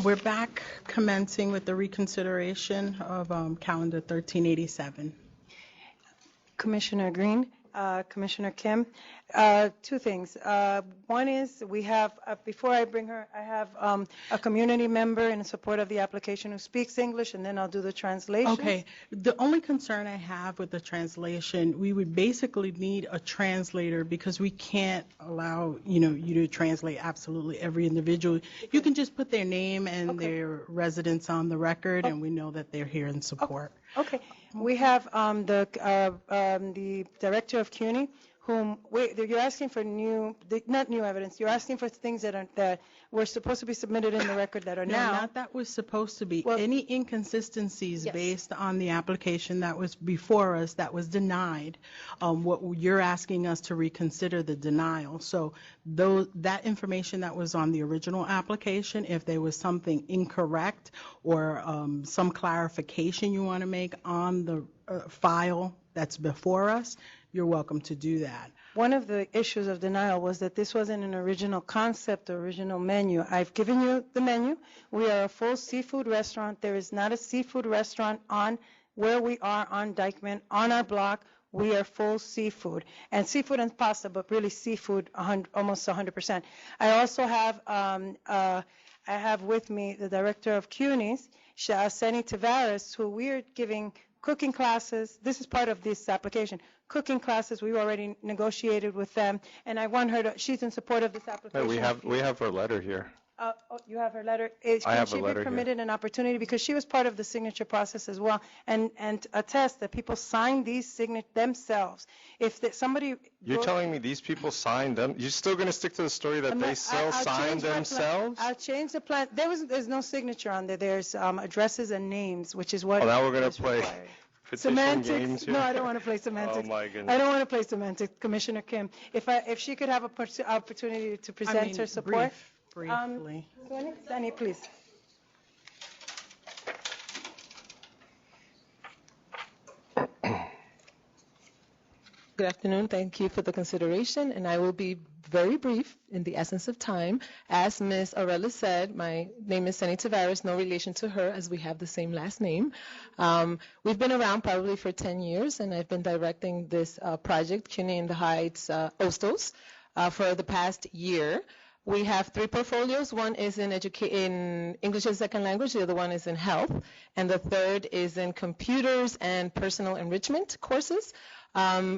We're back commencing with the reconsideration of calendar 1387.
Commissioner Green, Commissioner Kim, two things. One is we have, before I bring her, I have a community member in support of the application who speaks English, and then I'll do the translation.
Okay. The only concern I have with the translation, we would basically need a translator because we can't allow, you to translate absolutely every individual. You can just put their name and their residence on the record, and we know that they're here in support.
Okay. We have the director of CUNY, whom you're asking for not new evidence. You're asking for things that were supposed to be submitted in the record that are
No,
now.
not that was supposed to be. Any inconsistencies based on the application that was before us that was denied, what you're asking us to reconsider the denial. So that information that was on the original application, if there was something incorrect or some clarification you want to make on the file that's before us, you're welcome to do that.
One of the issues of denial was that this wasn't an original concept or original menu. I've given you the menu. We are a full seafood restaurant. There is not a seafood restaurant on where we are on Dyckman, on our block. We are full seafood. And seafood and pasta, but really seafood almost 100%. I also have I have with me the director of CUNY's, Seni Tavares, who we are giving cooking classes. This is part of this application. Cooking classes, we already negotiated with them, and I want her to, she's in support of this application.
We have her letter here.
You have her letter.
I have
Can
her
she
letter
be
here.
permitted an opportunity, because she was part of the signature process as well, and attest that people signed these themselves. If somebody
You're telling me these people signed them? You're still going to stick to the story that they signed themselves?
I'll change the plan. There's no signature on there. There's addresses and names, which is what.
Oh, now we're going
is
to play
required.
petition
Semantics.
games here?
No, I don't want to play semantics.
Oh, my goodness.
I don't want to play semantics, Commissioner Kim. If she could have an opportunity to present her support.
Briefly.
Sunny, please.
Good afternoon. Thank you for the consideration, and I will be very brief in the essence of time. As Ms. Arella said, my name is Seni Tavares, no relation to her, as we have the same last name. We've been around probably for 10 years, and I've been directing this project, CUNY in the Heights, Ostos, for the past year. We have 3 portfolios. One is in English as a second language, the other one is in health, and the third is in computers and personal enrichment courses.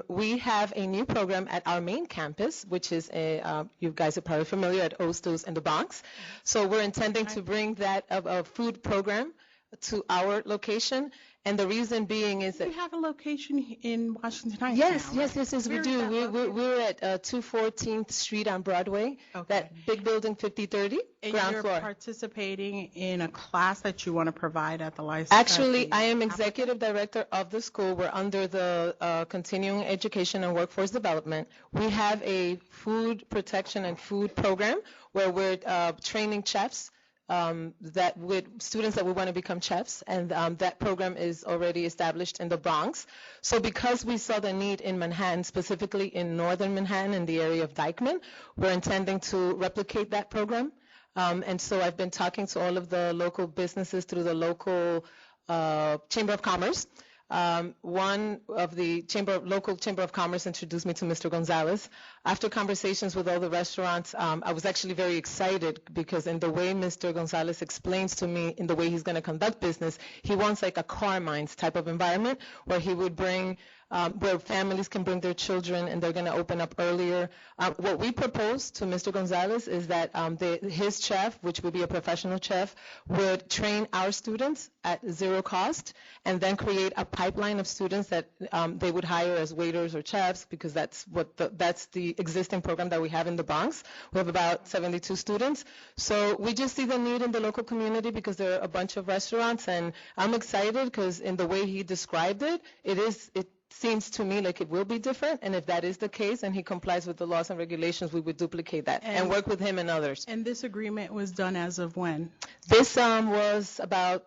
We have a new program at our main campus, which is you guys are probably familiar, at Ostos in the Bronx. So we're intending to bring that a food program to our location. And the reason being is that
we have a location in Washington Heights.
Yes,
now, right?
yes, we do. We're at 214th Street on Broadway, that big building 5030,
And
ground
you're
floor.
participating in a class that you want to provide at the license.
Actually, I am executive director of the school. We're under the Continuing Education and Workforce Development. We have a food protection and food program where we're training chefs. That with students that we want to become chefs, and that program is already established in the Bronx. So because we saw the need in Manhattan, specifically in northern Manhattan in the area of Dyckman, we're intending to replicate that program. And so I've been talking to all of the local businesses through the local Chamber of Commerce. One of the local Chamber of Commerce introduced me to Mr. Gonzalez. After conversations with all the restaurants, I was actually very excited because in the way Mr. Gonzalez explains to me, in the way he's going to conduct business, he wants like a Carmine's type of environment where he would bring, where families can bring their children and they're going to open up earlier. What we propose to Mr. Gonzalez is that his chef, which would be a professional chef, would train our students at zero cost and then create a pipeline of students that they would hire as waiters or chefs, because that's the existing program that we have in the Bronx. We have about 72 students. So we just see the need in the local community because there are a bunch of restaurants, and I'm excited because in the way he described it, it seems to me like it will be different, and if that is the case and he complies with the laws and regulations, we would duplicate that and work with him and others.
And this agreement was done as of when?
This was about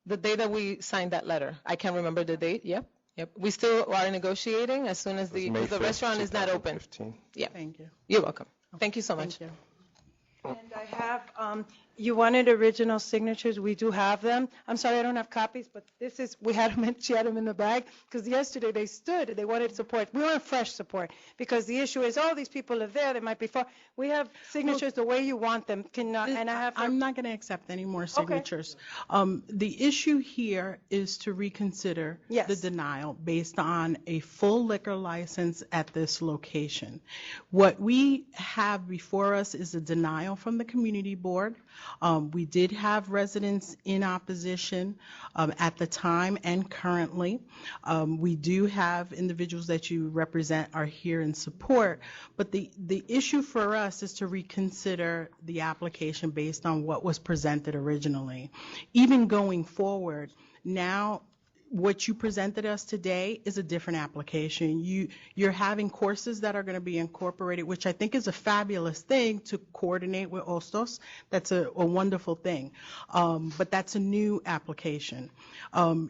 the day that we signed that letter. I can't remember the date. Yep. Yep. We still are negotiating as soon as
It was
the
May
the
5th,
restaurant is not open.
2015.
Yeah.
Thank you.
You're welcome. Thank you so much.
Thank you.
And I have, you wanted original signatures, we do have them. I'm sorry, I don't have copies, but this is, she had them in the bag, because yesterday they stood, they wanted support. We want fresh support, because the issue is, these people are there, they might be far. We have signatures the way you want them, and I have.
I'm not going to accept any more signatures. The issue here is to reconsider the denial based on a full liquor license at this location. What we have before us is a denial from the community board. We did have residents in opposition at the time and currently. We do have individuals that you represent are here in support, but the issue for us is to reconsider the application based on what was presented originally. Even going forward, now what you presented us today is a different application. You're having courses that are going to be incorporated, which I think is a fabulous thing to coordinate with Ostos. That's a wonderful thing. But that's a new application.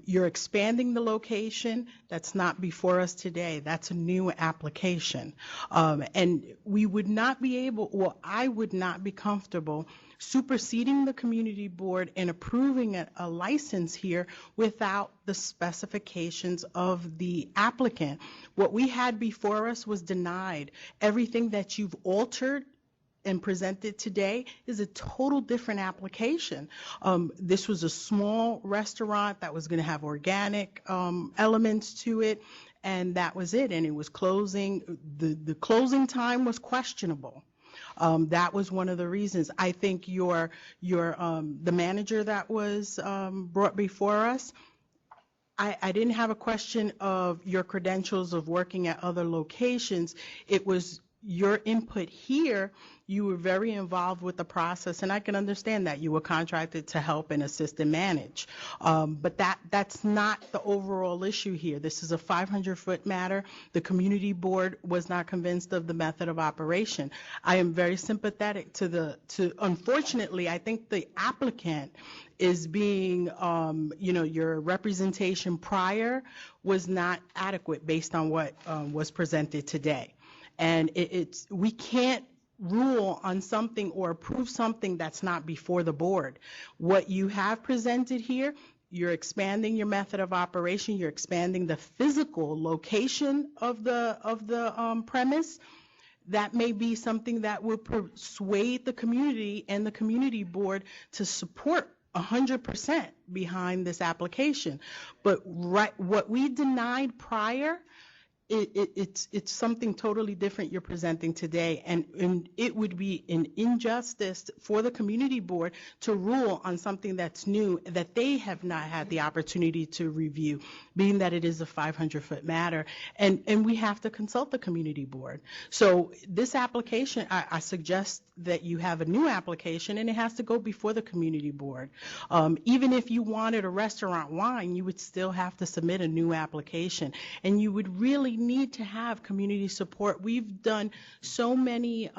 You're expanding the location. That's not before us today. That's a new application. And we would not be able, well, I would not be comfortable superseding the community board and approving a license here without the specifications of the applicant. What we had before us was denied. Everything that you've altered and presented today is a total different application. This was a small restaurant that was going to have organic elements to it, and that was it. And it was closing. The closing time was questionable. That was one of the reasons. I think the manager that was brought before us, I didn't have a question of your credentials of working at other locations. It was your input here. You were very involved with the process, and I can understand that. You were contracted to help and assist and manage. But that's not the overall issue here. This is a 500-foot matter. The community board was not convinced of the method of operation. I am very sympathetic to unfortunately, I think the applicant is being, your representation prior was not adequate based on what was presented today. And we can't rule on something or approve something that's not before the board. What you have presented here, you're expanding your method of operation, you're expanding the physical location of the premise. That may be something that will persuade the community and the community board to support 100% behind this application. But what we denied prior, it's something totally different you're presenting today, and it would be an injustice for the community board to rule on something that's new that they have not had the opportunity to review, being that it is a 500-foot matter, and we have to consult the community board. So this application, I suggest that you have a new application, and it has to go before the community board. Even if you wanted a restaurant wine, you would still have to submit a new application, and you would really need to have community support. We've done so many,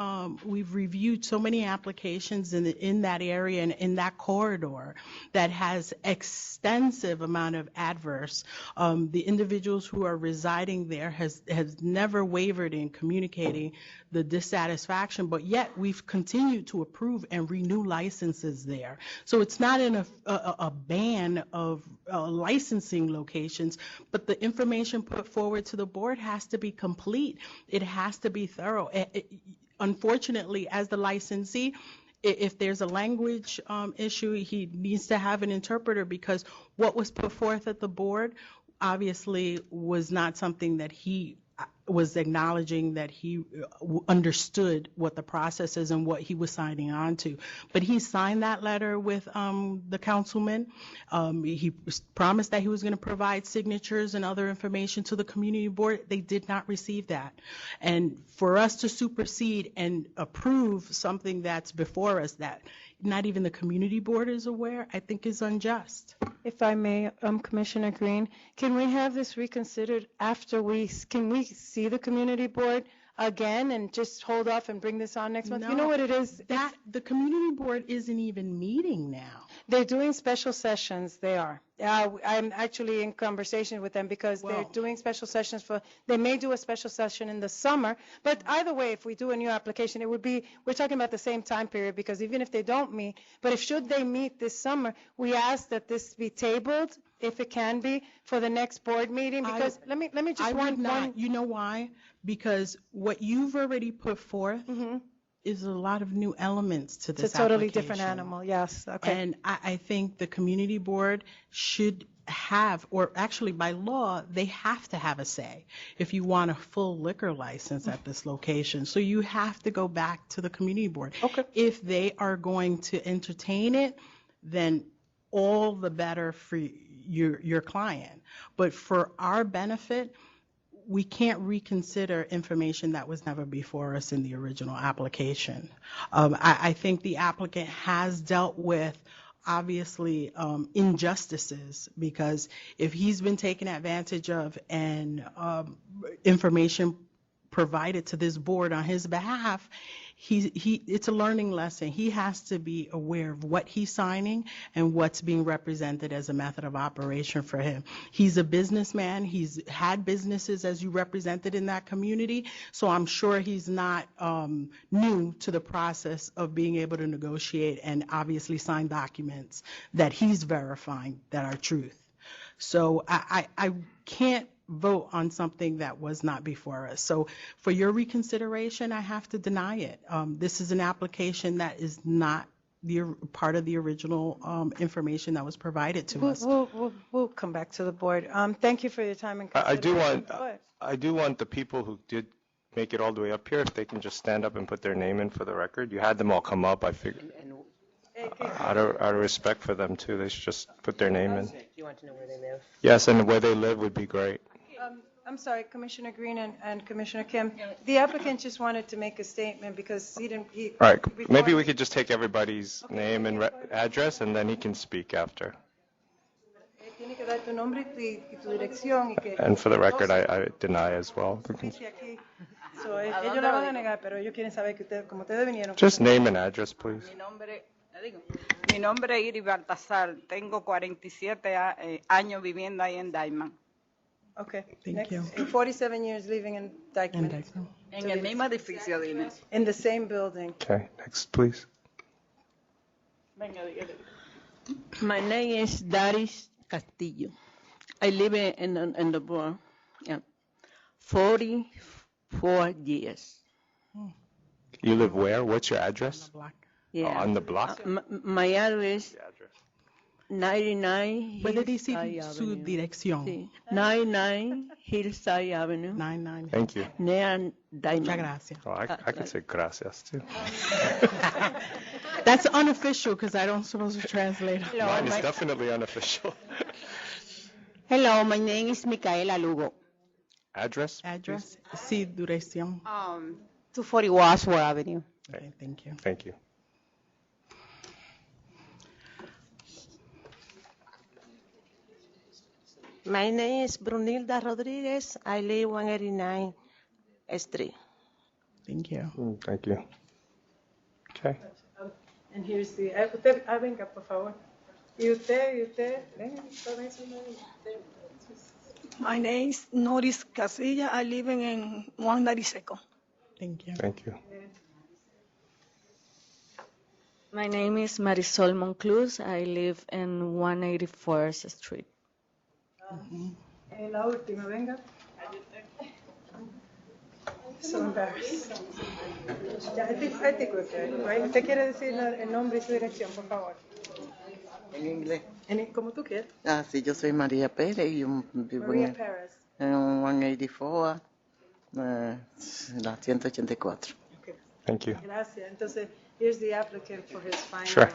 we've reviewed so many applications in that area and in that corridor that has extensive amount of adverse. The individuals who are residing there has never wavered in communicating the dissatisfaction, but yet we've continued to approve and renew licenses there. So it's not in a ban of licensing locations, but the information put forward to the board has to be complete. It has to be thorough. Unfortunately, as the licensee, if there's a language issue, he needs to have an interpreter, because what was put forth at the board obviously was not something that he was acknowledging, that he understood what the process is and what he was signing on to. But he signed that letter with the councilman. He promised that he was going to provide signatures and other information to the community board. They did not receive that. And for us to supersede and approve something that's before us that not even the community board is aware, I think is unjust.
If I may, Commissioner Green, can we have this reconsidered after can we see the community board again and just hold off and bring this on next month?
No,
you know what it is?
That the community board isn't even meeting now.
They're doing special sessions, they are. I'm actually in conversation with them because they're doing special sessions they may do a special session in the summer, but either way, if we do a new application, we're talking about the same time period, because even if they don't meet, but should they meet this summer, we ask that this be tabled, if it can be, for the next board meeting, because let me just
I would not. You know why? Because what you've already put forth is a lot of new elements to this
It's a totally
application.
different animal, yes, okay.
And I think the community board should have, or actually by law, they have to have a say if you want a full liquor license at this location. So you have to go back to the community board.
Okay.
If they are going to entertain it, then all the better for your client. But for our benefit, we can't reconsider information that was never before us in the original application. I think the applicant has dealt with, obviously, injustices, because if he's been taken advantage of and information provided to this board on his behalf, it's a learning lesson. He has to be aware of what he's signing and what's being represented as a method of operation for him. He's a businessman. He's had businesses, as you represented, in that community, so I'm sure he's not new to the process of being able to negotiate and obviously sign documents that he's verifying that are truth. So I can't vote on something that was not before us. So for your reconsideration, I have to deny it. This is an application that is not part of the original information that was provided to us.
We'll come back to the board. Thank you for your time and consideration.
I do want the people who did make it all the way up here, if they can just stand up and put their name in for the record. You had them all come up, I figured. Out of respect for them too, they should just put their name in.
You want to know where they live?
Yes, and where they live would be great.
I'm sorry, Commissioner Green and Commissioner Kim. The applicant just wanted to make a statement because he didn't.
All right, maybe we could just take everybody's name and address, and then he can speak after. And for the record, I deny as well. Just name and address, please.
Mi nombre es Iri Baltasar. Tengo 47 años viviendo ahí en Diamond.
Okay.
Thank you.
47 years living in Dykeman.
En el mismo edificio, dime.
In the same building.
Okay, next, please.
Venga, dígale.
My name is Daris Castillo. I live in the Bronx. Yeah. 44 years.
You live where? What's your address?
Yeah.
On the block?
My address 99
¿Puede decir
Hillside
su
Avenue.
dirección?
Sí. 99 Hillside Avenue.
99.
Thank you.
Near Diamond.
Muchas gracias.
Oh, I could say gracias too.
That's unofficial because I don't supposed to translate.
Mine is definitely unofficial.
Hello, my name is Micaela Lugo.
Address?
Address? Sí, dirección.
240 Wasworth Avenue.
Okay, thank you.
Thank you.
My name is Brunilda Rodriguez. I live 189 Street.
Thank you.
Thank you. Okay.
And here's the. Usted, venga, por favor. Y usted, venga, todo eso.
My name is Noris Casilla. I live in 192nd.
Thank you.
Thank you.
My name is Marisol Moncluz. I live in 184th Street.
La última, venga. So embarrassed. Ya, I think we're good, right? ¿Usted quiere decir el nombre y su dirección, por favor?
En inglés.
Como tú quieras.
Ah, sí, yo soy María Pérez y yo vivo
Maria Perez.
en 184, la 184.
Okay.
Thank you.
Gracias. Entonces, here's the applicant for his final.
Sure.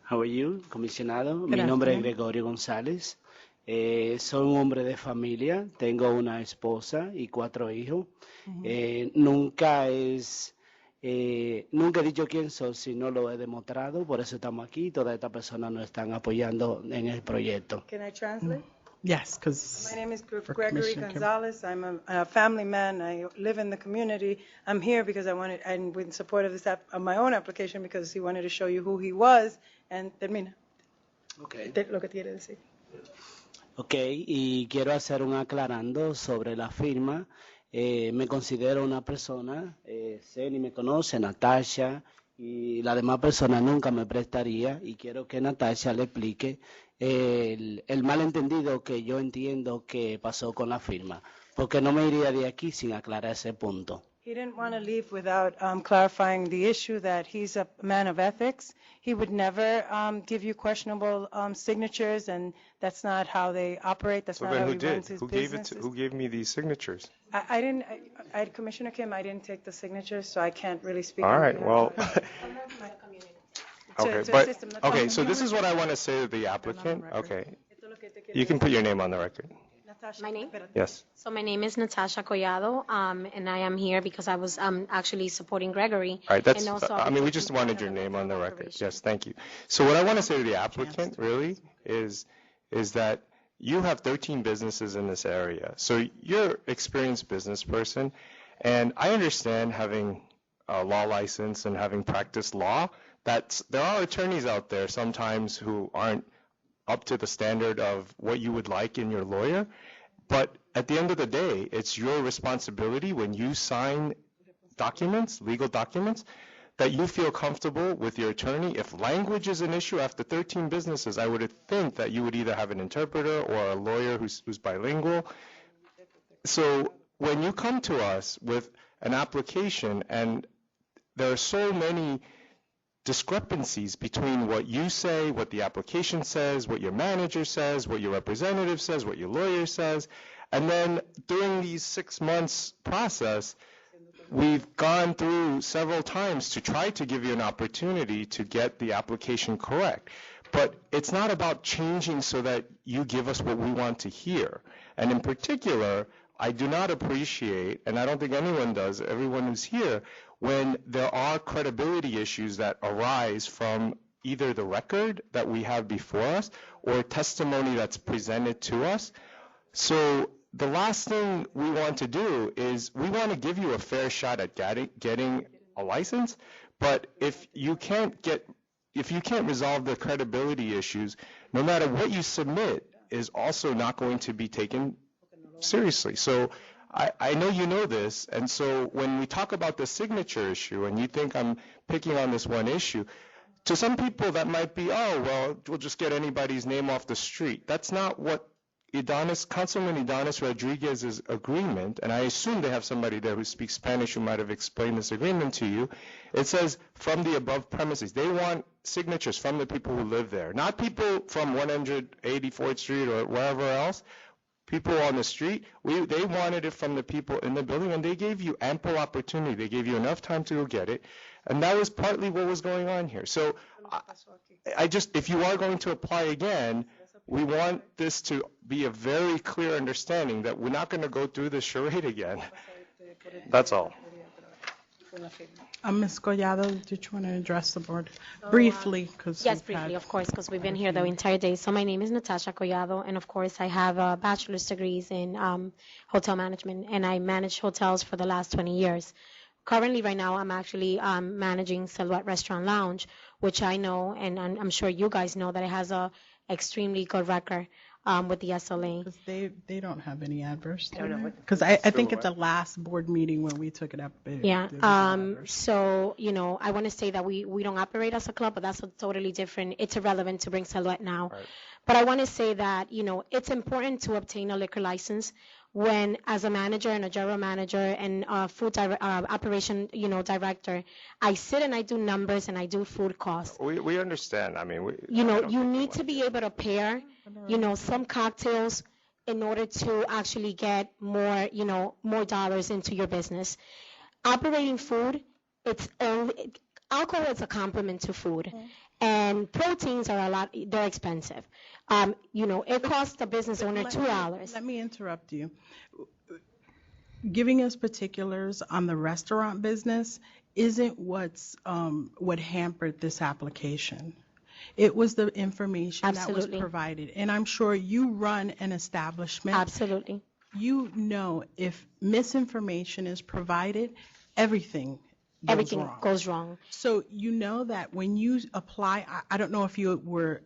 How are you, comisionado? Mi
Gracias.
nombre es Gregorio González. Soy un hombre de familia. Tengo una esposa y 4 hijos. Nunca he dicho quién soy, si no lo he demostrado. Por eso estamos aquí. Todas estas personas nos están apoyando en el proyecto.
Can I translate?
Yes, because.
My name is
for
Gregory
Commissioner Kim.
Gonzalez. I'm a family man. I live in the community. I'm here because I wanted, and with support of of my own application, because he wanted to show you who he was. And termina.
Okay.
Lo que quiere decir.
Ok, y quiero hacer un aclarando sobre la firma. Me considero una persona, Ceni me conoce, Natasha, y la demás persona nunca me prestaría, y quiero que Natasha le explique el malentendido que yo entiendo que pasó con la firma, porque no me iría de aquí sin aclarar ese punto.
He didn't want to leave without clarifying the issue that he's a man of ethics. He would never give you questionable signatures, and that's not how they operate. That's
So
not
then
how
who
he
did?
runs his business.
Who gave me these signatures?
I didn't, Commissioner Kim, I didn't take the signatures, so I can't really speak.
All
on
right,
behalf
well.
To-
Okay,
to
but,
assist him.
okay, so this is what I want to say to the applicant. Okay. You can put your name on the record.
My name?
Yes.
So my name is Natasha Collado, and I am here because I was actually supporting Gregory.
All right, that's,
and also
I mean, we just wanted your name on the record. Yes, thank you. So what I want to say to the applicant really is that you have 13 businesses in this area. So you're an experienced business person, and I understand having a law license and having practiced law, that there are attorneys out there sometimes who aren't up to the standard of what you would like in your lawyer. But at the end of the day, it's your responsibility when you sign documents, legal documents, that you feel comfortable with your attorney. If language is an issue after 13 businesses, I would think that you would either have an interpreter or a lawyer who's bilingual. So when you come to us with an application and there are so many discrepancies between what you say, what the application says, what your manager says, what your representative says, what your lawyer says, and then during these 6 months process, we've gone through several times to try to give you an opportunity to get the application correct. But it's not about changing so that you give us what we want to hear. And in particular, I do not appreciate, and I don't think anyone does, everyone who's here, when there are credibility issues that arise from either the record that we have before us or testimony that's presented to us. So the last thing we want to do is we want to give you a fair shot at getting a license, but if you can't resolve the credibility issues, no matter what you submit is also not going to be taken seriously. So I know you know this, and so when we talk about the signature issue and you think I'm picking on this one issue, to some people that might be, oh, well, we'll just get anybody's name off the street. That's not what Councilman Idanis Rodriguez's agreement, and I assume they have somebody there who speaks Spanish who might have explained this agreement to you. It says from the above premises. They want signatures from the people who live there, not people from 184th Street or wherever else. People on the street, they wanted it from the people in the building, and they gave you ample opportunity. They gave you enough time to go get it, and that was partly what was going on here. So if you are going to apply again, we want this to be a very clear understanding that we're not going to go through this charade again. That's all.
Ms. Collado, did you want to address the board briefly?
Yes, briefly, of course, because we've been here the entire day. So my name is Natasha Collado, and of course I have a bachelor's degrees in hotel management, and I managed hotels for the last 20 years. Currently, right now, I'm actually managing Silhouette Restaurant Lounge, which I know, and I'm sure you guys know, that it has a extremely good record with the SLA.
Because they don't have any adverse. Because I think at the last board meeting when we took it up.
So, I want to say that we don't operate as a club, but that's totally different. It's irrelevant to bring Silhouette now. Right. But I want to say that, it's important to obtain a liquor license when, as a manager and a general manager and a food operation, director, I sit and I do numbers and I do food costs.
We understand. I mean,
you need to be able to pair, some cocktails in order to actually get more, more dollars into your business. Operating food, alcohol is a complement to food. And proteins are they're expensive. It costs the business owner $2.
Let me interrupt you. Giving us particulars on the restaurant business isn't what hampered this application. It was the information that
Absolutely.
was provided. And I'm sure you run an establishment.
Absolutely.
You know if misinformation is provided, everything
Everything goes wrong.
So you know that when you apply, I don't know if you were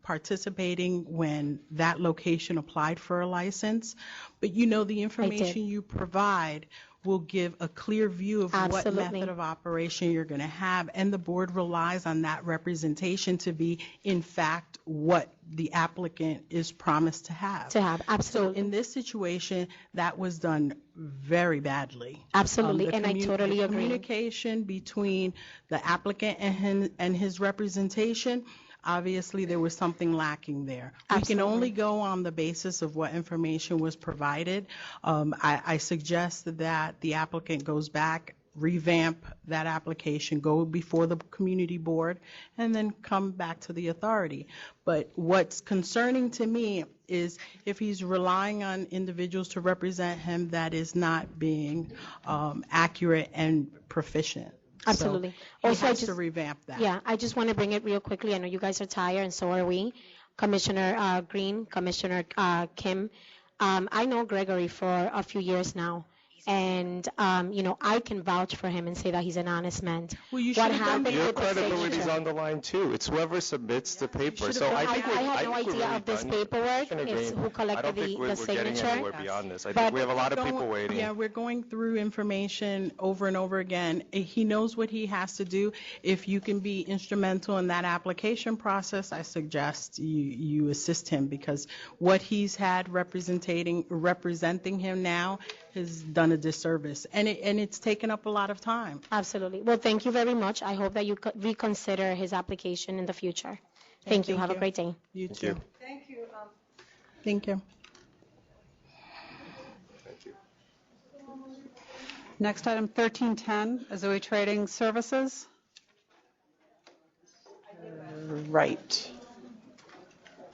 participating when that location applied for a license, but you know the information you provide will give a clear view of what
Absolutely.
method of operation you're going to have, and the board relies on that representation to be, in fact, what the applicant is promised to have.
Absolutely.
So in this situation, that was done very badly.
Absolutely,
The
and I totally
the
agree.
Communication between the applicant and his representation, obviously there was something lacking there. We can only go on the basis of what information was provided. I suggest that the applicant goes back, revamp that application, go before the community board, and then come back to the authority. But what's concerning to me is if he's relying on individuals to represent him, that is not being accurate and proficient.
Absolutely.
So
Also,
he
I
has
just
to revamp that.
Yeah, I just want to bring it real quickly. I know you guys are tired, and so are we. Commissioner Green, Commissioner Kim. I know Gregory for a few years now, and I can vouch for him and say that he's an honest man.
Well, you
What
should have done
happened
Your
with the
credibility is
signature?
on the line too. It's whoever submits the paper. So I think
I had no idea of this paperwork. It's who
I
collected
don't think
the
we're getting
signature.
anywhere beyond this. I
But
think we have a lot of people waiting.
Yeah, we're going through information over and over again. He knows what he has to do. If you can be instrumental in that application process, I suggest you assist him, because what he's had representing him now has done a disservice, and it's taken up a lot of time.
Absolutely. Well, thank you very much. I hope that you reconsider his application in the future. Thank you. Have a great day.
You
Thank
too.
you.
Thank you.
Thank you.
Next item, 1310, Azui Trading Services.
Right.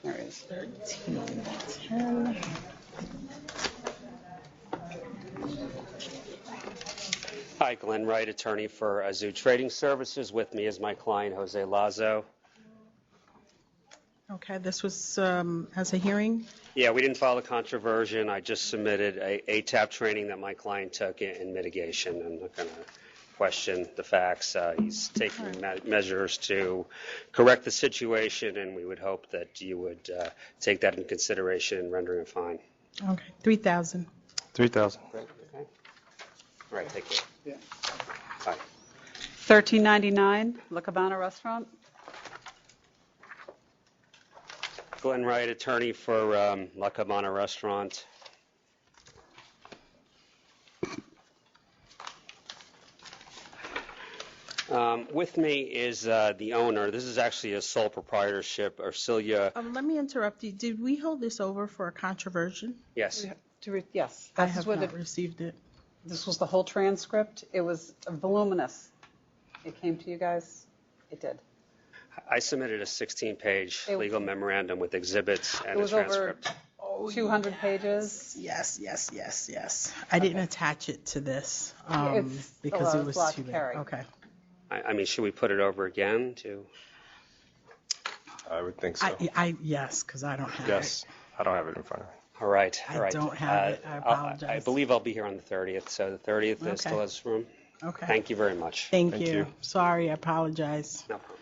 There is 1310.
Hi, Glenn Wright, attorney for Azul Trading Services. With me is my client, Jose Lazo.
Okay, this was as a hearing?
Yeah, we didn't file a controversion. I just submitted a ATAP training that my client took in mitigation. I'm not going to question the facts. He's taking measures to correct the situation, and we would hope that you would take that into consideration in rendering a fine.
Okay, 3,000.
3,000.
Okay. All right, take care. Yeah. Bye.
1399, La Cabana Restaurant.
Glenn Wright, attorney for La Cabana Restaurant. With me is the owner. This is actually a sole proprietorship, Arcilia.
Let me interrupt you. Did we hold this over for a controversion?
Yes.
Yes.
I
this is
have
what
not received it.
This was the whole transcript. It was voluminous. It came to you guys? It did.
I submitted a 16-page legal memorandum with exhibits and
It
a
was over
transcript.
200 pages.
Yes. I didn't attach it to this
It's
because
a
it was
lot
too
to
big.
carry.
Okay.
I mean, should we put it over again to?
I would think so.
Yes, because I don't have
Yes, I don't have it in front of me.
All right.
I don't have it. I apologize.
I believe I'll be here on the 30th, so the 30th
Okay.
still has room.
Okay.
Thank you very much.
Thank you. Sorry, I apologize.
No problem.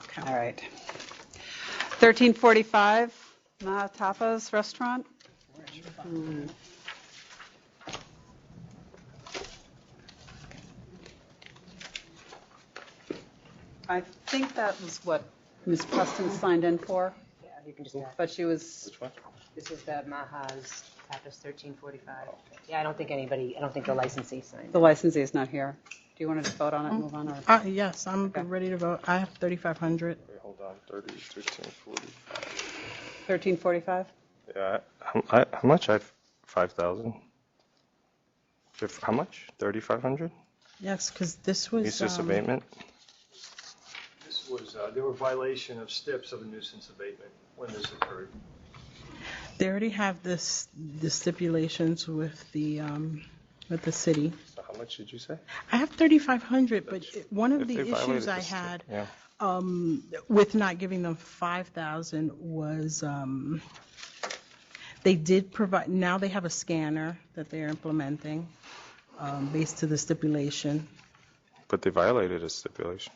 Okay.
All right. 1345, Maha Tapas Restaurant. I think that was what Ms. Preston signed in for,
Yeah, you can just add.
but she was,
This is the Maha's Tapas 1345. Yeah, I don't think the licensee signed.
the licensee is not here. Do you want to just vote on it and move on? Or?
Yes, I'm ready to vote. I have 3,500.
Wait, hold on. 30, 1345.
1345?
Yeah. How much? I have 5,000. How much? 3,500?
Yes, because this was.
Nuisance abatement?
This was, there were violation of steps of a nuisance abatement when this occurred.
They already have the stipulations with the city.
So how much much did you say?
I have 3,500, but one of
If
the
they violated
issues I
the
had
Yeah.
with not giving them 5,000 was they did provide, now they have a scanner that they're implementing based to the stipulation.
But they violated a stipulation.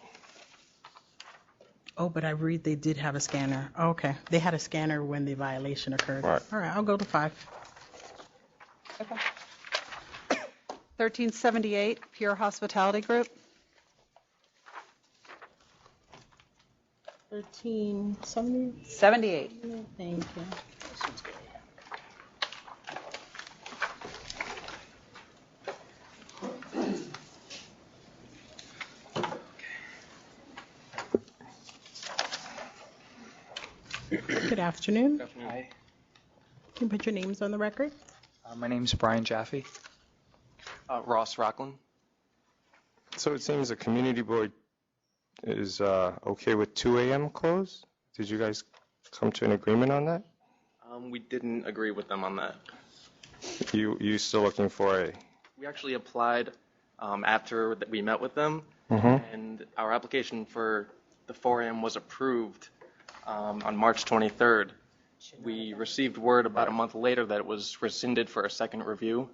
Oh, but I read they did have a scanner. Okay. They had a scanner when the violation occurred.
Right.
All right, I'll go to 5.
1378, Pure Hospitality Group.
1378. Thank you. Good afternoon.
Hi,
Can you put your names on the record?
my name's Brian Jaffe.
Ross Rockland.
So it seems the community board is okay with 2 a.m. close? Did you guys come to an agreement on that?
We didn't agree with them on that.
You still looking for a?
We actually applied after that we met with them,
Mhm.
and our application for the 4 a.m. was approved on March 23rd. We received word about a month later that it was rescinded for a second review.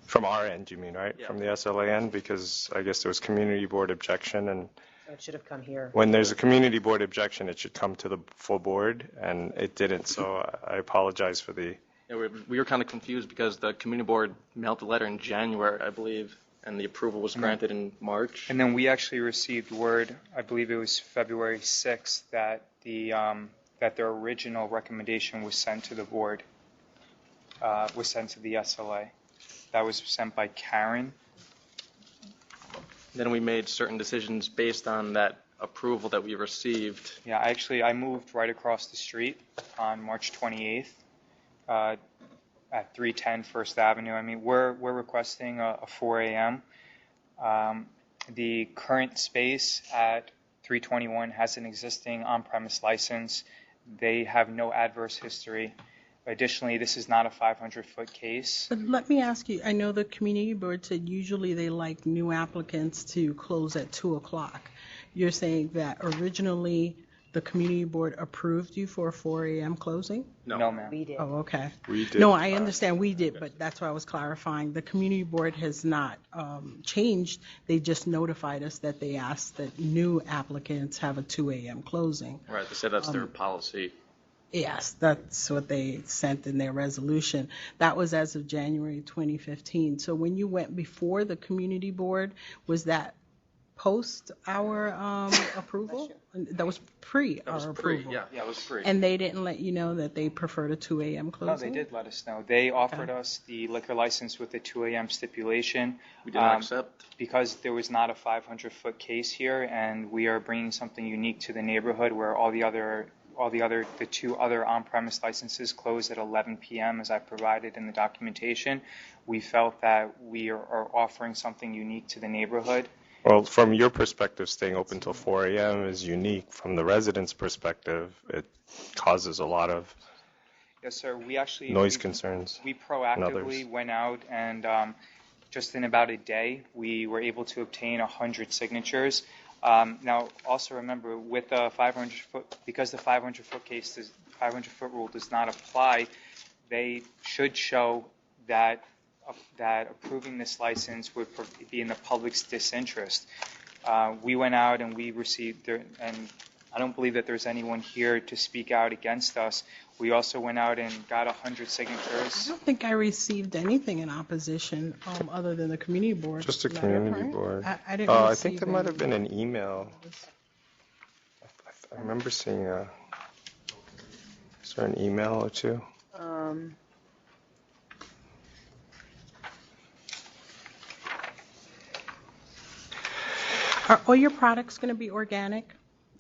From our end, you mean, right?
Yeah.
From the SLAN, because I guess there was community board objection, and
So it should have come here.
when there's a community board objection, it should come to the full board, and it didn't, so I apologize for the,
Yeah, we were kind of confused because the community board mailed the letter in January, I believe, and the approval was granted in March.
And then we actually received word, I believe it was February 6th, that that their original recommendation was sent to the board, was sent to the SLA. That was sent by Karen.
Then we made certain decisions based on that approval that we received.
Yeah, I moved right across the street on March 28th at 310 First Avenue. I mean, we're requesting a 4 a.m. The current space at 321 has an existing on-premise license. They have no adverse history. Additionally, this is not a 500-foot case.
But let me ask you, I know the community board said usually they like new applicants to close at 2 o'clock. You're saying that originally the community board approved you for a 4 a.m. closing?
No, ma'am.
We did.
Oh, okay.
we did.
No, I understand we did, but that's why I was clarifying. The community board has not changed. They just notified us that they asked that new applicants have a 2 a.m. closing.
Right, they said that's their policy.
Yes, that's what they sent in their resolution. That was as of January 2015. So when you went before the community board, was that post our approval? That was pre
That was
our
pre,
approval?
yeah, it was pre.
And they didn't let you know that they preferred a 2 a.m.
No,
closing?
they did let us know. They offered us the liquor license with the 2 a.m. stipulation.
We did not accept.
Because there was not a 500-foot case here, and we are bringing something unique to the neighborhood where the two other on-premise licenses closed at 11 p.m. as I provided in the documentation. We felt that we are offering something unique to the neighborhood.
Well, from your perspective, staying open till 4 a.m. is unique. From the residents' perspective, it causes a lot of
Yes, sir. We actually
noise concerns.
We
and
proactively
others.
went out and just in about a day, we were able to obtain 100 signatures. Now, also remember, with the 500-foot, because the 500-foot rule does not apply, they should show that approving this license would be in the public's disinterest. We went out and we received, and I don't believe that there's anyone here to speak out against us. We also went out and got 100 signatures.
I don't think I received anything in opposition other than the community board.
Just a
letter,
community
right?
board.
I didn't
I
receive
think there might have
any.
been an email. I remember seeing is there an email or two?
Are all your products going to be organic,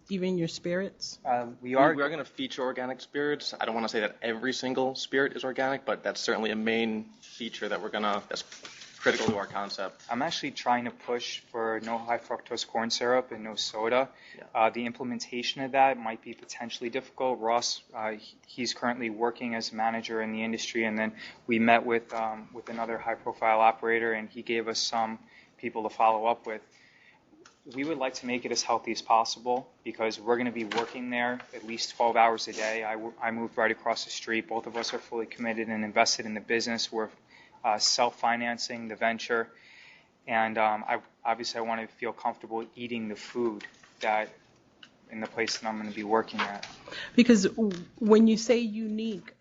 even your spirits?
We are
going to feature organic spirits. I don't want to say that every single spirit is organic, but that's certainly a main feature that that's critical to our concept.
I'm actually trying to push for no high fructose corn syrup and no soda. The implementation of that might be potentially difficult. Ross, he's currently working as a manager in the industry, and then we met with another high-profile operator, and he gave us some people to follow up with. We would like to make it as healthy as possible because we're going to be working there at least 12 hours a day. I moved right across the street. Both of us are fully committed and invested in the business. We're self-financing the venture, and I want to feel comfortable eating the food that in the place that I'm going to be working at.
Because when you say unique,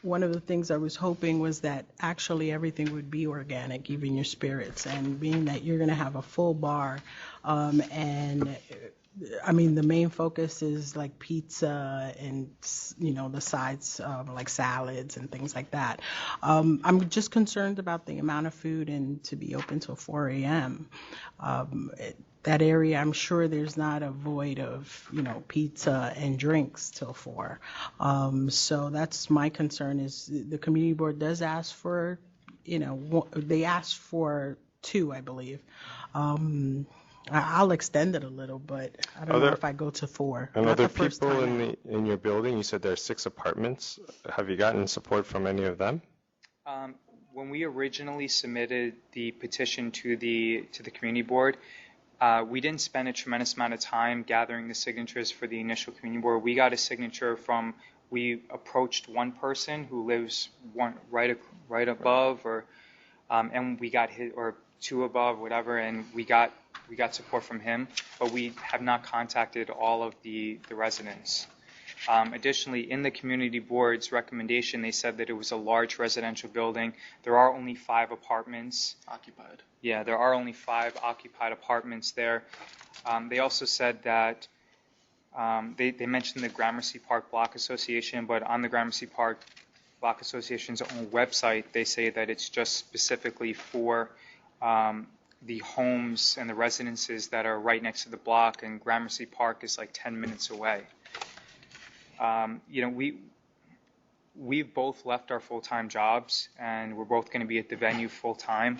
one of the things I was hoping was that actually everything would be organic, even your spirits, and being that you're going to have a full bar, and I mean, the main focus is like pizza and, you know, the sides, like salads and things like that. I'm just concerned about the amount of food and to be open till 4 a.m. That area, I'm sure there's not a void of, you know, pizza and drinks till 4. So that's my concern is the community board does ask for, you know, they asked for 2, I believe. I'll extend it a little, but I don't know if I go to 4.
And
Not
other
the first
people
time.
in your building, you said there are 6 apartments. Have you gotten support from any of them?
When we originally submitted the petition to the community board, we didn't spend a tremendous amount of time gathering the signatures for the initial community board. We got a signature we approached one person who lives right above, and we got his, or 2 above, whatever, and we got support from him, but we have not contacted all of the residents. Additionally, in the community board's recommendation, they said that it was a large residential building. There are only 5 apartments.
Occupied.
Yeah, there are only 5 occupied apartments there. They also said that they mentioned the Gramercy Park Block Association, but on the Gramercy Park Block Association's own website, they say that it's just specifically for the homes and the residences that are right next to the block, and Gramercy Park is like 10 minutes away. You know, we've both left our full-time jobs, and we're both going to be at the venue full-time.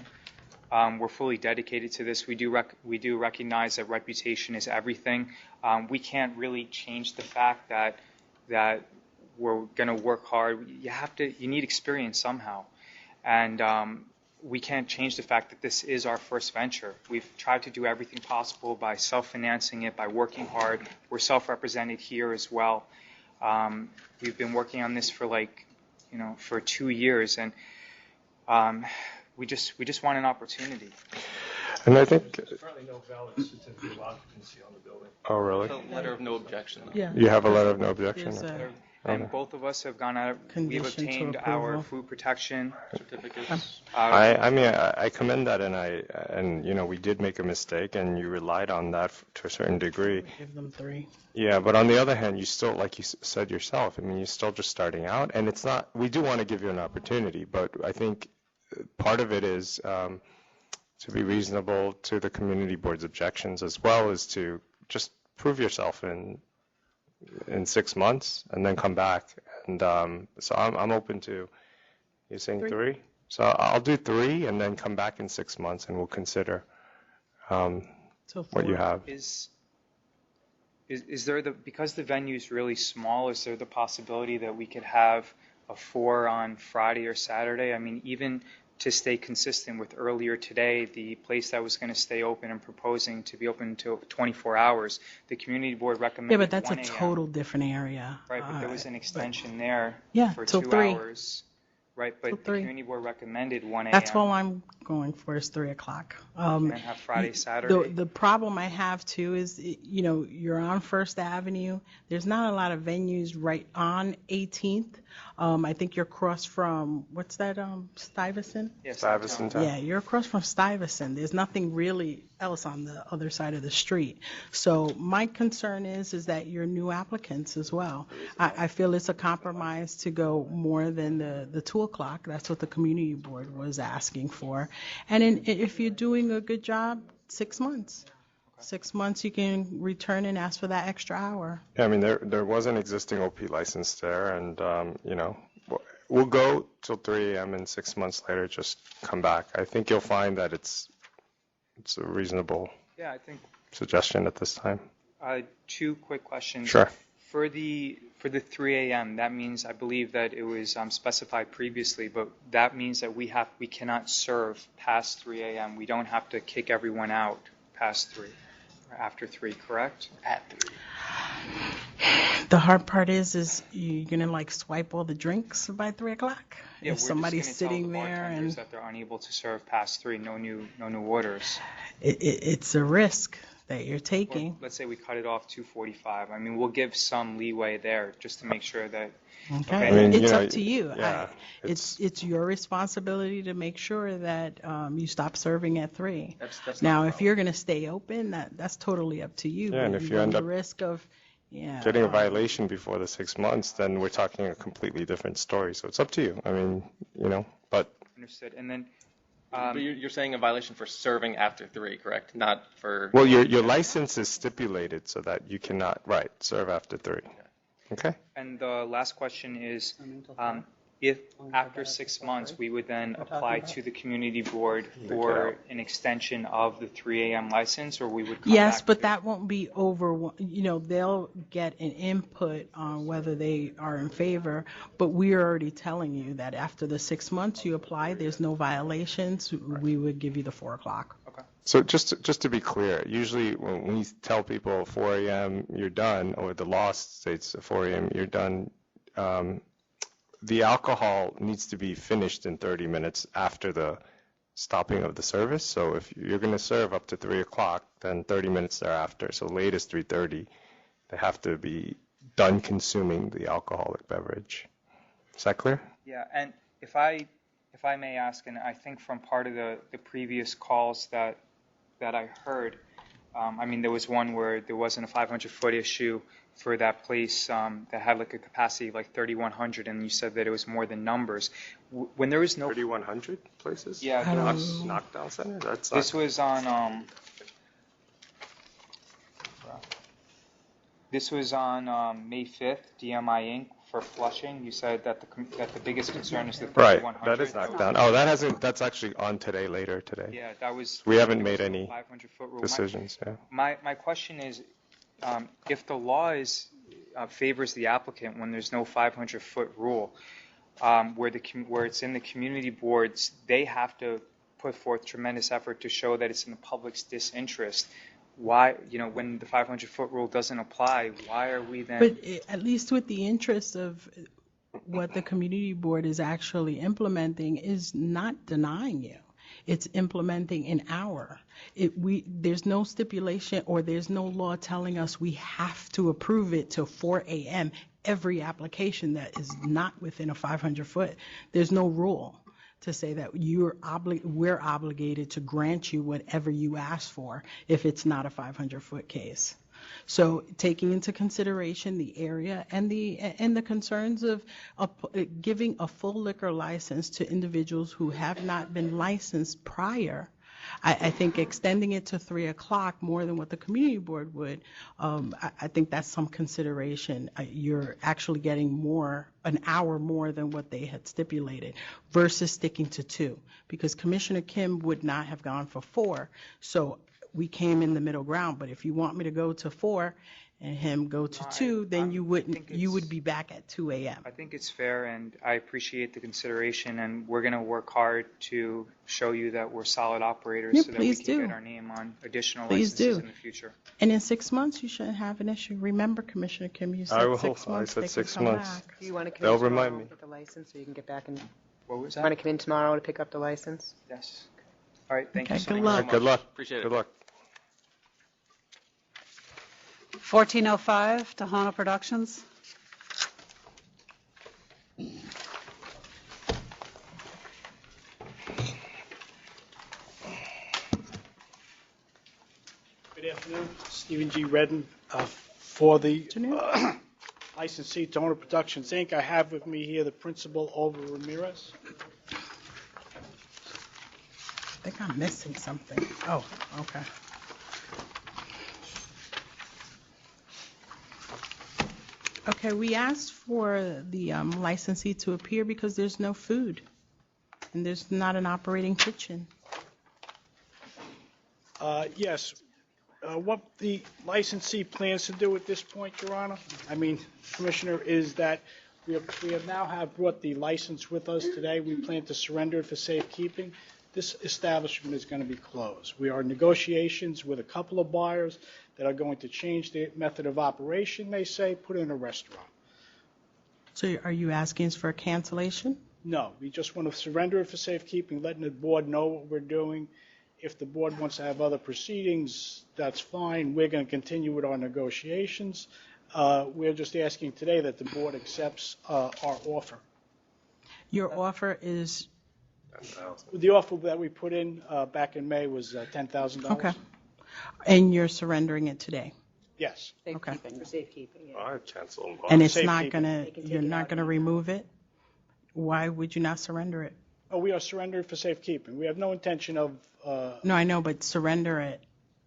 We're fully dedicated to this. We do recognize that reputation is everything. We can't really change the fact that we're going to work hard. You need experience somehow, and we can't change the fact that this is our first venture. We've tried to do everything possible by self-financing it, by working hard. We're self-represented here as well. We've been working on this for 2 years, and we just want an opportunity.
And I think.
There's currently no valid certificate of occupancy on the building.
Oh, really?
A letter of no objection.
Yeah.
You have a letter of no objection?
And both of us have gone out. We've obtained our food protection certificates.
I commend that, and you know, we did make a mistake, and you relied on that to a certain degree.
Give them 3.
Yeah, but on the other hand, you still, like you said yourself, I mean, you're still just starting out, and it's not. We do want to give you an opportunity, but I think part of it is to be reasonable to the community board's objections, as well as to just prove yourself in 6 months and then come back. And so I'm open to, you're saying 3? So I'll do 3 and then come back in 6 months and we'll consider what you have.
Is there because the venue is really small, is there the possibility that we could have a 4 on Friday or Saturday? I mean, even to stay consistent with earlier today, the place that was going to stay open and proposing to be open until 24 hours, the community board recommended.
Yeah, but that's
1
a
a.m.
total different area.
Right, but there was an extension there for
till
2
3.
hours. Right, but the community board recommended 1 a.m.
That's all I'm going for is 3 o'clock.
And have Friday, Saturday.
The problem I have too is, you know, you're on First Avenue. There's not a lot of venues right on 18th. I think you're across from, what's that, Stuyvesant?
Yes,
Stuyvesant.
Yeah, you're across from Stuyvesant. There's nothing really else on the other side of the street. So my concern is that you're new applicants as well. I feel it's a compromise to go more than the 2 o'clock. That's what the community board was asking for. And if you're doing a good job, 6 months. 6 months you can return and ask for that extra hour.
Yeah, I mean, there was an existing OP license there, and, you know, we'll go till 3 a.m. and 6 months later, just come back. I think you'll find that it's a reasonable
Yeah, I think
suggestion at this time.
2 quick questions.
Sure.
For the 3 a.m., that means, I believe that it was specified previously, but that means that we cannot serve past 3 a.m. We don't have to kick everyone out past 3 or after 3, correct? At 3.
The hard part is you're gonna like swipe all the drinks by 3 o'clock.
Yeah,
If
we're
somebody's
just gonna
sitting
tell the
there
bartenders
and
that they're unable to serve past 3, no new orders.
it's a risk that you're
Or
taking.
let's say we cut it off 2:45. I mean, we'll give some leeway there just to make sure that.
Okay,
I mean,
it's
you know,
up to you.
yeah,
It's your responsibility to make sure that you stop serving at 3.
That's
Now,
not a
if you're going to stay open, that's totally up to you.
Yeah, and
but
if
you
you
run
end
the
up
risk of
getting a violation before the 6 months, then we're talking a completely different story. So it's up to you. I mean, but
Understood. And then.
But you're saying a violation for serving after 3, correct? Not for.
well, your license is stipulated so that you cannot serve after 3. Okay.
And the last question is, if after 6 months, we would then apply to the community board for an extension of the 3 a.m. license, or we would come
Yes,
back
but
to-
that won't be over, they'll get an input on whether they are in favor, but we're already telling you that after the 6 months you apply, there's no violations, we would give you the 4 o'clock.
So just to be clear, usually when we tell people 4 a.m. you're done, or the law states 4 a.m. you're done, the alcohol needs to be finished in 30 minutes after the stopping of the service. So if you're going to serve up to 3 o'clock, then 30 minutes thereafter, so latest 3:30, they have to be done consuming the alcoholic beverage. Is that clear?
Yeah, and if I may ask, and I think from part of the previous calls that I heard, I mean, there was one where there wasn't a 500-foot issue for that place that had like a capacity of like 3,100, and you said that it was more than numbers. When there was no
3,100 places?
Yeah, there was,
knockdown center.
this was on May 5th, DMI Inc. for Flushing. You said that the biggest concern is the
Right.
3,100.
That is knockdown. Oh, that's actually on today, later today.
Yeah, that was.
We haven't made any
500-foot rule.
decisions. Yeah.
My question is, if the law favors the applicant when there's no 500-foot rule, where it's in the community boards, they have to put forth tremendous effort to show that it's in the public's disinterest. Why, when the 500-foot rule doesn't apply, why are we then?
But at least with the interest of what the community board is actually implementing is not denying you. It's implementing an hour. There's no stipulation or there's no law telling us we have to approve it till 4 a.m. every application that is not within a 500-foot. There's no rule to say that we're obligated to grant you whatever you ask for if it's not a 500-foot case. So taking into consideration the area and the concerns of giving a full liquor license to individuals who have not been licensed prior, I think extending it to 3 o'clock more than what the community board would, I think that's some consideration. You're actually getting an hour more than what they had stipulated versus sticking to 2, because Commissioner Kim would not have gone for 4. So we came in the middle ground. But if you want me to go to 4 and him go to 2, then you would be back at 2 a.m.
I think it's fair, and I appreciate the consideration, and we're going to work hard to show you that we're solid operators so that we can get our name on additional licenses in the future.
And in 6 months, you shouldn't have an issue. Remember, Commissioner Kim, you said 6 months.
I said 6 months.
Do you want to come
They'll
in tomorrow
remind me.
with the license so you can get back and?
What was
that? Want to come in tomorrow to pick up the license?
Yes. All right. Thank you so
good
much.
luck.
Good luck.
Appreciate it.
Good luck.
1405, Tahana Productions.
Good afternoon. Stephen G. Redden for the licensee Tahana Productions, Inc. I have with me here the principal, Olga Ramirez.
I think I'm missing something. Oh, okay. Okay, we asked for the licensee to appear because there's no food and there's not an operating kitchen.
Yes. What the licensee plans to do at this point, Your Honor, I mean, Commissioner, is that we have now have brought the license with us today. We plan to surrender it for safekeeping. This establishment is going to be closed. We are in negotiations with a couple of buyers that are going to change the method of operation, they say, put in a restaurant.
So are you asking for a cancellation?
No, we just want to surrender it for safekeeping, letting the board know what we're doing. If the board wants to have other proceedings, that's fine. We're going to continue with our negotiations. We're just asking today that the board accepts our offer.
Your offer is,
The offer that we put in back in May was $10,000.
okay, and you're surrendering it today?
Yes.
Okay.
For safekeeping, yeah.
I cancel them.
And it's not
Safekeeping.
gonna, you're not gonna remove it? Why would you not surrender it?
Oh, we are surrendering for safekeeping. We have no intention of,
No, I know, but surrender it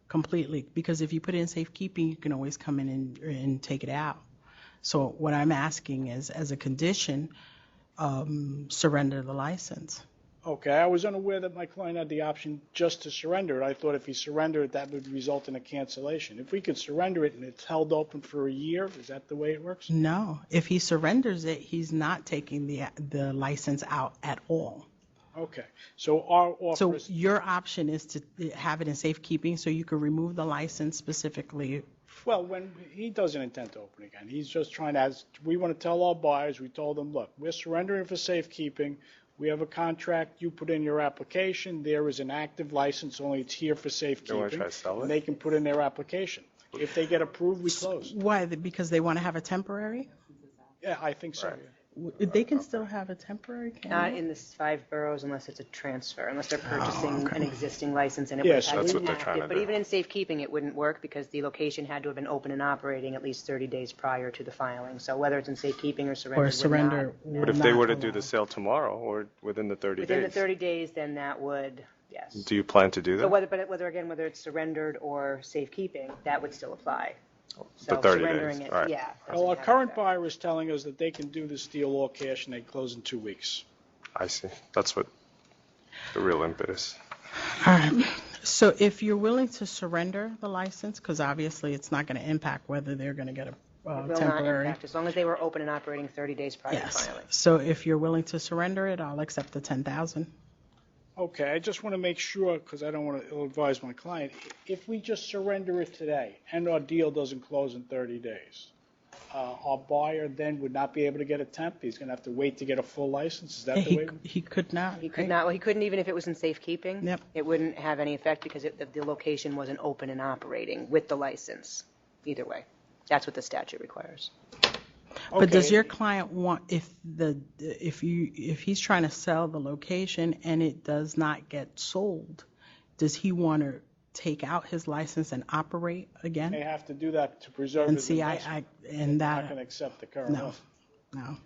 completely, because if you put it in safekeeping, you can always come in and take it out. So what I'm asking is, as a condition, surrender the license.
okay, I was unaware that my client had the option just to surrender it. I thought if he surrendered, that would result in a cancellation. If we could surrender it and it's held open for a year, is that the way it works?
No, if he surrenders it, he's not taking the license out at all.
Okay, so our offer
So
is,
your option is to have it in safekeeping, so you can remove the license specifically.
well, when he doesn't intend to open again, he's just trying to, we want to tell our buyers, we told them, look, we're surrendering for safekeeping. We have a contract, you put in your application, there is an active license, only it's here for safekeeping.
wanna try to sell it?
And they can put in their application. If they get approved, we close.
Why? Because they want to have a temporary?
Yeah, I think so, yeah.
They can still have a temporary, can't
Not
they?
in the 5 boroughs unless it's a transfer, unless they're purchasing an existing license and it
Yes,
would have
that's
to
what
be
they're trying to
active. But
do.
even in safekeeping, it wouldn't work because the location had to have been open and operating at least 30 days prior to the filing. So whether it's in safekeeping or surrender.
Or surrender.
But if they were to do the sale tomorrow or within the 30
Within the
days,
30 days, then that would, yes.
do you plan to do
So
that?
whether it's surrendered or safekeeping, that would still apply.
The
So
30
surrendering
days,
it,
all right.
yeah.
Well, our current buyer is telling us that they can do this deal all cash and they close in 2 weeks.
I see. That's what the real impetus.
All right. So if you're willing to surrender the license, because obviously it's not going to impact whether they're going to get a
It will not
temporary.
impact, as long as they were open and operating 30 days prior to
Yes.
filing.
So if you're willing to surrender it, I'll accept the 10,000.
Okay, I just want to make sure, because I don't want to ill-advise my client, if we just surrender it today and our deal doesn't close in 30 days, our buyer then would not be able to get a temp? He's going to have to wait to get a full license? Is that the way?
He could not.
He could not, well, he couldn't even if it was in safekeeping.
Yep.
It wouldn't have any effect because the location wasn't open and operating with the license. Either way. That's what the statute requires.
But does
Okay.
your client want, if he's trying to sell the location and it does not get sold, does he want to take out his license and operate again?
They have to do that to preserve
And
his
see,
investment.
and
Not going
that,
to accept the current
no,
offer.
no.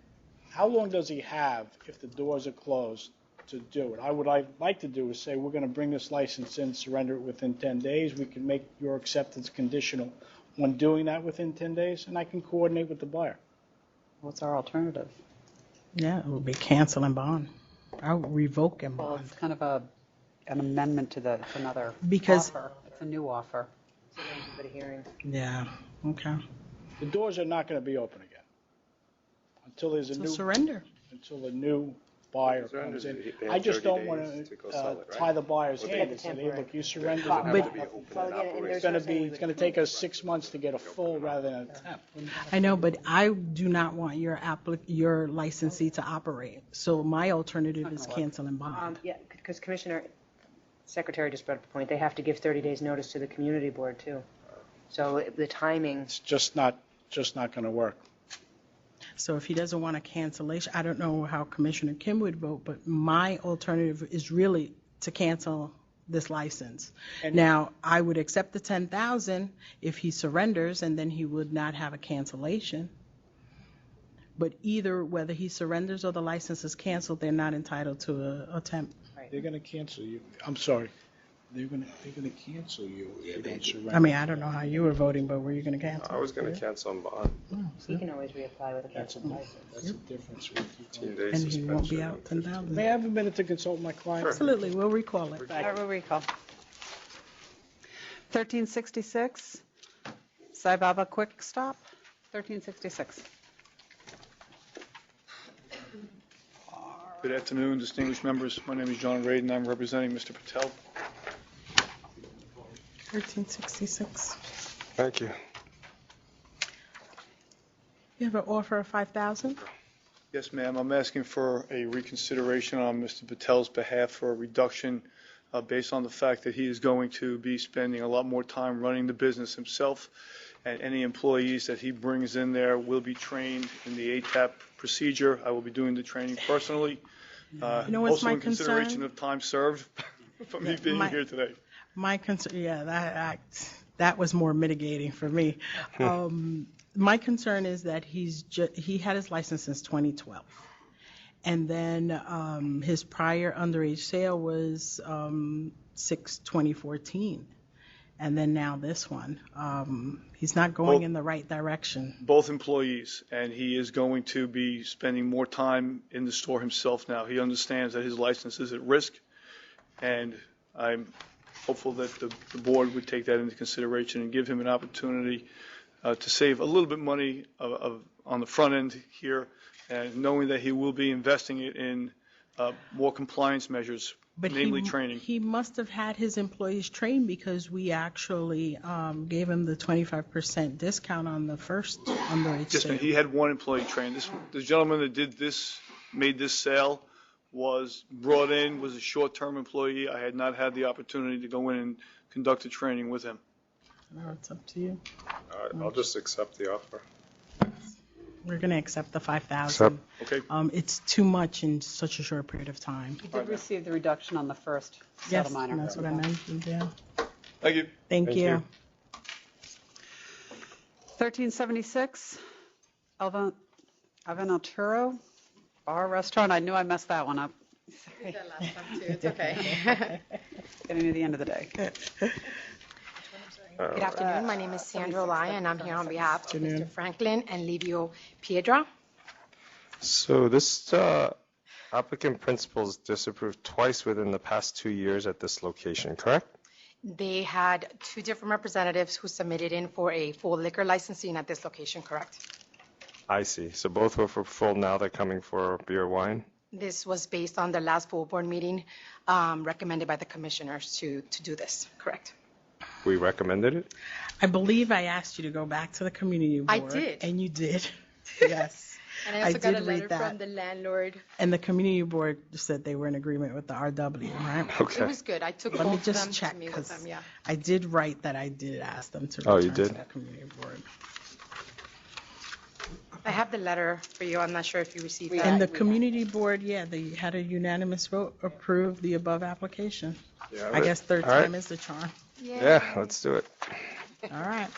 How long does he have if the doors are closed to do it? What I'd like to do is say, we're going to bring this license in, surrender it within 10 days. We can make your acceptance conditional on doing that within 10 days, and I can coordinate with the buyer.
What's our alternative?
Yeah, it will be cancel and bond. I'll revoke and
Well,
bond.
it's kind of an amendment to it's another
Because-
offer. It's a new offer.
But a hearing.
Yeah, okay.
The doors are not going to be open again until there's a
So
new,
surrender.
until a new buyer
Surrender,
comes in.
they have
I just
30
don't want
days to go
to
sell it, right?
tie the buyer's
Or
hand
they-
and say, hey,
temporary.
look, you surrendered.
But-
it.
Well, again, and
It's
there's
going
no
to
saying
be,
we
it's going to
would-
take us 6 months to get a full rather than a temp.
I know, but I do not want your licensee to operate. So my alternative is cancel and bond.
Yeah, because Commissioner, Secretary just brought up a point. They have to give 30 days notice to the community board too. So the timing,
It's just not going to work.
So if he doesn't want a cancellation, I don't know how Commissioner Kim would vote, but my alternative is really to cancel this license.
And-
Now, I would accept the 10,000 if he surrenders, and then he would not have a cancellation. But either whether he surrenders or the license is canceled, they're not entitled to a temp.
They're going to cancel you. I'm sorry. They're gonna cancel you if you don't surrender.
I mean, I don't know how you were voting, but were you going to cancel?
I was going to cancel on bond.
He can always reapply with a
That's a,
cancelled license.
that's a difference with you.
15 days
And he won't be
suspension
out
and
10,000.
May I have a minute to consult my client?
Absolutely, we'll recall it.
I will recall. 1366, Sai Baba Quick Stop, 1366.
Good afternoon, distinguished members. My name is John Radin. I'm representing Mr. Patel.
1366.
Thank you.
You have an offer of 5,000?
Yes, ma'am. I'm asking for a reconsideration on Mr. Patel's behalf for a reduction based on the fact that he is going to be spending a lot more time running the business himself, and any employees that he brings in there will be trained in the ATAP procedure. I will be doing the training personally.
You know what's
also
my
in consideration
concern?
of time served for me being here today.
My concern, yeah, that was more mitigating for me. My concern is that he had his license since 2012. And then his prior underage sale was 6/2014. And then now this one. He's not going in the right direction.
Both employees, and he is going to be spending more time in the store himself now. He understands that his license is at risk, and I'm hopeful that the board would take that into consideration and give him an opportunity to save a little bit money on the front end here, and knowing that he will be investing it in more compliance measures, namely training.
He must have had his employees trained because we actually gave him the 25% discount on the first underage
Yes,
sale.
ma'am. He had one employee trained. The gentleman that made this sale was brought in, was a short-term employee. I had not had the opportunity to go in and conduct a training with him.
No, it's up to you.
I'll just accept the offer.
We're going to accept the 5,000.
Okay.
It's too much in such a short period of time.
You did receive the reduction on the first
Yes,
Settleminer.
and that's what I mentioned, yeah.
Thank you.
Thank you.
1376, Avenaturo Bar Restaurant. I knew I messed that one up. Sorry.
It's okay.
Getting to the end of the day.
Good afternoon. My name is Sandra Olaya, and I'm here on behalf of Mr. Franklin and Livio Piedra.
So this applicant principal is disapproved twice within the past 2 years at this location, correct?
They had two different representatives who submitted in for a full liquor licensing at this location, correct?
I see. So both were for full, now they're coming for beer wine?
This was based on the last full board meeting recommended by the commissioners to do this, correct?
We recommended it?
I believe I asked you to go back to the community board.
I did.
And you did. Yes.
And I also got a
did read
letter
that.
from the landlord.
And the community board said they were in agreement with the RW, right?
Okay.
It was good. I took
Let me
both of
just
them
check,
to meet with
because
them, yeah.
I did write that I did ask them to
Oh, you
return to
did?
the community board.
I have the letter for you. I'm not sure if you received that.
And the community board, they had a unanimous vote, approved the above application.
Yeah,
I guess third
all right.
time is the charm.
Yeah, let's do it.
All right.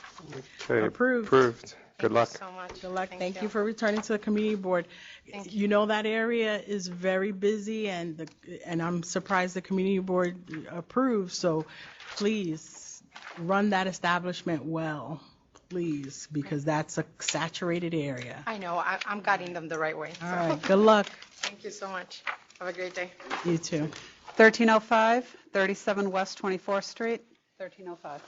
Okay,
Approved.
approved. Good luck.
So much.
Good luck. Thank you for returning to the community board. You know that area is very busy, and I'm surprised the community board approved. So please run that establishment well, please, because that's a saturated area.
I know. I'm guiding them the right way.
All right. Good luck.
Thank you so much. Have a great day.
You too.
1305, 37 West 24th Street, 1305.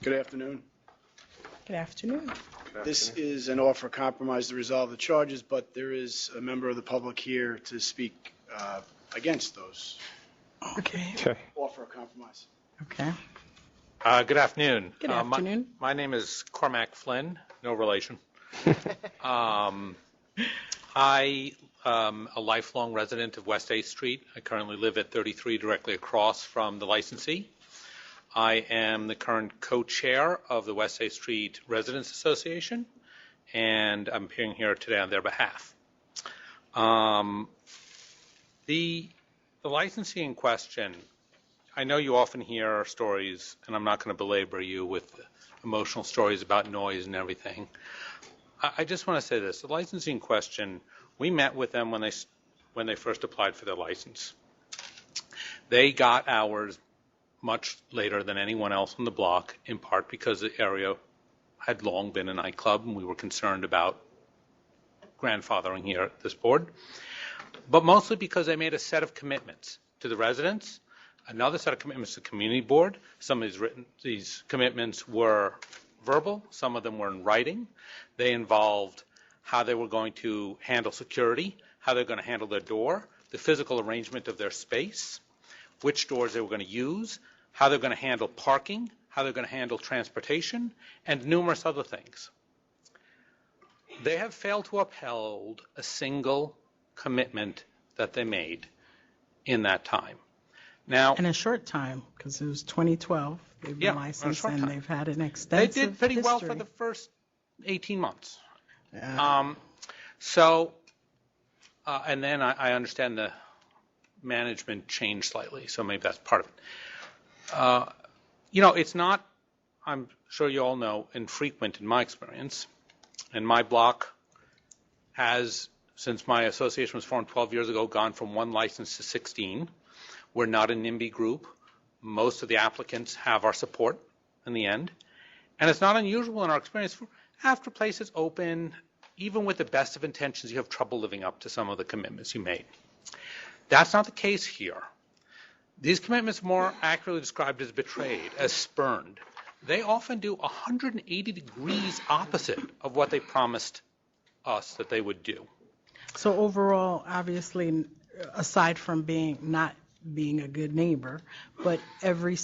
Good afternoon.
Good afternoon.
This is an offer of compromise to resolve the charges, but there is a member of the public here to speak against those.
Okay.
Offer of compromise.
Okay.
Good afternoon.
Good afternoon.
My name is Cormac Flynn, no relation. I am a lifelong resident of West 8th Street. I currently live at 33 directly across from the licensee. I am the current co-chair of the West 8th Street Residents Association, and I'm appearing here today on their behalf. The licensee in question I know you often hear stories, and I'm not going to belabor you with emotional stories about noise and everything. I just want to say this. The licensing question, we met with them when they first applied for their license. They got ours much later than anyone else on the block, in part because the area had long been a nightclub, and we were concerned about grandfathering here at this board, but mostly because they made a set of commitments to the residents, another set of commitments to the community board. Some of these commitments were verbal, some of them were in writing. They involved how they were going to handle security, how they're going to handle their door, the physical arrangement of their space, which doors they were going to use, how they're going to handle parking, how they're going to handle transportation, and numerous other things. They have failed to uphold a single commitment that they made in that time. Now,
in a short time, because it was 2012, they've been licensed and they've had an
they
extensive
did pretty well
history.
for the first 18 months.
Yeah.
And then I understand the management changed slightly, so maybe that's part of it. It's not, I'm sure you all know, infrequent in my experience. And my block has, since my association was formed 12 years ago, gone from 1 license to 16. We're not a NIMBY group. Most of the applicants have our support in the end. And it's not unusual in our experience after places open, even with the best of intentions, you have trouble living up to some of the commitments you made. That's not the case here. These commitments are more accurately described as betrayed, as spurned. They often do 180 degrees opposite of what they promised us that they would do.
So overall, obviously, aside from not being a good neighbor, but every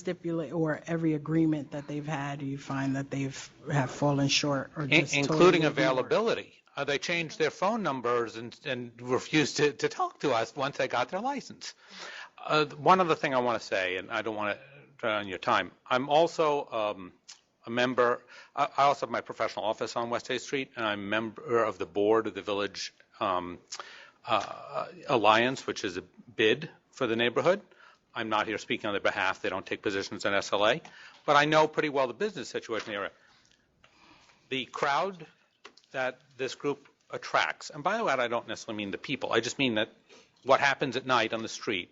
every agreement that they've had, you find that have fallen short or just
including
totally
availability. They changed their phone numbers and refused to talk to us once they got their license. One other thing I want to say, and I don't want to draw on your time, I'm also a member, I also have my professional office on West 8th Street, and I'm a member of the board of the Village Alliance, which is a bid for the neighborhood. I'm not here speaking on their behalf. They don't take positions in SLA, but I know pretty well the business situation in the area. The crowd that this group attracts, and by the way, I don't necessarily mean the people, I just mean that what happens at night on the street,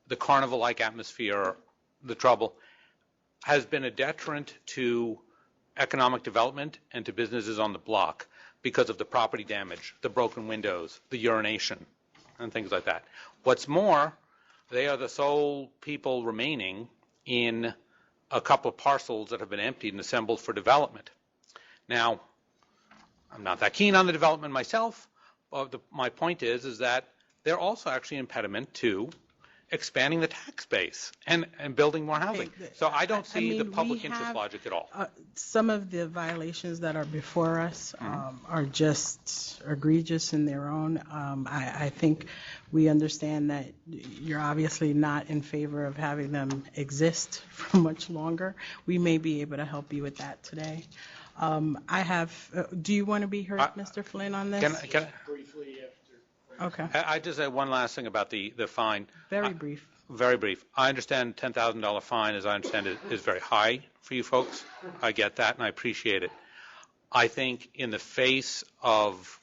the carnival-like atmosphere, the trouble, has been a deterrent to economic development and to businesses on the block because of the property damage, the broken windows, the urination, and things like that. What's more, they are the sole people remaining in a couple of parcels that have been emptied and assembled for development. Now, I'm not that keen on the development myself, but my point is that they're also actually an impediment to expanding the tax base and building more housing. So I don't see the public interest logic at all.
Some of the violations that are before us are just egregious in their own. I think we understand that you're obviously not in favor of having them exist for much longer. We may be able to help you with that today. Do you want to be heard, Mr. Flynn, on this?
Can I,
Briefly after.
Okay.
I just have one last thing about the fine.
Very brief.
Very brief. I understand $10,000 fine, as I understand it, is very high for you folks. I get that, and I appreciate it. I think in the face of,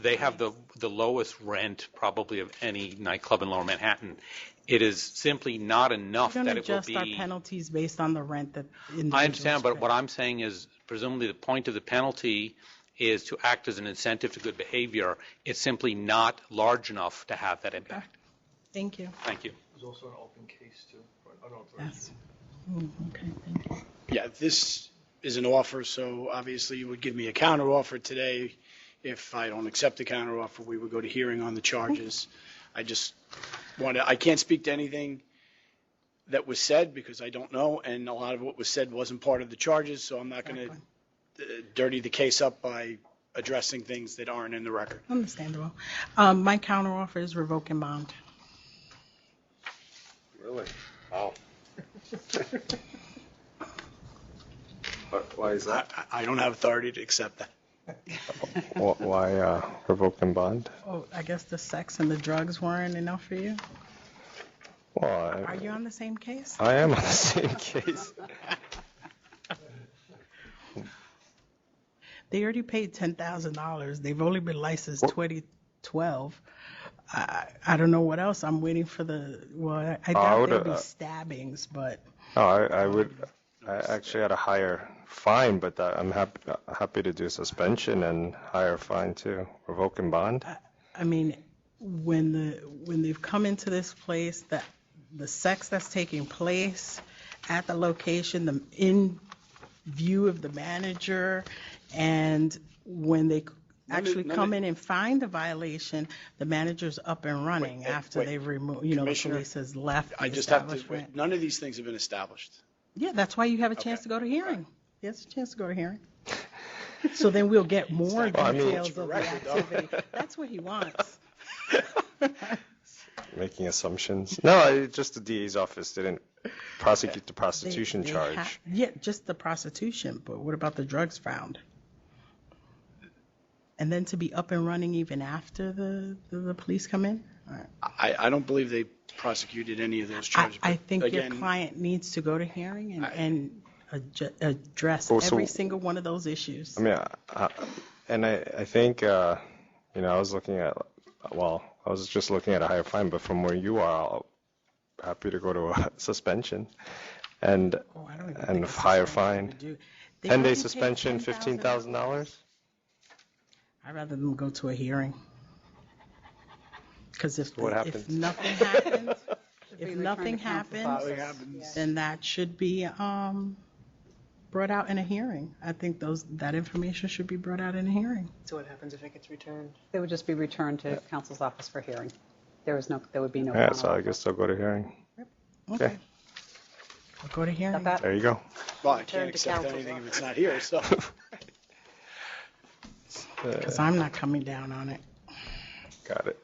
they have the lowest rent probably of any nightclub in Lower Manhattan. It is simply not enough that it will be.
We're going to adjust our penalties based on the rent that individuals
I understand, but
pay.
what I'm saying is presumably the point of the penalty is to act as an incentive to good behavior. It's simply not large enough to have that impact.
Thank you.
Thank you.
There's also an open case, too.
Yes. Okay, thank you.
Yeah, this is an offer, so obviously you would give me a counteroffer today. If I don't accept the counteroffer, we would go to hearing on the charges. I can't speak to anything that was said because I don't know, and a lot of what was said wasn't part of the charges, so I'm not going to dirty the case up by addressing things that aren't in the record.
Understandable. My counteroffer is revoking bond.
Really? Wow. Why is that?
I don't have authority to accept that.
Why revoke and bond?
Oh, I guess the sex and the drugs weren't enough for you?
Well,
Are you on the same case?
I am on the same case.
They already paid $10,000. They've only been licensed 2012. I don't know what else. I'm waiting for I doubt there'll be stabbings, but.
No, I actually had a higher fine, but I'm happy to do suspension and higher fine too, revoking bond.
I mean, when they've come into this place, the sex that's taking place at the location, in view of the manager, and when they actually come in and find the violation, the manager's up and running after they've removed, the police has left the
I just have to,
establishment.
none of these things have been established.
Yeah, that's why you have a chance to go to hearing. Yes, a chance to go to hearing. So then we'll get more details of the activity. That's what he wants.
Making assumptions. No, just the DA's office didn't prosecute the prostitution charge.
Yeah, just the prostitution, but what about the drugs found? And then to be up and running even after the police come in?
I don't believe they prosecuted any of those charges.
I think
again,
your client needs to go to hearing and address every single one of those issues.
I mean, I think, I was looking at, I was just looking at a higher fine, but from where you are, I'm happy to go to a suspension and a higher fine. 10-day suspension, $15,000?
I'd rather them go to a hearing. Because if nothing happens, then that should be brought out in a hearing. I think that information should be brought out in a hearing.
So what happens if it gets returned?
They would just be returned to counsel's office for hearing. There would be no.
Yeah, so I guess they'll go to hearing.
Okay. I'll go to hearing.
There you go.
Well, I can't accept anything if it's not here, so.
Because I'm not coming down on it.
Got it.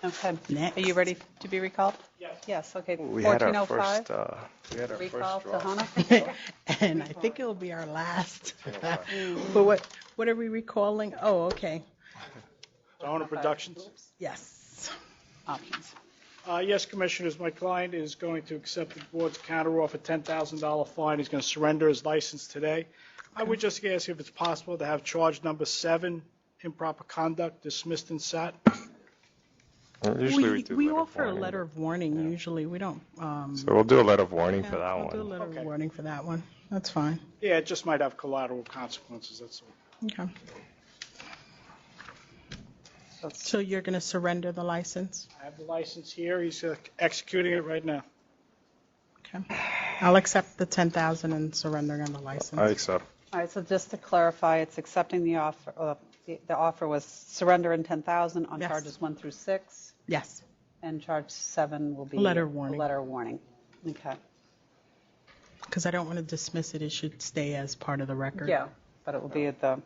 Okay.
Next.
Are you ready to be recalled?
Yes.
Yes, okay.
We had our
1405. Recall
first draw.
Tahana.
And I think it'll be our last. But what are we recalling? Oh, okay.
Tahana Productions?
Yes.
Options.
Yes, Commissioners, my client is going to accept the board's counteroffer $10,000 fine. He's going to surrender his license today. I would just ask if it's possible to have charge number 7, improper conduct, dismissed and sat.
Usually
we offer a letter of warning. Usually we don't.
So we'll do a letter of warning for that
We'll
one.
do a letter of warning for that one. That's fine.
Yeah, it just might have collateral consequences, that's all.
Okay. So you're going to surrender the license?
I have the license here. He's executing it right now.
Okay. I'll accept the $10,000 and surrendering on the license.
I accept.
All right, so just to clarify, it's accepting the offer. The offer was surrender and $10,000 on
Yes.
charges 1 through 6.
Yes.
And charge 7 will be
Letter of warning.
a letter of warning. Okay.
Because I don't want to dismiss it. It should stay as part of the record.
Yeah, but it will be at the.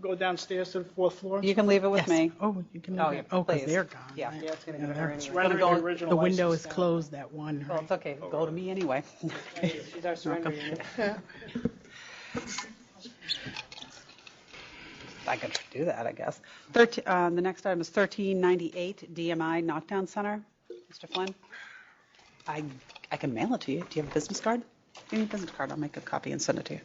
Go downstairs to the 4th floor.
You can leave it with
Yes.
me.
Oh, you can
Oh,
leave
yeah,
it. Oh, because
please.
they're gone.
Yeah.
right?
Yeah, it's gonna go
Yeah,
there
they're-
anyway.
Surrender
Gonna
the
go-
original
The window
license
is
down.
closed at 1.
Well, it's okay. Go to me anyway.
She's our surrender unit.
I could do that, I guess. The next item is 1398 DMI Knockdown Center. Mr. Flynn, I can mail it to you. Do you have a business card? Give me a business card. I'll make a copy and send it to you.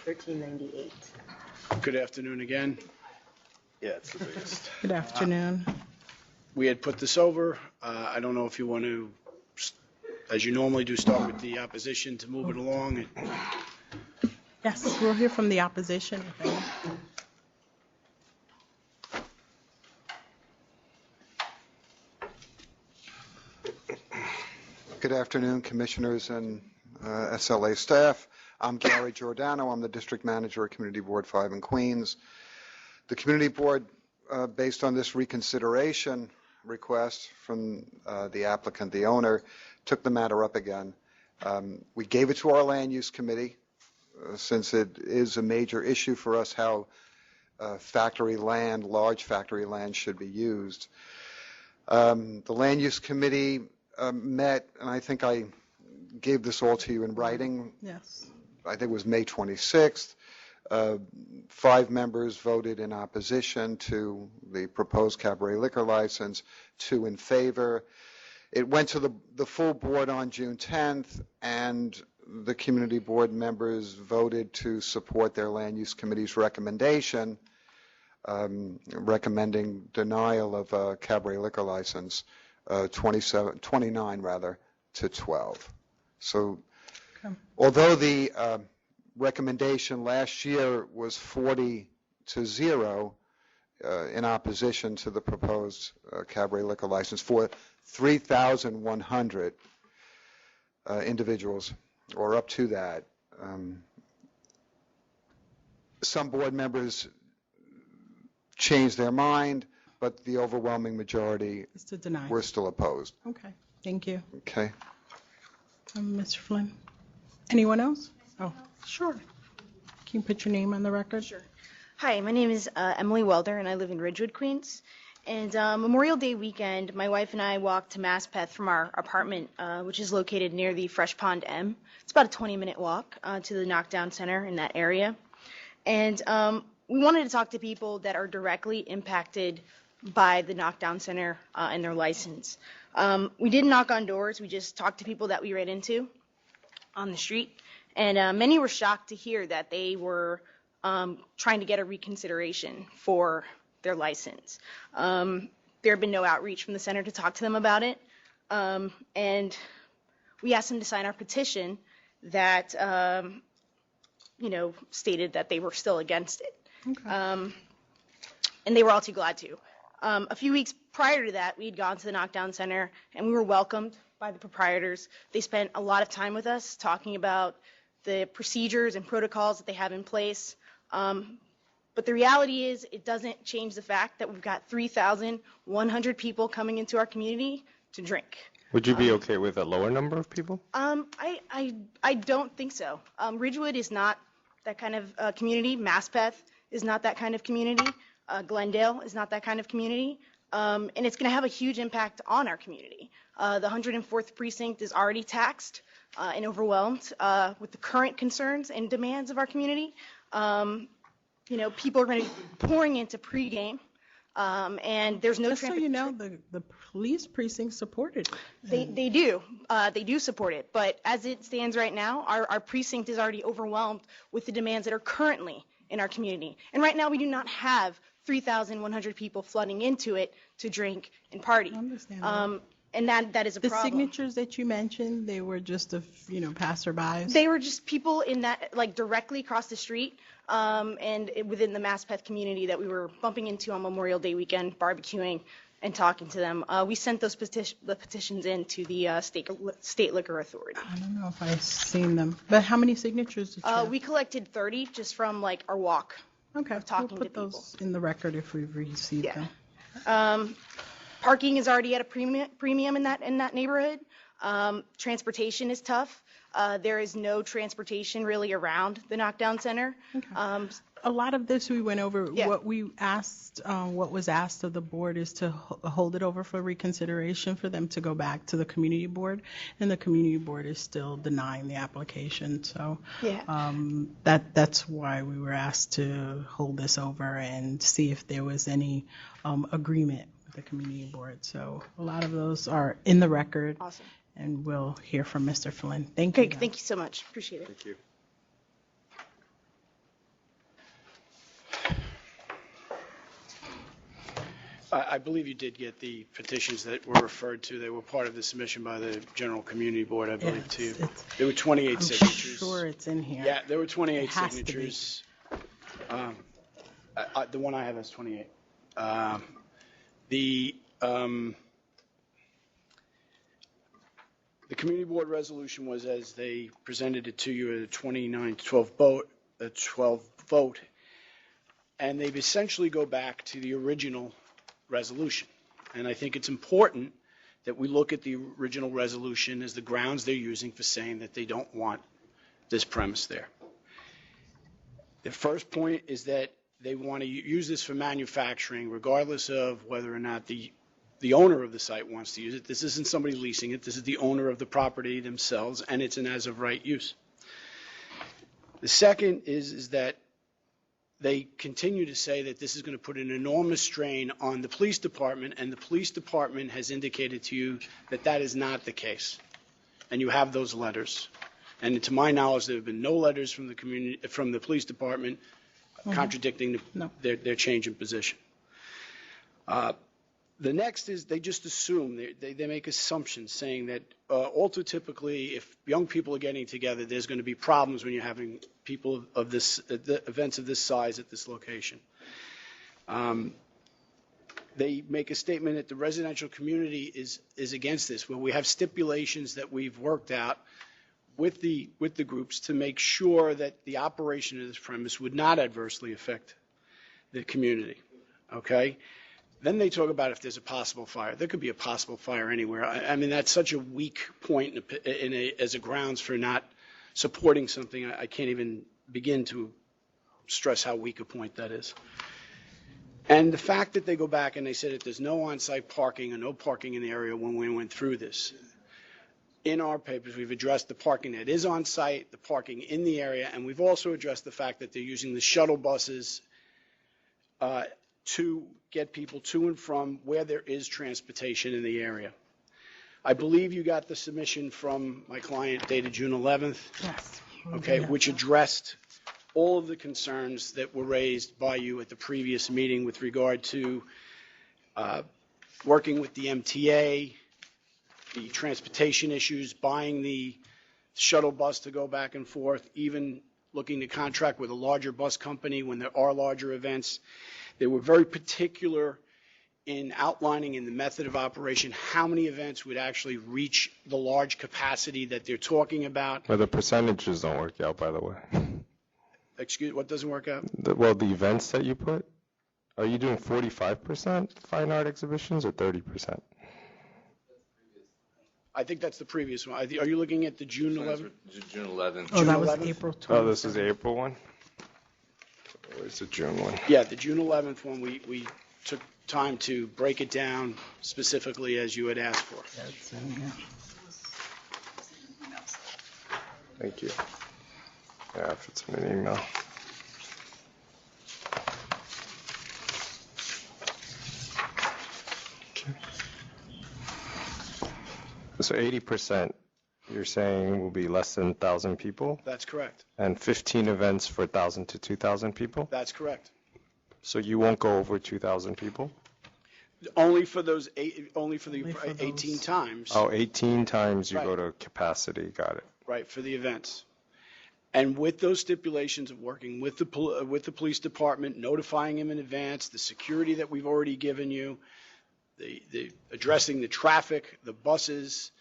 $13.98.
Good afternoon again.
Yeah, it's the biggest.
Good afternoon.
We had put this over. I don't know if you want to, as you normally do, start with the opposition to move it along.
Yes, we'll hear from the opposition. if any.
Good afternoon, Commissioners and SLA staff. I'm Gary Giordano. I'm the District Manager at Community Board 5 in Queens. The Community Board, based on this reconsideration request from the applicant, the owner, took the matter up again. We gave it to our Land Use Committee since it is a major issue for us how factory land, large factory land, should be used. The Land Use Committee met, and I think I gave this all to you in writing.
Yes.
I think it was May 26th. 5 members voted in opposition to the proposed cabaret liquor license, 2 in favor. It went to the full board on June 10th, and the community board members voted to support their land use committee's recommendation, recommending denial of a cabaret liquor license, 29 rather, to 12. So although the recommendation last year was 40-0 in opposition to the proposed cabaret liquor license for 3,100 individuals, or up to that. Some board members changed their mind, but the overwhelming majority
Is to deny.
were still opposed.
Okay, thank you.
Okay.
Mr. Flynn. Anyone else? Oh, sure. Can you put your name on the record?
Sure. Hi, my name is Emily Welder, and I live in Ridgewood, Queens. And Memorial Day weekend, my wife and I walked to Maspeth from our apartment, which is located near the Fresh Pond M. It's about a 20-minute walk to the Knockdown Center in that area. And we wanted to talk to people that are directly impacted by the Knockdown Center and their license. We didn't knock on doors. We just talked to people that we ran into on the street. And many were shocked to hear that they were trying to get a reconsideration for their license. There had been no outreach from the center to talk to them about it. And we asked them to sign our petition that, stated that they were still against it.
Okay.
And they were all too glad to. A few weeks prior to that, we had gone to the Knockdown Center, and we were welcomed by the proprietors. They spent a lot of time with us talking about the procedures and protocols that they have in place. But the reality is it doesn't change the fact that we've got 3,100 people coming into our community to drink.
Would you be okay with a lower number of people?
I don't think so. Ridgewood is not that kind of community. Maspeth is not that kind of community. Glendale is not that kind of community. And it's going to have a huge impact on our community. The 104th precinct is already taxed and overwhelmed with the current concerns and demands of our community. People are going to be pouring into pregame, and there's no.
Just so you know, the police precinct supported it.
They do. They do support it. But as it stands right now, our precinct is already overwhelmed with the demands that are currently in our community. And right now, we do not have 3,100 people flooding into it to drink and party.
I understand that.
And that is a problem.
The signatures that you mentioned, they were just of, passerbys?
They were just people in that, directly across the street, and within the Maspeth community that we were bumping into on Memorial Day weekend, barbecuing and talking to them. We sent those the petitions in to the State Liquor Authority.
I don't know if I've seen them. But how many signatures did you have?
We collected 30 just from, our walk.
Okay,
of talking
we'll put
to people.
Those in the record if we've received them.
Parking is already at a premium in that neighborhood. Transportation is tough. There is no transportation really around the Knockdown Center.
Okay. A lot of this we went over. Yeah. What was asked of the board is to hold it over for reconsideration for them to go back to the community board, and the community board is still denying the application. So that's why we were asked to hold this over and see if there was any agreement with the community board. So a lot of those are in the record.
Awesome.
And we'll hear from Mr. Flynn. Thank you.
Okay, thank you so much. Appreciate it.
Thank you.
I believe you did get the petitions that were referred to. They were part of the submission by the General Community Board, I believe, too. There were 28 signatures.
I'm sure it's in here.
Yeah, there were 28 signatures. The one I have has 28. The Community Board resolution was as they presented it to you at a 29-12 vote, and they've essentially go back to the original resolution. And I think it's important that we look at the original resolution as the grounds they're using for saying that they don't want this premise there. The first point is that they want to use this for manufacturing, regardless of whether or not the the owner of the site wants to use it. This isn't somebody leasing it. This is the owner of the property themselves, and it's an as-of-right use. The second is that they continue to say that this is going to put an enormous strain on the police department, and the police department has indicated to you that that is not the case. And you have those letters. And to my knowledge, there have been no letters from the police department contradicting their change in position. The next is they just assume, they make assumptions saying that typically if young people are getting together, there's going to be problems when you're having people of this, events of this size at this location. They make a statement that the residential community is against this, where we have stipulations that we've worked out with the groups to make sure that the operation of this premise would not adversely affect the community. Okay? Then they talk about if there's a possible fire. There could be a possible fire anywhere. I mean, that's such a weak point as a grounds for not supporting something. I can't even begin to stress how weak a point that is. And the fact that they go back and they said that there's no on-site parking or no parking in the area when we went through this. In our papers, we've addressed the parking that is on-site, the parking in the area, and we've also addressed the fact that they're using the shuttle buses to get people to and from where there is transportation in the area. I believe you got the submission from my client dated June 11th.
Yes.
Okay, which addressed all of the concerns that were raised by you at the previous meeting with regard to working with the MTA, the transportation issues, buying the shuttle bus to go back and forth, even looking to contract with a larger bus company when there are larger events. They were very particular in outlining in the method of operation how many events would actually reach the large capacity that they're talking about.
Well, the percentages don't work out, by the way.
Excuse, what doesn't work out?
The events that you put, are you doing 45% fine art exhibitions or 30%?
I think that's the previous one. Are you looking at the June 11th?
June 11th.
Oh, that was
11th?
April 20th.
Oh, this is the April one? Where's the June one?
Yeah, the June 11th one, we took time to break it down specifically as you had asked for.
That's in here.
Thank you. Yeah, if it's in an email. Okay. So 80%, you're saying will be less than 1,000 people?
That's correct.
And 15 events for 1,000 to 2,000 people?
That's correct.
So you won't go over 2,000 people?
Only for those 18 times.
Oh, 18 times you
Right.
go to capacity, got it.
Right, for the events. And with those stipulations of working with the police department, notifying them in advance, the security that we've already given you, the addressing the traffic, the buses,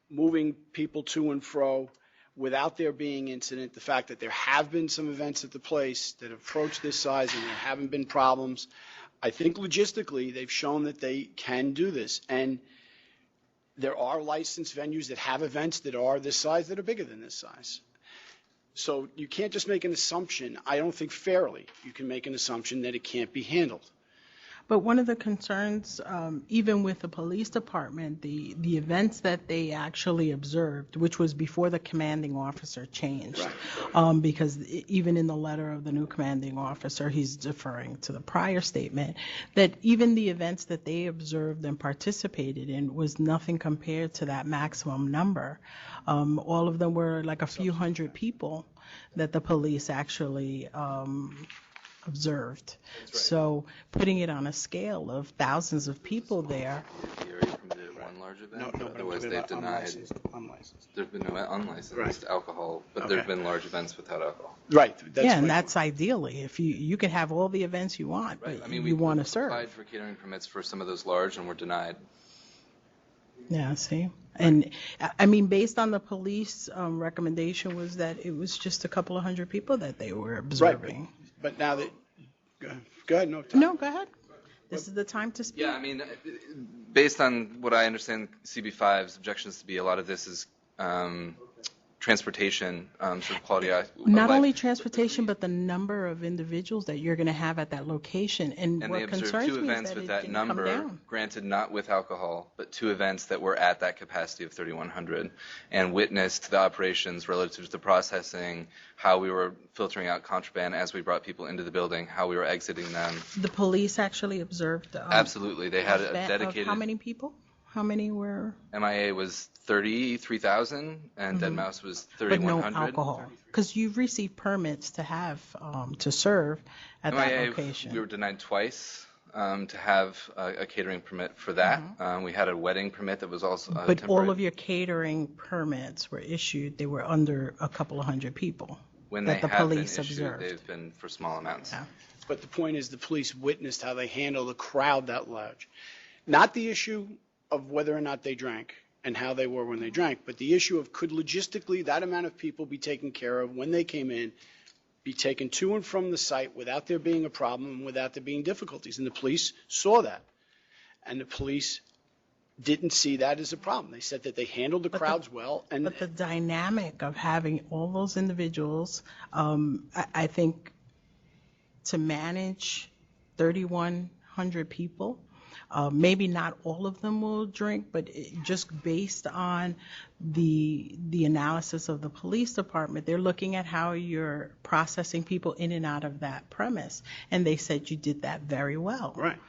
moving people to and fro without there being incident, the fact that there have been some events at the place that have approached this size and there haven't been problems. I think logistically they've shown that they can do this. And there are licensed venues that have events that are this size that are bigger than this size. So you can't just make an assumption, I don't think fairly, you can make an assumption that it can't be handled.
But one of the concerns, even with the police department, the events that they actually observed, which was before the commanding officer changed, because even in the letter of the new commanding officer, he's deferring to the prior statement, that even the events that they observed and participated in was nothing compared to that maximum number. All of them were like a few hundred people that the police actually observed.
Right.
So putting it on a scale of thousands of people there.
Theory from the one large event,
No,
otherwise they've denied.
Unlicensed.
There've been no unlicensed
Right.
alcohol, but
Okay.
there've been large events without alcohol.
Right.
Yeah, and that's ideally. If you can have all the events you want,
Right.
but
I mean,
you want to
we
serve.
applied for catering permits for some of those large, and were denied.
Yeah, see? And I mean, based on the police recommendation was that it was just a couple of hundred people that they were observing.
But now that, go ahead, no, Tom.
No, go ahead. This is the time to speak.
Yeah, I mean, based on what I understand, CB5's objections to be, a lot of this is
transportation, sort of quality of
Not
life.
only transportation, but the number of individuals that you're going to have at that location. And
And
what
they observed
concerns
two
me is
events
that
with
it
that
didn't come
number,
down.
granted not with alcohol, but two events that were at that capacity of 3,100, and witnessed the operations relative to the processing, how we were filtering out contraband as we brought people into the building, how we were exiting them.
The police actually observed.
Absolutely, they had a
event of
dedicated.
how many people? How many were?
MIA was 33,000, and Dead
Mhm.
Mouse was
But
3,100.
no alcohol, because you've received permits to have to serve at that
MIA,
location.
we were denied twice to have a catering permit for that. We had a wedding permit that was also
But
temporary.
all of your catering permits were issued. They were under a couple of hundred people
When
that
they
the
have
police
been issued,
observed.
they've been for small amounts.
But the point is, the police witnessed how they handled a crowd that large. Not the issue of whether or not they drank and how they were when they drank, but the issue of could logistically that amount of people be taken care of when they came in, be taken to and from the site without there being a problem and without there being difficulties. And the police saw that. And the police didn't see that as a problem. They said that they handled the crowds well. And
But the dynamic of having all those individuals, I think to manage 3,100 people, maybe not all of them will drink, but just based on the analysis of the police department, they're looking at how you're processing people in and out of that premise, and they said you did that very well.
Right.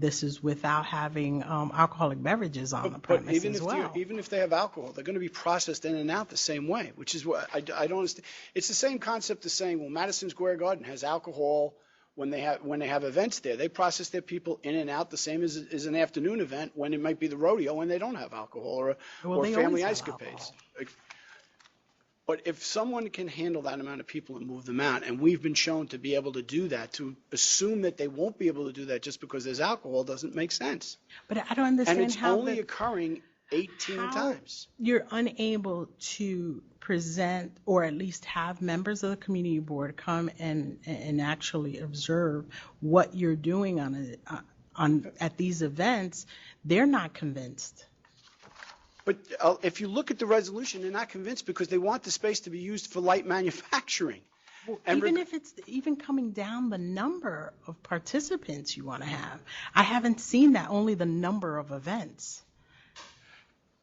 This is without having alcoholic beverages on the premise as well.
Even if they have alcohol, they're going to be processed in and out the same way, which is what I don't understand. It's the same concept as saying, well, Madison Square Garden has alcohol when they have events there. They process their people in and out the same as an afternoon event when it might be the rodeo when they don't have alcohol or
they
family
always have
escapades. But if someone can handle that amount of people and move them out, and we've been shown to be able to do that, to assume that they won't be able to do that just because there's alcohol doesn't make sense.
But I don't understand
And it's
how
only
the-
occurring 18 times.
You're unable to present or at least have members of the community board come and actually observe what you're doing at these events. They're not convinced.
But if you look at the resolution, they're not convinced because they want the space to be used for light manufacturing. And
Even if it's even coming down the number of participants you want to have. I haven't seen that, only the number of events.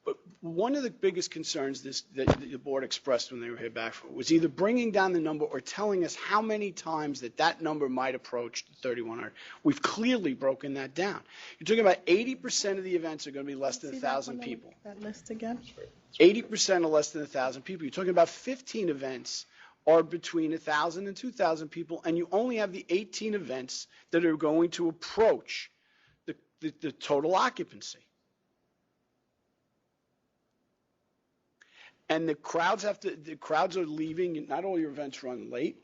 But one of the biggest concerns that the board expressed when they were here back for was either bringing down the number or telling us how many times that number might approach 3,100. We've clearly broken that down. You're talking about 80% of the events are going to be less than 1,000 people.
That list again?
80% are less than 1,000 people. You're talking about 15 events are between 1,000 and 2,000 people, and you only have the 18 events that are going to approach the total occupancy. And the crowds are leaving. Not all your events run late.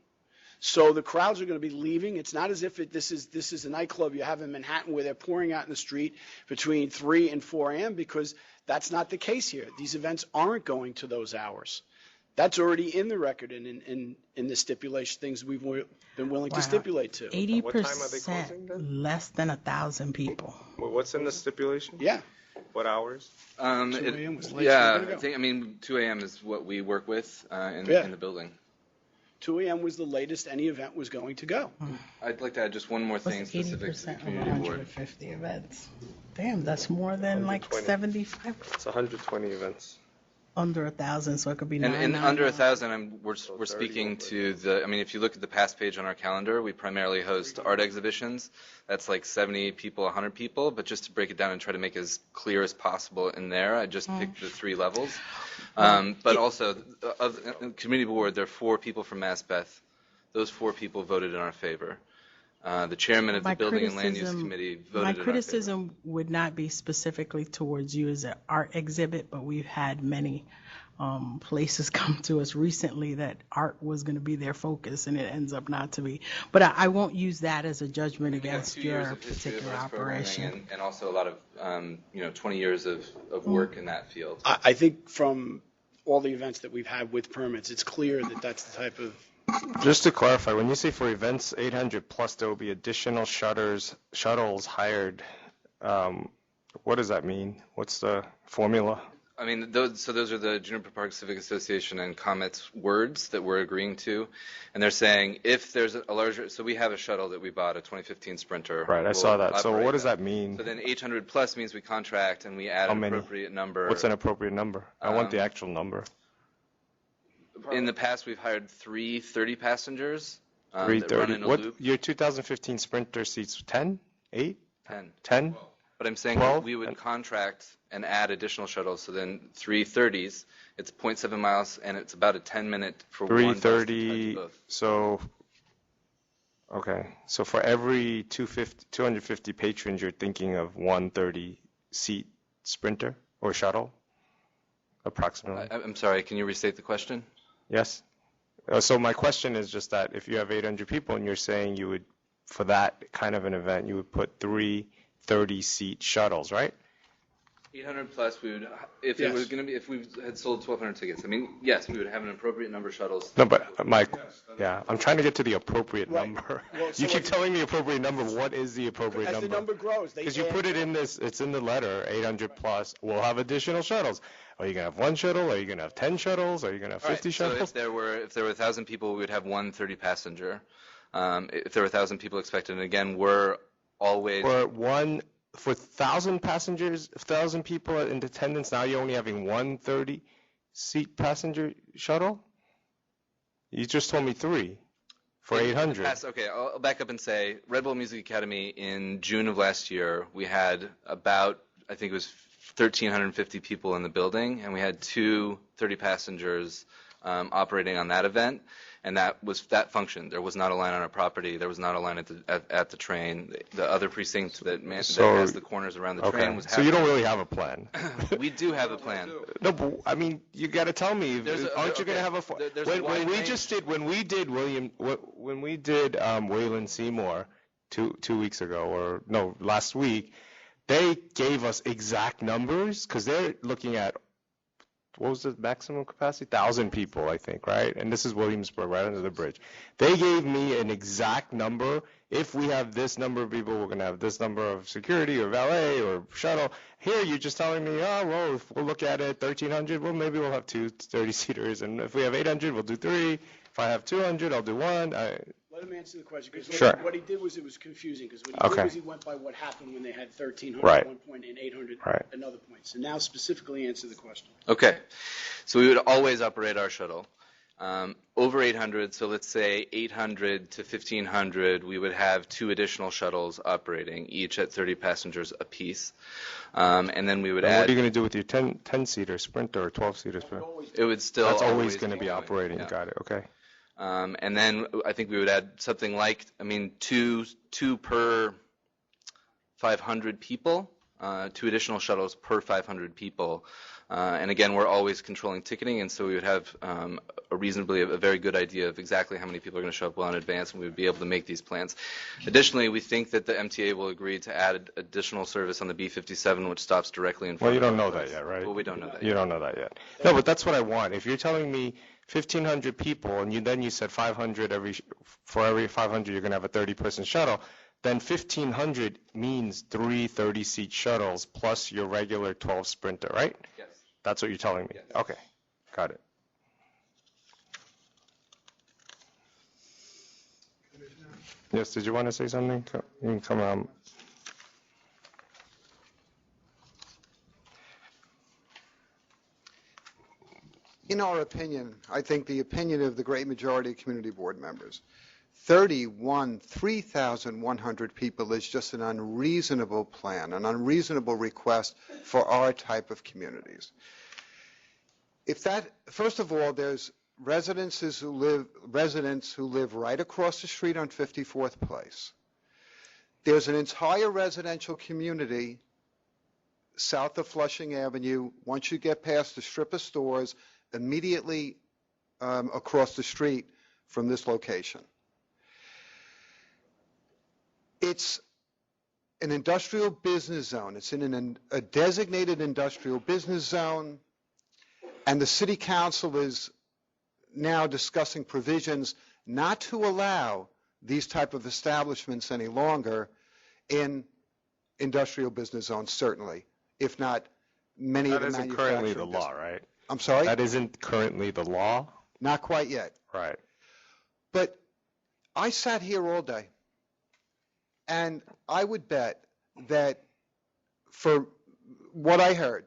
So the crowds are going to be leaving. It's not as if this is a nightclub you have in Manhattan where they're pouring out in the street between 3 and 4 a.m. because that's not the case here. These events aren't going to those hours. That's already in the record and in the stipulation, things we've been willing to stipulate to.
80% less than 1,000 people.
What's in the stipulation?
Yeah.
What hours?
2 a.m. was late.
Yeah,
So we're gonna go.
2 a.m. is what we work with in the building.
2 a.m. was the latest any event was going to go.
I'd like to add just one more thing
What's
specific to the
80% of
community board.
150 events? Damn, that's more than like 75.
It's 120 events.
Under 1,000, so it could be
And
999.
under 1,000, we're speaking to the. I mean, if you look at the past page on our calendar, we primarily host art exhibitions. That's like 70 people, 100 people. But just to break it down and try to make it as clear as possible in there, I just picked the 3 levels. But also, of the community board, there are 4 people from Maspeth. Those 4 people voted in our favor. The chairman of the Building and Land Use Committee voted in our favor.
My criticism would not be specifically towards you as an art exhibit, but we've had many places come to us recently that art was going to be their focus, and it ends up not to be. But I won't use that as a judgment against your particular operation.
And also a lot of 20 years of work in that field.
I think from all the events that we've had with permits, it's clear that that's the type of.
Just to clarify, when you say for events 800 plus, there will be additional shuttles hired. What does that mean? What's the formula?
I mean, those are the Juniper Park Civic Association and ComEd's words that we're agreeing to. And they're saying if there's a larger, so we have a shuttle that we bought, a 2015 Sprinter.
Right, I saw that. So what does that mean?
So then 800 plus means we contract and we add an appropriate number.
What's an appropriate number? I want the actual number.
In the past, we've hired 3 30 passengers.
330. What, your 2015 Sprinter seats 10? 8?
10.
10?
But I'm saying
12?
we would contract and add additional shuttles. So then 330s, it's 0.7 miles, and it's about a 10-minute for one bus to touch
330.
both.
So, okay. So for every 250 patrons, you're thinking of 130 seat Sprinter or shuttle, approximately.
I'm sorry, can you restate the question?
Yes. So my question is just that if you have 800 people and you're saying you would, for that kind of an event, you would put 3 30-seat shuttles, right?
800 plus, we would, if
Yes.
it was going to be, if we had sold 1,200 tickets, I mean, yes, we would have an appropriate number of shuttles.
No, but Mike, yeah, I'm trying to get to the appropriate number.
Well, so
You keep
if-
telling me appropriate number. What is the appropriate
As
number?
the number grows, they
Because you
add
put it in this, it's in the letter, 800 plus. We'll have additional shuttles. Are you gonna have 1 shuttle? Are you gonna have 10 shuttles? Are you gonna have 50
So
shuttles?
if there were 1,000 people, we would have 1 30 passenger. If there were 1,000 people expected, and again, we're always.
For 1,000 passengers, 1,000 people in attendance, now you're only having 1 30-seat passenger shuttle? You just told me 3 for 800.
Okay, I'll back up and say Red Bull Music Academy in June of last year, we had about, I think it was 1,350 people in the building, and we had 2 30 passengers operating on that event. And that functioned. There was not a line on our property. There was not a line at the train. The other precinct that has the corners around the train was.
So you don't really have a plan.
We do have a plan.
No, but I mean, you got to tell me. Aren't you going to have a? When we did Wayland Seymour 2 weeks ago, or no, last week, they gave us exact numbers because they're looking at. What was the maximum capacity? 1,000 people, I think, right? And this is Williamsburg, right under the bridge. They gave me an exact number. If we have this number of people, we're going to have this number of security or valet or shuttle. Here, you're just telling me, oh, well, if we'll look at it, 1,300, well, maybe we'll have 2 30-seaters. And if we have 800, we'll do 3. If I have 200, I'll do 1.
Let him answer the question, because
Sure.
what he did was it was confusing, because what he did
Okay.
was he went by what happened when they had 1,300
Right.
at one point and 800
Right.
at another point. So now specifically answer the question.
Okay, so we would always operate our shuttle. Over 800, so let's say 800 to 1,500, we would have 2 additional shuttles operating, each at 30 passengers apiece. And then we would
And
add.
what are you going to do with your 10-seater Sprinter or 12-seater Sprinter?
It would still.
That's always
always
going to be
going,
operating.
yeah.
Got it. Okay.
And then I think we would add something like, two per 500 people, 2 additional shuttles per 500 people. And again, we're always controlling ticketing, and so we would have a very good idea of exactly how many people are going to show up well in advance, and we would be able to make these plans. Additionally, we think that the MTA will agree to add additional service on the B57, which stops directly in front
Well, you
of
don't
our
know that
place.
yet, right?
Well, we don't know that
You
yet.
don't know that yet. No, but that's what I want. If you're telling me 1,500 people, and then you said 500 for every 500 you're going to have a 30-person shuttle, then 1,500 means 3 30-seat shuttles plus your regular 12 Sprinter, right?
Yes.
That's what you're telling me?
Yes.
Okay, got it. Yes, did you want to say something? Come on.
In our opinion, I think the opinion of the great majority of community board members, 3,100 people is just an unreasonable plan, an unreasonable request for our type of communities. First of all, there's residents who live right across the street on 54th Place. There's an entire residential community south of Flushing Avenue. Once you get past the strip of stores, immediately across the street from this location. It's an industrial business zone. It's in a designated industrial business zone, and the city council is now discussing provisions not to allow these type of establishments any longer in industrial business zones, certainly, if not many of
That
the
isn't currently the
manufacturing
law,
business.
right?
I'm sorry?
That isn't currently the law?
Not quite yet.
Right.
But I sat here all day, and I would bet that for what I heard,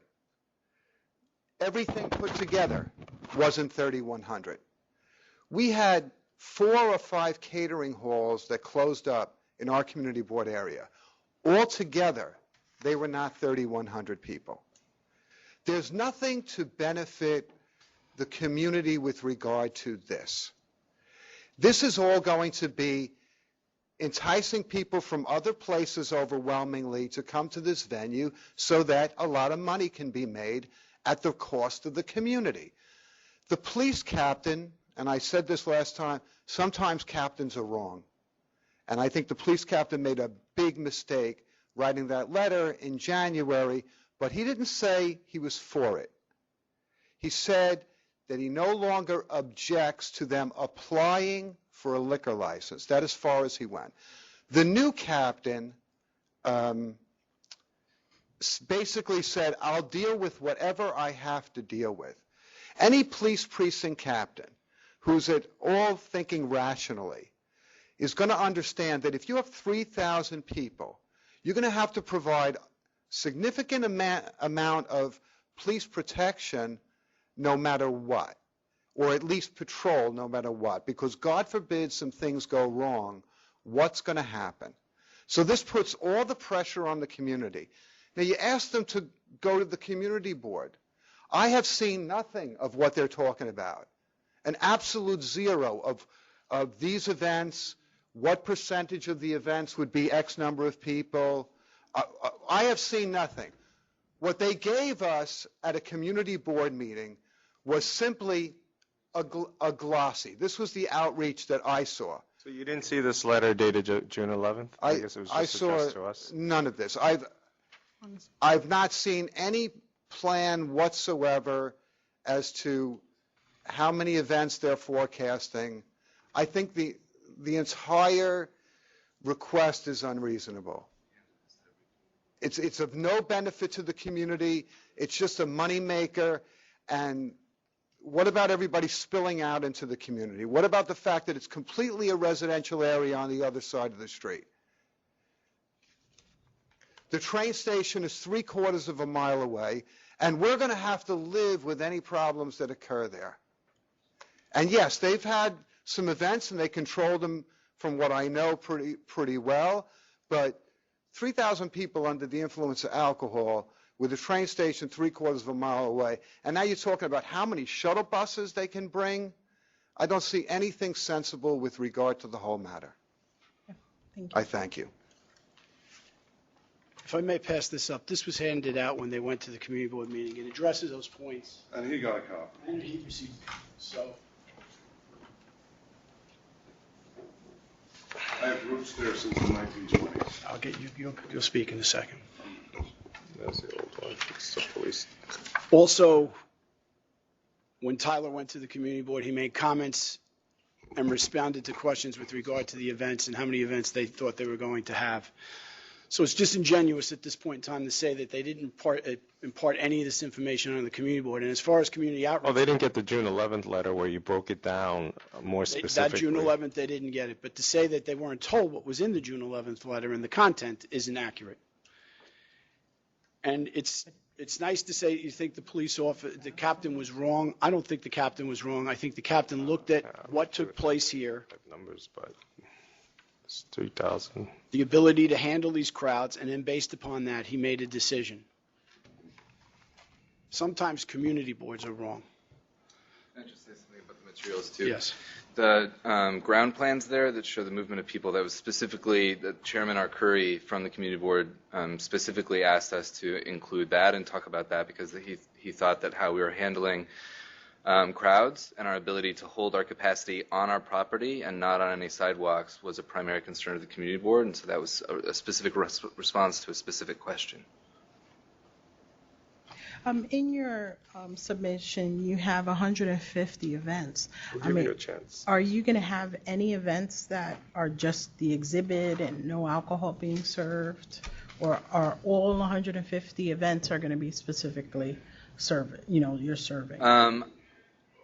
everything put together wasn't 3,100. We had 4 or 5 catering halls that closed up in our community board area. Altogether, they were not 3,100 people. There's nothing to benefit the community with regard to this. This is all going to be enticing people from other places overwhelmingly to come to this venue so that a lot of money can be made at the cost of the community. The police captain, and I said this last time, sometimes captains are wrong. And I think the police captain made a big mistake writing that letter in January, but he didn't say he was for it. He said that he no longer objects to them applying for a liquor license. That as far as he went. The new captain basically said, I'll deal with whatever I have to deal with. Any police precinct captain who's at all thinking rationally is going to understand that if you have 3,000 people, you're going to have to provide significant amount of police protection no matter what, or at least patrol no matter what, because God forbid some things go wrong, what's going to happen? So this puts all the pressure on the community. Now you ask them to go to the community board. I have seen nothing of what they're talking about. An absolute zero of these events, what percentage of the events would be X number of people. I have seen nothing. What they gave us at a community board meeting was simply a glossy. This was the outreach that I saw.
So you didn't see this letter dated June 11th? I guess it was just addressed to us.
None of this. I've not seen any plan whatsoever as to how many events they're forecasting. I think the entire request is unreasonable. It's of no benefit to the community. It's just a moneymaker. And what about everybody spilling out into the community? What about the fact that it's completely a residential area on the other side of the street? The train station is 3/4 of a mile away, and we're going to have to live with any problems that occur there. And yes, they've had some events, and they control them, from what I know, pretty well, but 3,000 people under the influence of alcohol with a train station 3/4 of a mile away, and now you're talking about how many shuttle buses they can bring. I don't see anything sensible with regard to the whole matter.
Thank you.
I thank you.
If I may pass this up, this was handed out when they went to the community board meeting. It addresses those points.
And he got a copy.
And he received it. So
I have roots there since the 1920s.
I'll get you, you'll speak in a second.
That's the old one. It's the police.
Also, when Tyler went to the community board, he made comments and responded to questions with regard to the events and how many events they thought they were going to have. So it's disingenuous at this point in time to say that they didn't impart any of this information on the community board. And as far as community outreach,
Oh, they didn't get the June 11th letter where you broke it down more specifically.
that June 11th, they didn't get it. But to say that they weren't told what was in the June 11th letter and the content isn't accurate. And it's nice to say you think the captain was wrong. I don't think the captain was wrong. I think the captain looked at what took place here.
Numbers, but it's 3,000.
The ability to handle these crowds, and then based upon that, he made a decision. Sometimes community boards are wrong.
Can I just say something about the materials too?
Yes.
The ground plans there that show the movement of people, that was specifically, the Chairman Arcuri from the community board specifically asked us to include that and talk about that because he thought that how we were handling crowds and our ability to hold our capacity on our property and not on any sidewalks was a primary concern of the community board, and so that was a specific response to a specific question.
In your submission, you have 150 events.
We'll give you a chance.
Are you going to have any events that are just the exhibit and no alcohol being served? Or are all 150 events are going to be specifically you're serving?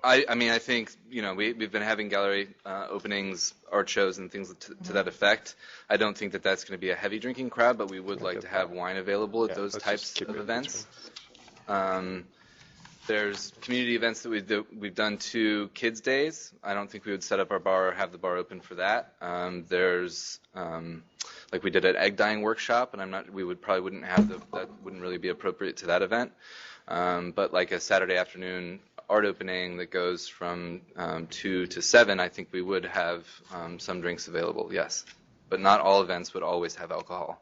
I mean, I think, we've been having gallery openings, art shows, and things to that effect. I don't think that that's going to be a heavy drinking crowd, but we would like to have wine available at those types of events. There's community events that we've done 2 kids' days. I don't think we would set up our bar or have the bar open for that. There's like we did an egg dyeing workshop, and we probably wouldn't have that wouldn't really be appropriate to that event. But like a Saturday afternoon art opening that goes from 2 to 7, I think we would have some drinks available, yes. But not all events would always have alcohol.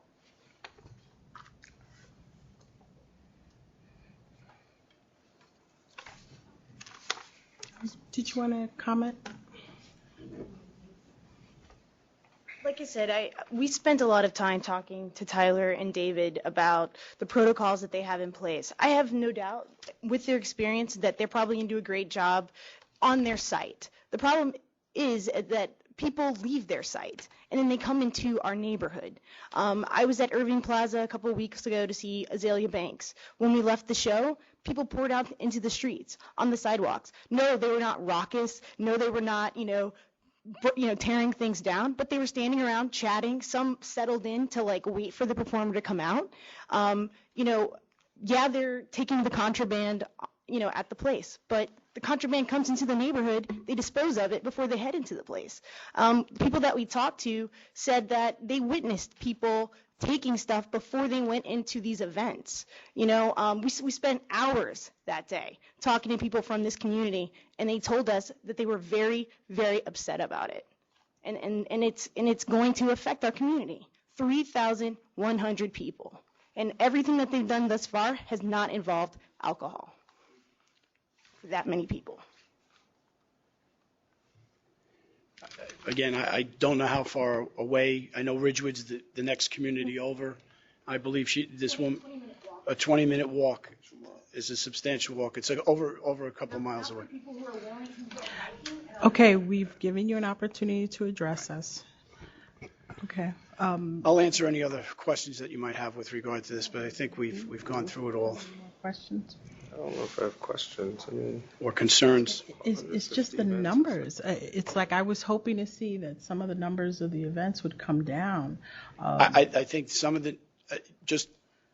Did you want to comment?
Like I said, we spent a lot of time talking to Tyler and David about the protocols that they have in place. I have no doubt, with their experience, that they're probably going to do a great job on their site. The problem is that people leave their site, and then they come into our neighborhood. I was at Irving Plaza a couple of weeks ago to see Azalea Banks. When we left the show, people poured out into the streets, on the sidewalks. No, they were not raucous. No, they were not, tearing things down, but they were standing around chatting. Some settled in to wait for the performer to come out. They're taking the contraband, at the place, but the contraband comes into the neighborhood, they dispose of it before they head into the place. People that we talked to said that they witnessed people taking stuff before they went into these events. We spent hours that day talking to people from this community, and they told us that they were very, very upset about it. And it's going to affect our community. 3,100 people. And everything that they've done thus far has not involved alcohol for that many people.
Again, I don't know how far away. I know Ridgewood's the next community over. I believe this one, a 20-minute walk is a substantial walk. It's over a couple of miles away.
Okay, we've given you an opportunity to address us. Okay.
I'll answer any other questions that you might have with regard to this, but I think we've gone through it all.
Questions?
I don't know if I have questions.
Or concerns.
It's just the numbers. It's like I was hoping to see that some of the numbers of the events would come down.
I think some of the,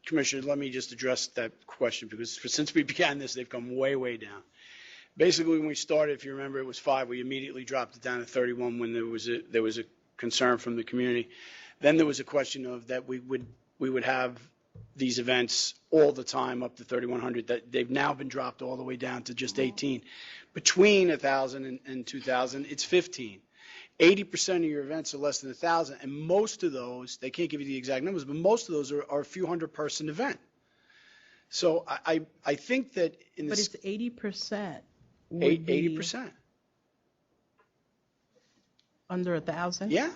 Commissioner, let me just address that question, because since we began this, they've come way, way down. Basically, when we started, if you remember, it was 5. We immediately dropped it down to 31 when there was a concern from the community. Then there was a question of that we would have these events all the time up to 3,100. That they've now been dropped all the way down to just 18. Between 1,000 and 2,000, it's 15. 80% of your events are less than 1,000, and most of those, they can't give you the exact numbers, but most of those are a few hundred-person event. So I think that in this...
But it's 80%.
80%.
Under 1,000?
Yeah,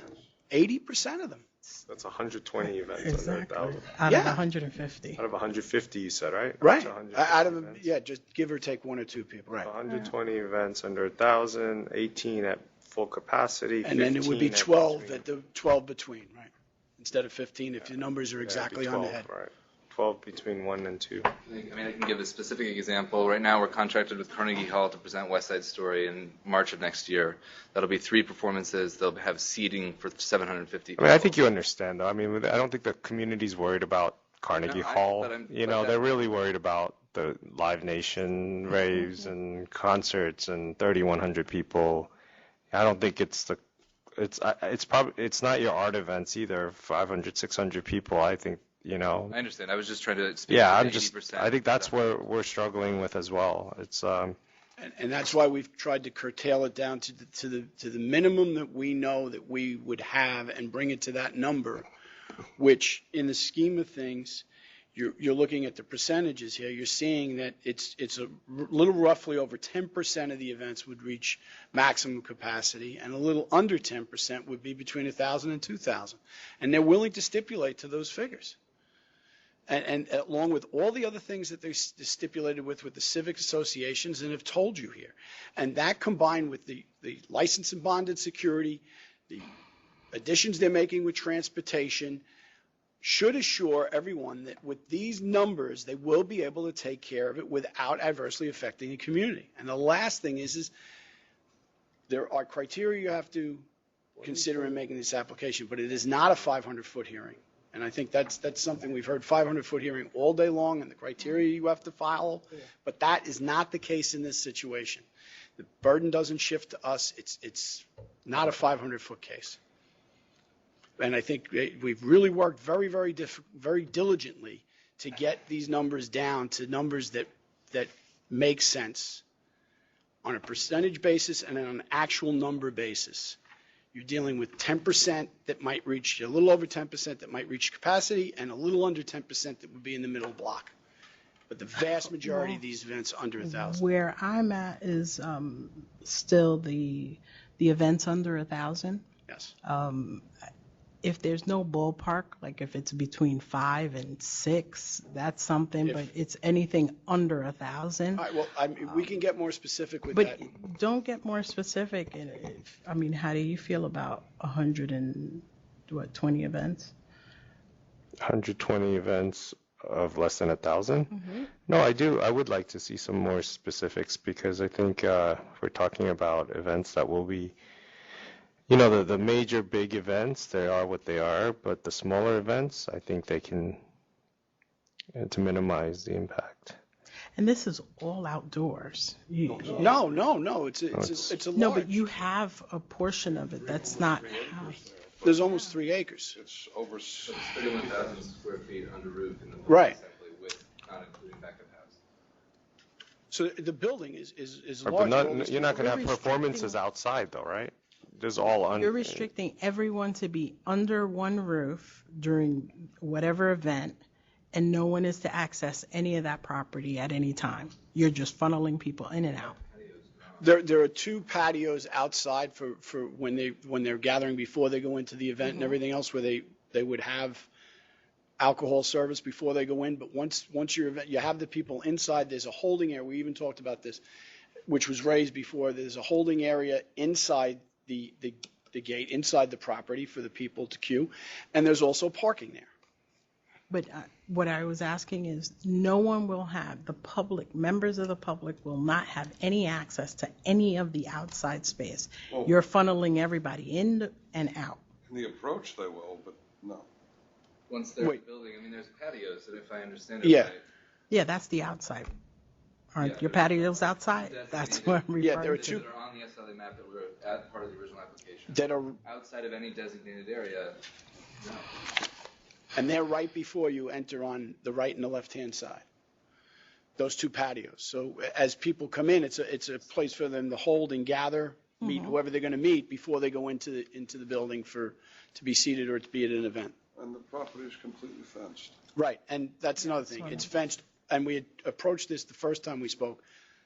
80% of them.
That's 120 events
exactly.
under 1,000.
Out of 150.
Out of 150, you said, right?
Right. Out of just give or take 1 or 2 people. Right.
120 events under 1,000, 18 at full capacity.
And then it would be 12 at the 12 between, right? Instead of 15, if your numbers are exactly
12,
on the head.
Right. 12 between 1 and 2.
I can give a specific example. Right now, we're contracted with Carnegie Hall to present West Side Story in March of next year. That'll be 3 performances. They'll have seating for 750 people.
I think you understand, though. I don't think the community's worried about Carnegie Hall. They're really worried about the Live Nation raves and concerts and 3,100 people. I don't think it's not your art events either. 500, 600 people. I think.
I understand. I was just trying to speak
to
the
80%. I think that's where we're struggling with as well. It's
and that's why we've tried to curtail it down to the minimum that we know that we would have and bring it to that number, which in the scheme of things, you're looking at the percentages here. You're seeing that it's a little roughly over 10% of the events would reach maximum capacity, and a little under 10% would be between 1,000 and 2,000, and they're willing to stipulate to those figures. And along with all the other things that they stipulated with the civic associations and have told you here. And that combined with the license and bonded security, the additions they're making with transportation, should assure everyone that with these numbers, they will be able to take care of it without adversely affecting the community. And the last thing is there are criteria you have to consider in making this application, but it is not a 500-foot hearing. And I think that's something we've heard, 500-foot hearing all day long, and the criteria you have to follow. But that is not the case in this situation. The burden doesn't shift to us. It's not a 500-foot case. And I think we've really worked very, very diligently to get these numbers down to numbers that make sense on a percentage basis and on an actual number basis. You're dealing with 10% that might reach, a little over 10% that might reach capacity, and a little under 10% that would be in the middle block. But the vast majority of these events under 1,000.
Where I'm at is still the events under 1,000.
Yes.
If there's no ballpark, like if it's between 5 and 6, that's something, but it's anything under 1,000.
All right, well, we can get more specific with
But
that.
don't get more specific. How do you feel about 120 events?
120 events of less than 1,000? No, I do. I would like to see some more specifics because I think we're talking about events that will be, the major big events, they are what they are, but the smaller events, I think they can, to minimize the impact.
And this is all outdoors.
No. It's a large.
No, but you have a portion of it that's not housed.
There's almost 3 acres.
It's over.
It's 31,000 square feet under roof in the building
Right.
assembly with not including backup house.
So the building is
But
large.
you're not going to have performances outside, though, right? There's all under.
You're restricting everyone to be under one roof during whatever event, and no one is to access any of that property at any time. You're just funneling people in and out.
There are 2 patios outside for when they're gathering before they go into the event and everything else, where they would have alcohol service before they go in. But once you have the people inside, there's a holding area. We even talked about this, which was raised before. There's a holding area inside the gate, inside the property for the people to queue, and there's also parking there.
But what I was asking is, no one will have, members of the public will not have any access to any of the outside space.
Well,
You're funneling everybody in and out.
In the approach, they will, but no.
Once they're
Wait.
building, there's patios, and if I understand it
Yeah.
right.
Yeah, that's the outside. Aren't
Yeah,
your
there's-
patios outside? That's what I'm referring
there are
to.
two-
That are on the SLA map that were at part of the original application.
That are,
Outside of any designated area, no.
and they're right before you enter on the right and the left-hand side. Those 2 patios. So as people come in, it's a place for them to hold and gather, meet whoever they're going to meet before they go into the building to be seated or to be at an event.
And the property is completely fenced.
Right, and that's another thing. It's fenced, and we had approached this the first time we spoke.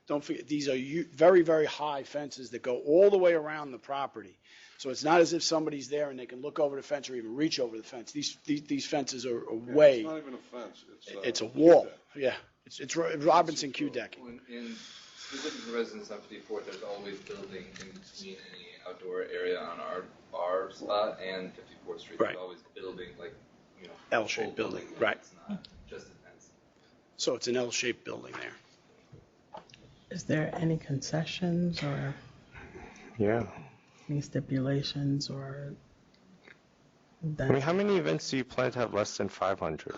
Don't forget, these are very, very high fences that go all the way around the property. So it's not as if somebody's there and they can look over the fence or even reach over the fence. These fences are way.
It's not even a fence.
It's a wall. Yeah, it's Robinson Q decking.
In specific for residents on 54th, there's always building in between any outdoor area on our spot and 54th Street.
Right.
There's always building,
L-shaped
full
building, right.
It's not just a fence.
So it's an L-shaped building there.
Is there any concessions or any stipulations or that?
How many events do you plan to have less than 500?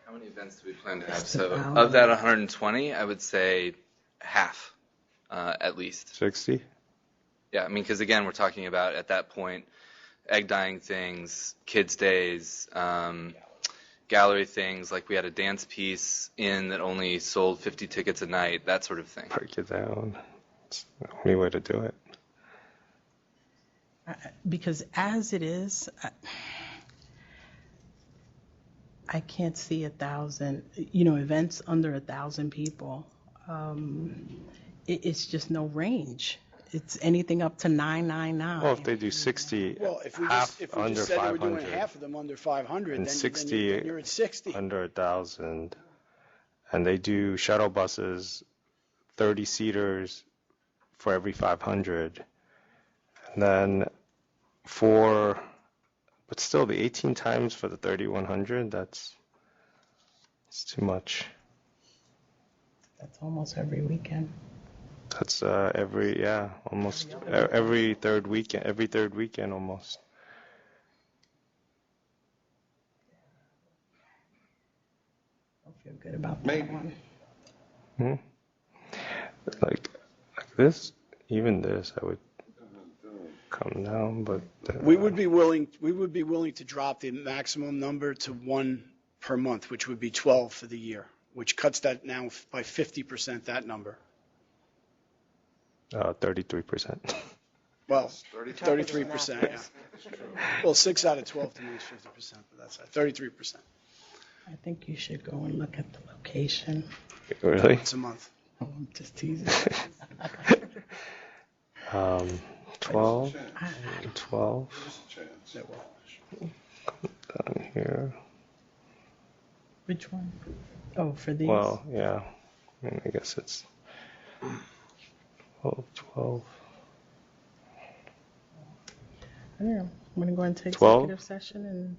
How many events do we plan to have? So of that 120, I would say half, at least.
60?
Yeah, because again, we're talking about at that point, egg dyeing things, kids' days, gallery things, like we had a dance piece in that only sold 50 tickets a night, that sort of thing.
Break it down. It's the only way to do it.
Because as it is, I can't see 1,000, events under 1,000 people. It's just no range. It's anything up to 999.
Well, if they do 60,
Well, if we
half
just
under
said they were
500,
doing half of them under 500,
and
then
60
then you're at 60.
under 1,000, and they do shuttle buses, 30 seaters for every 500, and then for But still, the 18 times for the 3,100, it's too much.
That's almost every weekend.
That's almost every third weekend almost.
I feel good about that one.
Like this, even this, I would come down, but
We would be willing to drop the maximum number to 1 per month, which would be 12 for the year, which cuts that now by 50%, that number.
33%.
Well, 33%, yeah. Well, 6 out of 12 to me is 50%, but that's 33%.
I think you should go and look at the location.
Really?
Once a month.
Oh, I'm just teasing.
12. Down here.
Which one? Oh, for these?
Well, yeah. I guess it's 12.
I don't know. I'm going to go and take
12?
executive session and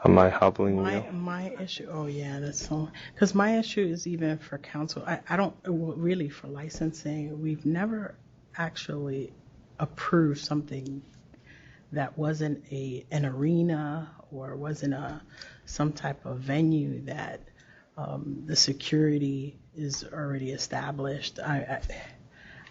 Am I hobbling you?
my issue. Oh yeah, that's so. Because my issue is even for council. I don't really for licensing. We've never actually approved something that wasn't an arena or wasn't some type of venue that the security is already established.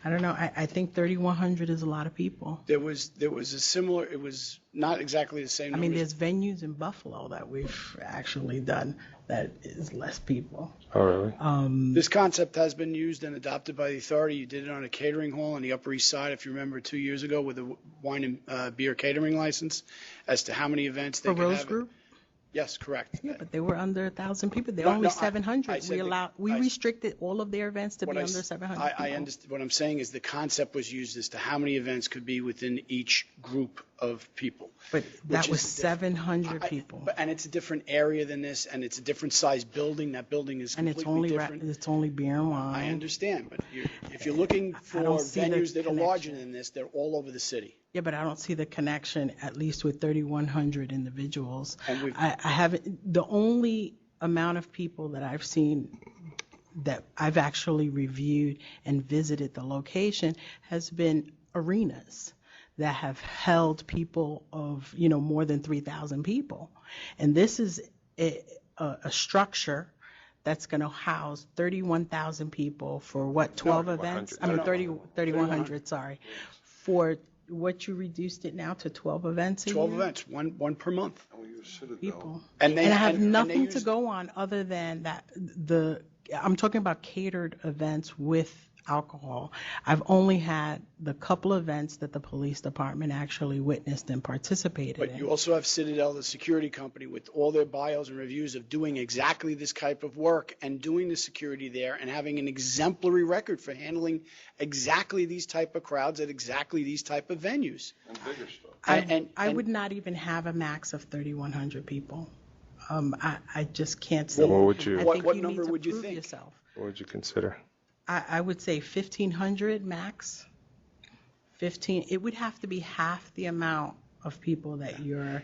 I don't know. I think 3,100 is a lot of people.
There was a similar, it was not exactly the same
I
number.
mean, there's venues in Buffalo that we've actually done that is less people.
Oh, really?
This concept has been used and adopted by the authority. You did it on a catering hall on the Upper East Side, if you remember, 2 years ago with a wine and beer catering license as to how many events they
For
could
Rose
have.
Group?
Yes, correct.
Yeah, but they were under 1,000 people. They're
No,
only
no, I
700.
said
We restricted all of their events to be
What I
under
s-
700
I
people.
understand. What I'm saying is the concept was used as to how many events could be within each group of people.
But that
which
was
is
700 people.
And it's a different area than this, and it's a different size building. That building is
And
completely
it's
different.
it's only beer and wine.
I understand, but if you're looking for
don't see the
venues that are larger
connection.
than this, they're all over the city.
Yeah, but I don't see the connection, at least with 3,100 individuals.
And we've-
I haven't, the only amount of people that I've seen that I've actually reviewed and visited the location has been arenas that have held people of, more than 3,000 people. And this is a structure that's going to house 31,000 people for what, 12 events? I mean, 3,100, sorry. For what you reduced it now to 12 events a
12
year?
events, one per month.
People.
And
And I have
and
nothing
they
to go on other than that, I'm talking about catered events with alcohol. I've only had the couple events that the police department actually witnessed and participated
But
in.
you also have Citadel, the security company, with all their bios and reviews of doing exactly this type of work and doing the security there and having an exemplary record for handling exactly these type of crowds at exactly these type of venues.
And bigger stuff.
I would not even have a max of 3,100 people. I just can't see.
What would you?
I think
What
you
number
need to
would you
prove
think?
yourself.
What would you consider?
I would say 1,500 max. 15. It would have to be half the amount of people that you're,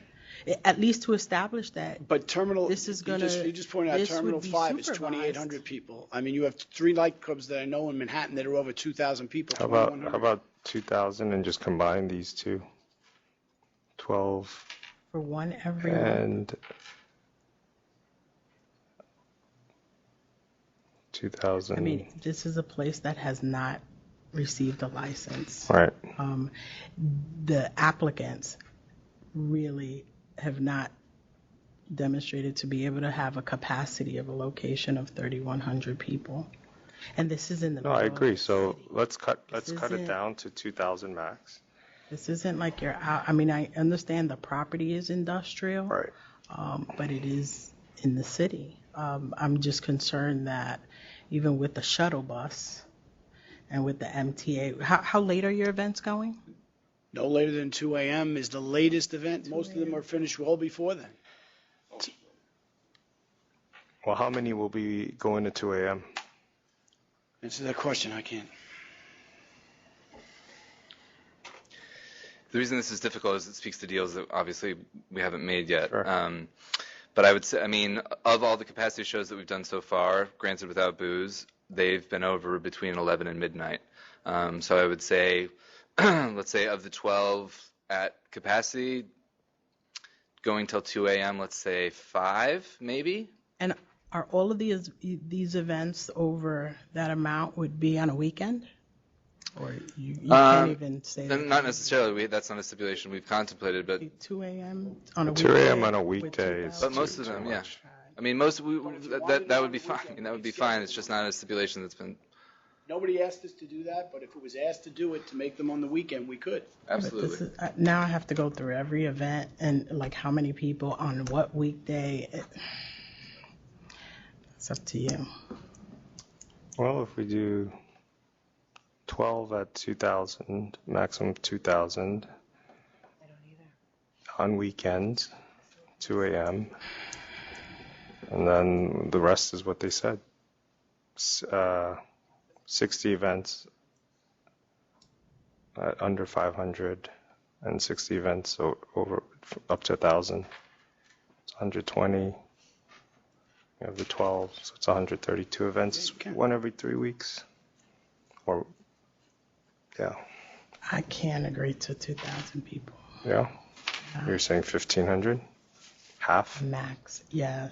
at least to establish that.
But Terminal,
This is gonna-
you just pointed out
this would
Terminal
be
5 is
supervised.
2,800 people. I mean, you have 3 nightclubs that I know in Manhattan that are over 2,000 people.
How about 2,000 and just combine these two? 12
For one every month.
and 2,000.
I mean, this is a place that has not received a license.
Right.
The applicants really have not demonstrated to be able to have a capacity of a location of 3,100 people. And this is in the
No, I
middle of
agree.
the
So
city.
let's cut
This
it
isn't-
down to 2,000 max.
This isn't like you're out, I mean, I understand the property is industrial.
Right.
But it is in the city. I'm just concerned that even with the shuttle bus and with the MTA, how late are your events going?
No later than 2 a.m. is the latest event. Most of them are finished well before then.
Well, how many will be going to 2 a.m.?
Answer that question, I can't.
The reason this is difficult is it speaks to deals that obviously we haven't made yet. But I would say, I mean, of all the capacity shows that we've done so far, granted without booze, they've been over between 11 and midnight. So I would say, let's say of the 12 at capacity, going till 2 a.m., let's say 5 maybe.
And are all of these events over that amount would be on a weekend? Or you can't even say that?
Not necessarily. That's not a stipulation we've contemplated, but
2 a.m. on a
2
weekday?
a.m. on a weekday is
but most of them, yeah. I mean, that would be fine. I mean, that would be fine. It's just not a stipulation that's been.
Nobody asked us to do that, but if it was asked to do it to make them on the weekend, we could.
Absolutely.
Now I have to go through every event and like how many people on what weekday. It's up to you.
Well, if we do 12 at 2,000, maximum 2,000. On weekends, 2 a.m. And then the rest is what they said. 60 events at under 500 and 60 events over up to 1,000. It's 120. You have the 12, so it's 132 events, one every 3 weeks. Or yeah.
I can't agree to 2,000 people.
Yeah. You're saying 1,500? Half?
Max. Yeah.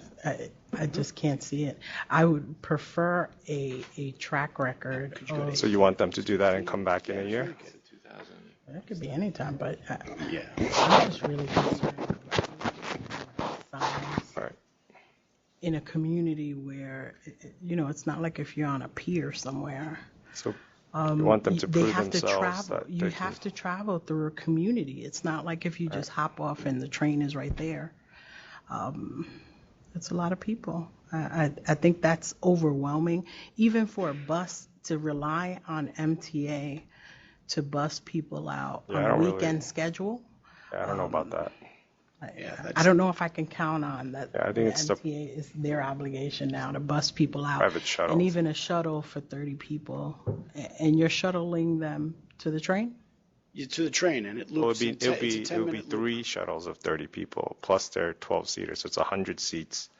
I just can't see it. I would prefer a track record.
So you want them to do that and come back in a year?
That could be any time, but
yeah.
I'm just really concerned about signs in a community where, it's not like if you're on a pier somewhere.
So you want them to prove
they have
themselves
to travel.
that
You have to travel through a community. It's not like if you just hop off and the train is right there. It's a lot of people. I think that's overwhelming. Even for a bus to rely on MTA to bus people out on a weekend schedule.
Yeah, I don't know about that.
I don't know if I can count on that.
Yeah, I think it's
MTA is their obligation now to bus people out.
Private shuttles.
And even a shuttle for 30 people. And you're shuttling them to the train?
To the train, and it loops.
It would be 3 shuttles of 30 people, plus their 12-seater, so it's 100 seats.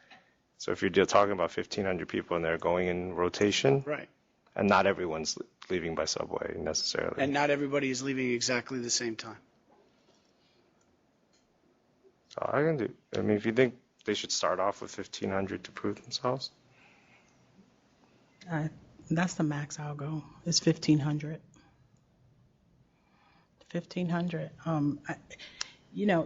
So if you're talking about 1,500 people and they're going in rotation,
right,
and not everyone's leaving by subway necessarily.
And not everybody is leaving exactly the same time.
So I can do. I mean, if you think they should start off with 1,500 to prove themselves.
That's the max I'll go. It's 1,500. 1,500.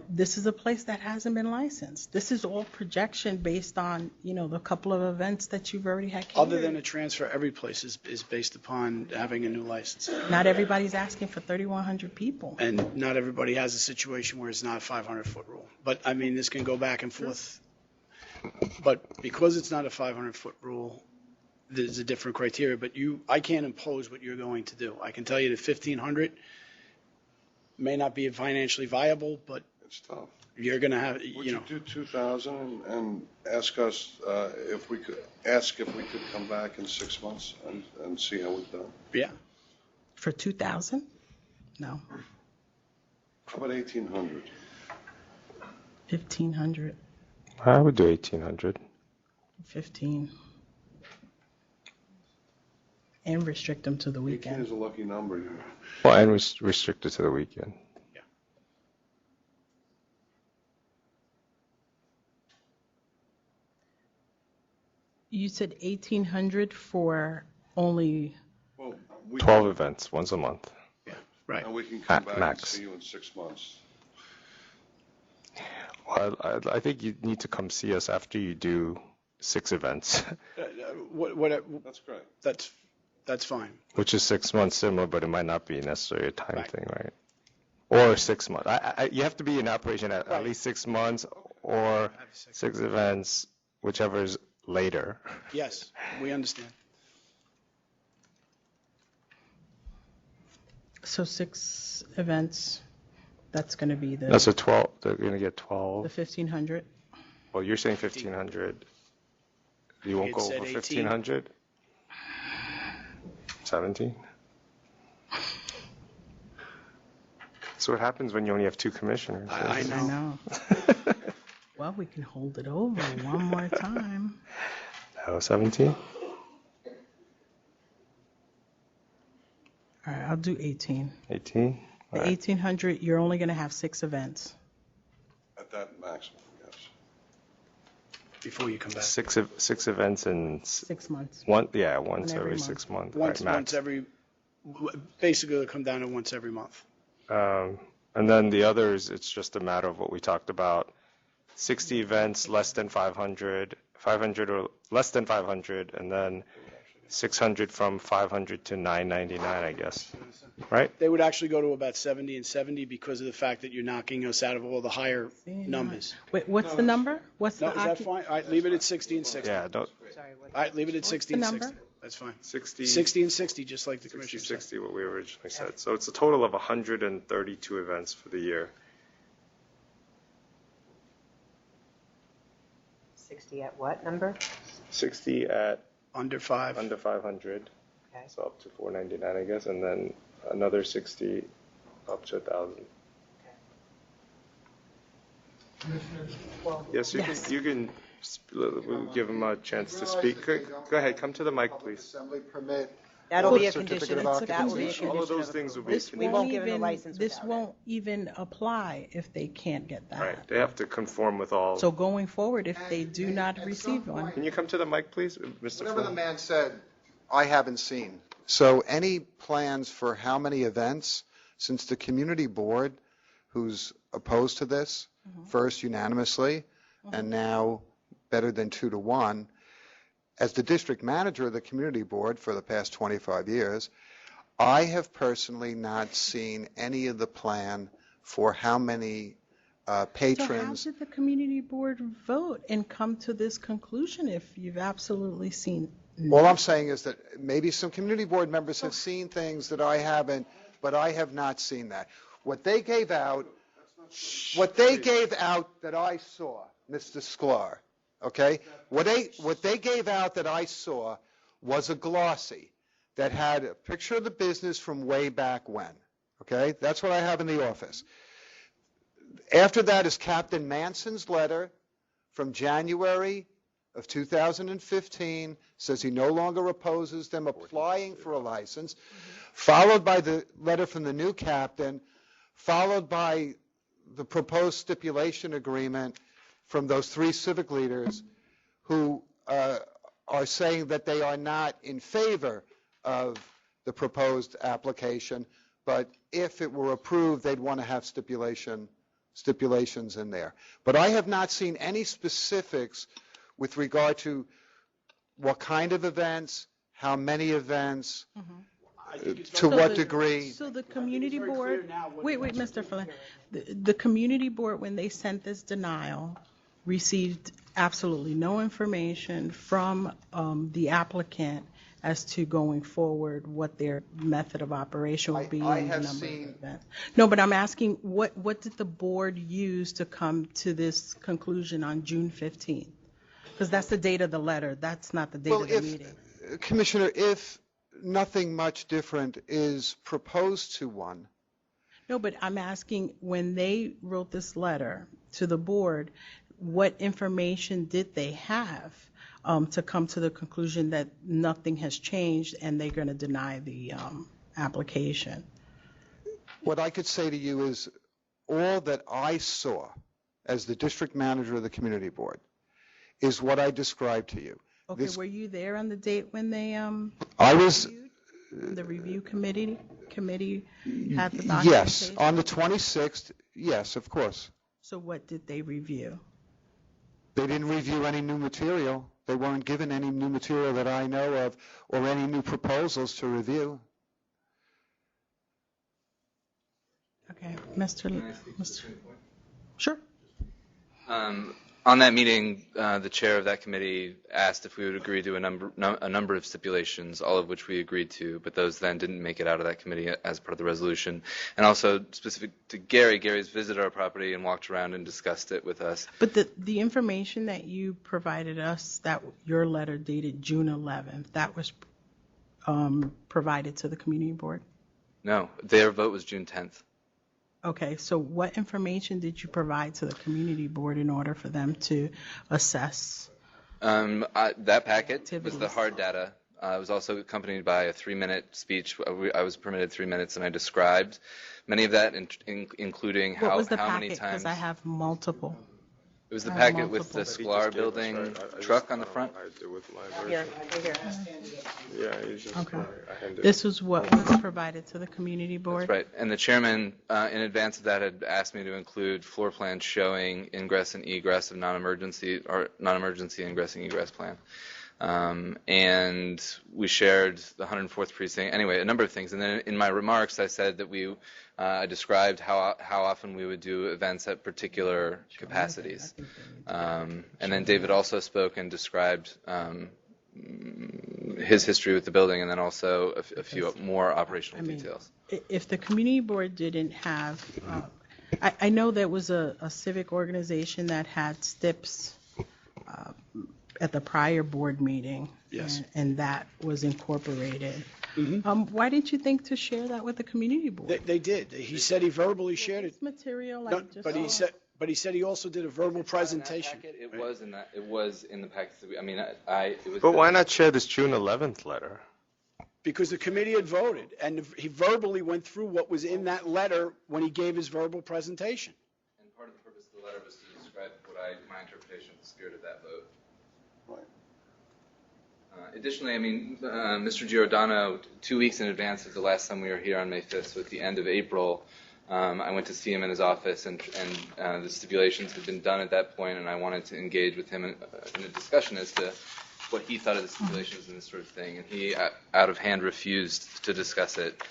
This is a place that hasn't been licensed. This is all projection based on, the couple of events that you've already had.
Other than a transfer, every place is based upon having a new license.
Not everybody's asking for 3,100 people.
And not everybody has a situation where it's not a 500-foot rule. But, I mean, this can go back and forth. But because it's not a 500-foot rule, there's a different criteria. But I can't impose what you're going to do. I can tell you that 1,500 may not be financially viable, but
it's tough.
You're going to have,
Would you do 2,000 and ask us if we could come back in 6 months and see how we've done?
Yeah.
For 2,000? No.
How about 1,800?
1,500.
I would do 1,800.
15. And restrict them to the
18
weekend.
is a lucky number.
Well, and restricted to the weekend.
Yeah.
You said 1,800 for only
12 events, once a month.
Yeah, right.
And we can come back
max.
and see you in 6 months.
Well, I think you need to come see us after you do 6 events,
That's great.
That's fine.
which is 6 months similar, but it might not be necessarily a time thing, right? Or 6 months. You have to be in operation at least 6 months or 6 events, whichever is later.
Yes, we understand.
So 6 events. That's going to be the.
That's a 12. They're going to get 12.
The 1,500.
Well, you're saying 1,500. You won't
It
go
said
over
18.
1,500? 17? That's what happens when you only have two commissioners.
I
I
know.
know. Well, we can hold it over one more time.
Oh, 17?
All right, I'll do 18.
18?
The 1,800, you're only going to have 6 events.
At that maximum, yes.
Before you come back.
Six events in
6 months.
once
One
every
every
6 months.
Once,
right, max.
once every, basically it'll come down to once every month.
And then the others, it's just a matter of what we talked about. 60 events, less than 500, 500 or less than 500, and then 600 from 500 to 999, I guess. Right?
They would actually go to about 70 and 70 because of the fact that you're knocking us out of all the higher numbers.
Wait, what's the number? What's
No,
the
is that fine? All right, leave it at 60 and 60.
Yeah, don't.
All right, leave it at 60
the
and
number?
60. That's fine.
60,
60 and 60, just like the
60,
commissioner said.
60, what we originally said. So it's a total of 132 events for the year.
60 at what number?
60 at
Under 5.
under 500,
Okay.
so up to 499, I guess, and then another 60 up to 1,000. Yes, you can we'll give him a chance to speak. Go ahead, come to the mic, please.
Assembly permit.
That'll be a
Certificate
condition.
of
That will be a
occupancy.
condition.
All of those
of
things will
approval.
be
This
We
won't
won't give him a
even,
license
this
without it.
won't even apply if they can't get that.
Right, they have to conform with all.
So going forward, if they do not receive one,
Can you come to the mic, please, Mr.
Whatever the
Flynn?
man said, I haven't seen. So any plans for how many events, since the community board, who's opposed to this, first unanimously, and now better than 2 to 1, as the district manager of the community board for the past 25 years, I have personally not seen any of the plan for how many
so how
patrons.
did the community board vote and come to this conclusion if you've absolutely seen?
All I'm saying is that maybe some community board members have seen things that I haven't, but I have not seen that. What they gave out that I saw, Mr. Sklar, okay? What they gave out that I saw was a glossy that had a picture of the business from way back when, okay? That's what I have in the office. After that is Captain Manson's letter from January of 2015, says he no longer opposes them applying for a license, followed by the letter from the new captain, followed by the proposed stipulation agreement from those 3 civic leaders who are saying that they are not in favor of the proposed application, but if it were approved, they'd want to have stipulations in there. But I have not seen any specifics with regard to what kind of events, how many events, to what degree.
So the community board, wait, Mr. Flynn, the community board, when they sent this denial, received absolutely no information from the applicant as to going forward, what their method of operation will be.
I
and the
have
number of
seen-
events. No, but I'm asking, what did the board use to come to this conclusion on June 15th? Because that's the date of the letter, that's not the date
Well,
of the meeting.
Commissioner, if nothing much different is proposed to one,
No, but I'm asking, when they wrote this letter to the board, what information did they have to come to the conclusion that nothing has changed and they're going to deny the application?
what I could say to you is all that I saw as the district manager of the community board is what I described to you.
Okay, were you there on the date when they,
I was,
the review committee had the documentation?
yes, on the 26th, yes, of course.
So what did they review?
They didn't review any new material. They weren't given any new material that I know of or any new proposals to review.
Okay, Mr. Sure.
On that meeting, the chair of that committee asked if we would agree to a number of stipulations, all of which we agreed to, but those then didn't make it out of that committee as part of the resolution. And also specific to Gary's visited our property and walked around and discussed it with us.
But the information that you provided us, that your letter dated June 11th, that was provided to the community board?
No, their vote was June 10th.
Okay, so what information did you provide to the community board in order for them to assess?
That packet was the hard data. It was also accompanied by a 3-minute speech. I was permitted 3 minutes, and I described many of that, including
What
how
was the
many
packet?
times.
Because I have multiple.
It was the
I have
packet with the
multiple.
Sklar building truck on the front.
Here, right here.
Yeah, it's just
Okay.
I handed
This was what was provided to the community board?
That's right. And the chairman, in advance of that, had asked me to include floor plans showing ingress and egress of non-emergency ingress and egress plan. And we shared the 104th precinct. Anyway, a number of things. And then in my remarks, I said that I described how often we would do events at particular capacities. And then David also spoke and described his history with the building, and then also a few more operational details.
If the community board didn't have, I know there was a civic organization that had STIPs at the prior board meeting.
Yes.
And that was incorporated. Why didn't you think to share that with the community board?
They did. He said he verbally shared it.
Material,
No,
like just.
but he said he also did a verbal presentation.
It was in that. It was in the packet. That it was.
But why not share this June 11th letter?
Because the committee had voted, and he verbally went through what was in that letter when he gave his verbal presentation.
And part of the purpose of the letter was to describe my interpretation of the spirit of that vote. Additionally, Mr. Giordano, 2 weeks in advance of the last time we were here on May 5th, so at the end of April, I went to see him in his office, and the stipulations had been done at that point, and I wanted to engage with him in a discussion as to what he thought of the stipulations and this sort of thing, and he, out of hand, refused to discuss it.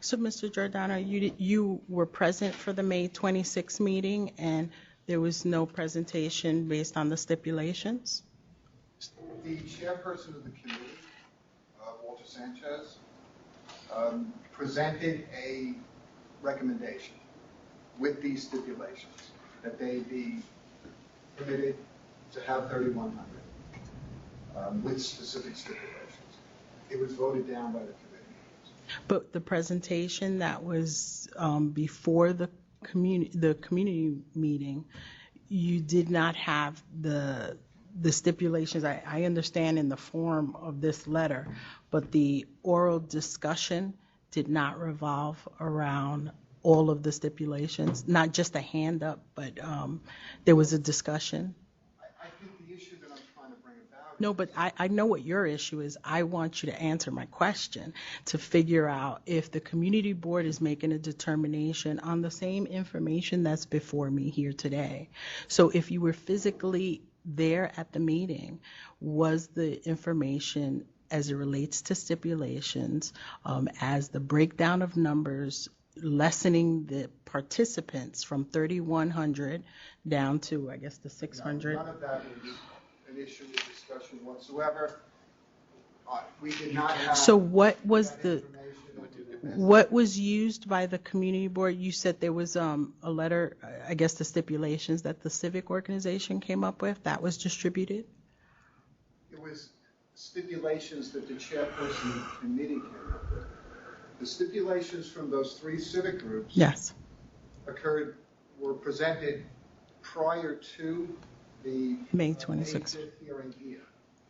So, Mr. Giordano, you were present for the May 26th meeting, and there was no presentation based on the stipulations?
The chairperson of the committee, Walter Sanchez, presented a recommendation with these stipulations, that they be permitted to have 3,100 with specific stipulations. It was voted down by the committee.
But the presentation that was before the community meeting, you did not have the stipulations. I understand in the form of this letter, but the oral discussion did not revolve around all of the stipulations, not just a hand up, but there was a discussion.
I think the issue that I'm trying to bring about...
No, but I know what your issue is. I want you to answer my question to figure out if the community board is making a determination on the same information that's before me here today. So if you were physically there at the meeting, was the information as it relates to stipulations, as the breakdown of numbers, lessening the participants from 3,100 down to, I guess, the 600?
None of that was an issue of discussion whatsoever. We did not have...
So what was used by the community board? You said there was a letter, I guess the stipulations that the civic organization came up with, that was distributed?
It was stipulations that the chairperson of the committee came up with. The stipulations from those 3 civic groups were presented prior to the
May 26th
hearing here.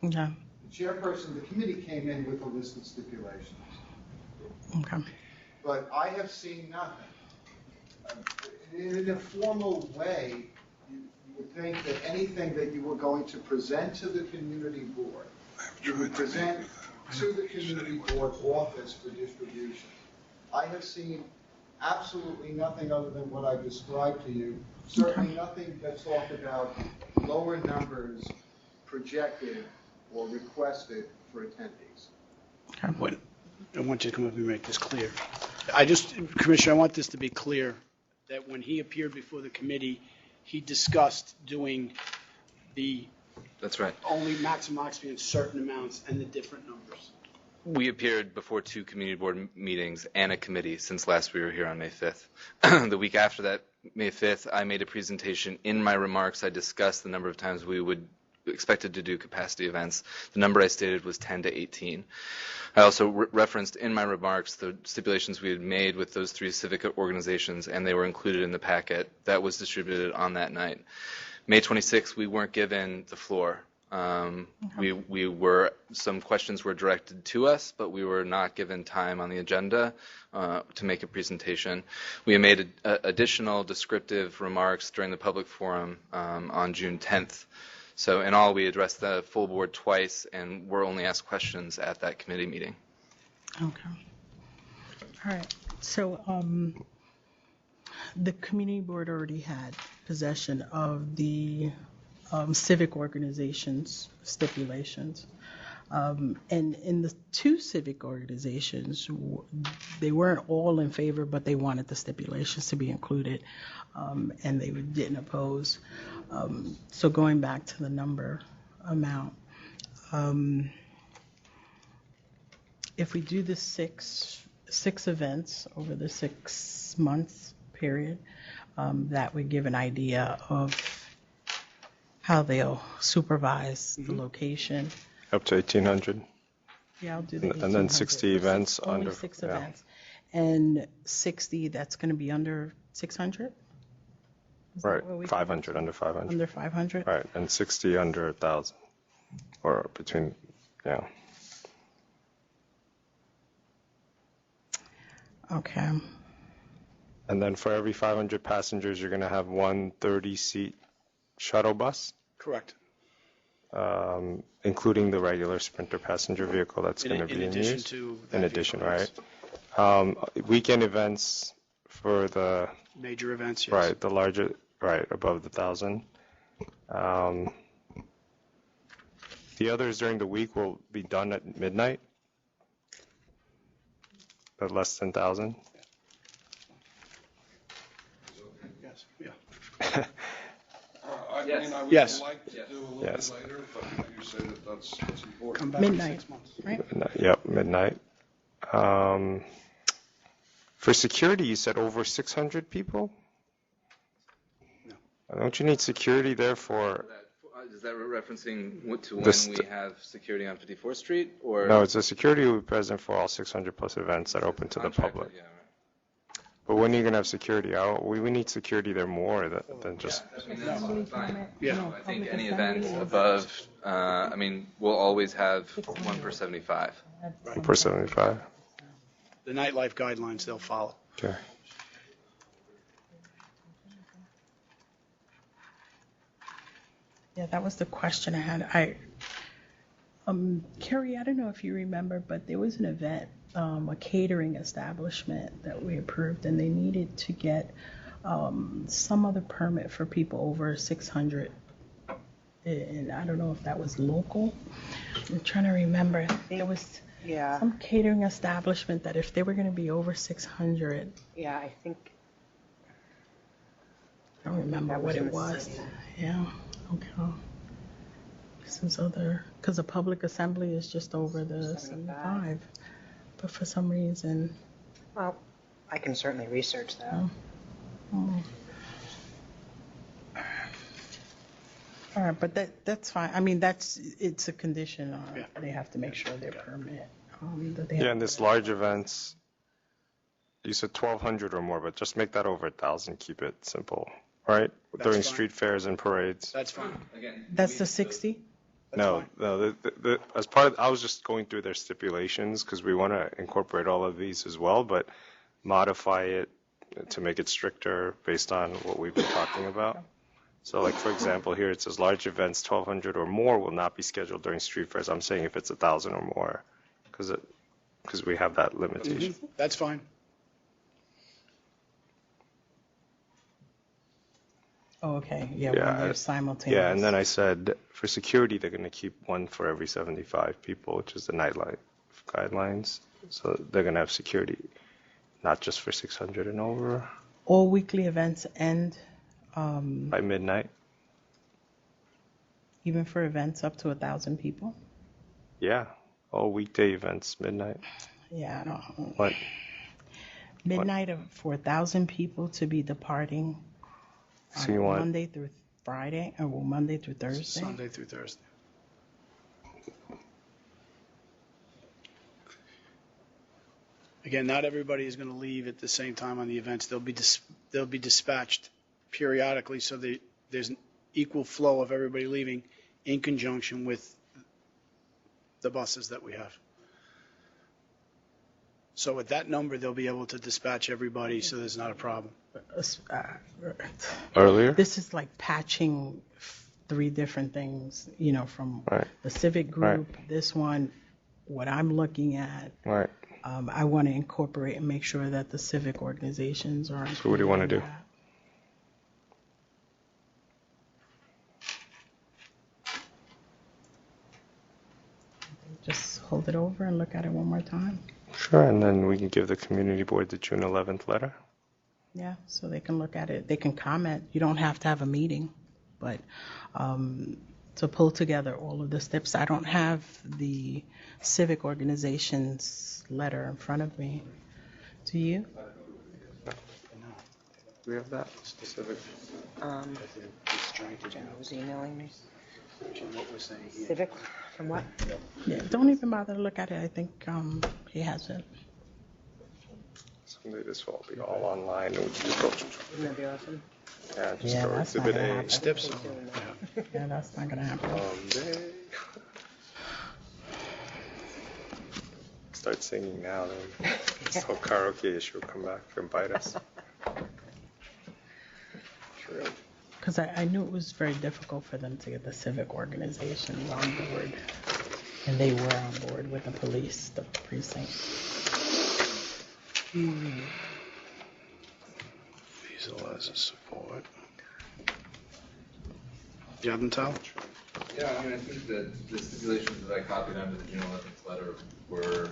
Okay.
The chairperson of the committee came in with a list of stipulations.
Okay.
But I have seen nothing. In a formal way, you would think that anything that you were going to present to the community board, you would present to the community board office for distribution. I have seen absolutely nothing other than what I've described to you. Certainly nothing that talked about lower numbers projected or requested for attendees.
I want you to come up and make this clear. Commissioner, I want this to be clear, that when he appeared before the committee, he discussed doing the...
That's right.
Only maximum occupancy in certain amounts and the different numbers.
We appeared before 2 community board meetings and a committee since last we were here on May 5th. The week after that, May 5th, I made a presentation. In my remarks, I discussed the number of times we would expected to do capacity events. The number I stated was 10 to 18. I also referenced in my remarks the stipulations we had made with those 3 civic organizations, and they were included in the packet that was distributed on that night. May 26th, we weren't given the floor. Some questions were directed to us, but we were not given time on the agenda to make a presentation. We made additional descriptive remarks during the public forum on June 10th. So in all, we addressed the full board twice and were only asked questions at that committee meeting.
Okay. All right. So the community board already had possession of the civic organizations stipulations. And in the 2 civic organizations, they weren't all in favor, but they wanted the stipulations to be included, and they didn't oppose. So going back to the number amount, if we do the six events over the 6 months period, that would give an idea of how they'll supervise the location.
Up to 1,800.
Yeah, I'll do the
1,800. And then 60 events
only
under.
6 events. And 60, that's going to be under 600?
Right, 500, under 500.
Under 500?
Right, and 60 under 1,000. Or between, yeah.
Okay.
And then for every 500 passengers, you're going to have one 30-seat shuttle bus?
Correct.
Including the regular Sprinter passenger vehicle that's going to be in use? In addition, right? Weekend events for the...
Major events, yes.
Right, the larger, right, above the 1,000. The others during the week will be done at midnight? At less than 1,000?
Yes, yeah.
I mean, I would
Yes.
like to do a little
Yes.
bit later, but you say that that's important.
Come back in
Midnight,
6 months.
right?
Yep, midnight. For security, you said over 600 people?
No.
Don't you need security there for...
Is that referencing to when
This-
we have security on 54th Street, or?
No, it's a security will be present for all 600 plus events that are open to the public.
Yeah, right.
But when are you going to have security? We need security there more than just...
I mean, that's fine.
Yeah.
I think any event above, I mean, we'll always have 1 per 75.
Per 75?
The nightlife guidelines they'll follow.
Okay.
Yeah, that was the question I had. Carrie, I don't know if you remember, but there was an event, a catering establishment that we approved, and they needed to get some other permit for people over 600. And I don't know if that was local. I'm trying to remember. There was some catering establishment that if they were going to be over 600,
Yeah, I think
I don't remember
that
what
in
it
the
was.
city.
Yeah, okay. This is other, because the public assembly is just over the 75. But for some reason,
Well, I can certainly research that.
oh. All right, but that's fine. I mean, it's a condition. They have to make sure their permit. That they
Yeah,
have
and this large events, you said 1,200 or more, but just make that over 1,000. Keep it simple, right?
That's
During
fine.
street fairs and parades.
That's fine.
That's the 60?
No, as part of, I was just going through their stipulations because we want to incorporate all of these as well, but modify it to make it stricter based on what we've been talking about. So like, for example, here it says large events 1,200 or more will not be scheduled during street fairs. I'm saying if it's 1,000 or more, because we have that limitation.
That's fine.
Oh, okay. Yeah,
Yeah,
when they're simultaneous.
Yeah, and then I said for security, they're going to keep one for every 75 people, which is the nightlife guidelines. So they're going to have security, not just for 600 and over
All weekly events end,
by midnight.
even for events up to 1,000 people?
Yeah, all weekday events, midnight.
Yeah, I don't.
What?
Midnight for 1,000 people to be departing
So you want
Monday through Friday, or Monday through Thursday?
Sunday through Thursday. Again, not everybody is going to leave at the same time on the events. They'll be dispatched periodically, so there's an equal flow of everybody leaving in conjunction with the buses that we have. So with that number, they'll be able to dispatch everybody, so there's not a problem.
Earlier?
This is like patching three different things, from
Right.
the civic group, this one, what I'm looking at.
Right.
I want to incorporate and make sure that the civic organizations are.
So what do you want to do?
Just hold it over and look at it one more time.
Sure, and then we can give the community board the June 11th letter.
Yeah, so they can look at it. They can comment. You don't have to have a meeting, but to pull together all of the steps. I don't have the civic organization's letter in front of me. Do you?
Do we have that specific?
Jen was emailing me.
What we're saying here.
Civic, from what?
Yeah, don't even bother to look at it. I think he has it.
Someday this will all be all online, and we can just go.
Wouldn't that be awesome?
Yeah, just
Yeah,
go
that's not
exhibit
gonna
A.
happen.
Steps.
Yeah, that's not gonna happen.
Someday. Start singing now, then this whole karaoke issue will come back and bite us. True.
Because I knew it was very difficult for them to get the civic organizations on board. And they were on board with the police, the precinct.
These are letters of support. Do you have them, Tal?
Yeah, I mean, I think that the stipulations that I copied under the June 11th letter were.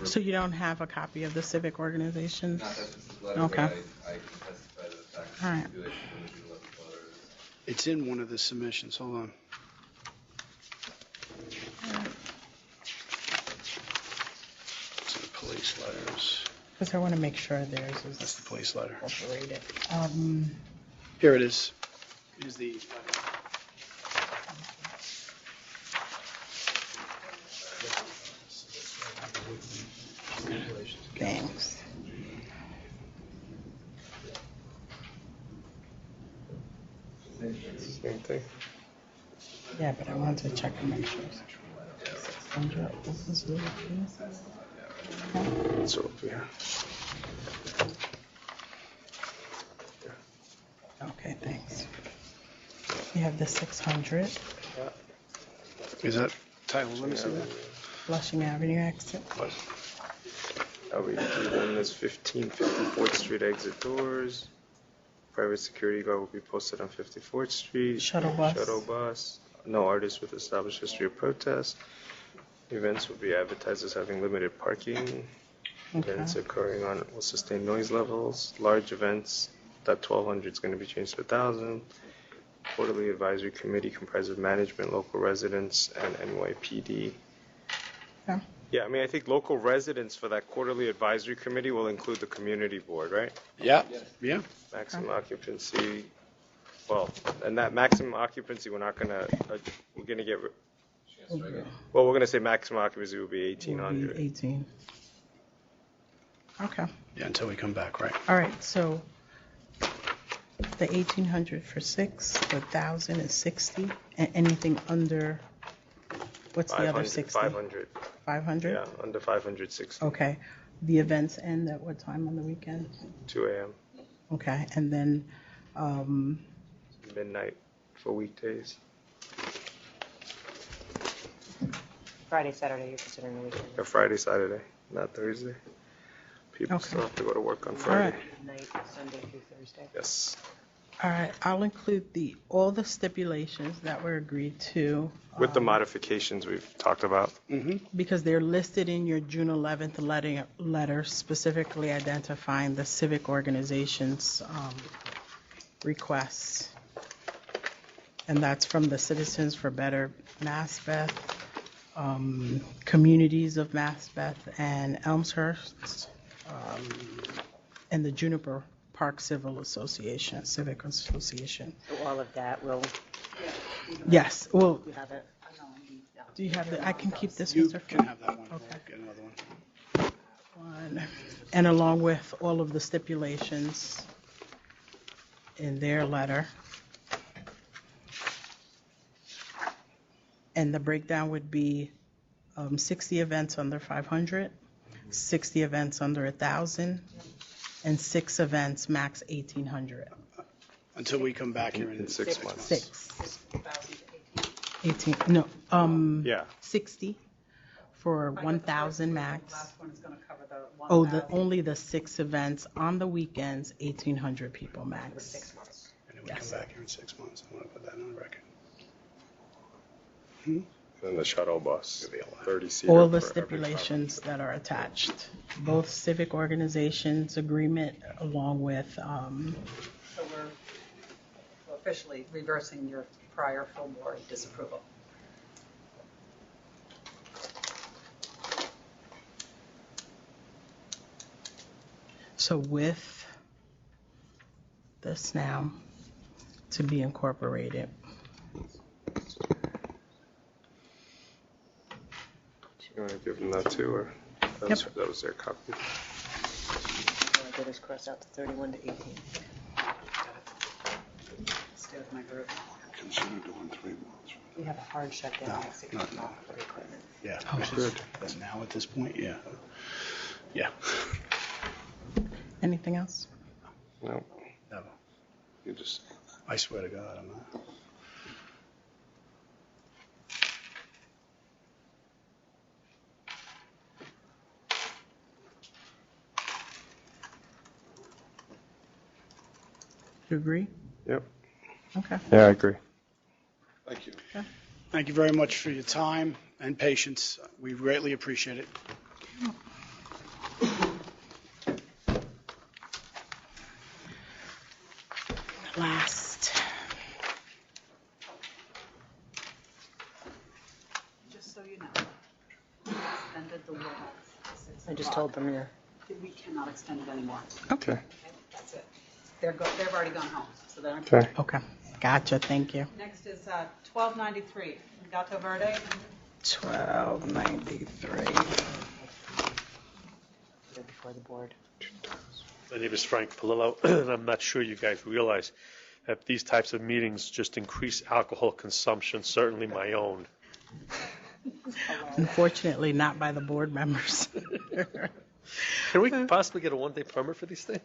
So you don't have a copy of the civic organizations?
Not that specific letter,
Okay.
but I can testify to the fact
All
that
right.
the stipulations in the June 11th letter is.
It's in one of the submissions. Hold on. It's in the police letters.
Because I want to make sure theirs is
That's the police letter.
incorporated.
Here it is. Here's the
Thanks.
Same thing.
Yeah, but I wanted to check and make sure. 600. This is really good.
So up here.
Okay, thanks. You have the 600
Is that title? Let me see that.
Flushing Avenue exit.
LBD1 is 15 54th Street exit doors. Private security guard will be posted on 54th Street.
Shuttle bus.
Shuttle bus. No artists with established history of protest. Events will be advertised as having limited parking.
Okay.
Events occurring on will sustain noise levels. Large events, that 1,200 is going to be changed to 1,000. Quarterly advisory committee comprised of management, local residents, and NYPD.
Yeah.
Yeah, I mean, I think local residents for that quarterly advisory committee will include the community board, right?
Yeah. Yeah.
Maximum occupancy, well, and that maximum occupancy, we're not gonna, we're gonna get, well, we're gonna say maximum occupancy will be 1,800.
18. Okay.
Yeah, until we come back, right?
All right, so the 1,800 for 6, the 1,000 is 60, and anything under, what's the other 60?
500.
500?
Yeah, under 560.
Okay. The events end at what time on the weekend?
2 a.m.
Okay, and then,
Midnight for weekdays.
Friday, Saturday, you're considering the weekend.
Or Friday, Saturday, not Thursday. People
Okay.
still have to go to work on
all
Friday.
right.
Night, Sunday through Thursday.
Yes.
All right, I'll include all the stipulations that were agreed to.
With the modifications we've talked about.
Because they're listed in your June 11th letter, specifically identifying the civic organization's requests. And that's from the Citizens for Better Maspeth, Communities of Maspeth, and Elmshurst, and the Juniper Park Civic Association.
So all of that will,
Yes, well,
you have it?
do you have the, I can keep this,
You
Mr.
can
Flynn?
have that one.
Okay.
Get another one.
And along with all of the stipulations in their letter. And the breakdown would be 60 events under 500, 60 events under 1,000, and 6 events max 1,800.
Until we come back here in
6 months.
6. 18, no,
Yeah.
60 for 1,000 max.
Last one is going to cover the
Oh, only the 6 events on the weekends, 1,800 people max.
6 months.
And then we come back here in 6 months. I want to put that on the record.
Then the shuttle bus, 30-seater.
All the stipulations that are attached, both civic organizations agreement along with,
So we're officially reversing your prior full board disapproval.
so with this now to be incorporated.
You want to give them that too, or that was their copy?
All I did is cross out the 31 to 18.
Stay with my group.
Consider doing 3 months.
We have a hard shutdown next week for equipment.
Yeah.
Oh,
which is- but now at this point, yeah. Yeah.
Anything else?
No.
No.
You just.
I swear to God, I'm not.
You agree?
Yep.
Okay.
Yeah, I agree.
Thank you.
Thank you very much for your time and patience. We greatly appreciate it.
Last.
Just so you know, we extended the warrant.
I just told them, yeah.
We cannot extend it anymore.
Okay.
That's it. They've already gone home, so they're.
Okay.
Okay. Gotcha. Thank you.
Next is 1293, Gato Verde.
1293.
Before the board.
My name is Frank Palillo, and I'm not sure you guys realize that these types of meetings just increase alcohol consumption, certainly my own.
Unfortunately, not by the board members.
Can we possibly get a one-day permit for these things?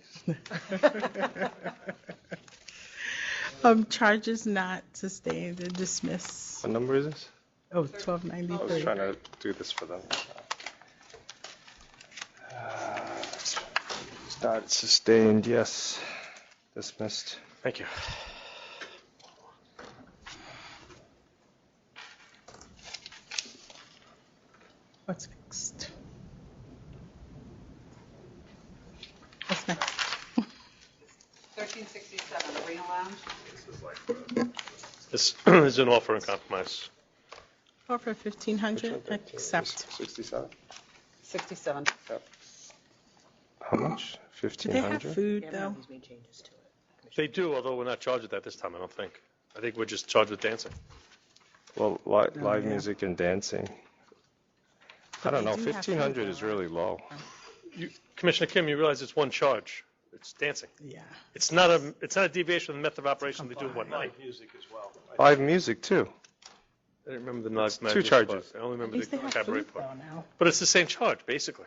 Charges not sustained and dismissed.
What number is this?
Oh,
I was
1293.
trying to do this for them. It's not sustained, yes. Dismissed.
Thank you.
What's next? What's next?
1367, Arena Lounge.
This is an offer and compromise.
Offer 1,500, accept.
67?
67.
How much?
Do they have
1,500?
food, though?
He's made changes to it.
They do, although we're not charged with that this time, I don't think. I think we're just charged with dancing.
Well, live music and dancing. I don't know,
they do have
1,500
food,
is really low.
Commissioner Kim, you realize it's one charge. It's dancing.
Yeah.
It's not a deviation from the method of operation they do one night.
Music as well.
Live music, too.
I didn't remember the live
Two
music
charges.
part. I only
At
remember
least
the
they have
cabaret
food,
part.
though, now.
But it's the same charge, basically.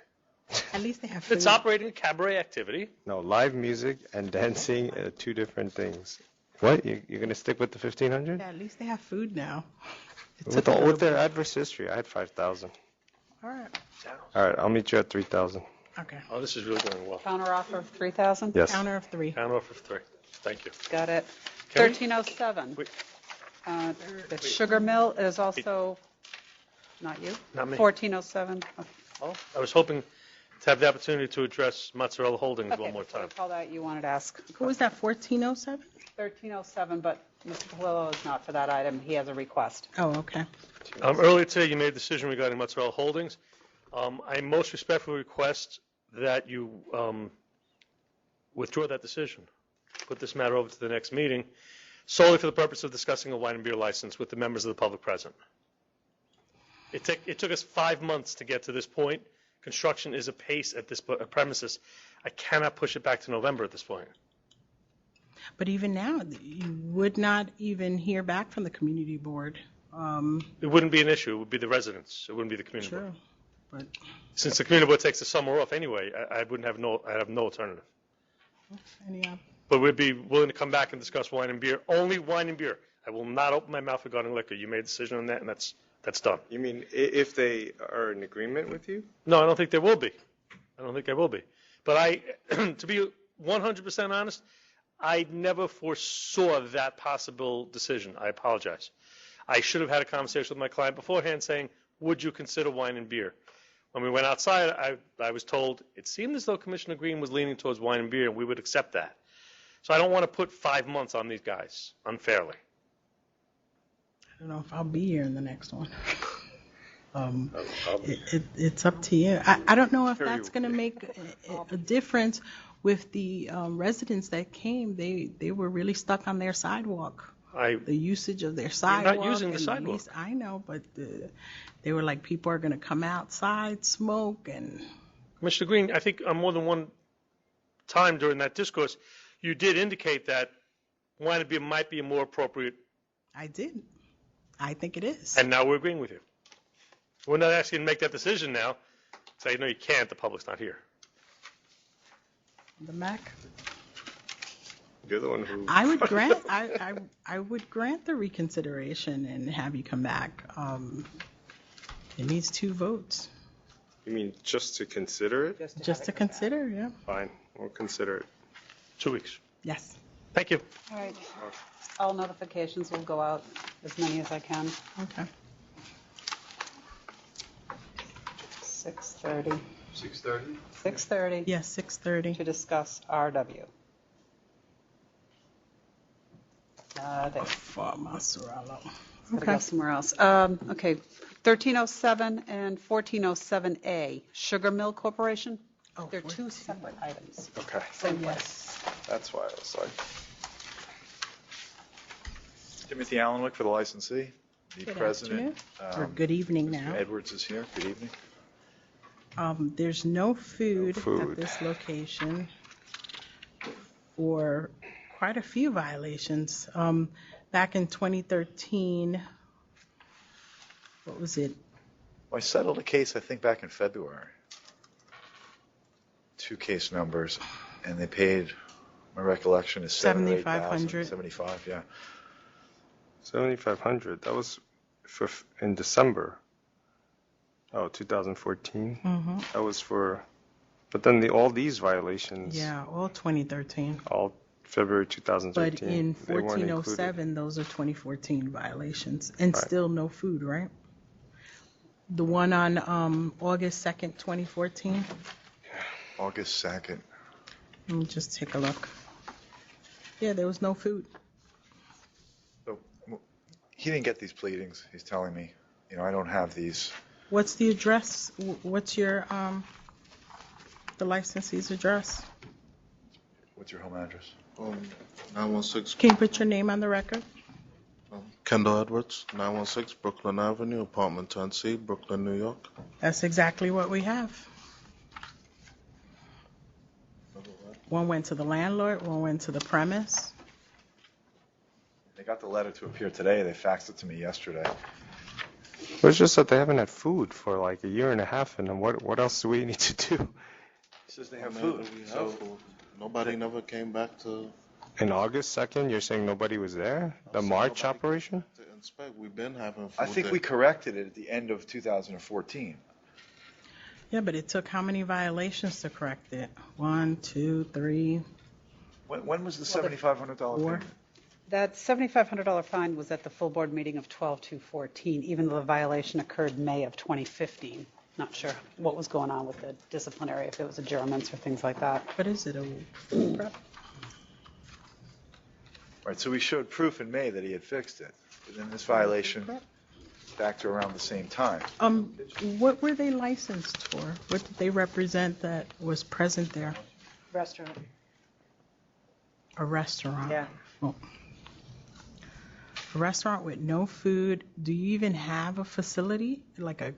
At least they have food.
It's operating a cabaret activity.
No, live music and dancing are two different things. What? You're going to stick with the 1,500?
Yeah, at least they have food now.
With their adverse history, I had 5,000.
All right.
All right, I'll meet you at 3,000.
Okay.
Oh, this is really going well.
Counter offer of 3,000?
Yes.
Counter of 3.
Counter offer of 3. Thank you.
Got it.
Can we-
1307.
Wait.
The Sugar Mill is also, not you?
Not me.
1407.
Oh, I was hoping to have the opportunity to address Mozzarella Holdings
Okay,
one more
before
time.
I call that, you wanted to ask.
Who was that, 1407?
1307, but Mr. Palillo is not for that item. He has a request.
Oh, okay.
Earlier today, you made a decision regarding Mozzarella Holdings. I most respectfully request that you withdraw that decision. Put this matter over to the next meeting solely for the purpose of discussing a wine and beer license with the members of the public present. It took us 5 months to get to this point. Construction is apace at this premises. I cannot push it back to November at this point.
But even now, you would not even hear back from the community board.
It wouldn't be an issue. It would be the residents. It wouldn't be the community
True,
board.
but
Since the community board takes the summer off anyway, I wouldn't have I'd have no alternative.
any,
But we'd be willing to come back and discuss wine and beer, only wine and beer. I will not open my mouth regarding liquor. You made a decision on that, and that's done.
You mean if they are in agreement with you?
No, I don't think there will be. I don't think there will be. But to be 100% honest, I never foresaw that possible decision. I apologize. I should have had a conversation with my client beforehand saying, would you consider wine and beer? When we went outside, I was told it seemed as though Commissioner Green was leaning towards wine and beer, and we would accept that. So I don't want to put 5 months on these guys unfairly.
I don't know if I'll be here in the next one. It's up to you. I don't know if that's going to make a difference with the residents that came. They were really stuck on their sidewalk. The usage of their sidewalk.
You're not using the
and
sidewalk.
least, I know, but they were like, people are going to come outside, smoke, and...
Commissioner Green, I think on more than one time during that discourse, you did indicate that wine and beer might be a more appropriate.
I did. I think it is.
And now we're agreeing with you. We're not asking you to make that decision now. Say, no, you can't. The public's not here.
The MAC?
You're the one who...
I would grant. I would grant the reconsideration and have you come back. It needs 2 votes.
You mean just to consider it?
Just to consider, yeah.
Fine, we'll consider it.
2 weeks.
Yes.
Thank you.
All right. All notifications will go out, as many as I can.
Okay.
6:30.
6:30?
6:30.
Yes, 6:30.
To discuss RW. There.
For Mazzarella.
Gotta go somewhere else. Okay, 1307 and 1407A, Sugar Mill Corporation.
Oh,
They're 2 separate items.
Okay.
Same place.
That's why I was like...
Timothy Allenwick for the licensee. The
Good
president.
afternoon. Or good evening
Mr.
now.
Edwards is here. Good evening.
There's no food,
No food
at this location for quite a few violations. Back in 2013, what was it?
Well, I settled a case, I think, back in February. 2 case numbers, and they paid, my recollection is
$7,500.
75, yeah.
7,500. That was in December. Oh, 2014.
Mm-hmm.
That was for, but then all these violations.
Yeah, all 2013.
All February 2013.
But in
they weren't included.
1407, those are 2014 violations, and
Right.
still no food, right? The one on August 2nd, 2014.
August 2nd.
Let me just take a look. Yeah, there was no food.
So, he didn't get these pleadings, he's telling me. You know, I don't have these.
What's the address? What's your the licensee's address?
What's your home address?
916.
Can you put your name on the record?
Kendall Edwards, 916 Brooklyn Avenue, apartment 10C, Brooklyn, New York.
That's exactly what we have. One went to the landlord, one went to the premise.
They got the letter to appear today, they faxed it to me yesterday.
It's just that they haven't had food for like a year and a half, and then what else do we need to do?
He says they have food. So
Nobody never came back to
In August 2nd, you're saying nobody was there? The March operation?
inspect. We've been having food
I think
there.
we corrected it at the end of 2014.
Yeah, but it took how many violations to correct it? 1, 2, 3.
When was the $7,500
Four.
payment?
That $7,500 fine was at the full board meeting of 12/2/14, even though the violation occurred May of 2015. Not sure what was going on with the disciplinary, if it was adjournments or things like that.
What is it?
Right, so we showed proof in May that he had fixed it. But then this violation back to around the same time.
What were they licensed for? What did they represent that was present there?
Restaurant.
A restaurant.
Yeah.
Well, a restaurant with no food. Do you even have a facility like a?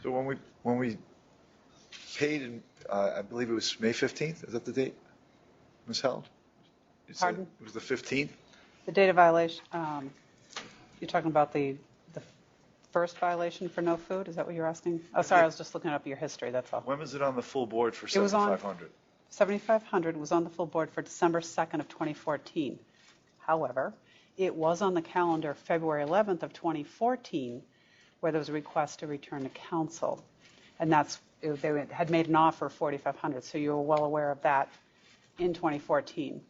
So when we paid, in, I believe it was May 15th. Is that the date, Ms. Held?
Pardon?
It was the 15th.
The data violation, you're talking about the first violation for no food? Is that what you're asking? Oh, sorry, I was just looking up your history, that's all.
When was it on the full board for
It was on-
7,500?
7,500 was on the full board for December 2nd of 2014. However, it was on the calendar February 11th of 2014, where there was a request to return to council. And they had made an offer of 4,500, so you were well aware of that in 2014,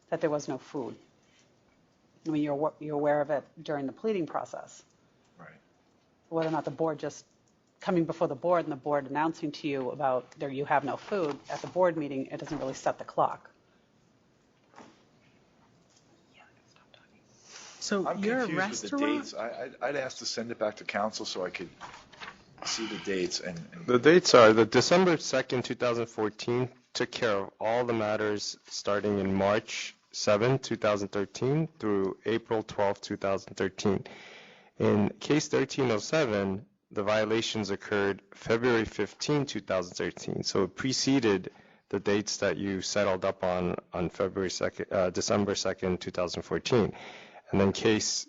that there was no food. I mean, you're aware of it during the pleading process.
Right.
Whether or not the board just coming before the board and the board announcing to you about there you have no food at the board meeting, it doesn't really set the clock.
So
I'm
you're a
confused with the
restaurant?
dates. I'd ask to send it back to council so I could see the dates and
The dates are the December 2nd, 2014 took care of all the matters starting in March 7, 2013 through April 12, 2013. In case 1307, the violations occurred February 15, 2013. So it preceded the dates that you settled up on February 2nd, December 2nd, 2014. And then case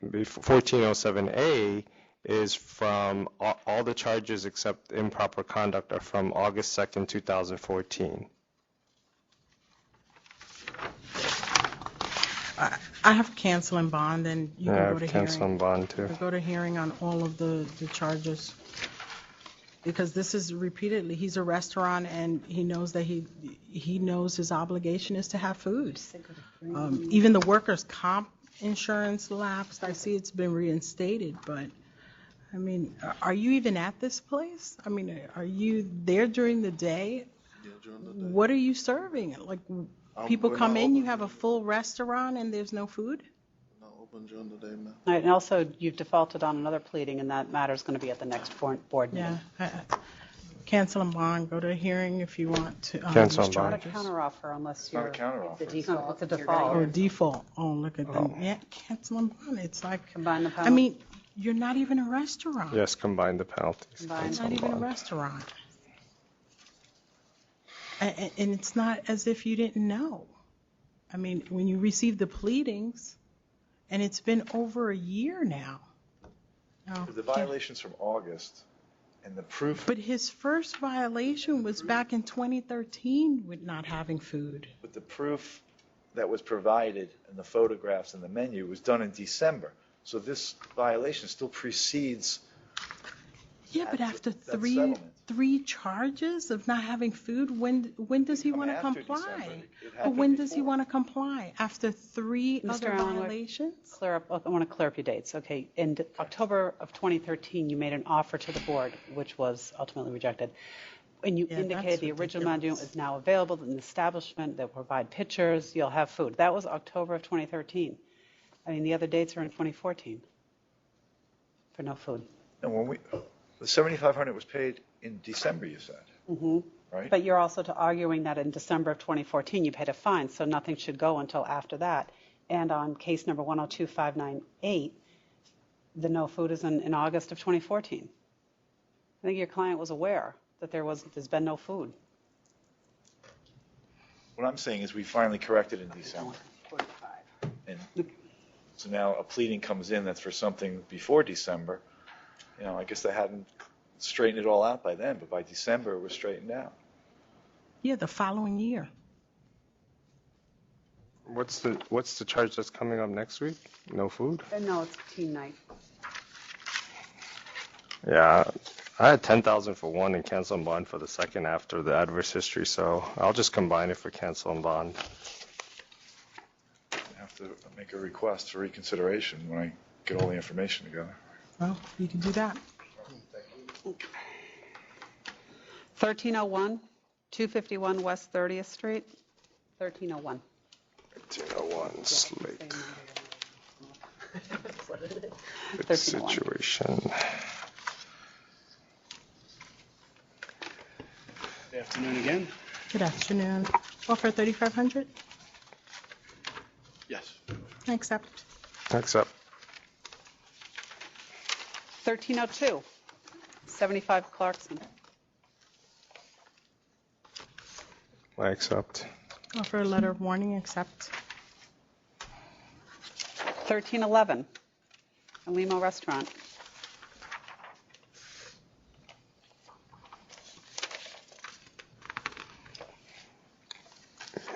1407A is from all the charges except improper conduct are from August 2nd, 2014.
I have cancel and bond, and you can go to
cancel
hearing.
and bond too.
You go to hearing on all of the charges. Because this is repeatedly, he's a restaurant and he knows that he knows his obligation is to have food. Even the workers' comp insurance lapsed. I see it's been reinstated, but I mean, are you even at this place? I mean, are you there during the day?
Yeah, during the day.
What are you serving? Like, people
we're
come
not
in, you
open.
have a full restaurant and there's no food?
Not open during the day, ma'am.
All right, and also, you've defaulted on another pleading, and that matter's going to be at the next board meeting.
Yeah. Cancel and bond, go to a hearing if you want to.
Cancel and
Not
bond.
a counteroffer unless
it's not
you're.
a counteroffer.
It's a
Or
default.
default. Oh, look at them. Yeah, cancel and bond. It's like,
Combine the
I
penalty.
mean, you're not even a restaurant.
Yes, combine the penalties.
Combine.
It's
Cancel
not
and
even a
bond.
restaurant. And it's not as if you didn't know. I mean, when you receive the pleadings, and it's been over a year now. No,
the violations from August and the proof.
But his first violation was back in 2013 with not having food.
But the proof that was provided and the photographs and the menu was done in December. So this violation still precedes.
Yeah, but after
that
three
settlement.
charges of not having food, when does he
Come
want to
after
comply?
December. It
But
happened
when does he
before.
want to comply? After three
Mr.
other
Allen,
violations?
Clear up, I want to clear up your dates. Okay, in October of 2013, you made an offer to the board, which was ultimately rejected. And you
Yeah, that's
indicated the original menu
ridiculous.
is now available in the establishment, they'll provide pictures, you'll have food. That was October of 2013. I mean, the other dates are in 2014 for no food.
And when the 7,500 was paid in December, you said, right?
But you're also arguing that in December of 2014, you paid a fine, so nothing should go until after that. And on case number 102598, the no food is in August of 2014. I think your client was aware that there's been no food.
What I'm saying is we finally corrected in December. And so now a pleading comes in that's for something before December. You know, I guess they hadn't straightened it all out by then, but by December it was straightened out.
Yeah, the following year.
What's the charge that's coming up next week? No food?
No, it's teen night.
Yeah, I had 10,000 for one and cancel and bond for the second after the adverse history, so I'll just combine it for cancel and bond.
I have to make a request for reconsideration when I get all the information together.
Well, you can do that.
1301, 251 West 30th Street, 1301.
1301, Slate. Good
1301.
situation.
Good afternoon again.
Good afternoon. Offer 3,500?
Yes.
I accept.
Accept.
1302, 75 Clarkson.
I accept.
Offer a letter of warning, accept.
1311, Alimo Restaurant.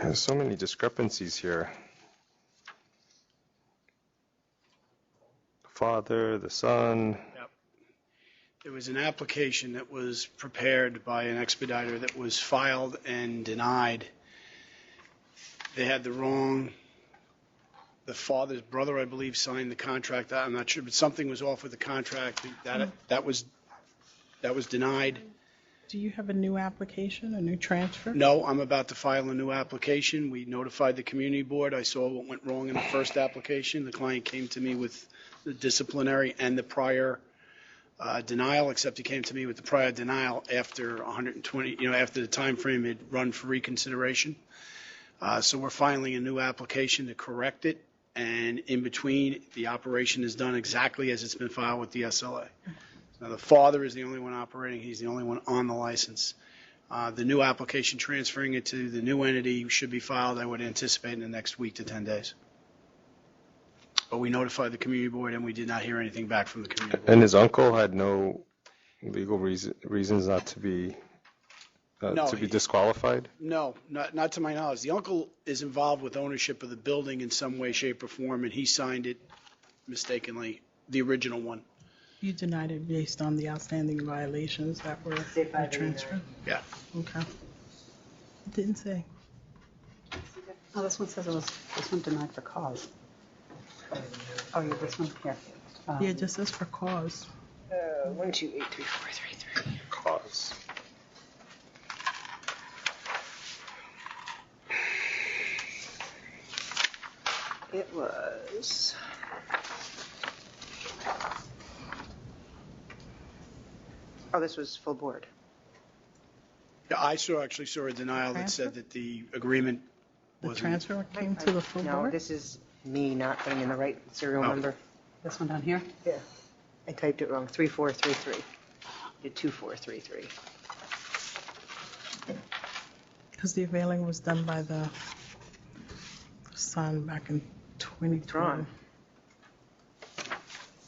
There's so many discrepancies here. The father, the son.
There was an application that was prepared by an expediter that was filed and denied. They had the father's brother, I believe, signed the contract. I'm not sure, but something was off with the contract. That was denied.
Do you have a new application, a new transfer?
No, I'm about to file a new application. We notified the community board. I saw what went wrong in the first application. The client came to me with the disciplinary and the prior denial, except he came to me with the prior denial after 120, after the time frame had run for reconsideration. So we're filing a new application to correct it, and in between, the operation is done exactly as it's been filed with the SLA. Now, the father is the only one operating. He's the only one on the license. The new application transferring it to the new entity should be filed, I would anticipate, in the next week to 10 days. But we notified the community board, and we did not hear anything back from the community board.
And his uncle had no legal reasons not to be disqualified?
No, not to my knowledge. The uncle is involved with ownership of the building in some way, shape, or form, and he signed it mistakenly, the original one.
You denied it based on the outstanding violations that were transferred?
Yeah.
Okay. It didn't say.
Oh, this one says this one denied for cause. Oh, yeah, this one here.
Yeah, it just says for cause.
1, 2, 8, 3, 4, 3, 3.
Cause.
It was. Oh, this was full board.
Yeah, I actually saw a denial that said that the agreement
The
wasn't.
transfer came to the full
No,
board?
this is me not putting in the right serial
Oh.
number.
This one down here?
Yeah. I typed it wrong. 3433. Did 2433.
Because the availing was done by the son back in 2020.
Withdrawn.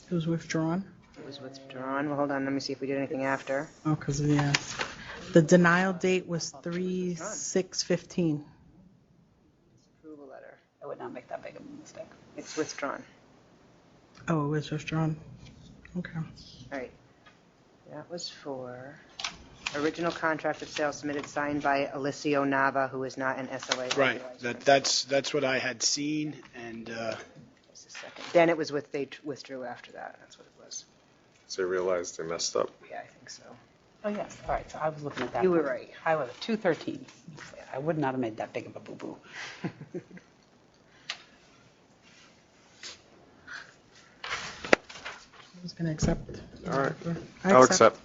It was withdrawn?
It was withdrawn. Well, hold on. Let me see if we did anything after.
Oh, because, yes. The denial date was 3/6/15.
Approval letter.
I would not make that big of a mistake.
It's withdrawn.
Oh, it was withdrawn. Okay.
All right. That was for original contract of sale submitted signed by Alicio Nava, who is not an SLA.
Right, that's what I had seen, and
Just a second. Then it was they withdrew after that. That's what it was.
So they realized they messed up.
Yeah, I think so.
Oh, yes, all right, so I was looking at that.
You were
one.
right.
I was 213. I would not have made that big of a boo-boo.
I was going to accept.
All right.
I
I'll accept.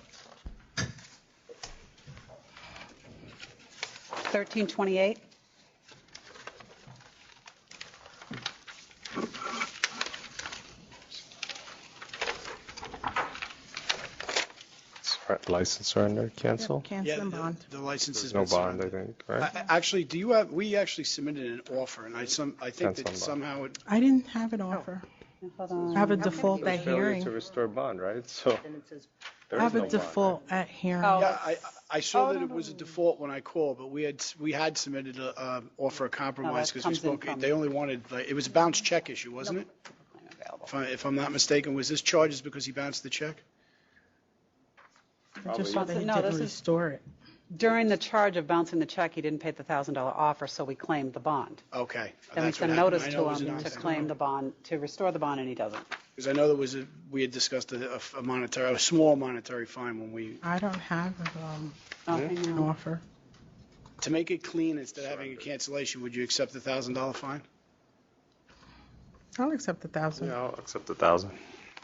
1328,
License surrender, cancel?
Cancel and bond.
the license has
There's
been
no bond, I
signed.
think, right?
Actually, we actually submitted an offer, and I think
Cancel
that
and
somehow it,
I didn't have an offer.
hold on.
I have a default at
Failure to
hearing.
restore bond, right? So
Then it says
I
there
have
is
a
no bond,
default at hearing.
Oh.
yeah, I saw that it was a default when I called, but we had submitted a offer of compromise
that
because we
comes in
spoke,
from-
they only wanted, it was a bounce check issue, wasn't it?
Available.
If I'm not mistaken, was this charges because he bounced the check?
I just saw that he
No,
didn't
this is-
restore it.
During the charge of bouncing the check, he didn't pay the $1,000 offer, so we claimed the bond.
Okay.
Then we
that's what
sent
happened.
notice
I know
to
it was
him
an
to
accident.
claim the bond, to restore the bond, and he doesn't.
Because I know we had discussed a small monetary fine when we,
I don't have
Nothing,
an
no.
offer.
to make it clean instead of having a cancellation, would you accept the $1,000 fine?
I'll accept the 1,000.
Yeah, I'll accept 1,000.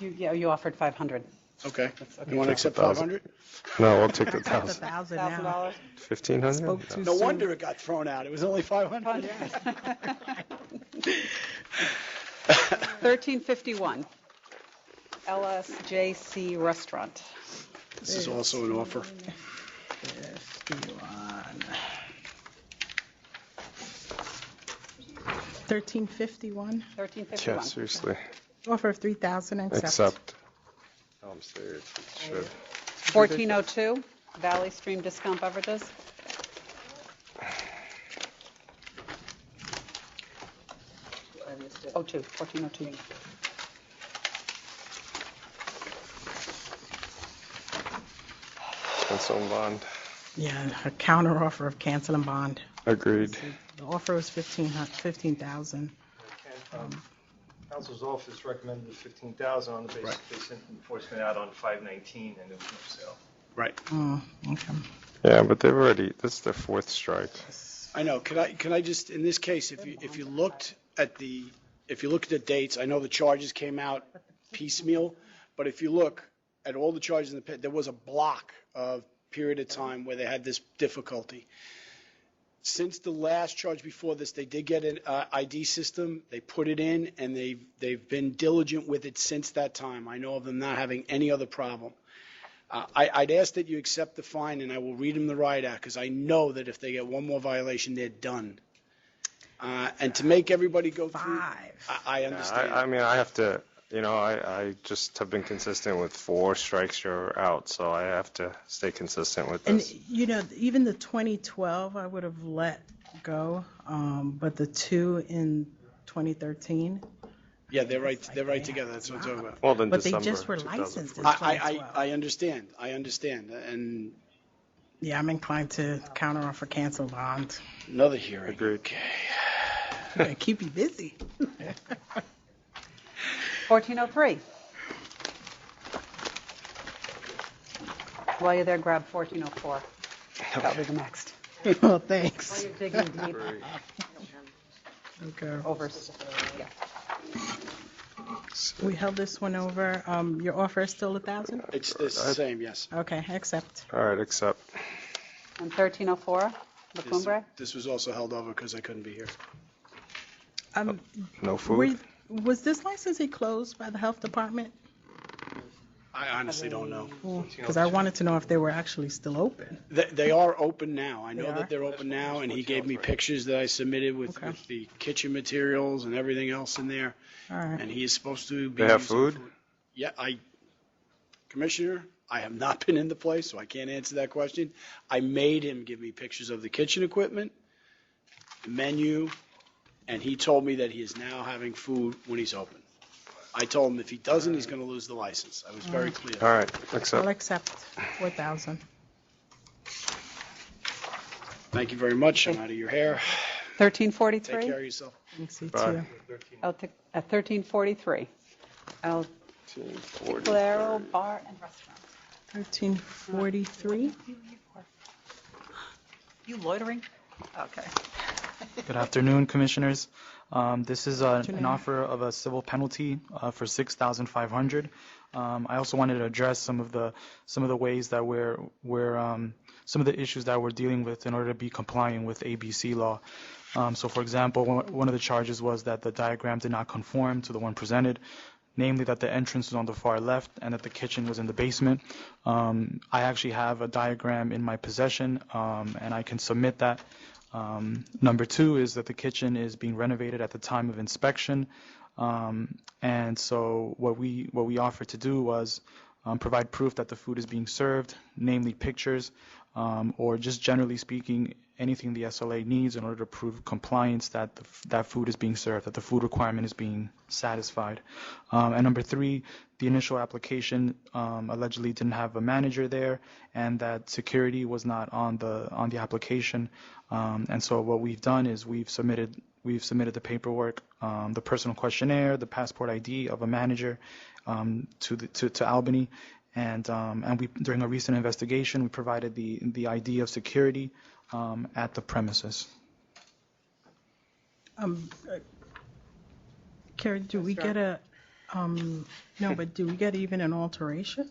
You offered 500.
Okay. You want to accept 500?
No, we'll take the
Accept
thousand.
$1,000 now.
1,500?
Spoke too
No
soon.
wonder it got thrown out. It was only 500.
1351, LSJC Restaurant.
This is also an offer.
1351.
1351.
Yeah, seriously.
Offer of 3,000, accept.
Accept. No, I'm serious. It should.
1402, Valley Stream Discount Beverages. Oh, 1402.
Cancel and bond.
Yeah, a counter offer of cancel and bond.
Agreed.
The offer was 15,000.
Council's office recommended 15,000 on the basis they sent enforcement out on 5/19 and there was no sale.
Right.
Okay.
Yeah, but they've already, this is their fourth strike.
I know. Can I just, in this case, if you looked at the dates, I know the charges came out piecemeal, but if you look at all the charges in the pit, there was a block of period of time where they had this difficulty. Since the last charge before this, they did get an ID system. They put it in, and they've been diligent with it since that time. I know of them not having any other problem. I'd ask that you accept the fine, and I will read them the riot act, because I know that if they get one more violation, they're done. And to make everybody go through, I understand.
I mean, I have to, I just have been consistent with 4 strikes, you're out, so I have to stay consistent with
And,
this.
even the 2012, I would have let go, but the 2 in 2013.
Yeah, they're right together. That's what I'm talking about.
Well, then
But they
December
just were licensed in
2012.
2012.
I understand. And
Yeah, I'm inclined to counter offer cancel bond.
another hearing.
Agreed.
Okay. Keep you busy.
1403. While you're there, grab 1404. That'll be the next.
Oh, thanks.
While you're digging deep.
Okay.
Over, yeah.
We held this one over. Your offer is still 1,000?
It's the same, yes.
Okay, accept.
All right, accept.
And 1304, La Cumbre.
This was also held over because I couldn't be here.
No food?
Was this licensee closed by the health department?
I honestly don't know.
Because I wanted to know if they were actually still open.
They are open now. I know
They are?
that they're open now, and he gave me pictures that I submitted with the kitchen materials and everything else in there.
All right.
And he is supposed to be.
They have
using
food?
Yeah, Commissioner, I have not been in the place, so I can't answer that question. I made him give me pictures of the kitchen equipment, the menu, and he told me that he is now having food when he's open. I told him if he doesn't, he's going to lose the license. I was very clear.
All right,
I'll
accept.
accept 4,000.
Thank you very much. I'm out of your hair.
1343.
Take care of yourself.
Thanks, you
Bye.
too.
At 1343. El Claro Bar and Restaurant.
1343.
You loitering? Okay.
Good afternoon, Commissioners. This is an
Afternoon.
offer of a civil penalty for $6,500. I also wanted to address some of the ways that we're some of the issues that we're dealing with in order to be compliant with ABC law. So, for example, one of the charges was that the diagram did not conform to the one presented, namely that the entrance was on the far left and that the kitchen was in the basement. I actually have a diagram in my possession, and I can submit that. Number 2 is that the kitchen is being renovated at the time of inspection, and so what we offered to do was provide proof that the food is being served, namely pictures, or just generally speaking, anything the SLA needs in order to prove compliance that that food is being served, that the food requirement is being satisfied. And number 3, the initial application allegedly didn't have a manager there, and that security was not on the application. And so what we've done is we've submitted the paperwork, the personal questionnaire, the passport ID of a manager to Albany, and we during a recent investigation we provided the ID of security at the premises.
Carrie, do we get a No, but do we get even an alteration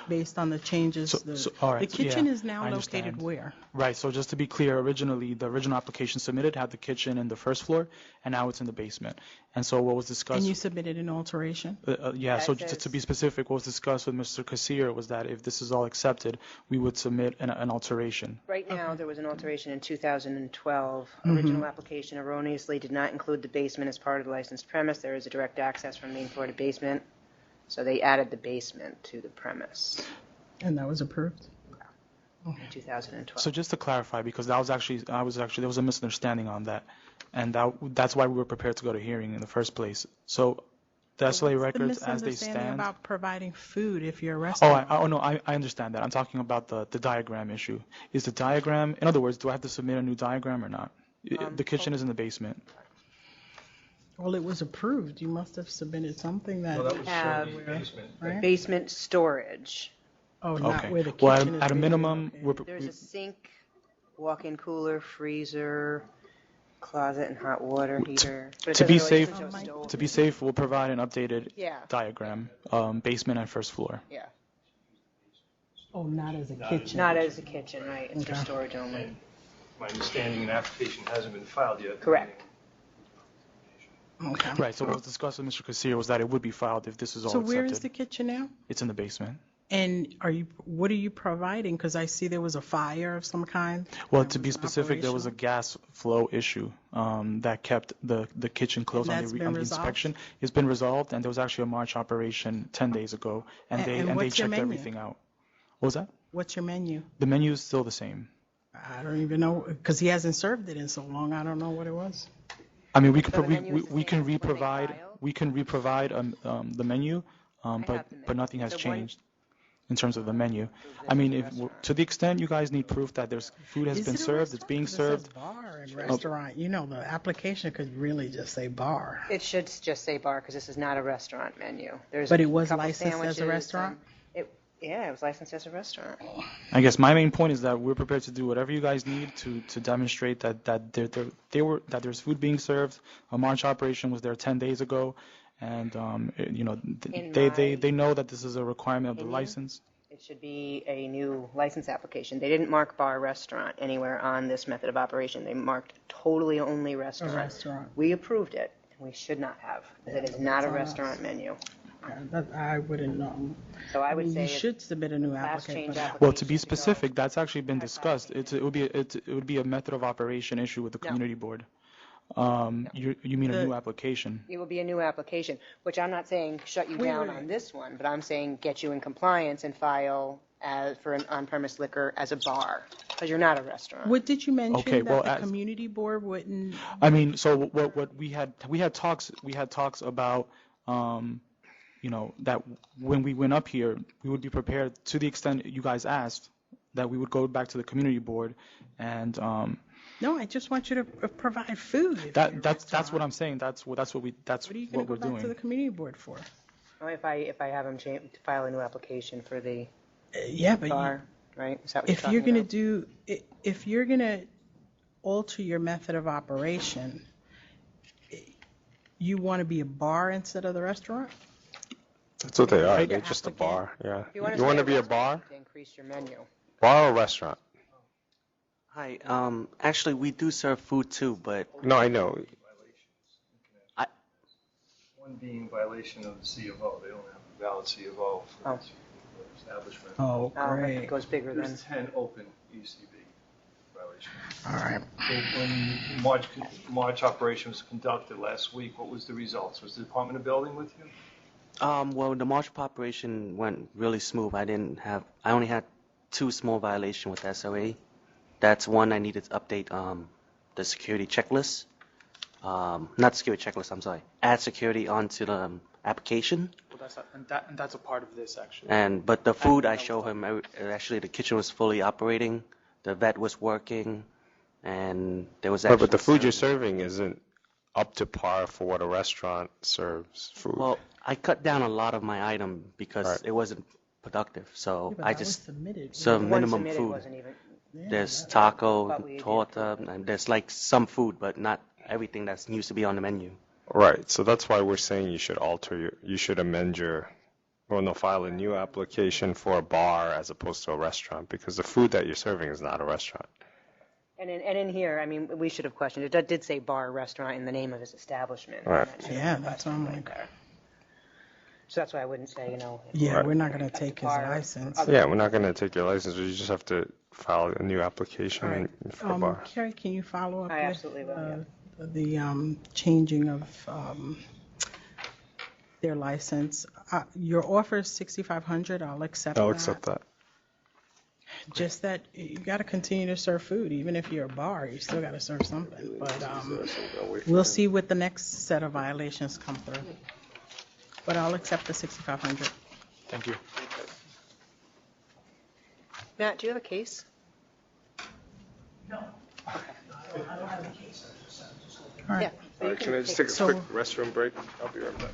based on the changes?
All right,
The kitchen
yeah,
is now
I
located
understand.
where?
Right, so just to be clear, originally, the original application submitted had the kitchen in the first floor, and now it's in the basement. And so what was discussed...
And you submitted an alteration?
Yeah, so
That
to be specific, what was discussed with Mr. Kassir was that if this is all accepted, we would submit an alteration.
Right now, there was an alteration in 2012.
Mhm.
Original application erroneously did not include the basement as part of the licensed premise. There is a direct access from main floor to basement, so they added the basement to the premise
And that was approved?
in 2012.
So just to clarify, because there was a misunderstanding on that, and that's why we were prepared to go to hearing in the first place. So the SLA records as they
The misunderstanding
stand.
about providing food if you're a
Oh,
restaurant.
no, I understand that. I'm talking about the diagram issue. Is the diagram, in other words, do I have to submit a new diagram or not? The kitchen is in the basement.
Well, it was approved. You must have submitted something that.
Well, that was
Have
showing the basement.
Right?
basement storage.
Oh, not
Okay.
where the kitchen
Well,
is.
at a
basically
minimum,
located.
There's a sink, walk-in cooler, freezer, closet and hot water heater. But it
to be
doesn't really
safe,
show stove.
to be safe, we'll provide an updated
Yeah.
diagram, basement and first floor.
Yeah.
Oh, not as a kitchen.
Not as a kitchen, right? It's for
Okay.
storage only.
My understanding, an application hasn't been filed yet.
Correct.
Okay.
Right, so what was discussed with Mr. Kassir was that it would be filed if this is all
So
accepted.
where is the kitchen now?
It's in the basement.
And what are you providing? Because I see there was a fire of some kind.
Well,
that
to be
was
specific, there was a gas flow issue that kept the kitchen closed
And
on
that's
the
been resolved?
inspection. It's been resolved, and there was actually a March operation 10 days ago, and
And
they
what's your
checked
menu?
everything out. What was that?
What's your menu?
The menu is still the same.
I don't even know, because he hasn't served it in so long. I don't know what it was.
I mean, we can
So the menu is the
we
same
can
as when they
reprovide
file?
we can reprovide the menu, but nothing has
The one-
changed in terms of the menu. I mean, if to the extent you guys need proof that there's food has
Is
been
it a
served, it's being
'Cause it says
served.
bar and restaurant. You know, the application could really just say bar.
It should just say bar because this is not a restaurant menu. There's
But
a
it was
couple
licensed as a
sandwiches
restaurant?
Yeah, it was licensed as a restaurant.
I guess my main point is that we're prepared to do whatever you guys need to demonstrate that there's food being served. A March operation was there 10 days ago, and they know that this is a requirement of the license.
It should be a new license application. They didn't mark bar restaurant anywhere on this method of operation. They marked totally only restaurant.
A restaurant.
We approved it, and we should not have. It is not a
that's on
restaurant
us.
menu.
I wouldn't know.
So I would
mean,
say
you
it's
should submit a new
class change
application.
Well, to be specific, that's actually been discussed. It would be a method of operation issue with the
No.
community board. You mean a new application?
It will be a new application, which I'm not saying shut you
Wait,
down
wait.
on this one, but I'm saying get you in compliance and file as for an on-premise liquor as a bar, because you're not a restaurant.
What did you mention
Okay,
that
well,
the
as-
community board wouldn't?
I mean, so what we had talks about, that when we went up here, we would be prepared to the extent you guys asked that we would go back to the community board and
No, I just want you to provide food. if you're a
that's what
restaurant.
I'm saying. That's what
What are you going
what
to
we're
go back to the
doing.
community board for?
Or if I have them file a new application for the
Yeah, but
bar, right? Is that what
if
you're
you're
talking
going to
about?
if you're going to alter your method of operation, you want to be a bar instead of the restaurant?
That's what they are.
Right,
They're just a bar. Yeah.
If you want
You want to be a bar?
To increase your menu.
Bar or restaurant?
Hi. Actually, we do serve food too, but
No, I know.
One being violation of the C of O. They don't have a valid C of O for
Oh.
this establishment.
Oh, great.
It goes bigger than.
There's 10 open ECB violations.
All right.
So when March operation was conducted last week, what was the results? Was the Department of Building with you?
well, the March operation went really smooth. I only had 2 small violations with SOA. That's one I needed to update the security checklist. Not security checklist, I'm sorry. Add security onto the application.
Well, that's a part of this actually.
But the food I show him, actually the kitchen was fully operating, the vet was working, and there was actually.
But the food you're serving isn't up to par for what a restaurant serves food.
Well, I cut down a lot of my item because
Right.
it wasn't productive, so
Yeah, but
I
that was
just
submitted.
serve
The one
minimum
submitted
food.
wasn't even.
There's taco,
But we did
torta, and there's like some food, but not everything that used to be on the menu.
Right, so that's why we're saying you should file a new application for a bar as opposed to a restaurant, because the food that you're serving is not a restaurant.
And in here, I mean, we should have questioned, it did say bar, restaurant in the name of his establishment. and
Right.
that should have
Yeah,
been
that's what I'm like.
there. So that's why I wouldn't say,
Yeah,
Right.
we're not going to take his
Bar.
license.
Yeah, we're not going to take your license, but you just have to file a new application
All right.
for a bar.
Carrie, can you follow up
I
with
absolutely will,
the changing of their license? Your offer is $6,500. I'll accept that.
I'll accept that.
Just that you got to continue to serve food, even if you're a bar, you still got to serve something. But we'll see what the next set of violations come through. But I'll accept the $6,500.
Thank you.
Matt, do you have a case?
All right.
Yeah.
All right, can I just take a quick restroom break? I'll be right back.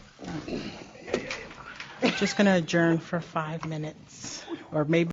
Just going to adjourn for 5 minutes, or maybe